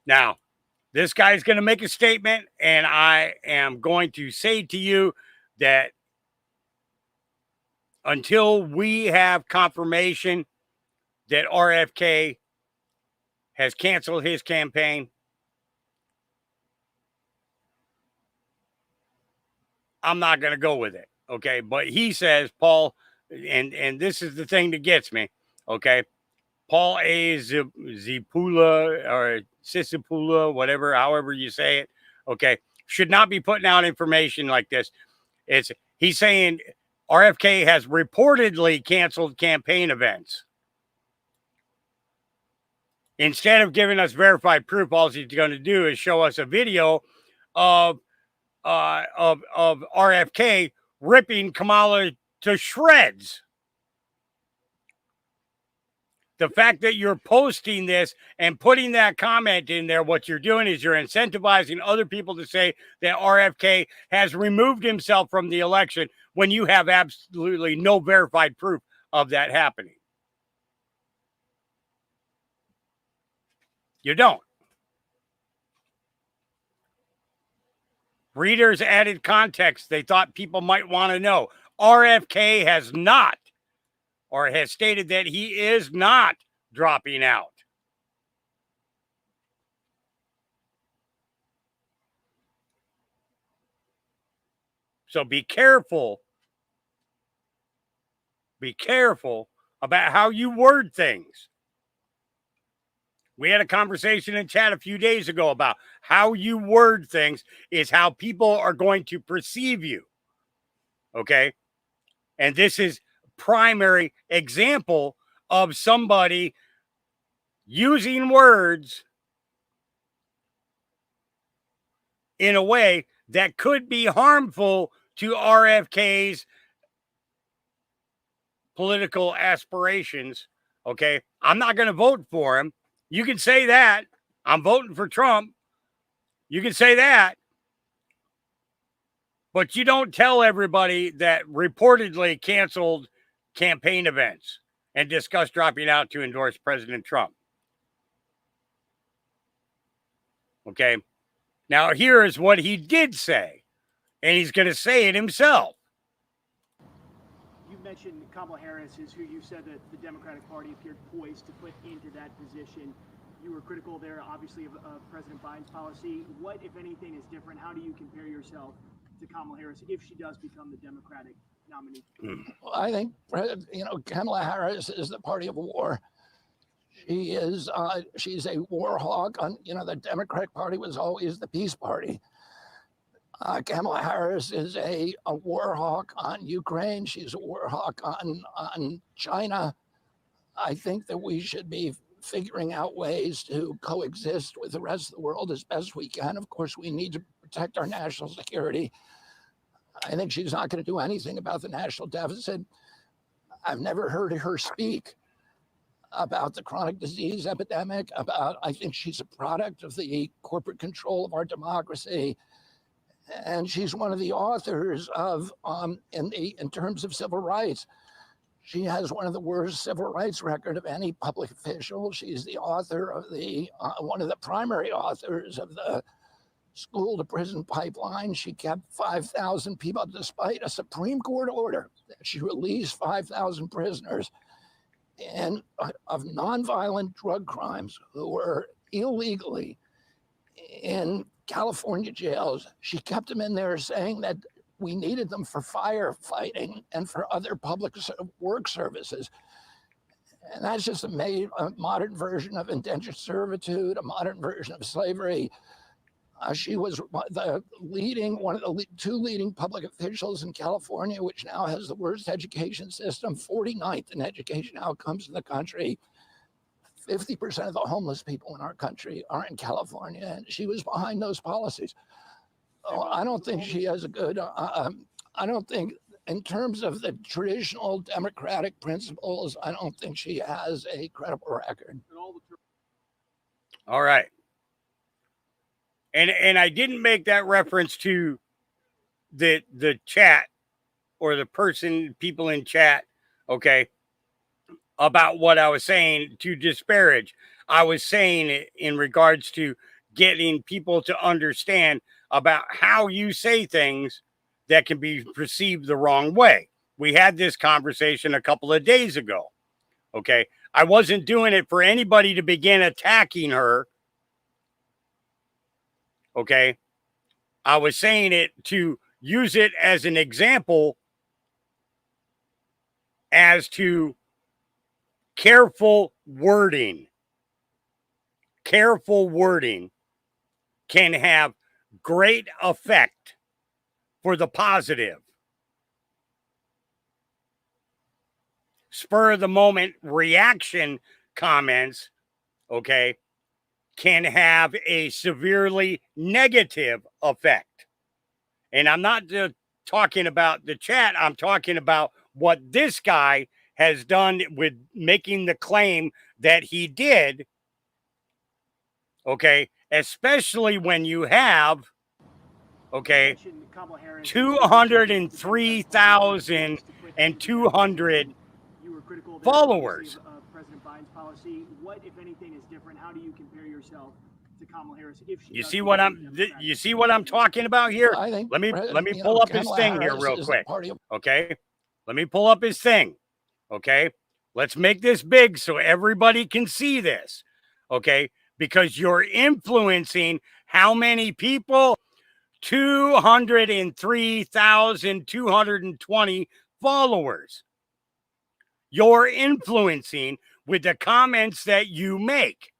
Speaker 2: Now, this guy's going to make a statement, and I am going to say to you that until we have confirmation that RFK has canceled his campaign, I'm not going to go with it, okay? But he says, Paul, and this is the thing that gets me, okay? Paul A. Zipula or Sisipula, whatever, however you say it, okay, should not be putting out information like this. He's saying RFK has reportedly canceled campaign events. Instead of giving us verified proof, all he's going to do is show us a video of RFK ripping Kamala to shreds. The fact that you're posting this and putting that comment in there, what you're doing is you're incentivizing other people to say that RFK has removed himself from the election when you have absolutely no verified proof of that happening. You don't. Readers added context they thought people might want to know. RFK has not, or has stated that he is not dropping out. So be careful. Be careful about how you word things. We had a conversation in chat a few days ago about how you word things is how people are going to perceive you. Okay? And this is primary example of somebody using words in a way that could be harmful to RFK's political aspirations. Okay, I'm not going to vote for him. You can say that. I'm voting for Trump. You can say that. But you don't tell everybody that reportedly canceled campaign events and discussed dropping out to endorse President Trump. Okay. Now, here is what he did say, and he's going to say it himself.
Speaker 14: You mentioned Kamala Harris is who you said that the Democratic Party appeared poised to put into that position. You were critical there, obviously, of President Biden's policy. What, if anything, is different? How do you compare yourself to Kamala Harris if she does become the Democratic nominee?
Speaker 15: Well, I think, Kamala Harris is the party of war. She's a war hawk. The Democratic Party was always the peace party. Kamala Harris is a war hawk on Ukraine. She's a war hawk on China. I think that we should be figuring out ways to coexist with the rest of the world as best we can. Of course, we need to protect our national security. I think she's not going to do anything about the national deficit. I've never heard her speak about the chronic disease epidemic, I think she's a product of the corporate control of our democracy. And she's one of the authors of, in terms of civil rights, she has one of the worst civil rights record of any public official. She's the author of one of the primary authors of the school to prison pipeline. She kept 5,000 people despite a Supreme Court order that she released 5,000 prisoners and of nonviolent drug crimes who were illegally in California jails. She kept them in there saying that we needed them for firefighting and for other public work services. And that's just a modern version of indentured servitude, a modern version of slavery. She was one of the two leading public officials in California, which now has the worst education system, 49th in education outcomes in the country. 50% of the homeless people in our country are in California, and she was behind those policies. I don't think she has a good, I don't think, in terms of the traditional democratic principles, I don't think she has a credible record.
Speaker 2: All right. And I didn't make that reference to the chat or the people in chat, okay, about what I was saying to disparage. I was saying it in regards to getting people to understand about how you say things that can be perceived the wrong way. We had this conversation a couple of days ago, okay? I wasn't doing it for anybody to begin attacking her. Okay, I was saying it to use it as an example as to careful wording. Careful wording can have great effect for the positive. Spur of the moment reaction comments, okay, can have a severely negative effect. And I'm not just talking about the chat. I'm talking about what this guy has done with making the claim that he did. Okay. Especially when you have, okay, 203,200 followers.
Speaker 14: President Biden's policy. What, if anything, is different? How do you compare yourself to Kamala Harris? If she
Speaker 2: you see what I'm talking about here? Let me pull up his thing here real quick. Okay. Let me pull up his thing. Okay. Let's make this big so everybody can see this. Okay. Because you're influencing how many people? 203,220 followers. You're influencing with the comments that you make.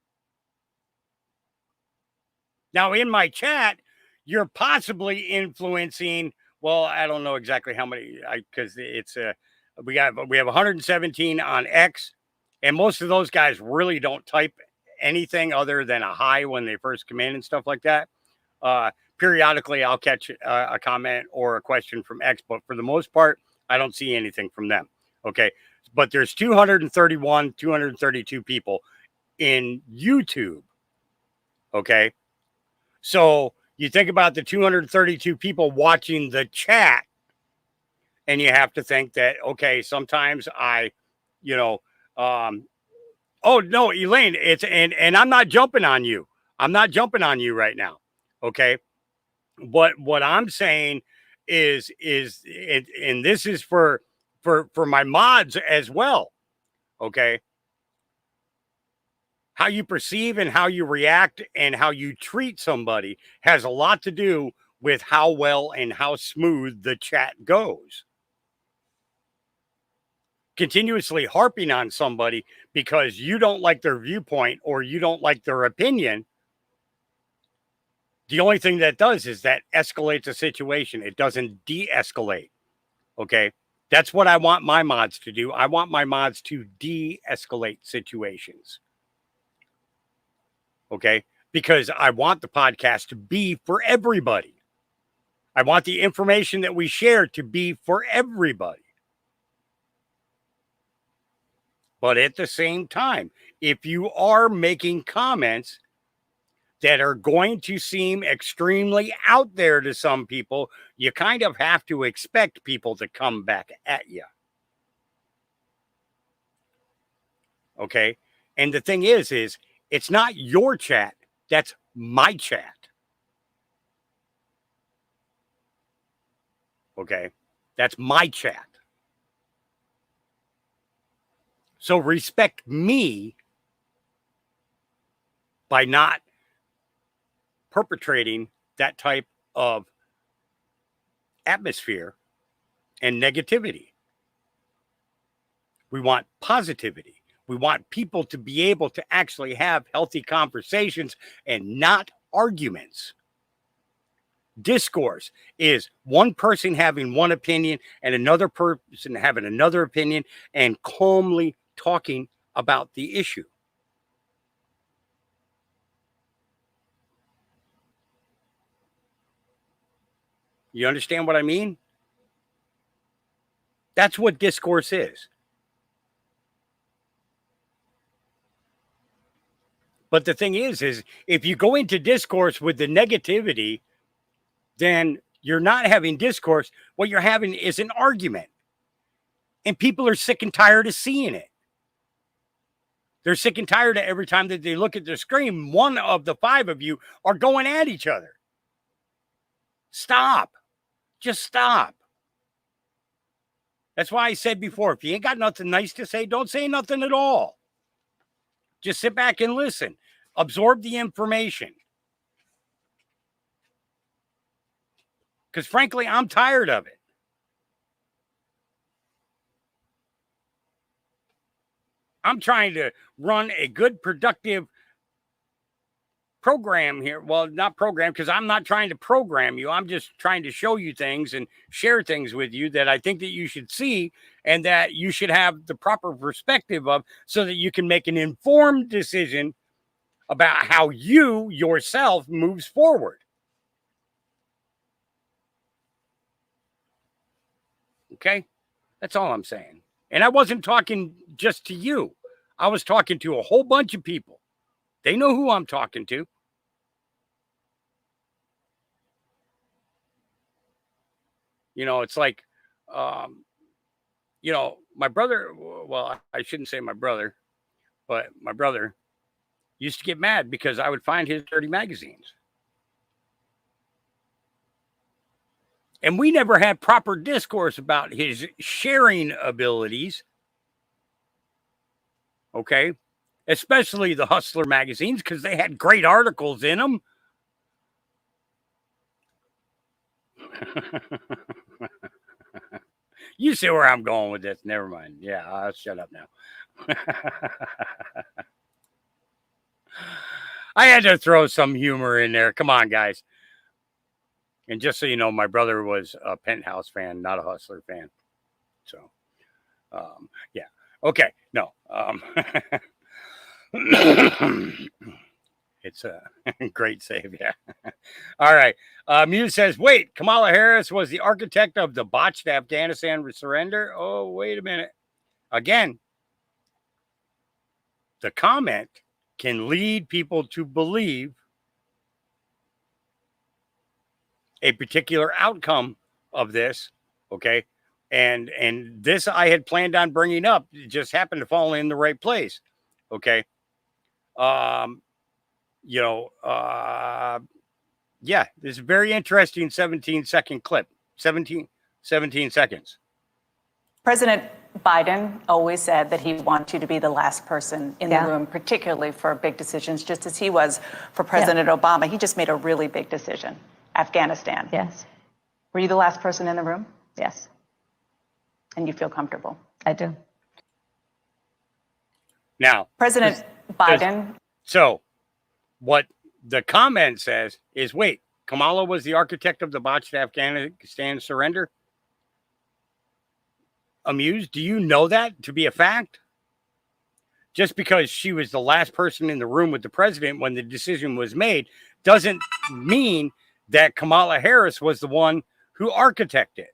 Speaker 2: Now, in my chat, you're possibly influencing, well, I don't know exactly how many, because it's we have 117 on X, and most of those guys really don't type anything other than a hi when they first come in and stuff like that. Periodically, I'll catch a comment or a question from X, but for the most part, I don't see anything from them. Okay. But there's 232 people in YouTube. Okay. So you think about the 232 people watching the chat, and you have to think that, okay, sometimes I, oh no, Elaine, and I'm not jumping on you. I'm not jumping on you right now. Okay. But what I'm saying is, and this is for my mods as well. Okay. How you perceive and how you react and how you treat somebody has a lot to do with how well and how smooth the chat goes. Continuously harping on somebody because you don't like their viewpoint or you don't like their opinion, the only thing that does is that escalates a situation. It doesn't de-escalate. Okay. That's what I want my mods to do. I want my mods to de-escalate situations. Okay. Because I want the podcast to be for everybody. I want the information that we share to be for everybody. But at the same time, if you are making comments that are going to seem extremely out there to some people, you kind of have to expect people to come back at you. Okay? And the thing is it's not your chat, that's my chat. Okay? That's my chat. So respect me by not perpetrating that type of atmosphere and negativity. We want positivity. We want people to be able to actually have healthy conversations and not arguments. Discourse is one person having one opinion and another person having another opinion and calmly talking about the issue. You understand what I mean? That's what discourse is. But the thing is if you go into discourse with the negativity, then you're not having discourse. What you're having is an argument. And people are sick and tired of seeing it. They're sick and tired of every time that they look at the screen, one of the five of you are going at each other. Stop. Just stop. That's why I said before, if you ain't got nothing nice to say, don't say nothing at all. Just sit back and listen. Absorb the information. Because frankly, I'm tired of it. I'm trying to run a good, productive program here. Well, not program, because I'm not trying to program you. I'm just trying to show you things and share things with you that I think that you should see and that you should have the proper perspective of so that you can make an informed decision about how you yourself moves forward. Okay? That's all I'm saying. And I wasn't talking just to you. I was talking to a whole bunch of people. They know who I'm talking to. You know, it's like, you know, my brother, well, I shouldn't say my brother, but my brother used to get mad because I would find his dirty magazines. And we never had proper discourse about his sharing abilities. Okay. Especially the Hustler magazines, because they had great articles in them. You see where I'm going with this. Never mind. Yeah, I'll shut up now. I had to throw some humor in there. Come on, guys. And just so you know, my brother was a Penthouse fan, not a Hustler fan. So, yeah. Okay. No. It's a great save. Yeah. All right. Muse says, wait, Kamala Harris was the architect of the botched Afghanistan surrender. Oh, wait a minute. Again, the comment can lead people to believe a particular outcome of this. Okay. And this I had planned on bringing up. It just happened to fall in the right place. Okay. Yeah, this is a very interesting 17-second clip. 17 seconds.
Speaker 5: President Biden always said that he wants you to be the last person in the room, particularly for big decisions, just as he was for President Obama. He just made a really big decision. Afghanistan.
Speaker 16: Yes.
Speaker 5: Were you the last person in the room?
Speaker 16: Yes.
Speaker 5: And you feel comfortable?
Speaker 16: I do.
Speaker 2: Now,
Speaker 5: President Biden.
Speaker 2: So what the comment says is, wait, Kamala was the architect of the botched Afghanistan surrender? Amused, do you know that to be a fact? Just because she was the last person in the room with the president when the decision was made doesn't mean that Kamala Harris was the one who architected it.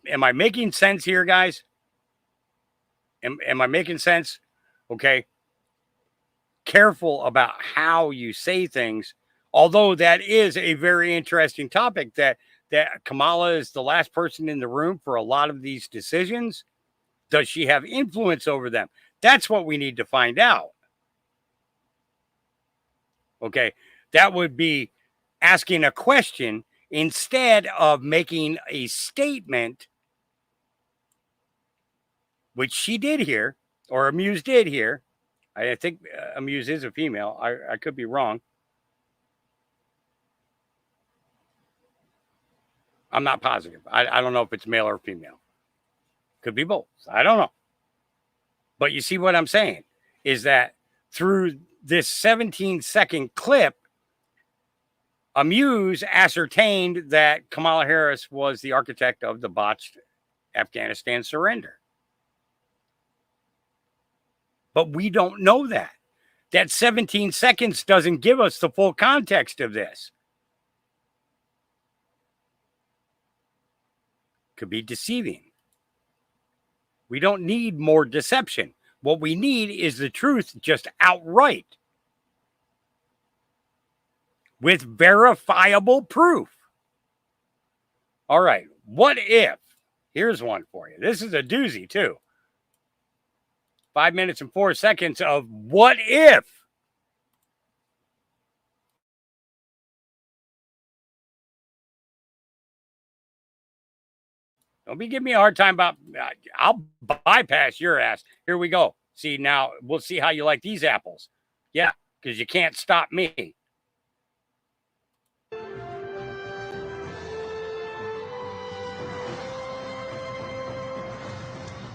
Speaker 2: Am I making sense here, guys? Am I making sense? Okay. Careful about how you say things, although that is a very interesting topic, that Kamala is the last person in the room for a lot of these decisions. Does she have influence over them? That's what we need to find out. Okay. That would be asking a question instead of making a statement, which she did here, or Amuse did here. I think Amuse is a female. I could be wrong. I'm not positive. I don't know if it's male or female. Could be both. I don't know. But you see what I'm saying is that through this 17-second clip, Amuse ascertained that Kamala Harris was the architect of the botched Afghanistan surrender. But we don't know that. That 17 seconds doesn't give us the full context of this. Could be deceiving. We don't need more deception. What we need is the truth just outright, with verifiable proof. All right. What if? Here's one for you. This is a doozy, too. 5 minutes and 4 seconds of what if. Don't be giving me a hard time about, I'll bypass your ass. Here we go. See, now we'll see how you like these apples. Yeah, because you can't stop me.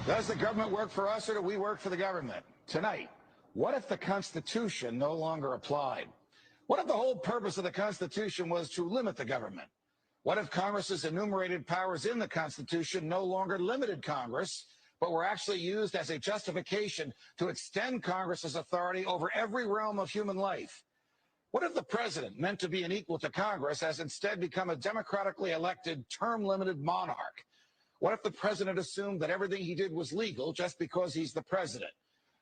Speaker 17: Does the government work for us or do we work for the government? Tonight, what if the Constitution no longer applied? What if the whole purpose of the Constitution was to limit the government? What if Congress's enumerated powers in the Constitution no longer limited Congress, but were actually used as a justification to extend Congress's authority over every realm of human life? What if the president, meant to be an equal to Congress, has instead become a democratically elected, term-limited monarch? What if the president assumed that everything he did was legal just because he's the president?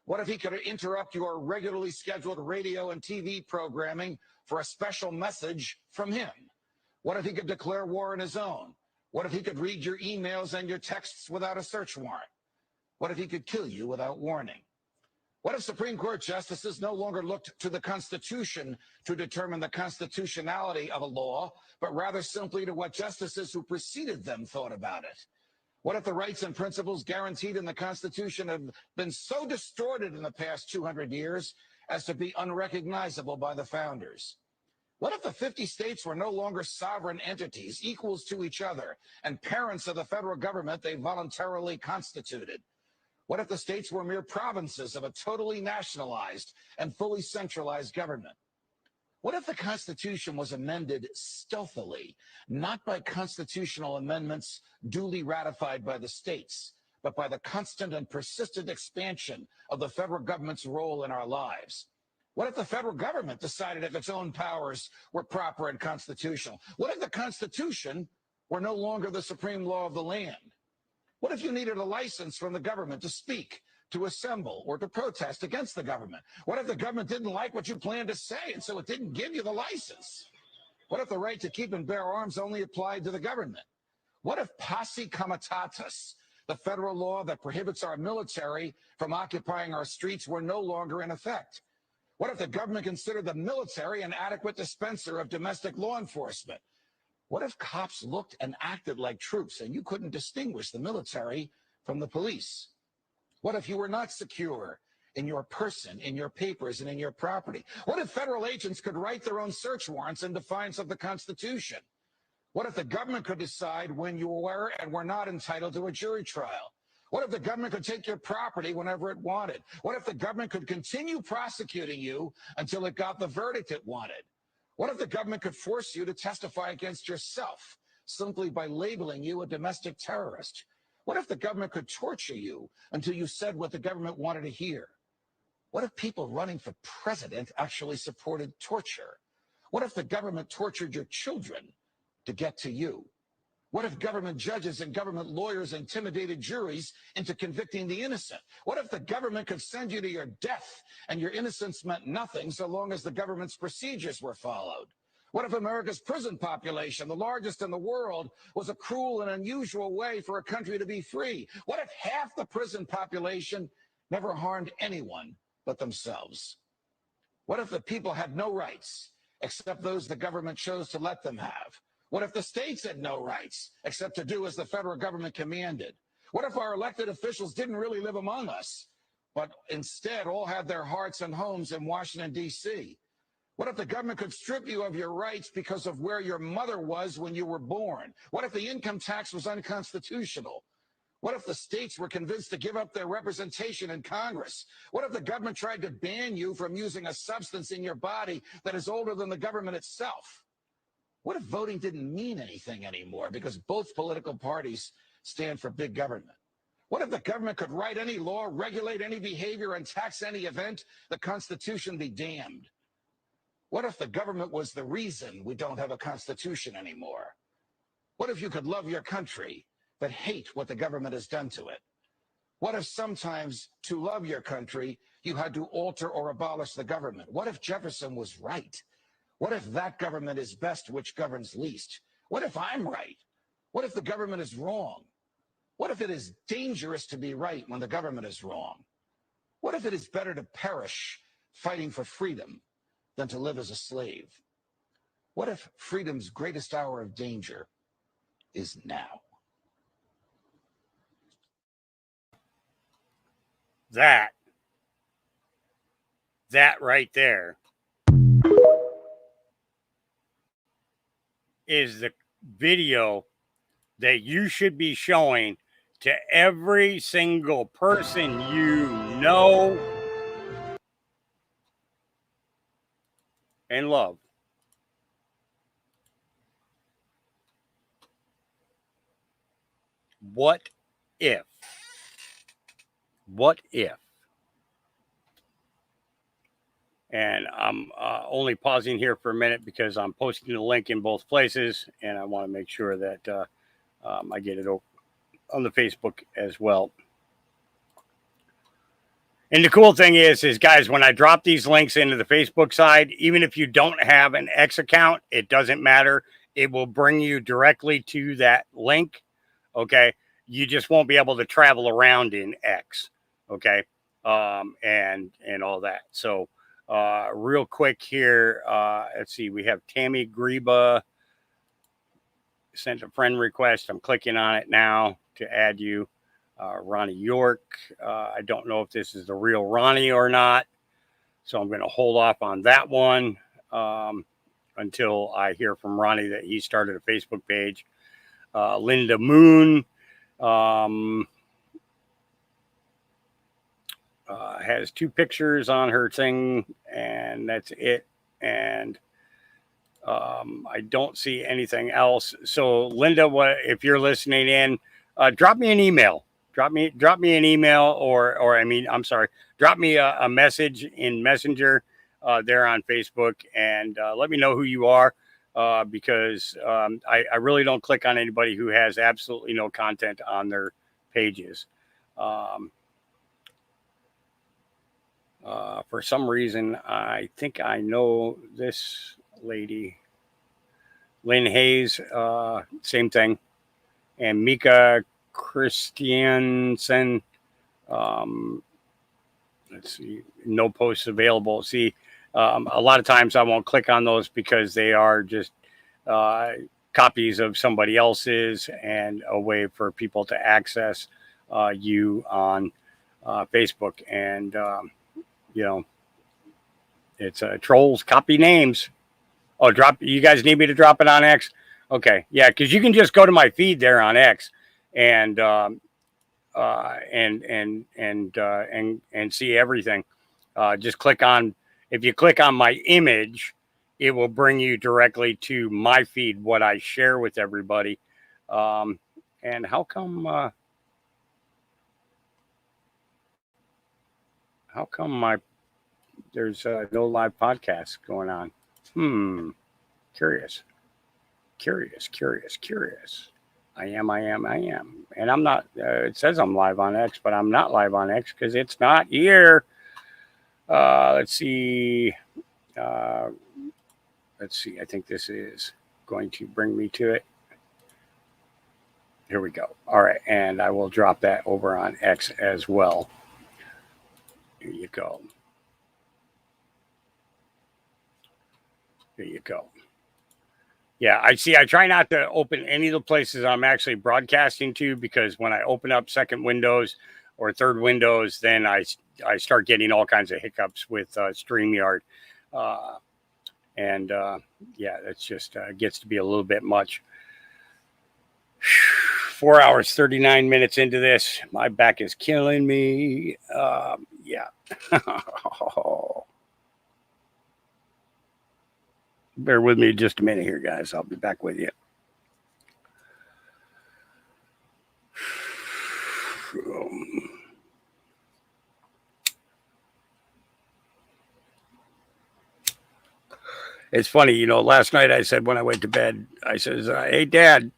Speaker 17: What if he could interrupt your regularly scheduled radio and TV programming for a special message from him? What if he could declare war on his own? What if he could read your emails and your texts without a search warrant? What if he could kill you without warning? What if Supreme Court justices no longer looked to the Constitution to determine the constitutionality of a law, but rather simply to what justices who preceded them thought about it? What if the rights and principles guaranteed in the Constitution have been so distorted in the past 200 years as to be unrecognizable by the founders? What if the 50 states were no longer sovereign entities, equals to each other, and parents of the federal government they voluntarily constituted? What if the states were mere provinces of a totally nationalized and fully centralized government? What if the Constitution was amended stealthily, not by constitutional amendments duly ratified by the states, but by the constant and persistent expansion of the federal government's role in our lives? What if the federal government decided if its own powers were proper and constitutional? What if the Constitution were no longer the supreme law of the land? What if you needed a license from the government to speak, to assemble or to protest against the government? What if the government didn't like what you planned to say and so it didn't give you the license? What if the right to keep and bear arms only applied to the government? What if posse comitatus, the federal law that prohibits our military from occupying our streets, were no longer in effect? What if the government considered the military an adequate dispenser of domestic law enforcement? What if cops looked and acted like troops and you couldn't distinguish the military from the police? What if you were not secure in your person, in your papers, and in your property? What if federal agents could write their own search warrants in defiance of the Constitution? What if the government could decide when you were and were not entitled to a jury trial? What if the government could take your property whenever it wanted? What if the government could continue prosecuting you until it got the verdict it wanted? What if the government could force you to testify against yourself simply by labeling you a domestic terrorist? What if the government could torture you until you said what the government wanted to hear? What if people running for president actually supported torture? What if the government tortured your children to get to you? What if government judges and government lawyers intimidated juries into convicting the innocent? What if the government could send you to your death and your innocence meant nothing so long as the government's procedures were followed? What if America's prison population, the largest in the world, was a cruel and unusual way for a country to be free? What if half the prison population never harmed anyone but themselves? What if the people had no rights except those the government chose to let them have? What if the states had no rights except to do as the federal government commanded? What if our elected officials didn't really live among us, but instead all had their hearts and homes in Washington, D.C.? What if the government could strip you of your rights because of where your mother was when you were born? What if the income tax was unconstitutional? What if the states were convinced to give up their representation in Congress? What if the government tried to ban you from using a substance in your body that is older than the government itself? What if voting didn't mean anything anymore because both political parties stand for big government? What if the government could write any law, regulate any behavior, and tax any event? The Constitution be damned. What if the government was the reason we don't have a Constitution anymore? What if you could love your country but hate what the government has done to it? What if sometimes to love your country, you had to alter or abolish the government? What if Jefferson was right? What if that government is best which governs least? What if I'm right? What if the government is wrong? What if it is dangerous to be right when the government is wrong? What if it is better to perish fighting for freedom than to live as a slave? What if freedom's greatest hour of danger is now?
Speaker 2: That right there is the video that you should be showing to every single person you know and love. What if? What if? And I'm only pausing here for a minute because I'm posting the link in both places, and I want to make sure that I get it on the Facebook as well. And the cool thing is guys, when I drop these links into the Facebook side, even if you don't have an X account, it doesn't matter. It will bring you directly to that link. Okay. You just won't be able to travel around in X. Okay. And all that. So, real quick here, let's see. We have Tammy Greba sent a friend request. I'm clicking on it now to add you. Ronnie York. I don't know if this is the real Ronnie or not, so I'm going to hold off on that one until I hear from Ronnie that he started a Facebook page. Linda Moon has 2 pictures on her thing, and that's it. And I don't see anything else. So Linda, if you're listening in, drop me an email. Drop me an email, drop me a message in Messenger there on Facebook, and let me know who you are, because I really don't click on anybody who has absolutely no content on their pages. For some reason, I think I know this lady, Lynn Hayes, same thing, and Mika Christiansen. Let's see, no posts available. See, a lot of times I won't click on those because they are just copies of somebody else's and a way for people to access you on Facebook. And, you know, it's trolls copy names. Oh, you guys need me to drop it on X? Okay. Yeah. Cause you can just go to my feed there on X and see everything. Just click on, if you click on my image, it will bring you directly to my feed, what I share with everybody. And how come there's no live podcast going on? Curious. I am. And I'm not, it says I'm live on X, but I'm not live on X because it's not here. Let's see. I think this is going to bring me to it. Here we go. All right. And I will drop that over on X as well. Here you go. Yeah, I try not to open any of the places I'm actually broadcasting to, because when I open up second windows or third windows, then I start getting all kinds of hiccups with StreamYard. Yeah, it's just gets to be a little bit much. 4 hours, 39 minutes into this. My back is killing me. Yeah. Bear with me just a minute here, guys. I'll be back with you. It's funny, you know, last night I said when I went to bed, I says, hey, Dad,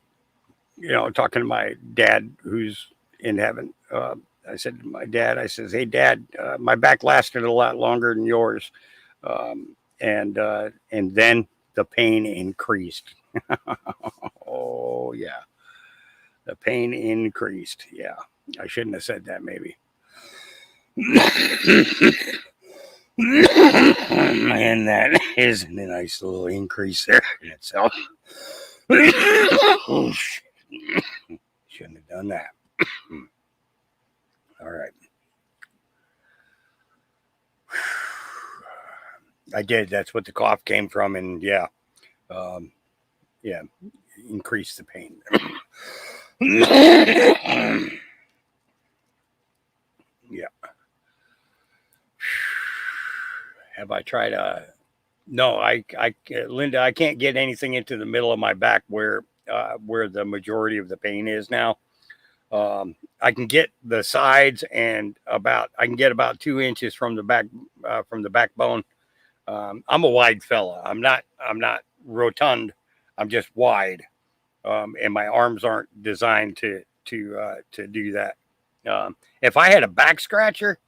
Speaker 2: you know, talking to my dad who's in heaven. I said to my dad, I says, hey, Dad, my back lasted a lot longer than yours. And then the pain increased. Oh, yeah. The pain increased. Yeah. I shouldn't have said that, maybe. And that is a nice little increase there in itself. Shouldn't have done that. All right. I did. That's what the cough came from. And yeah, increased the pain. Yeah. Have I tried no, Linda, I can't get anything into the middle of my back where the majority of the pain is now. I can get the sides and I can get about 2 inches from the backbone. I'm a wide fella. I'm not rotund. I'm just wide. And my arms aren't designed to do that. If I had a back scratcher,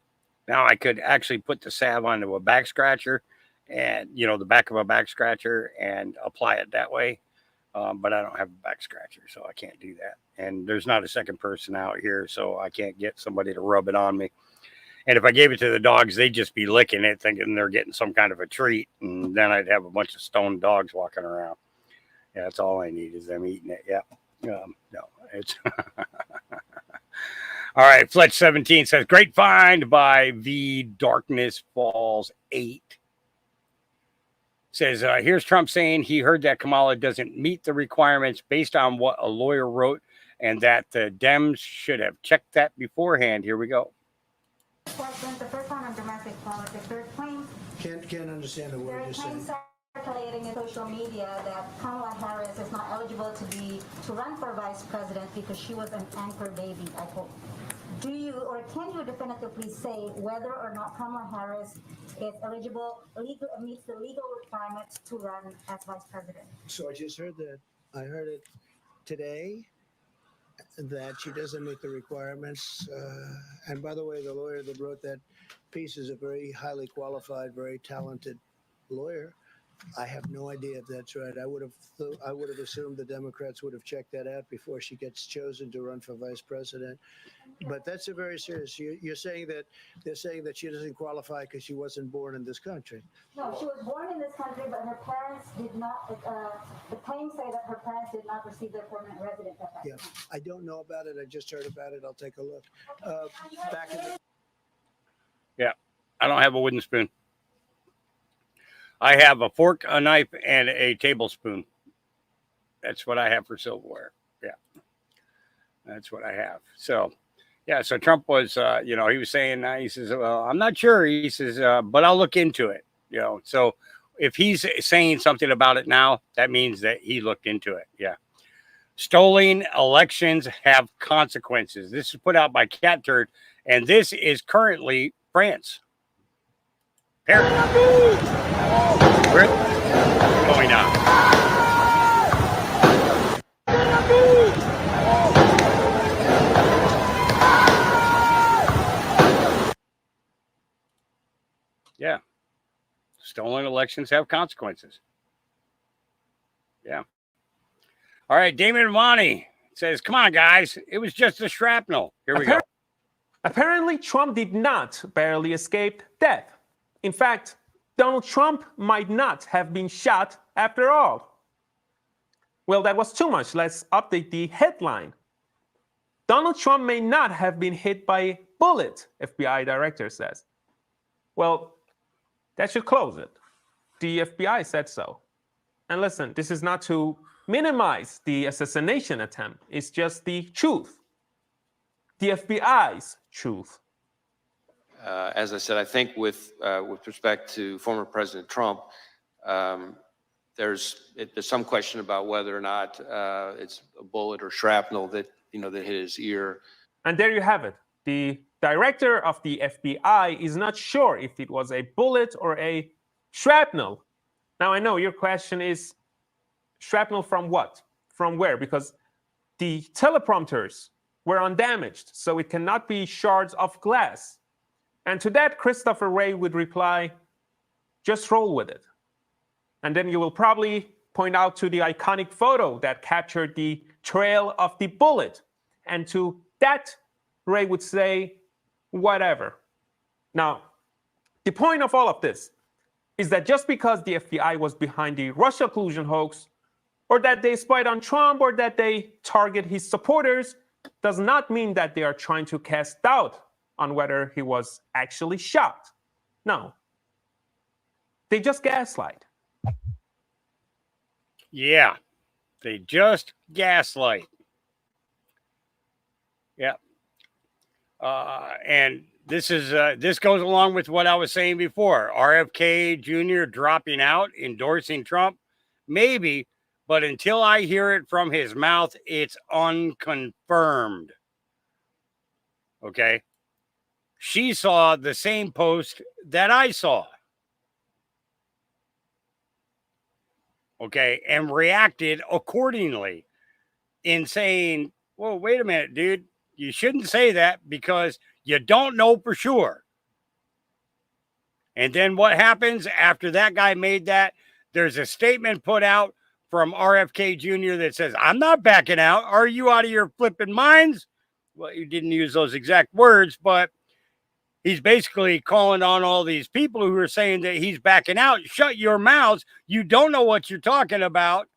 Speaker 2: now I could actually put the salve onto a back scratcher and, you know, the back of a back scratcher and apply it that way. But I don't have a back scratcher, so I can't do that. And there's not a second person out here, so I can't get somebody to rub it on me. And if I gave it to the dogs, they'd just be licking it, thinking they're getting some kind of a treat. And then I'd have a bunch of stoned dogs walking around. Yeah, that's all I need is them eating it. Yeah. No, it's all right. Fletch 17 says, great find by V Darkness Falls 8. Says, here's Trump saying he heard that Kamala doesn't meet the requirements based on what a lawyer wrote and that the Dems should have checked that beforehand. Here we go.
Speaker 29: President, the first one on domestic politics, there are claims.
Speaker 28: Can't understand a word you're saying.
Speaker 29: Circulating in social media that Kamala Harris is not eligible to run for vice president because she was an anchor baby, I quote. Do you or can you definitively say whether or not Kamala Harris is eligible, meets the legal requirements to run as vice president?
Speaker 28: So I just heard that. I heard it today. that she doesn't meet the requirements. And by the way, the lawyer that wrote that piece is a very highly qualified, very talented lawyer. I have no idea if that's right. I would have assumed the Democrats would have checked that out before she gets chosen to run for vice president. But that's a very serious. You're saying that they're saying that she doesn't qualify because she wasn't born in this country.
Speaker 29: No, she was born in this country, but her parents did not. The claims say that her parents did not receive their permanent residence at that
Speaker 28: Yeah,
Speaker 29: time.
Speaker 28: I don't know about it. I just heard about it. I'll take a look. Back in the
Speaker 2: Yeah, I don't have a wooden spoon. I have a fork, a knife, and a tablespoon. That's what I have for silverware. Yeah, that's what I have. So, yeah, so Trump was, he was saying, he says, well, I'm not sure. He says, but I'll look into it. So if he's saying something about it now, that means that he looked into it. Yeah. Stolen elections have consequences. This is put out by Cat Turd, and this is currently France. What's going on? Yeah. Stolen elections have consequences. Yeah. All right. Damon Monty says, come on, guys. It was just a shrapnel. Here we go.
Speaker 16: Apparently, Trump did not barely escape death. In fact, Donald Trump might not have been shot after all. Well, that was too much. Let's update the headline. Donald Trump may not have been hit by a bullet, FBI director says. Well, that should close it. The FBI said so. And listen, this is not to minimize the assassination attempt. It's just the truth. The FBI's truth.
Speaker 19: As I said, I think with respect to former President Trump, there's some question about whether or not it's a bullet or shrapnel that hit his ear.
Speaker 16: And there you have it. The director of the FBI is not sure if it was a bullet or a shrapnel. Now I know your question is shrapnel from what? From where? Because the teleprompters were undamaged, so it cannot be shards of glass. And to that, Christopher Wray would reply, just roll with it. And then you will probably point out to the iconic photo that captured the trail of the bullet. And to that, Wray would say, whatever. Now, the point of all of this is that just because the FBI was behind the Russia collusion hoax, or that they spied on Trump, or that they target his supporters, does not mean that they are trying to cast doubt on whether he was actually shot. No. They just gaslight.
Speaker 2: Yeah. They just gaslight. Yeah. And this goes along with what I was saying before. RFK Jr. dropping out, endorsing Trump, maybe, but until I hear it from his mouth, it's unconfirmed. Okay. She saw the same post that I saw. Okay. And reacted accordingly in saying, well, wait a minute, dude. You shouldn't say that because you don't know for sure. And then what happens after that guy made that? There's a statement put out from RFK Jr. that says, I'm not backing out. Are you out of your flipping minds? Well, he didn't use those exact words, but he's basically calling on all these people who are saying that he's backing out. Shut your mouths. You don't know what you're talking about.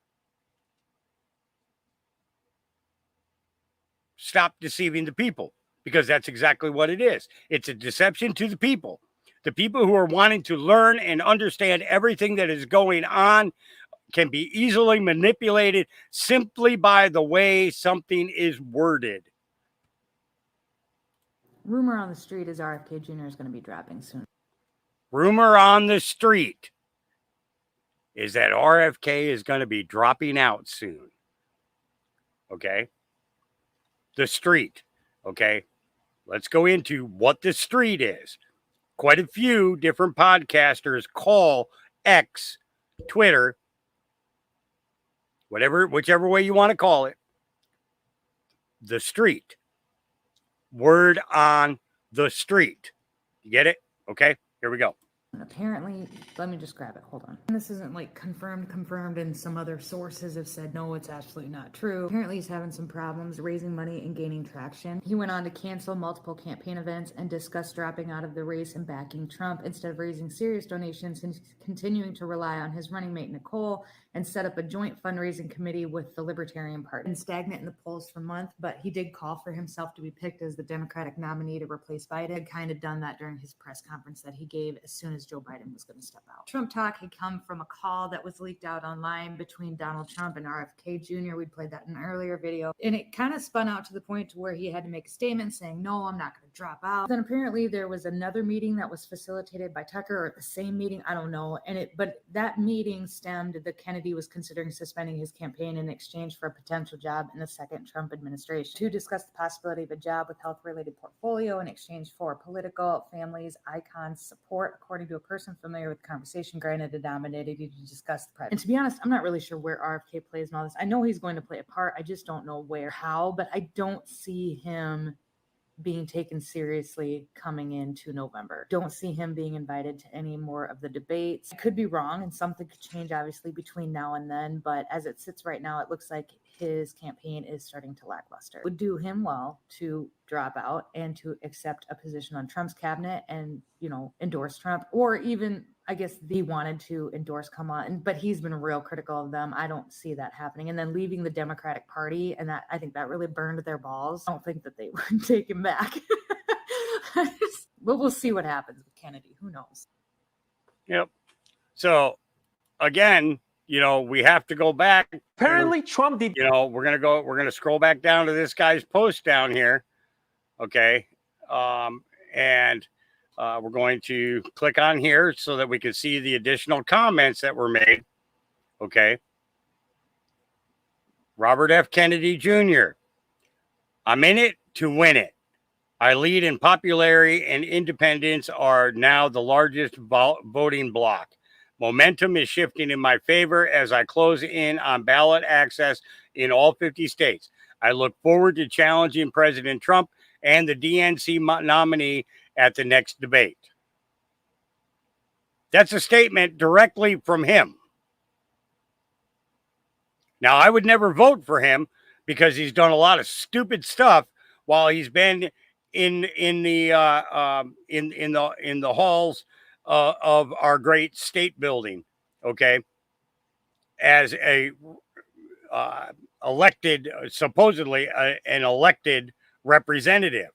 Speaker 2: Stop deceiving the people, because that's exactly what it is. It's a deception to the people who are wanting to learn and understand everything that is going on can be easily manipulated simply by the way something is worded.
Speaker 20: Rumor on the street is RFK Jr. is going to be dropping soon.
Speaker 2: Rumor on the street is that RFK is going to be dropping out soon. Okay. The street. Okay. Let's go into what the street is. Quite a few different podcasters call X, Twitter, whichever way you want to call it, the street. Word on the street. You get it? Okay, here we go.
Speaker 20: Apparently, let me just grab it. Hold on. This isn't like confirmed, and some other sources have said, no, it's absolutely not true. Apparently, he's having some problems raising money and gaining traction. He went on to cancel multiple campaign events and discuss dropping out of the race and backing Trump instead of raising serious donations and continuing to rely on his running mate, Nicole, and set up a joint fundraising committee with the Libertarian Party. And stagnant in the polls for months, but he did call for himself to be picked as the Democratic nominee to replace Biden. Had kind of done that during his press conference that he gave as soon as Joe Biden was going to step out. Trump talk had come from a call that was leaked out online between Donald Trump and RFK Jr. We'd played that in an earlier video. And it kind of spun out to the point to where he had to make a statement saying, no, I'm not going to drop out. Then apparently there was another meeting that was facilitated by Tucker, or the same meeting, I don't know. But that meeting stemmed that Kennedy was considering suspending his campaign in exchange for a potential job in the second Trump administration, to discuss the possibility of a job with health-related portfolio in exchange for political families, icons, support, according to a person familiar with the conversation. Granted, a nominated to discuss the president. And to be honest, I'm not really sure where RFK plays in all this. I know he's going to play a part. I just don't know where, how, but I don't see him being taken seriously coming into November. Don't see him being invited to any more of the debates. I could be wrong, and something could change obviously between now and then, but as it sits right now, it looks like his campaign is starting to lackluster. It would do him well to drop out and to accept a position on Trump's cabinet and, endorse Trump, or even, I guess, they wanted to endorse Kamala, but he's been real critical of them. I don't see that happening. And then leaving the Democratic Party, and that, I think that really burned their balls. I don't think that they would take him back. But we'll see what happens with Kennedy. Who knows?
Speaker 2: Yep. So again, we have to go back.
Speaker 16: Apparently Trump did.
Speaker 2: We're going to scroll back down to this guy's post down here. Okay. And we're going to click on here so that we can see the additional comments that were made. Okay. Robert F. Kennedy Jr. I'm in it to win it. I lead in popularity, and independents are now the largest voting bloc. Momentum is shifting in my favor as I close in on ballot access in all 50 states. I look forward to challenging President Trump and the DNC nominee at the next debate. That's a statement directly from him. Now, I would never vote for him because he's done a lot of stupid stuff while he's been in the halls of our great state building. Okay, as a elected, supposedly an elected representative,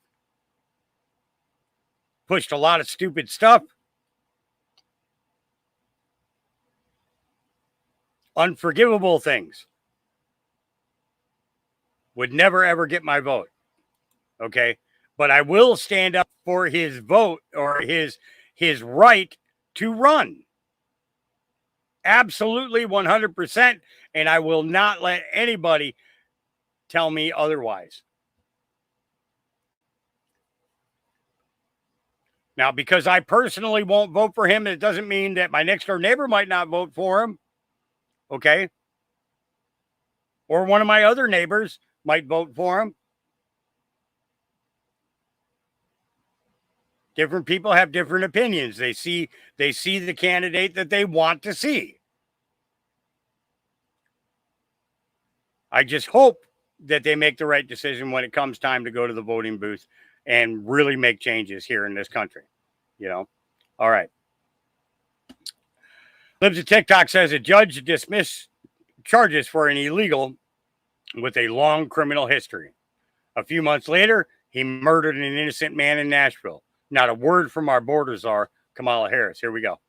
Speaker 2: pushed a lot of stupid stuff. Unforgivable things. Would never, ever get my vote. Okay. But I will stand up for his vote, or his right to run. Absolutely 100%. And I will not let anybody tell me otherwise. Now, because I personally won't vote for him, it doesn't mean that my next door neighbor might not vote for him. Okay. Or one of my other neighbors might vote for him. Different people have different opinions. They see the candidate that they want to see. I just hope that they make the right decision when it comes time to go to the voting booth and really make changes here in this country. All right. Libs of TikTok says a judge dismissed charges for an illegal with a long criminal history. A few months later, he murdered an innocent man in Nashville. Not a word from our border czar, Kamala Harris. Here we go.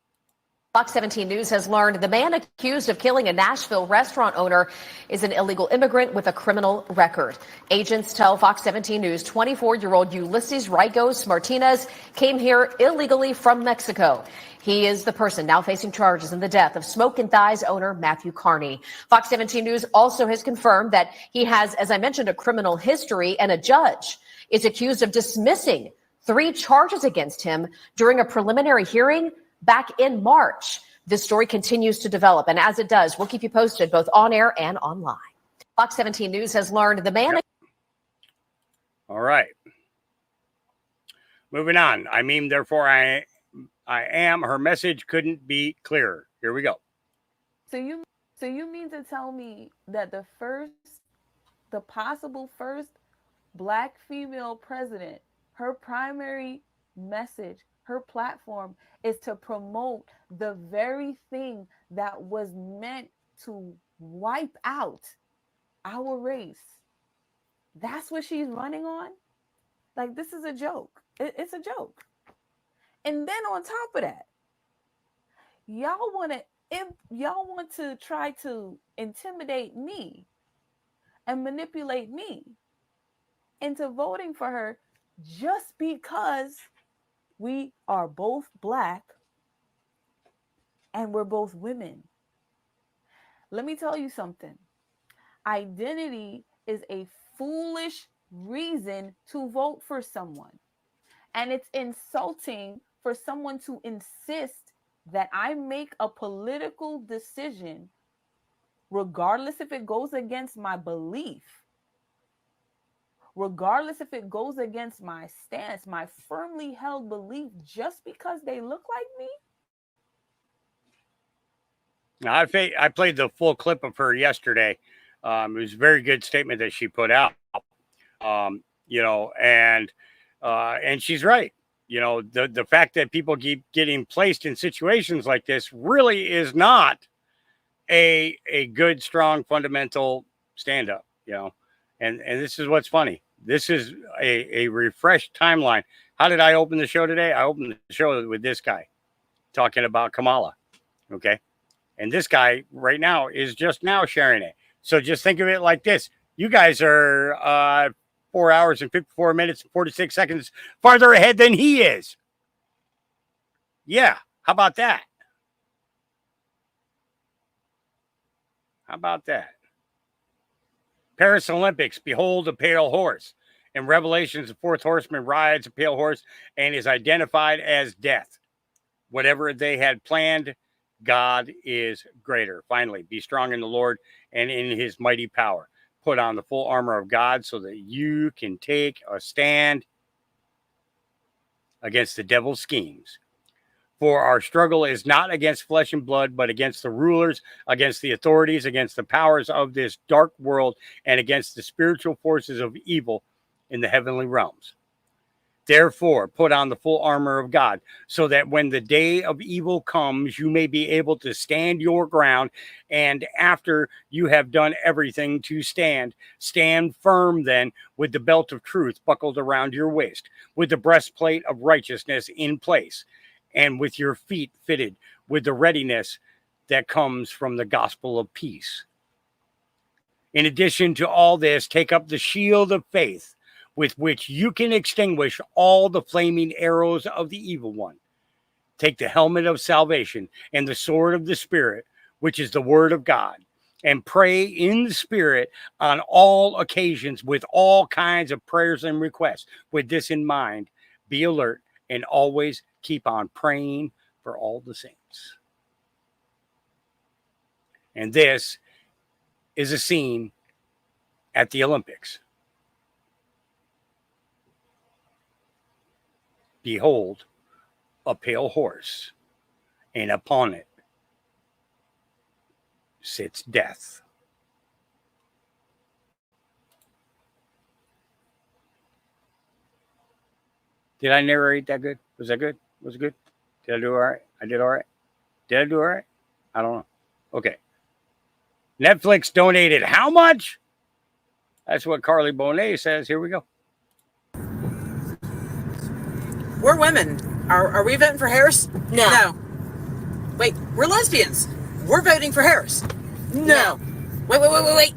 Speaker 6: Fox 17 News has learned the man accused of killing a Nashville restaurant owner is an illegal immigrant with a criminal record. Agents tell Fox 17 News 24-year-old Ulysses Rigos Martinez came here illegally from Mexico. He is the person now facing charges in the death of Smoke and Thighs owner Matthew Carney. Fox 17 News also has confirmed that he has, as I mentioned, a criminal history, and a judge is accused of dismissing 3 charges against him during a preliminary hearing back in March. This story continues to develop, and as it does, we'll keep you posted both on air and online. Fox 17 News has learned the man...
Speaker 2: All right. Moving on. I mean, therefore I am. Her message couldn't be clearer. Here we go.
Speaker 7: So you mean to tell me that the possible first Black female president, her primary message, her platform is to promote the very thing that was meant to wipe out our race? That's what she's running on? Like, this is a joke. It's a joke. And then on top of that, y'all want to try to intimidate me and manipulate me into voting for her just because we are both Black and we're both women. Let me tell you something. Identity is a foolish reason to vote for someone. And it's insulting for someone to insist that I make a political decision, regardless if it goes against my belief, regardless if it goes against my stance, my firmly held belief, just because they look like me.
Speaker 2: Now, I played the full clip of her yesterday. It was a very good statement that she put out. And she's right. The fact that people keep getting placed in situations like this really is not a good, strong, fundamental stand up, and this is what's funny. This is a refreshed timeline. How did I open the show today? I opened the show with this guy talking about Kamala. Okay. And this guy right now is just now sharing it. So just think of it like this. You guys are 4 hours and 54 minutes and 46 seconds farther ahead than he is. Yeah. How about that? How about that? Paris Olympics, behold a pale horse. In Revelations, the fourth horseman rides a pale horse and is identified as death. Whatever they had planned, God is greater. Finally, be strong in the Lord and in his mighty power. Put on the full armor of God so that you can take a stand against the devil's schemes. For our struggle is not against flesh and blood, but against the rulers, against the authorities, against the powers of this dark world, and against the spiritual forces of evil in the heavenly realms. Therefore, put on the full armor of God, so that when the day of evil comes, you may be able to stand your ground. And after you have done everything to stand firm then with the belt of truth buckled around your waist, with the breastplate of righteousness in place, and with your feet fitted with the readiness that comes from the gospel of peace. In addition to all this, take up the shield of faith, with which you can extinguish all the flaming arrows of the evil one. Take the helmet of salvation and the sword of the Spirit, which is the word of God, and pray in the Spirit on all occasions with all kinds of prayers and requests. With this in mind, be alert and always keep on praying for all the saints. And this is a scene at the Olympics. Behold, a pale horse, and upon it sits death. Did I narrate that good? Was that good? Was it good? Did I do all right? I did all right. Did I do all right? I don't know. Okay. Netflix donated how much? That's what Carly Bonet says. Here we go.
Speaker 18: We're women. Are we voting for Harris? No. Wait, we're lesbians. We're voting for Harris. No. Wait.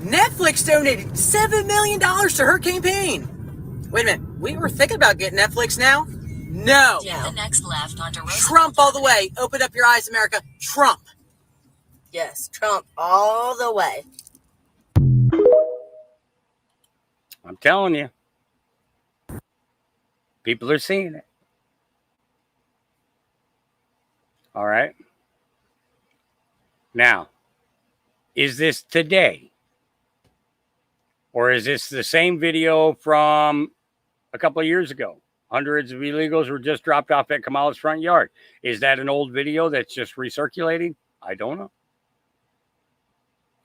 Speaker 18: Netflix donated $7 million to her campaign. Wait a minute. We were thinking about getting Netflix now? No.
Speaker 21: Take the next left onto Roosevelt.
Speaker 18: Trump all the way. Open up your eyes, America. Trump.
Speaker 21: Yes, Trump all the way.
Speaker 2: I'm telling you. People are seeing it. All right. Now, is this today? Or is this the same video from a couple of years ago? Hundreds of illegals were just dropped off at Kamala's front yard. Is that an old video that's just recirculating? I don't know.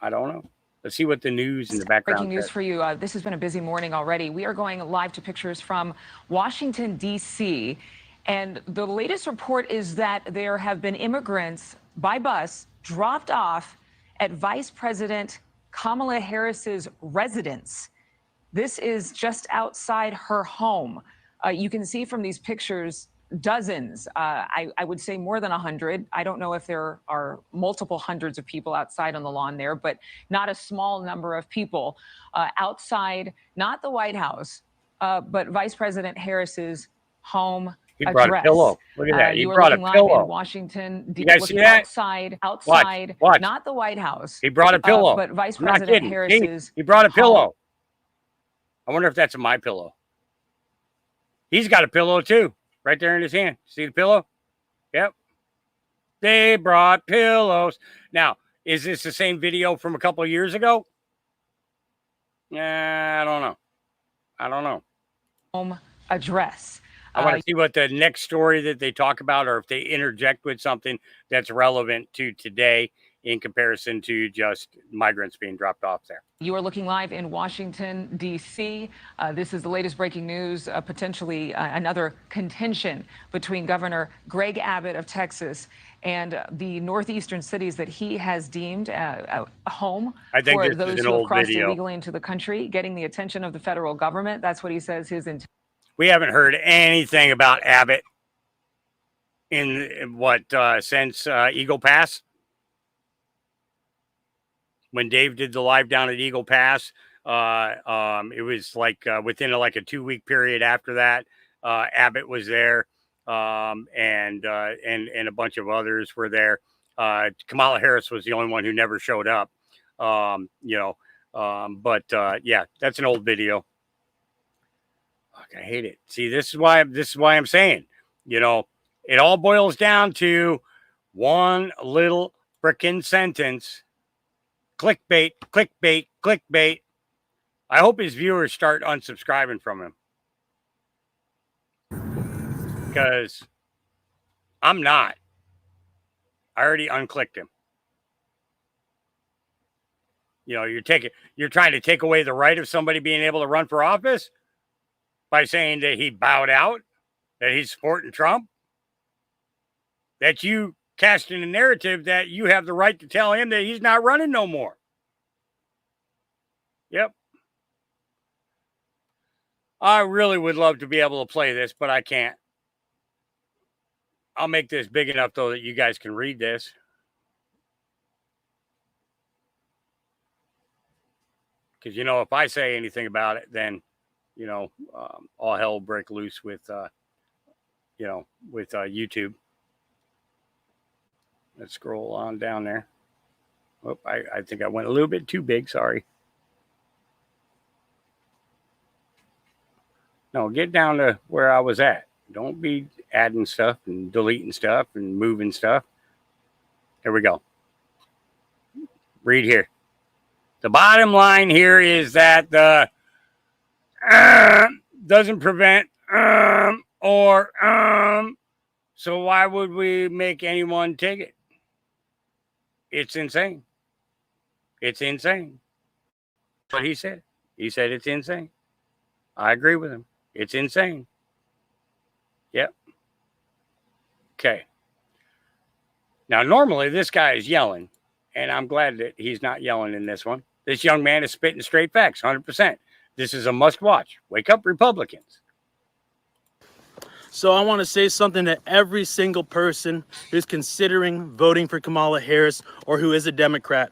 Speaker 2: I don't know. Let's see what the news in the background
Speaker 3: Breaking news
Speaker 2: says.
Speaker 3: for you. This has been a busy morning already. We are going live to pictures from Washington, D.C. And the latest report is that there have been immigrants by bus dropped off at Vice President Kamala Harris's residence. This is just outside her home. You can see from these pictures dozens, I would say more than 100. I don't know if there are multiple hundreds of people outside on the lawn there, but not a small number of people outside, not the White House, but Vice President Harris's home
Speaker 2: He brought
Speaker 3: address.
Speaker 2: a pillow. Look at that. He
Speaker 3: You are
Speaker 2: brought a
Speaker 3: looking live
Speaker 2: pillow.
Speaker 3: in Washington,
Speaker 2: You guys see that?
Speaker 3: outside,
Speaker 2: Watch.
Speaker 3: not the White House.
Speaker 2: He brought a pillow.
Speaker 3: But Vice
Speaker 2: I'm not
Speaker 3: President
Speaker 2: kidding.
Speaker 3: Harris's
Speaker 2: He brought a
Speaker 3: home.
Speaker 2: pillow. I wonder if that's a My Pillow. He's got a pillow too, right there in his hand. See the pillow? Yep. They brought pillows. Now, is this the same video from a couple of years ago? I don't know. I don't know.
Speaker 3: Home address.
Speaker 2: I want to see what the next story that they talk about, or if they interject with something that's relevant to today in comparison to just migrants being dropped off there.
Speaker 3: You are looking live in Washington, D.C. This is the latest breaking news, potentially another contention between Governor Greg Abbott of Texas and the northeastern cities that he has deemed a home
Speaker 2: I think
Speaker 3: for
Speaker 2: this is
Speaker 3: those
Speaker 2: an
Speaker 3: who have
Speaker 2: old
Speaker 3: crossed
Speaker 2: video.
Speaker 3: illegally into the country, getting the attention of the federal government. That's what he says his intent.
Speaker 2: We haven't heard anything about Abbott in what since Eagle Pass. When Dave did the live down at Eagle Pass, it was like within a 2-week period after that, Abbott was there, and a bunch of others were there. Kamala Harris was the only one who never showed up, but yeah, that's an old video. Fuck, I hate it. See, this is why I'm saying, it all boils down to one little frickin' sentence. Clickbait, clickbait, clickbait. I hope his viewers start unsubscribing from him. Because I'm not. I already unclicked him. You're trying to take away the right of somebody being able to run for office by saying that he bowed out, that he's supporting Trump, that you casting a narrative that you have the right to tell him that he's not running no more. Yep. I really would love to be able to play this, but I can't. I'll make this big enough, though, that you guys can read this. Because, if I say anything about it, then, all hell will break loose with YouTube. Let's scroll on down there. Oh, I think I went a little bit too big. Sorry. No, get down to where I was at. Don't be adding stuff and deleting stuff and moving stuff. There we go. Read here. The bottom line here is that the doesn't prevent so why would we make anyone take it? It's insane. It's insane. That's what he said. He said it's insane. I agree with him. It's insane. Yep. Okay. Now, normally this guy is yelling, and I'm glad that he's not yelling in this one. This young man is spitting straight facts, 100%. This is a must watch. Wake up, Republicans.
Speaker 8: So I want to say something to every single person who's considering voting for Kamala Harris or who is a Democrat.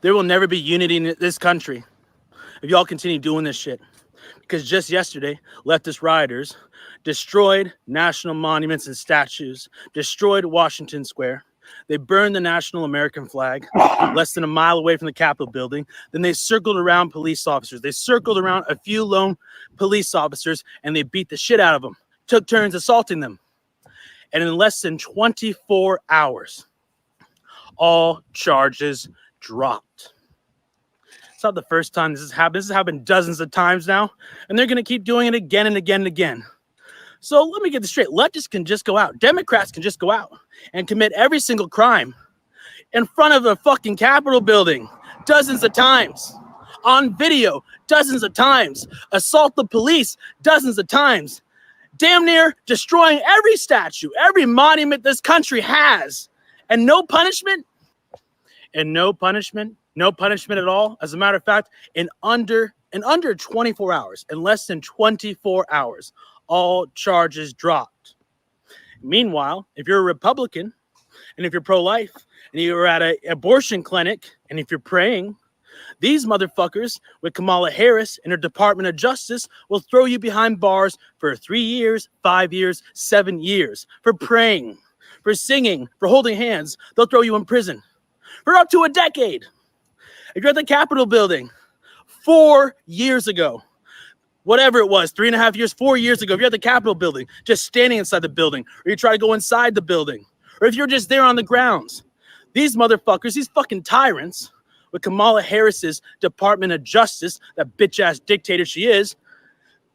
Speaker 8: There will never be unity in this country if y'all continue doing this shit. Because just yesterday, leftist rioters destroyed national monuments and statues, destroyed Washington Square. They burned the national American flag less than a mile away from the Capitol building. Then they circled around police officers. They circled around a few lone police officers and they beat the shit out of them. Took turns assaulting them. And in less than 24 hours, all charges dropped. It's not the first time this has happened. This has happened dozens of times now, and they're going to keep doing it again and again and again. So let me get this straight. Leftists can just go out. Democrats can just go out and commit every single crime in front of the fucking Capitol building dozens of times, on video dozens of times, assault the police dozens of times, damn near destroying every statue, every monument this country has, and no punishment? And no punishment at all. As a matter of fact, in under 24 hours, in less than 24 hours, all charges dropped. Meanwhile, if you're a Republican, and if you're pro-life, and you're at an abortion clinic, and if you're praying, these motherfuckers with Kamala Harris and her Department of Justice will throw you behind bars for 3 years, 5 years, 7 years, for praying, for singing, for holding hands. They'll throw you in prison for up to a decade. If you're at the Capitol building 4 years ago, whatever it was, 3.5 years, 4 years ago, if you're at the Capitol building, just standing inside the building, or you try to go inside the building, or if you're just there on the grounds, these motherfuckers, these fucking tyrants with Kamala Harris's Department of Justice, that bitch-ass dictator she is,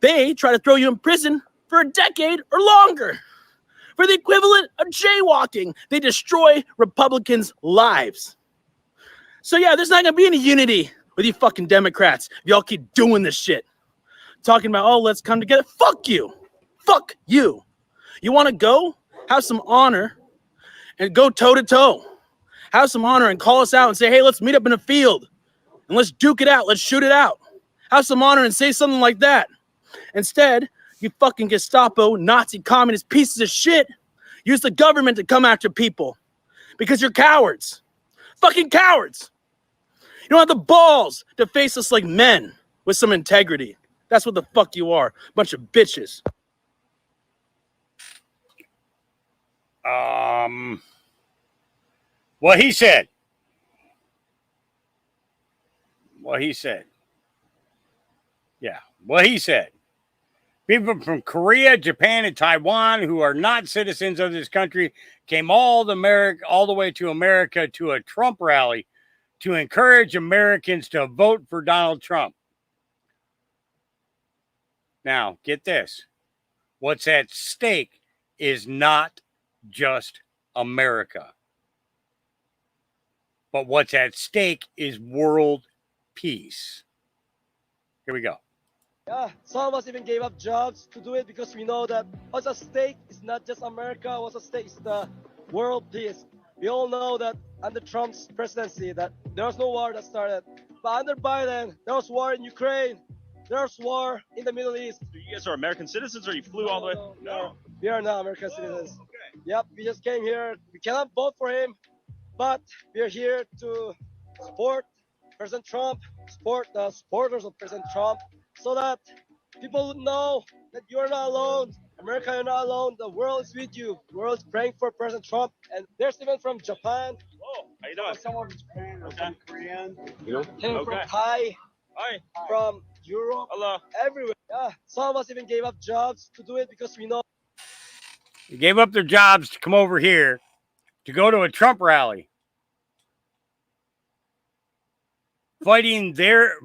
Speaker 8: they try to throw you in prison for a decade or longer. For the equivalent of jaywalking, they destroy Republicans' lives. So yeah, there's not gonna be any unity with you fucking Democrats if y'all keep doing this shit. Talking about, oh, let's come together. Fuck you. Fuck you. You wanna go? Have some honor and go toe-to-toe. Have some honor and call us out and say, hey, let's meet up in a field and let's duke it out. Let's shoot it out. Have some honor and say something like that. Instead, you fucking Gestapo, Nazi, communist pieces of shit use the government to come after people because you're cowards. Fucking cowards. You don't have the balls to face us like men with some integrity. That's what the fuck you are. Bunch of bitches.
Speaker 2: What he said. What he said. Yeah, what he said. People from Korea, Japan, and Taiwan who are not citizens of this country came all the way to America to a Trump rally to encourage Americans to vote for Donald Trump. Now, get this. What's at stake is not just America. But what's at stake is world peace. Here we go.
Speaker 9: Yeah, some of us even gave up jobs to do it because we know that what's at stake is not just America, what's at stake is the world peace. We all know that under Trump's presidency that there was no war that started. But under Biden, there was war in Ukraine, there was war in the Middle East.
Speaker 10: So you guys are American citizens or you flew all the way?
Speaker 9: No. We are not American citizens. Okay. Yep, we just came here. We cannot vote for him, but we are here to support President Trump, support the supporters of President Trump, so that people would know that you are not alone. America, you're not alone. The world is with you. The world is praying for President Trump. And there's even from Japan.
Speaker 10: Oh, how you doing?
Speaker 9: Someone from Japan or some Korean.
Speaker 10: You know?
Speaker 9: Came from Thai.
Speaker 10: Hi.
Speaker 9: From Europe.
Speaker 10: Hello.
Speaker 9: Everywhere. Yeah. Some of us even gave up jobs to do it because we know.
Speaker 2: They gave up their jobs to come over here to go to a Trump rally. Fighting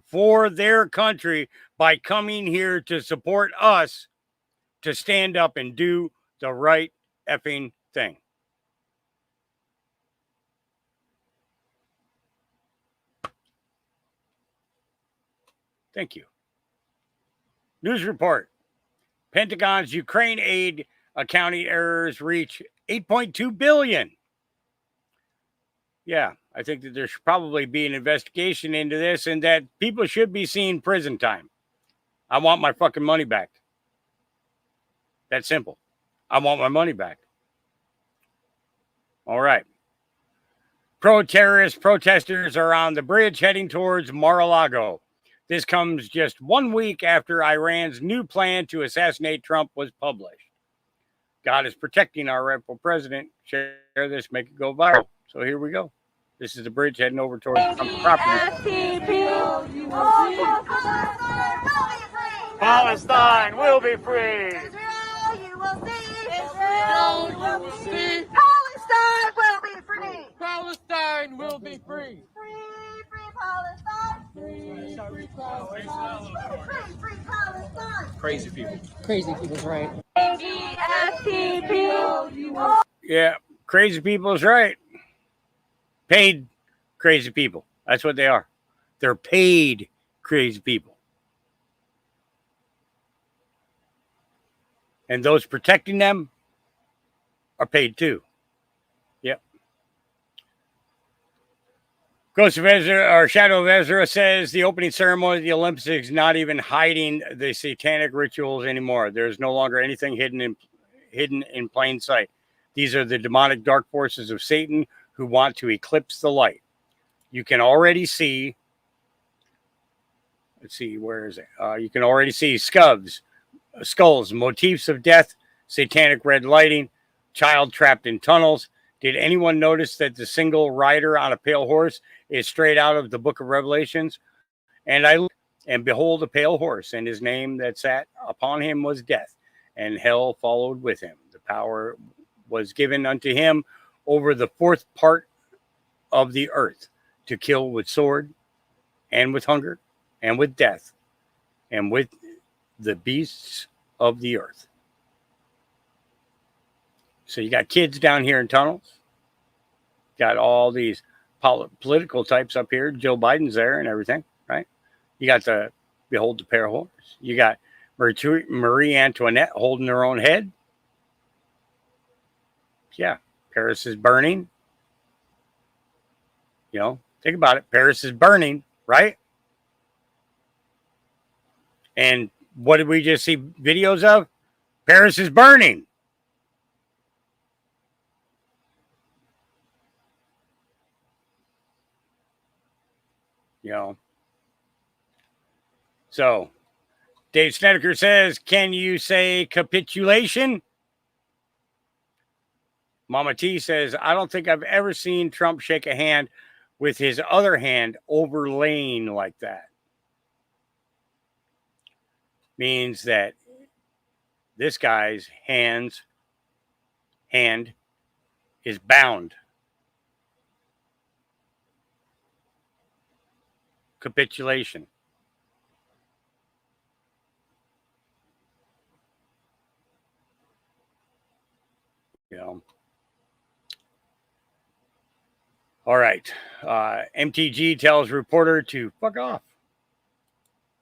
Speaker 2: for their country by coming here to support us to stand up and do the right effing thing. Thank you. News report. Pentagon's Ukraine aid accounting errors reach $8.2 billion. Yeah, I think that there should probably be an investigation into this and that people should be seeing prison time. I want my fucking money back. That's simple. I want my money back. All right. Pro-terrorist protesters are on the bridge heading towards Mar-a-Lago. This comes just 1 week after Iran's new plan to assassinate Trump was published. God is protecting our rightful president. Share this, make it go viral. So here we go. This is the bridge heading over towards Trump's property.
Speaker 10: Palestine will be free.
Speaker 11: Israel, you will see. Israel, you will see. Palestine will be free.
Speaker 10: Palestine will be free.
Speaker 11: Free, free Palestine. Free. Crazy people.
Speaker 20: Crazy people's right.
Speaker 2: Yeah, crazy people is right. Paid crazy people. That's what they are. They're paid crazy people. And those protecting them are paid too. Yep. Ghost of Ezra, or Shadow of Ezra, says the opening ceremony of the Olympics is not even hiding the satanic rituals anymore. There's no longer anything hidden in plain sight. These are the demonic dark forces of Satan who want to eclipse the light. You can already see, let's see, where is it? You can already see skulls, motifs of death, satanic red lighting, child trapped in tunnels. Did anyone notice that the single rider on a pale horse is straight out of the book of Revelations? And I looked, and behold, a pale horse, and his name that sat upon him was Death, and hell followed with him. The power was given unto him over the fourth part of the earth, to kill with sword, and with hunger, and with death, and with the beasts of the earth. So you got kids down here in tunnels. Got all these political types up here. Joe Biden's there and everything, right? You got the behold the pale horse. You got Marie Antoinette holding her own head. Yeah, Paris is burning. You know, think about it. Paris is burning, right? And what did we just see videos of? Paris is burning. You know. So, Dave Snedeker says, can you say capitulation? Mama T says, I don't think I've ever seen Trump shake a hand with his other hand overlaying like that. Means that this guy's hand is bound. Capitulation. You know. All right. MTG tells reporter to fuck off.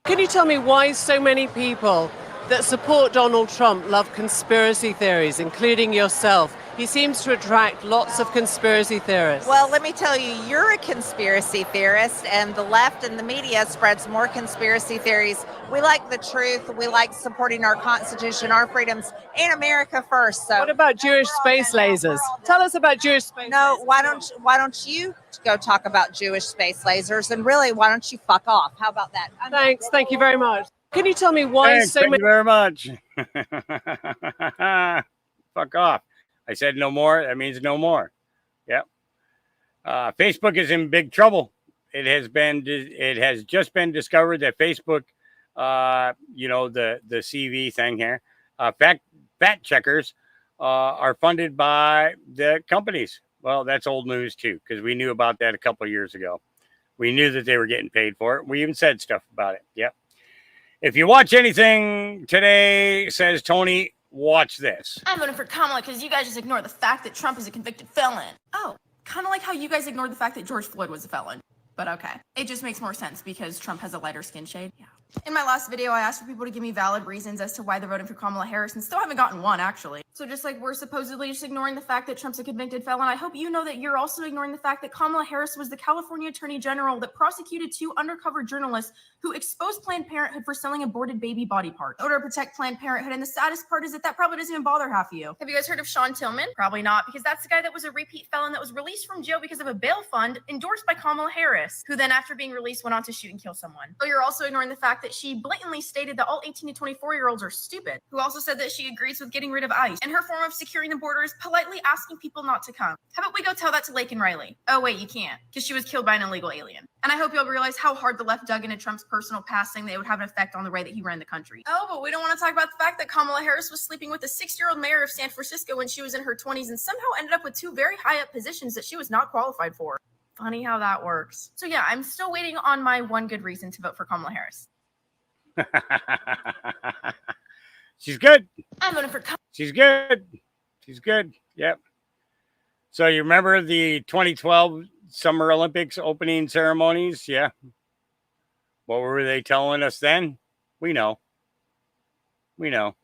Speaker 1: Can you tell me why so many people that support Donald Trump love conspiracy theories, including yourself? He seems to attract lots of conspiracy theorists.
Speaker 4: Well, let me tell you, you're a conspiracy theorist, and the left and the media spreads more conspiracy theories. We like the truth. We like supporting our Constitution, our freedoms, and America first. So,
Speaker 1: what about Jewish space lasers? Tell us about Jewish space.
Speaker 4: No, why don't you go talk about Jewish space lasers? And really, why don't you fuck off? How about that?
Speaker 1: Thanks. Thank you very much. Can you tell me why
Speaker 2: Thanks,
Speaker 1: so
Speaker 2: thank
Speaker 1: many?
Speaker 2: you very much. Fuck off. I said no more. That means no more. Yep. Facebook is in big trouble. It has just been discovered that Facebook, you know, the CV thing here, fact checkers are funded by the companies. Well, that's old news too, because we knew about that a couple of years ago. We knew that they were getting paid for it. We even said stuff about it. Yep. If you watch anything today, says Tony, watch this.
Speaker 12: I'm voting for Kamala because you guys just ignore the fact that Trump is a convicted felon. Oh, kind of like how you guys ignored the fact that George Floyd was a felon. But okay. It just makes more sense because Trump has a lighter skin shade. Yeah. In my last video, I asked for people to give me valid reasons as to why they're voting for Kamala Harris, and still haven't gotten one, actually. So just like we're supposedly just ignoring the fact that Trump's a convicted felon, I hope you know that you're also ignoring the fact that Kamala Harris was the California Attorney General that prosecuted 2 undercover journalists who exposed Planned Parenthood for selling aborted baby body parts in order to protect Planned Parenthood. And the saddest part is that probably doesn't even bother half of you. Have you guys heard of Sean Tillman? Probably not, because that's the guy that was a repeat felon that was released from jail because of a bail fund endorsed by Kamala Harris, who then after being released went on to shoot and kill someone. So you're also ignoring the fact that she blatantly stated that all 18 to 24-year-olds are stupid, who also said that she agrees with getting rid of ICE. And her form of securing the border is politely asking people not to come. How about we go tell that to Laken Riley? Oh wait, you can't, because she was killed by an illegal alien. And I hope you'll realize how hard the left dug into Trump's personal past, saying that it would have an effect on the way that he ran the country. Oh, but we don't want to talk about the fact that Kamala Harris was sleeping with a 6-year-old mayor of San Francisco when she was in her 20s and somehow ended up with 2 very high up positions that she was not qualified for. Funny how that works. So yeah, I'm still waiting on my one good reason to vote for Kamala Harris.
Speaker 2: She's good.
Speaker 12: I'm voting for
Speaker 2: She's good. She's good. Yep. So you remember the 2012 Summer Olympics opening ceremonies? Yeah. What were they telling us then? We know. We know.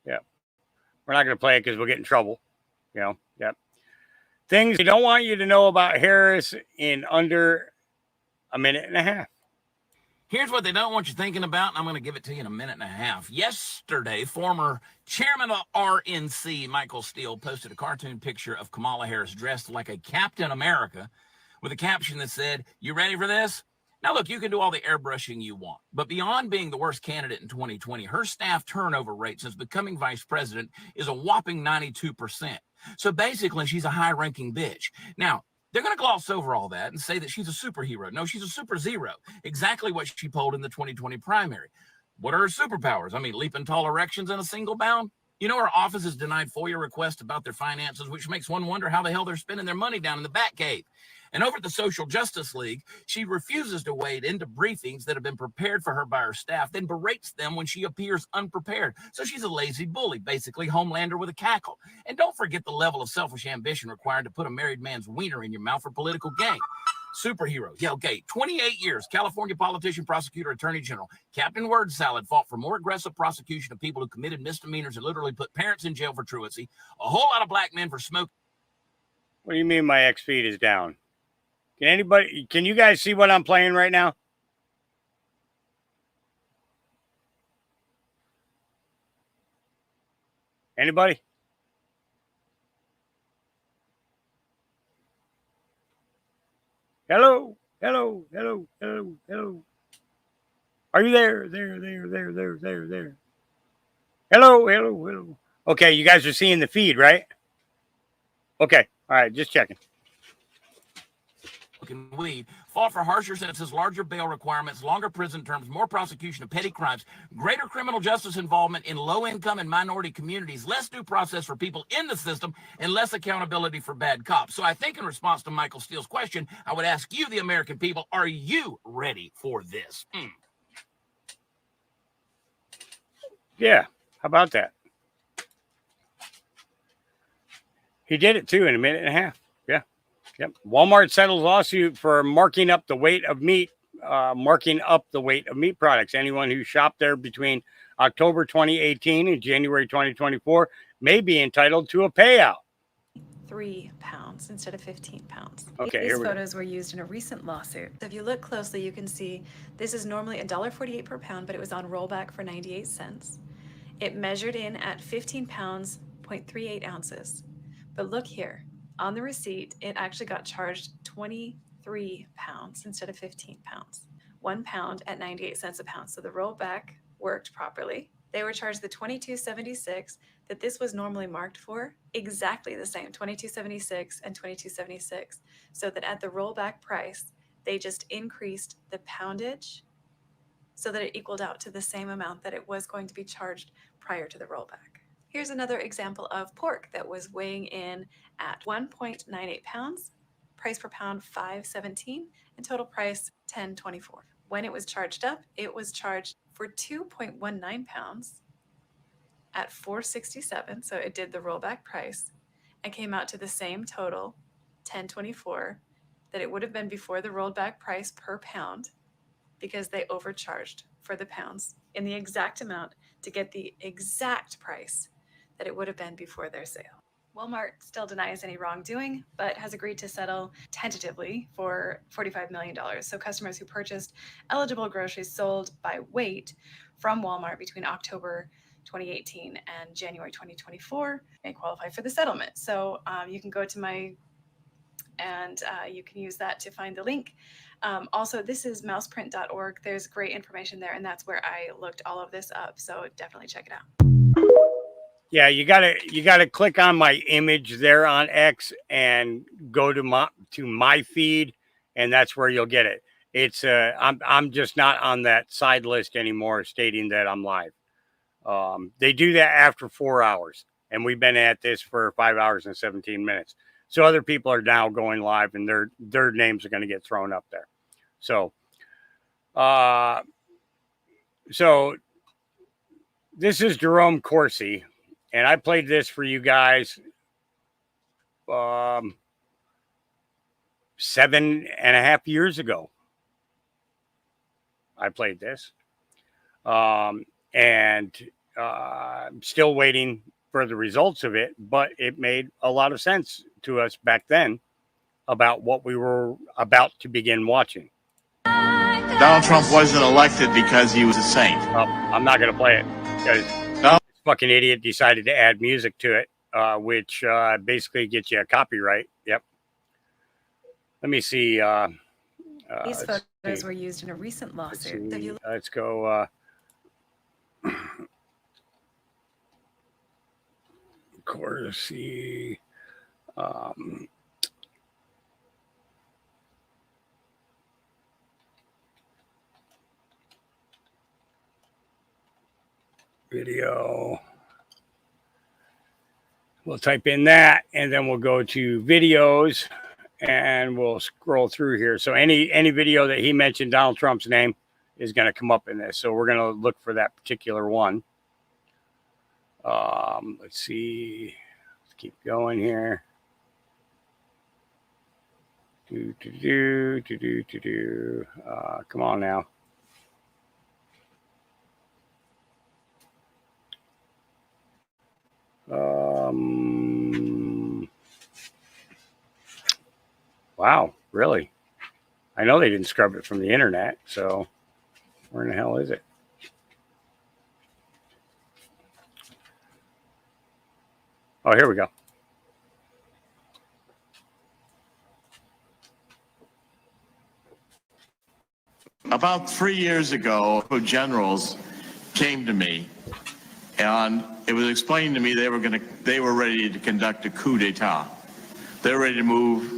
Speaker 2: Yeah. We're not going to play it because we'll get in trouble. You know, yep. Things they don't want you to know about Harris in under a minute and a half.
Speaker 13: Here's what they don't want you thinking about, and I'm going to give it to you in a minute and a half. Yesterday, former chairman of RNC, Michael Steele, posted a cartoon picture of Kamala Harris dressed like a Captain America with a caption that said, "You ready for this?" Now, look, you can do all the airbrushing you want, but beyond being the worst candidate in 2020, her staff turnover rate since becoming vice president is a whopping 92%. So basically, she's a high-ranking bitch. Now, they're going to gloss over all that and say that she's a superhero. No, she's a super zero. Exactly what she polled in the 2020 primary. What are her superpowers? I mean, leaping tall erections in a single bound? You know, her office has denied FOIA requests about their finances, which makes one wonder how the hell they're spending their money down in the Batcave. And over at the Social Justice League, she refuses to wade into briefings that have been prepared for her by her staff, then berates them when she appears unprepared. So she's a lazy bully, basically Homelander with a cackle. And don't forget the level of selfish ambition required to put a married man's wiener in your mouth for political gain. Superhero. Yeah, okay. 28 years, California politician, prosecutor, attorney general. Captain Word Salad fought for more aggressive prosecution of people who committed misdemeanors and literally put parents in jail for truancy. A whole lot of black men for smoking.
Speaker 2: What do you mean my X feed is down? Can you guys see what I'm playing right now? Anybody? Hello, hello, hello, hello, hello. Are you there? There. Hello, hello, hello. Okay, you guys are seeing the feed, right? Okay, all right, just checking.
Speaker 13: Weed, fought for harsher sentences, larger bail requirements, longer prison terms, more prosecution of petty crimes, greater criminal justice involvement in low-income and minority communities, less due process for people in the system, and less accountability for bad cops. So I think in response to Michael Steele's question, I would ask you, the American people, are you ready for this?
Speaker 2: Yeah, how about that? He did it too in a minute and a half. Yeah. Yep. Walmart settles lawsuit for marking up the weight of meat products. Anyone who shopped there between October 2018 and January 2024 may be entitled to a payout.
Speaker 14: 3 pounds instead of 15 pounds.
Speaker 2: Okay,
Speaker 14: These
Speaker 2: here we go.
Speaker 14: photos were used in a recent lawsuit. So if you look closely, you can see this is normally $1.48 per pound, but it was on rollback for 98 cents. It measured in at 15 pounds, 0.38 ounces. But look here. On the receipt, it actually got charged 23 pounds instead of 15 pounds. 1 pound at 98 cents a pound. So the rollback worked properly. They were charged the $22.76 that this was normally marked for, exactly the same, $22.76 and $22.76. So that at the rollback price, they just increased the poundage so that it equaled out to the same amount that it was going to be charged prior to the rollback. Here's another example of pork that was weighing in at 1.98 pounds, price per pound $5.17, and total price $10.24. When it was charged up, it was charged for 2.19 pounds at $4.67, so it did the rollback price and came out to the same total, $10.24, that it would have been before the rollback price per pound because they overcharged for the pounds in the exact amount to get the exact price that it would have been before their sale. Walmart still denies any wrongdoing, but has agreed to settle tentatively for $45 million. So customers who purchased eligible groceries sold by weight from Walmart between October 2018 and January 2024 may qualify for the settlement. So you can go to you can use that to find the link. Also, this is mouseprint.org. There's great information there, and that's where I looked all of this up. So definitely check it out.
Speaker 2: Yeah, you gotta click on my image there on X and go to my feed, and that's where you'll get it. It's I'm just not on that side list anymore, stating that I'm live. They do that after 4 hours, and we've been at this for 5 hours and 17 minutes. So other people are now going live, and their names are going to get thrown up there. So, so this is Jerome Corsi, and I played this for you guys 7.5 years ago. I played this, and I'm still waiting for the results of it, but it made a lot of sense to us back then about what we were about to begin watching.
Speaker 5: Donald Trump wasn't elected because he was a saint.
Speaker 2: Oh, I'm not going to play it because this fucking idiot decided to add music to it, which basically gets you a copyright. Yep. Let me see.
Speaker 14: These photos were used in a recent lawsuit.
Speaker 2: Let's go. Corsi. Video. We'll type in that, and then we'll go to videos, and we'll scroll through here. So any video that he mentioned Donald Trump's name is going to come up in this. So we're going to look for that particular one. Let's see. Let's keep going here. Come on now. Wow, really? I know they didn't scrub it from the internet, so where in the hell is it? Oh, here we go.
Speaker 5: About 3 years ago, generals came to me, and it was explained to me they were ready to conduct a coup d'etat. They were ready to move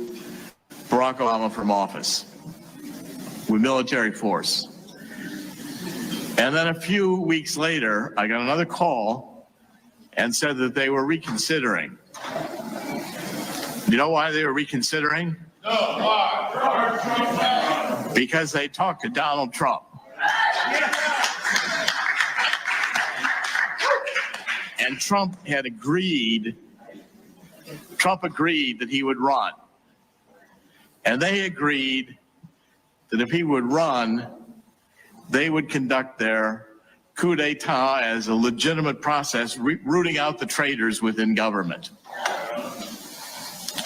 Speaker 5: Barack Obama from office with military force. And then a few weeks later, I got another call and said that they were reconsidering. You know why they were reconsidering? Because they talked to Donald Trump. And Trump agreed that he would run. And they agreed that if he would run, they would conduct their coup d'etat as a legitimate process, rooting out the traitors within government.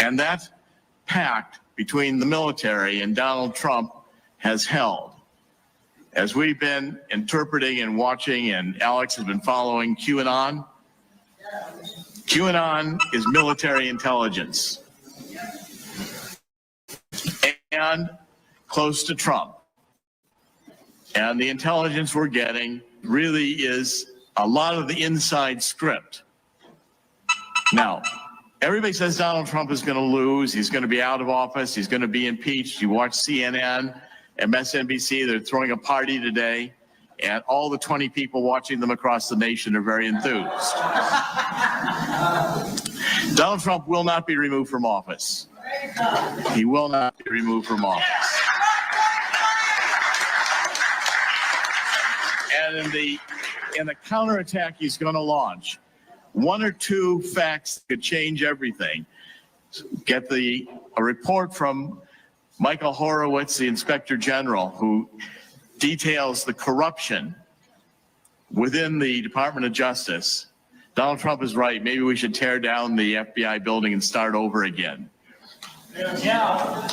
Speaker 5: And that pact between the military and Donald Trump has held. As we've been interpreting and watching, and Alex has been following QAnon, QAnon is military intelligence and close to Trump. And the intelligence we're getting really is a lot of the inside script. Now, everybody says Donald Trump is going to lose. He's going to be out of office. He's going to be impeached. You watch CNN, MSNBC, they're throwing a party today, and all the 20 people watching them across the nation are very enthused. Donald Trump will not be removed from office. He will not be removed from office. And in the counterattack he's going to launch, one or two facts could change everything. Get a report from Michael Horowitz, the Inspector General, who details the corruption within the Department of Justice. Donald Trump is right. Maybe we should tear down the FBI building and start over again. Yeah.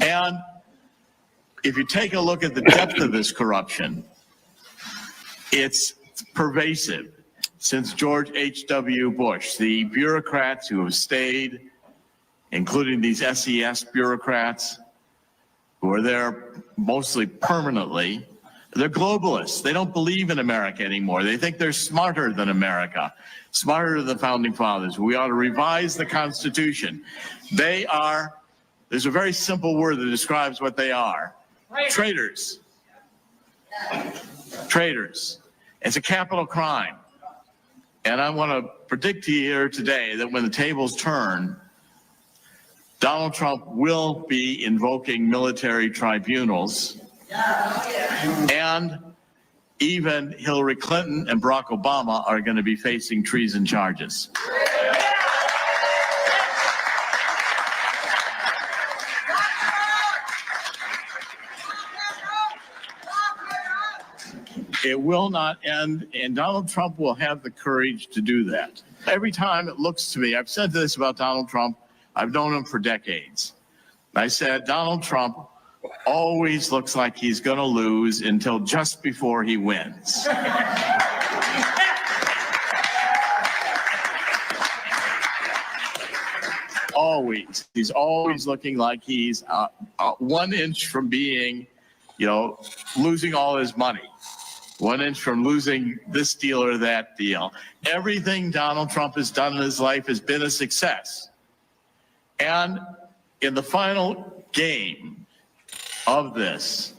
Speaker 5: And if you take a look at the depth of this corruption, it's pervasive. Since George H.W. Bush, the bureaucrats who have stayed, including these SES bureaucrats who are there mostly permanently, they're globalists. They don't believe in America anymore. They think they're smarter than America, smarter than the founding fathers. We ought to revise the Constitution. There's a very simple word that describes what they are. Traitors. Traitors. It's a capital crime. And I want to predict to you here today that when the tables turn, Donald Trump will be invoking military tribunals, and even Hillary Clinton and Barack Obama are going to be facing treason charges. It will not end, and Donald Trump will have the courage to do that. Every time it looks to me, I've said this about Donald Trump, I've known him for decades. I said, Donald Trump always looks like he's going to lose until just before he wins. Always. He's always looking like he's 1 inch from being, losing all his money. 1 inch from losing this deal or that deal. Everything Donald Trump has done in his life has been a success. And in the final game of this,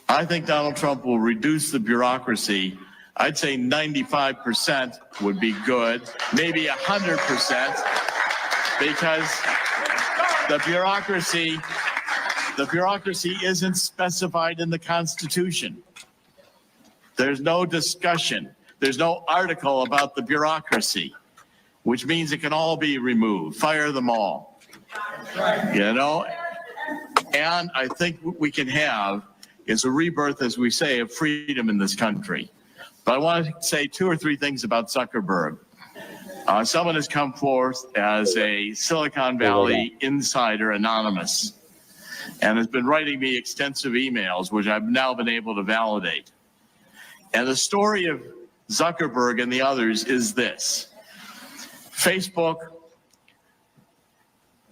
Speaker 5: I think Donald Trump will reduce the bureaucracy. I'd say 95% would be good, maybe 100%, because the bureaucracy isn't specified in the Constitution. There's no discussion. There's no article about the bureaucracy, which means it can all be removed. Fire them all. And I think what we can have is a rebirth, as we say, of freedom in this country. But I want to say 2 or 3 things about Zuckerberg. Someone has come forth as a Silicon Valley insider, anonymous, and has been writing me extensive emails, which I've now been able to validate. And the story of Zuckerberg and the others is this. Facebook,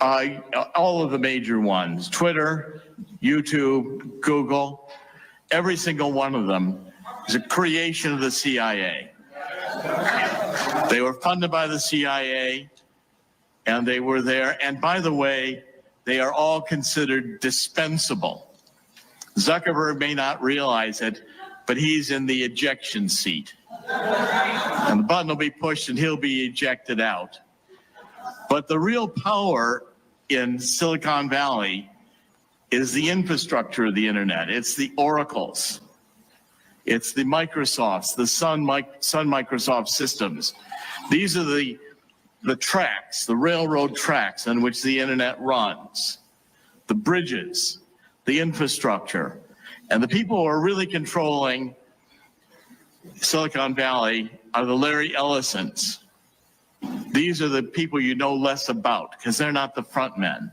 Speaker 5: all of the major ones, Twitter, YouTube, Google, every single one of them is a creation of the CIA. They were funded by the CIA, and they were there. And by the way, they are all considered dispensable. Zuckerberg may not realize it, but he's in the ejection seat. And the button will be pushed and he'll be ejected out. But the real power in Silicon Valley is the infrastructure of the internet. It's the Oracles. It's the Microsofts, the Sun Microsoft systems. These are the tracks, the railroad tracks on which the internet runs, the bridges, the infrastructure. And the people who are really controlling Silicon Valley are the Larry Ellisons. These are the people you know less about because they're not the front men.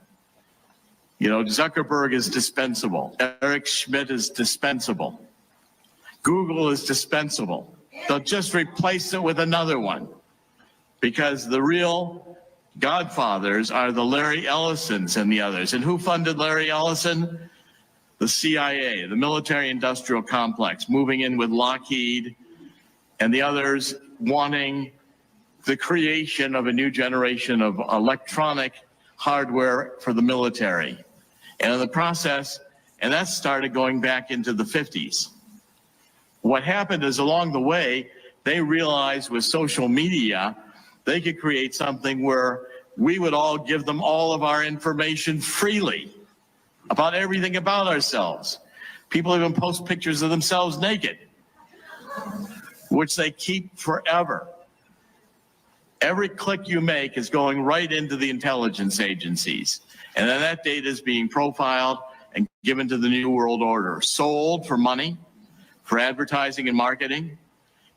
Speaker 5: Zuckerberg is dispensable. Eric Schmidt is dispensable. Google is dispensable. They'll just replace it with another one because the real godfathers are the Larry Ellisons and the others. And who funded Larry Ellison? The CIA, the military-industrial complex, moving in with Lockheed and the others wanting the creation of a new generation of electronic hardware for the military. And in the process, and that started going back into the 50s. What happened is along the way, they realized with social media, they could create something where we would all give them all of our information freely about everything about ourselves. People even post pictures of themselves naked, which they keep forever. Every click you make is going right into the intelligence agencies. And then that data is being profiled and given to the New World Order, sold for money, for advertising and marketing.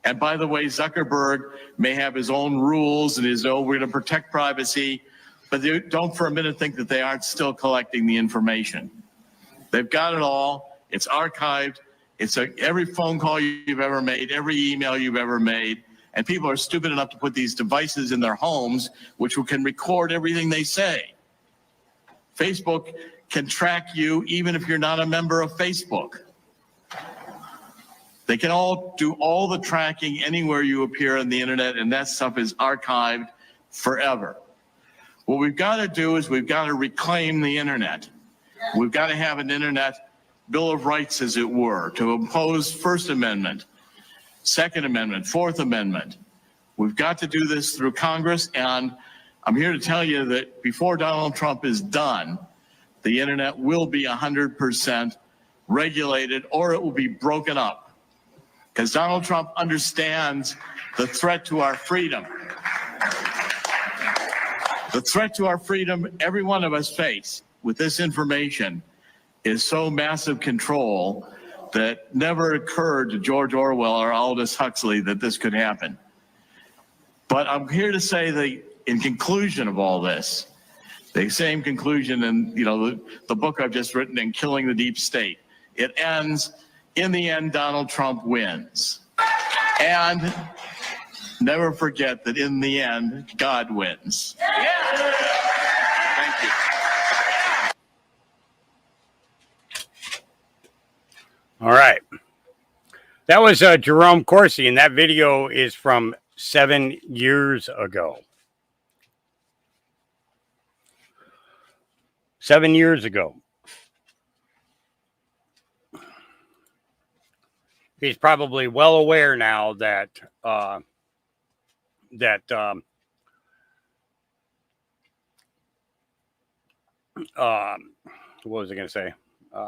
Speaker 5: And by the way, Zuckerberg may have his own rules and we're going to protect privacy, but don't for a minute think that they aren't still collecting the information. They've got it all. It's archived. It's every phone call you've ever made, every email you've ever made. And people are stupid enough to put these devices in their homes, which can record everything they say. Facebook can track you even if you're not a member of Facebook. They can all do all the tracking anywhere you appear on the internet, and that stuff is archived forever. What we've got to do is we've got to reclaim the internet. We've got to have an internet Bill of Rights, as it were, to impose First Amendment, Second Amendment, Fourth Amendment. We've got to do this through Congress, and I'm here to tell you that before Donald Trump is done, the internet will be 100% regulated, or it will be broken up. Because Donald Trump understands the threat to our freedom. The threat to our freedom every one of us face with this information is so massive control that never occurred to George Orwell or Aldous Huxley that this could happen. But I'm here to say that in conclusion of all this, the same conclusion in the book I've just written in Killing the Deep State, it ends, in the end, Donald Trump wins. And never forget that in the end, God wins. Thank you.
Speaker 2: All right. That was Jerome Corsi, and that video is from 7 years ago. 7 years ago. He's probably well aware now that what was I going to say?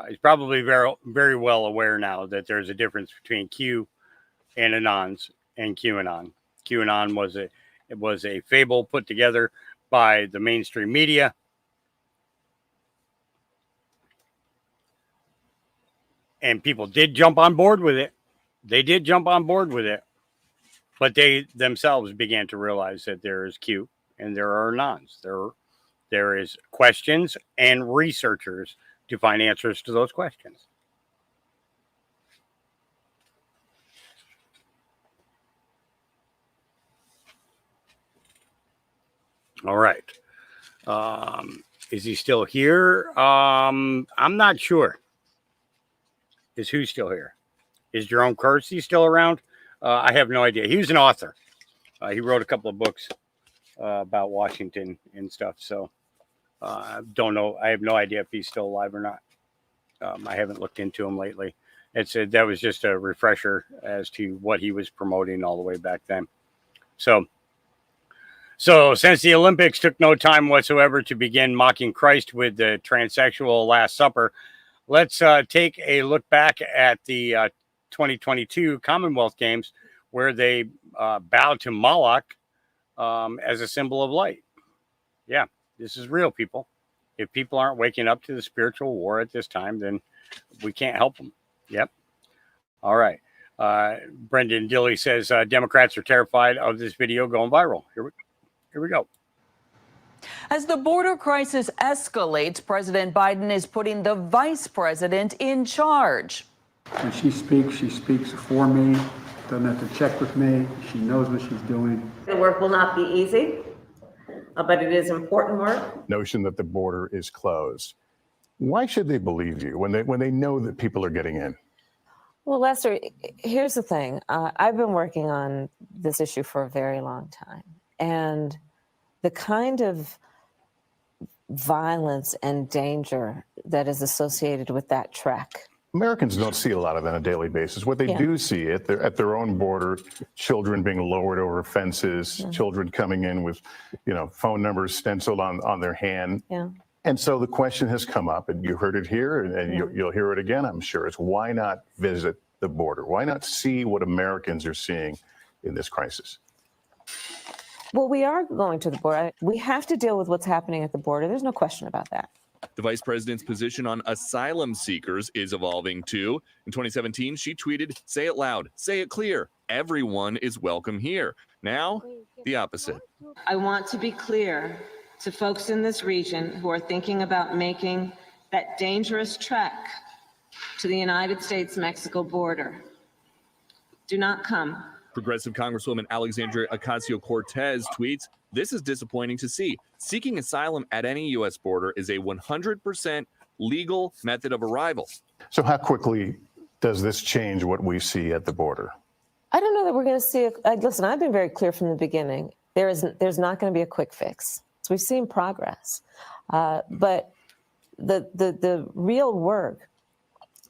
Speaker 2: He's probably very, very well aware now that there's a difference between Q and Anons and QAnon. QAnon was a fable put together by the mainstream media. And people did jump on board with it. They did jump on board with it. But they themselves began to realize that there is Q and there are Anons. There is questions and researchers to find answers to those questions. All right. Is he still here? I'm not sure. Is who still here? Is Jerome Corsi still around? I have no idea. He was an author. He wrote a couple of books about Washington and stuff. So I don't know. I have no idea if he's still alive or not. I haven't looked into him lately. That was just a refresher as to what he was promoting all the way back then. So since the Olympics took no time whatsoever to begin mocking Christ with the transsexual Last Supper, let's take a look back at the 2022 Commonwealth Games where they bowed to Moloch as a symbol of light. Yeah, this is real, people. If people aren't waking up to the spiritual war at this time, then we can't help them. Yep. All right. Brendan Dilley says Democrats are terrified of this video going viral. Here we go.
Speaker 15: As the border crisis escalates, President Biden is putting the vice president in charge.
Speaker 17: When she speaks for me, doesn't have to check with me. She knows what she's doing.
Speaker 22: The work will not be easy, but it is important work.
Speaker 23: Notion that the border is closed. Why should they believe you when they know that people are getting in?
Speaker 22: Well, Lester, here's the thing. I've been working on this issue for a very long time. And the kind of violence and danger that is associated with that trek.
Speaker 23: Americans don't see a lot of that on a daily basis. What they do see at their own border, children being lowered over fences, children coming in with, phone numbers stenciled on their hand.
Speaker 22: Yeah.
Speaker 23: And so the question has come up, and you heard it here, and you'll hear it again, I'm sure. It's why not visit the border? Why not see what Americans are seeing in this crisis?
Speaker 22: Well, we are going to the border. We have to deal with what's happening at the border. There's no question about that.
Speaker 24: The vice president's position on asylum seekers is evolving too. In 2017, she tweeted, "Say it loud, say it clear. Everyone is welcome here." Now, the opposite.
Speaker 22: I want to be clear to folks in this region who are thinking about making that dangerous trek to the United States-Mexico border. Do not come.
Speaker 24: Progressive Congresswoman Alexandria Ocasio-Cortez tweets, "This is disappointing to see. Seeking asylum at any U.S. border is a 100% legal method of arrival."
Speaker 23: So how quickly does this change what we see at the border?
Speaker 22: I don't know that we're going to see it. Listen, I've been very clear from the beginning. There's not going to be a quick fix. So we've seen progress. But the real work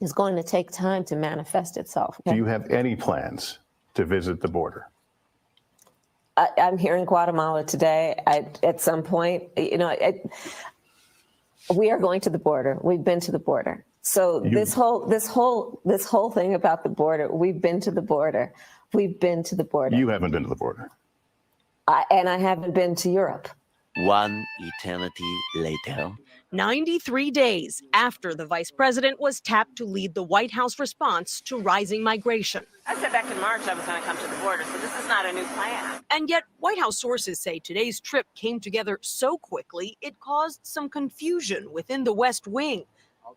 Speaker 22: is going to take time to manifest itself.
Speaker 23: Do you have any plans to visit the border?
Speaker 22: I'm here in Guatemala today. At some point, we are going to the border. We've been to the border. So this whole thing about the border, we've been to the border. We've been to the border.
Speaker 23: You haven't been to the border.
Speaker 22: And I haven't been to Europe.
Speaker 6: One eternity later.
Speaker 7: 93 days after the vice president was tapped to lead the White House response to rising migration.
Speaker 16: I said back in March I was going to come to the border, so this is not a new plan.
Speaker 7: And yet, White House sources say today's trip came together so quickly it caused some confusion within the West Wing,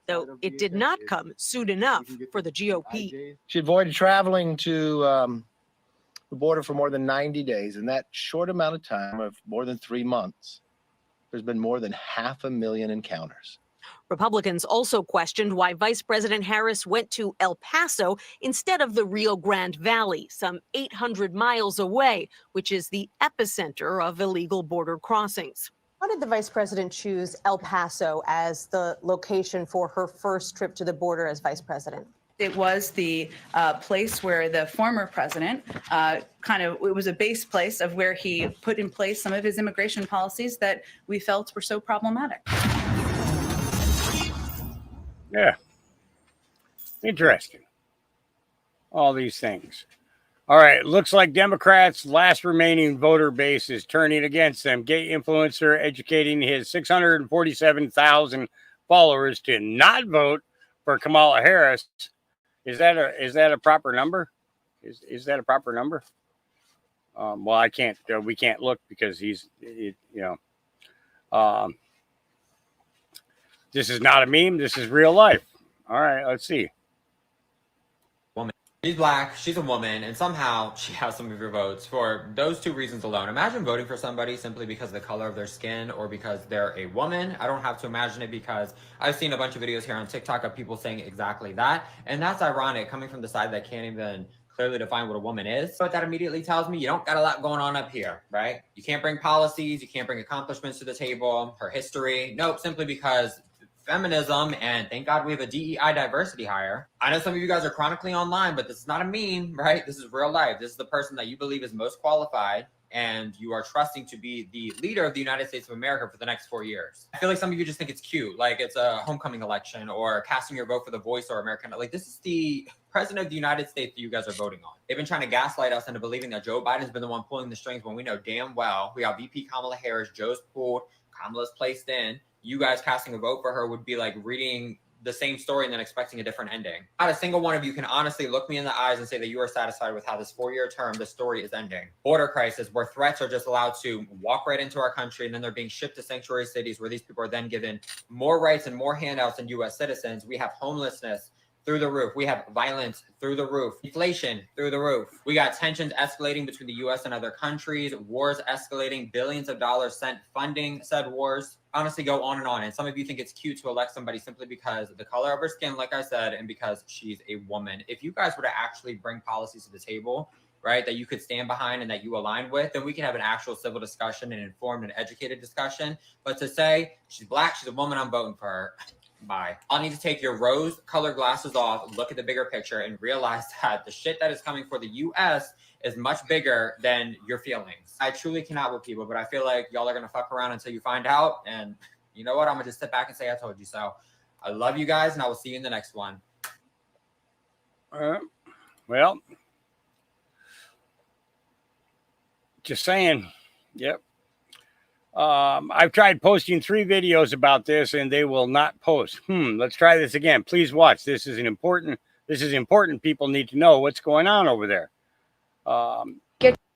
Speaker 7: though it did not come soon enough for the GOP.
Speaker 19: She avoided traveling to the border for more than 90 days. In that short amount of time of more than 3 months, there's been more than 500,000 encounters.
Speaker 7: Republicans also questioned why Vice President Harris went to El Paso instead of the Rio Grande Valley, some 800 miles away, which is the epicenter of illegal border crossings.
Speaker 25: Why did the vice president choose El Paso as the location for her first trip to the border as vice president?
Speaker 26: It was the place where the former president it was a base place of where he put in place some of his immigration policies that we felt were so problematic.
Speaker 2: Yeah. Interesting. All these things. All right. Looks like Democrats' last remaining voter base is turning against them. Gay influencer educating his 647,000 followers to not vote for Kamala Harris. Is that a proper number? Is that a proper number? Well, I can't. We can't look because this is not a meme. This is real life. All right, let's see.
Speaker 27: Woman. She's black, she's a woman, and somehow she has some of your votes for those two reasons alone. Imagine voting for somebody simply because of the color of their skin or because they're a woman. I don't have to imagine it because I've seen a bunch of videos here on TikTok of people saying exactly that. And that's ironic coming from the side that can't even clearly define what a woman is. But that immediately tells me you don't got a lot going on up here, right? You can't bring policies, you can't bring accomplishments to the table, her history. Nope, simply because feminism, and thank God we have a DEI diversity hire. I know some of you guys are chronically online, but this is not a meme, right? This is real life. This is the person that you believe is most qualified and you are trusting to be the leader of the United States of America for the next 4 years. I feel like some of you just think it's cute, like it's a homecoming election or casting your vote for The Voice or American. Like, this is the president of the United States that you guys are voting on. They've been trying to gaslight us into believing that Joe Biden's been the one pulling the strings when we know damn well we got VP Kamala Harris, Joe's pulled, Kamala's placed in. You guys casting a vote for her would be like reading the same story and then expecting a different ending. Not a single one of you can honestly look me in the eyes and say that you are satisfied with how this 4-year term, this story is ending. Border crisis, where threats are just allowed to walk right into our country and then they're being shipped to sanctuary cities where these people are then given more rights and more handouts than U.S. citizens. We have homelessness through the roof. We have violence through the roof. Inflation through the roof. We got tensions escalating between the U.S. and other countries. Wars escalating. Billions of dollars sent funding said wars. Honestly, go on and on. And some of you think it's cute to elect somebody simply because of the color of her skin, like I said, and because she's a woman. If you guys were to actually bring policies to the table, right, that you could stand behind and that you align with, then we can have an actual civil discussion and informed and educated discussion. But to say she's black, she's a woman, I'm voting for her. Bye. I'll need to take your rose-colored glasses off, look at the bigger picture, and realize that the shit that is coming for the U.S. is much bigger than your feelings. I truly cannot with people, but I feel like y'all are going to fuck around until you find out. And you know what? I'm going to just sit back and say I told you so. I love you guys, and I will see you in the next one.
Speaker 2: Well, just saying. Yep. I've tried posting 3 videos about this and they will not post. Let's try this again. Please watch. This is important. People need to know what's going on over there.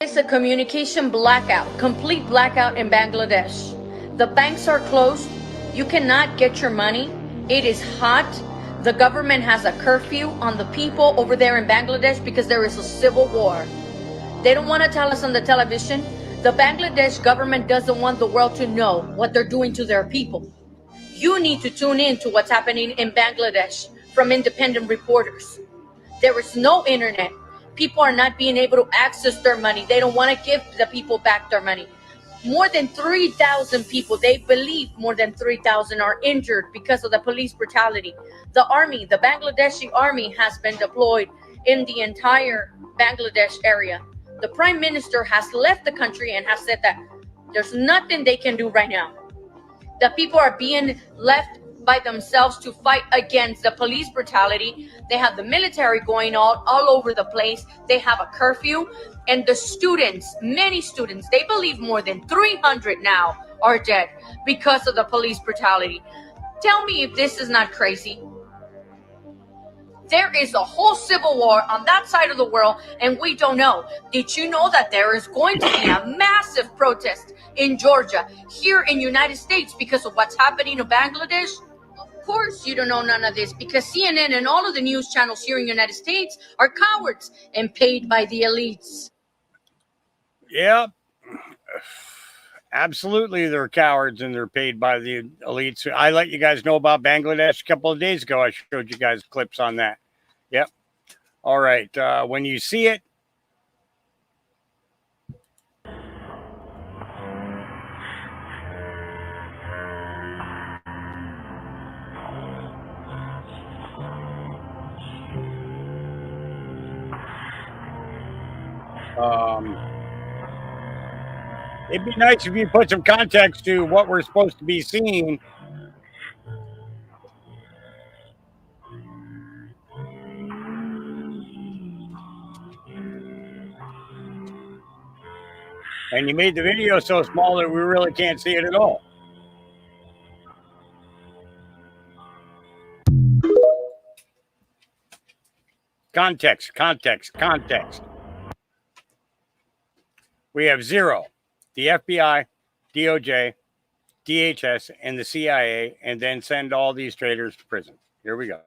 Speaker 28: It's a communication blackout, complete blackout in Bangladesh. The banks are closed. You cannot get your money. It is hot. The government has a curfew on the people over there in Bangladesh because there is a civil war. They don't want to tell us on the television. The Bangladesh government doesn't want the world to know what they're doing to their people. You need to tune in to what's happening in Bangladesh from independent reporters. There is no internet. People are not being able to access their money. They don't want to give the people back their money. More than 3,000 people, they believe more than 3,000 are injured because of the police brutality. The army, the Bangladeshi army has been deployed in the entire Bangladesh area. The prime minister has left the country and has said that there's nothing they can do right now. The people are being left by themselves to fight against the police brutality. They have the military going all over the place. They have a curfew. And the students, many students, they believe more than 300 now are dead because of the police brutality. Tell me if this is not crazy. There is a whole civil war on that side of the world, and we don't know. Did you know that there is going to be a massive protest in Georgia, here in United States, because of what's happening in Bangladesh? Of course you don't know none of this, because CNN and all of the news channels here in the United States are cowards and paid by the elites.
Speaker 2: Yeah, absolutely. They're cowards and they're paid by the elites. I let you guys know about Bangladesh a couple of days ago. I showed you guys clips on that. Yep. All right. When you see it, it'd be nice if you put some context to what we're supposed to be seeing. And you made the video so small that we really can't see it at all. Context. We have zero. The FBI, DOJ, DHS, and the CIA, and then send all these traitors to prison. Here we go.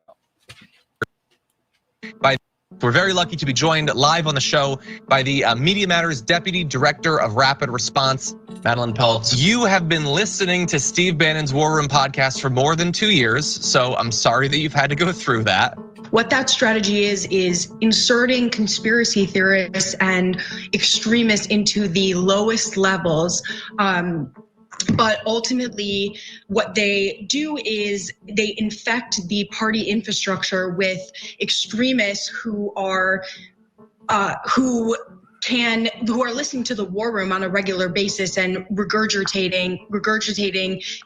Speaker 3: We're very lucky to be joined live on the show by the Media Matters Deputy Director of Rapid Response, Madeline Peltz. You have been listening to Steve Bannon's War Room podcast for more than 2 years, so I'm sorry that you've had to go through that.
Speaker 8: What that strategy is inserting conspiracy theorists and extremists into the lowest levels. But ultimately, what they do is they infect the party infrastructure with extremists who are listening to the War Room on a regular basis and regurgitating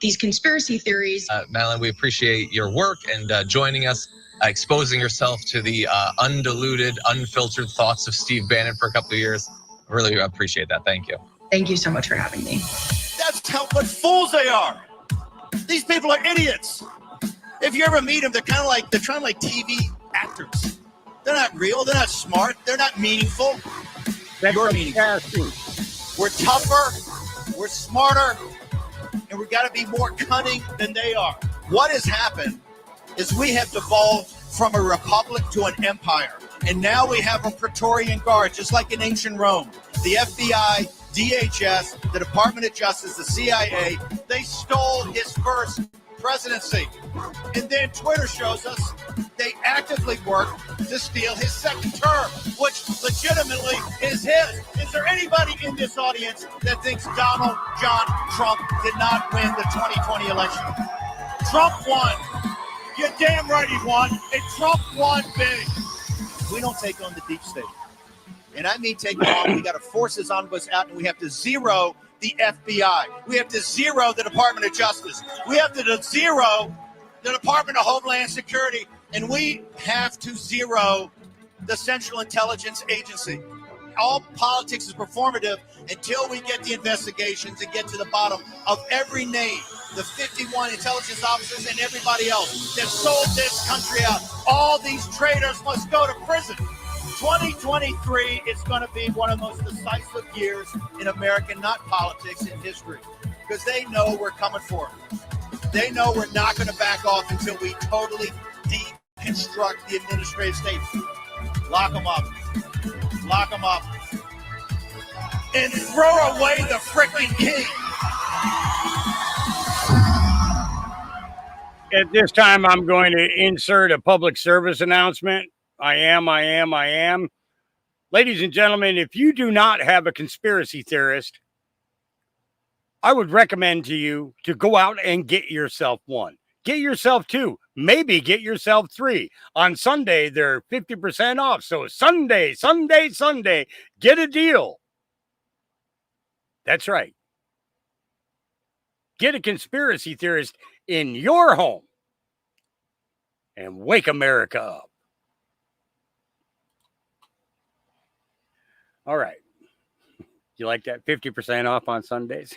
Speaker 8: these conspiracy theories.
Speaker 3: Madeline, we appreciate your work and joining us, exposing yourself to the undiluted, unfiltered thoughts of Steve Bannon for a couple of years. Really appreciate that. Thank you.
Speaker 8: Thank you so much for having me.
Speaker 9: That's what fools they are. These people are idiots. If you ever meet them, they're trying like TV actors. They're not real. They're not smart. They're not meaningful. You're meaningful. We're tougher. We're smarter. And we've got to be more cunning than they are. What has happened is we have devolved from a republic to an empire. And now we have a Praetorian Guard, just like in ancient Rome. The FBI, DHS, the Department of Justice, the CIA, they stole his first presidency. And then Twitter shows us they actively work to steal his second term, which legitimately is his. Is there anybody in this audience that thinks Donald John Trump did not win the 2020 election? Trump won. You're damn right he won. And Trump won big. We don't take on the deep state. And I mean take it on. We got to force his omnibus out, and we have to zero the FBI. We have to zero the Department of Justice. We have to zero the Department of Homeland Security. And we have to zero the Central Intelligence Agency. All politics is performative until we get the investigations and get to the bottom of every name, the 51 intelligence officers and everybody else that sold this country out. All these traitors must go to prison. 2023 is going to be one of the most decisive years in American, not politics, in history, because they know we're coming for them. They know we're not going to back off until we totally deconstruct the administrative state. Lock them up. Lock them up. And throw away the freaking king.
Speaker 2: At this time, I'm going to insert a public service announcement. I am. Ladies and gentlemen, if you do not have a conspiracy theorist, I would recommend to you to go out and get yourself one. Get yourself 2, maybe get yourself 3. On Sunday, they're 50% off. So Sunday, get a deal. That's right. Get a conspiracy theorist in your home and wake America up. All right. You like that 50% off on Sundays?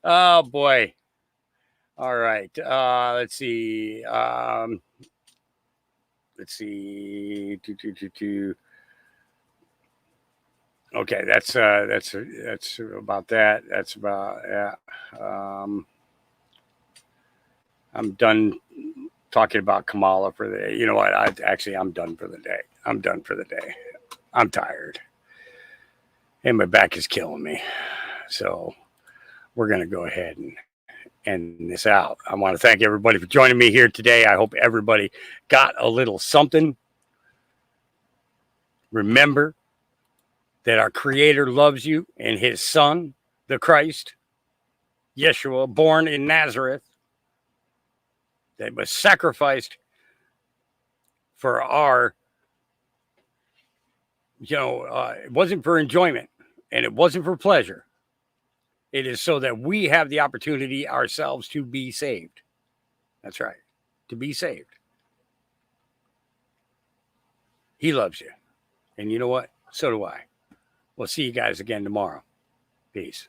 Speaker 2: Oh, boy. All right. Let's see. Okay, that's about that. That's about, yeah. I'm done talking about Kamala for the day. You know what? I'm done for the day. I'm done for the day. I'm tired. And my back is killing me. So we're going to go ahead and end this out. I want to thank everybody for joining me here today. I hope everybody got a little something. Remember that our Creator loves you and his Son, the Christ, Yeshua, born in Nazareth, that was sacrificed for our, it wasn't for enjoyment and it wasn't for pleasure. It is so that we have the opportunity ourselves to be saved. That's right, to be saved. He loves you. And you know what? So do I. We'll see you guys again tomorrow. Peace.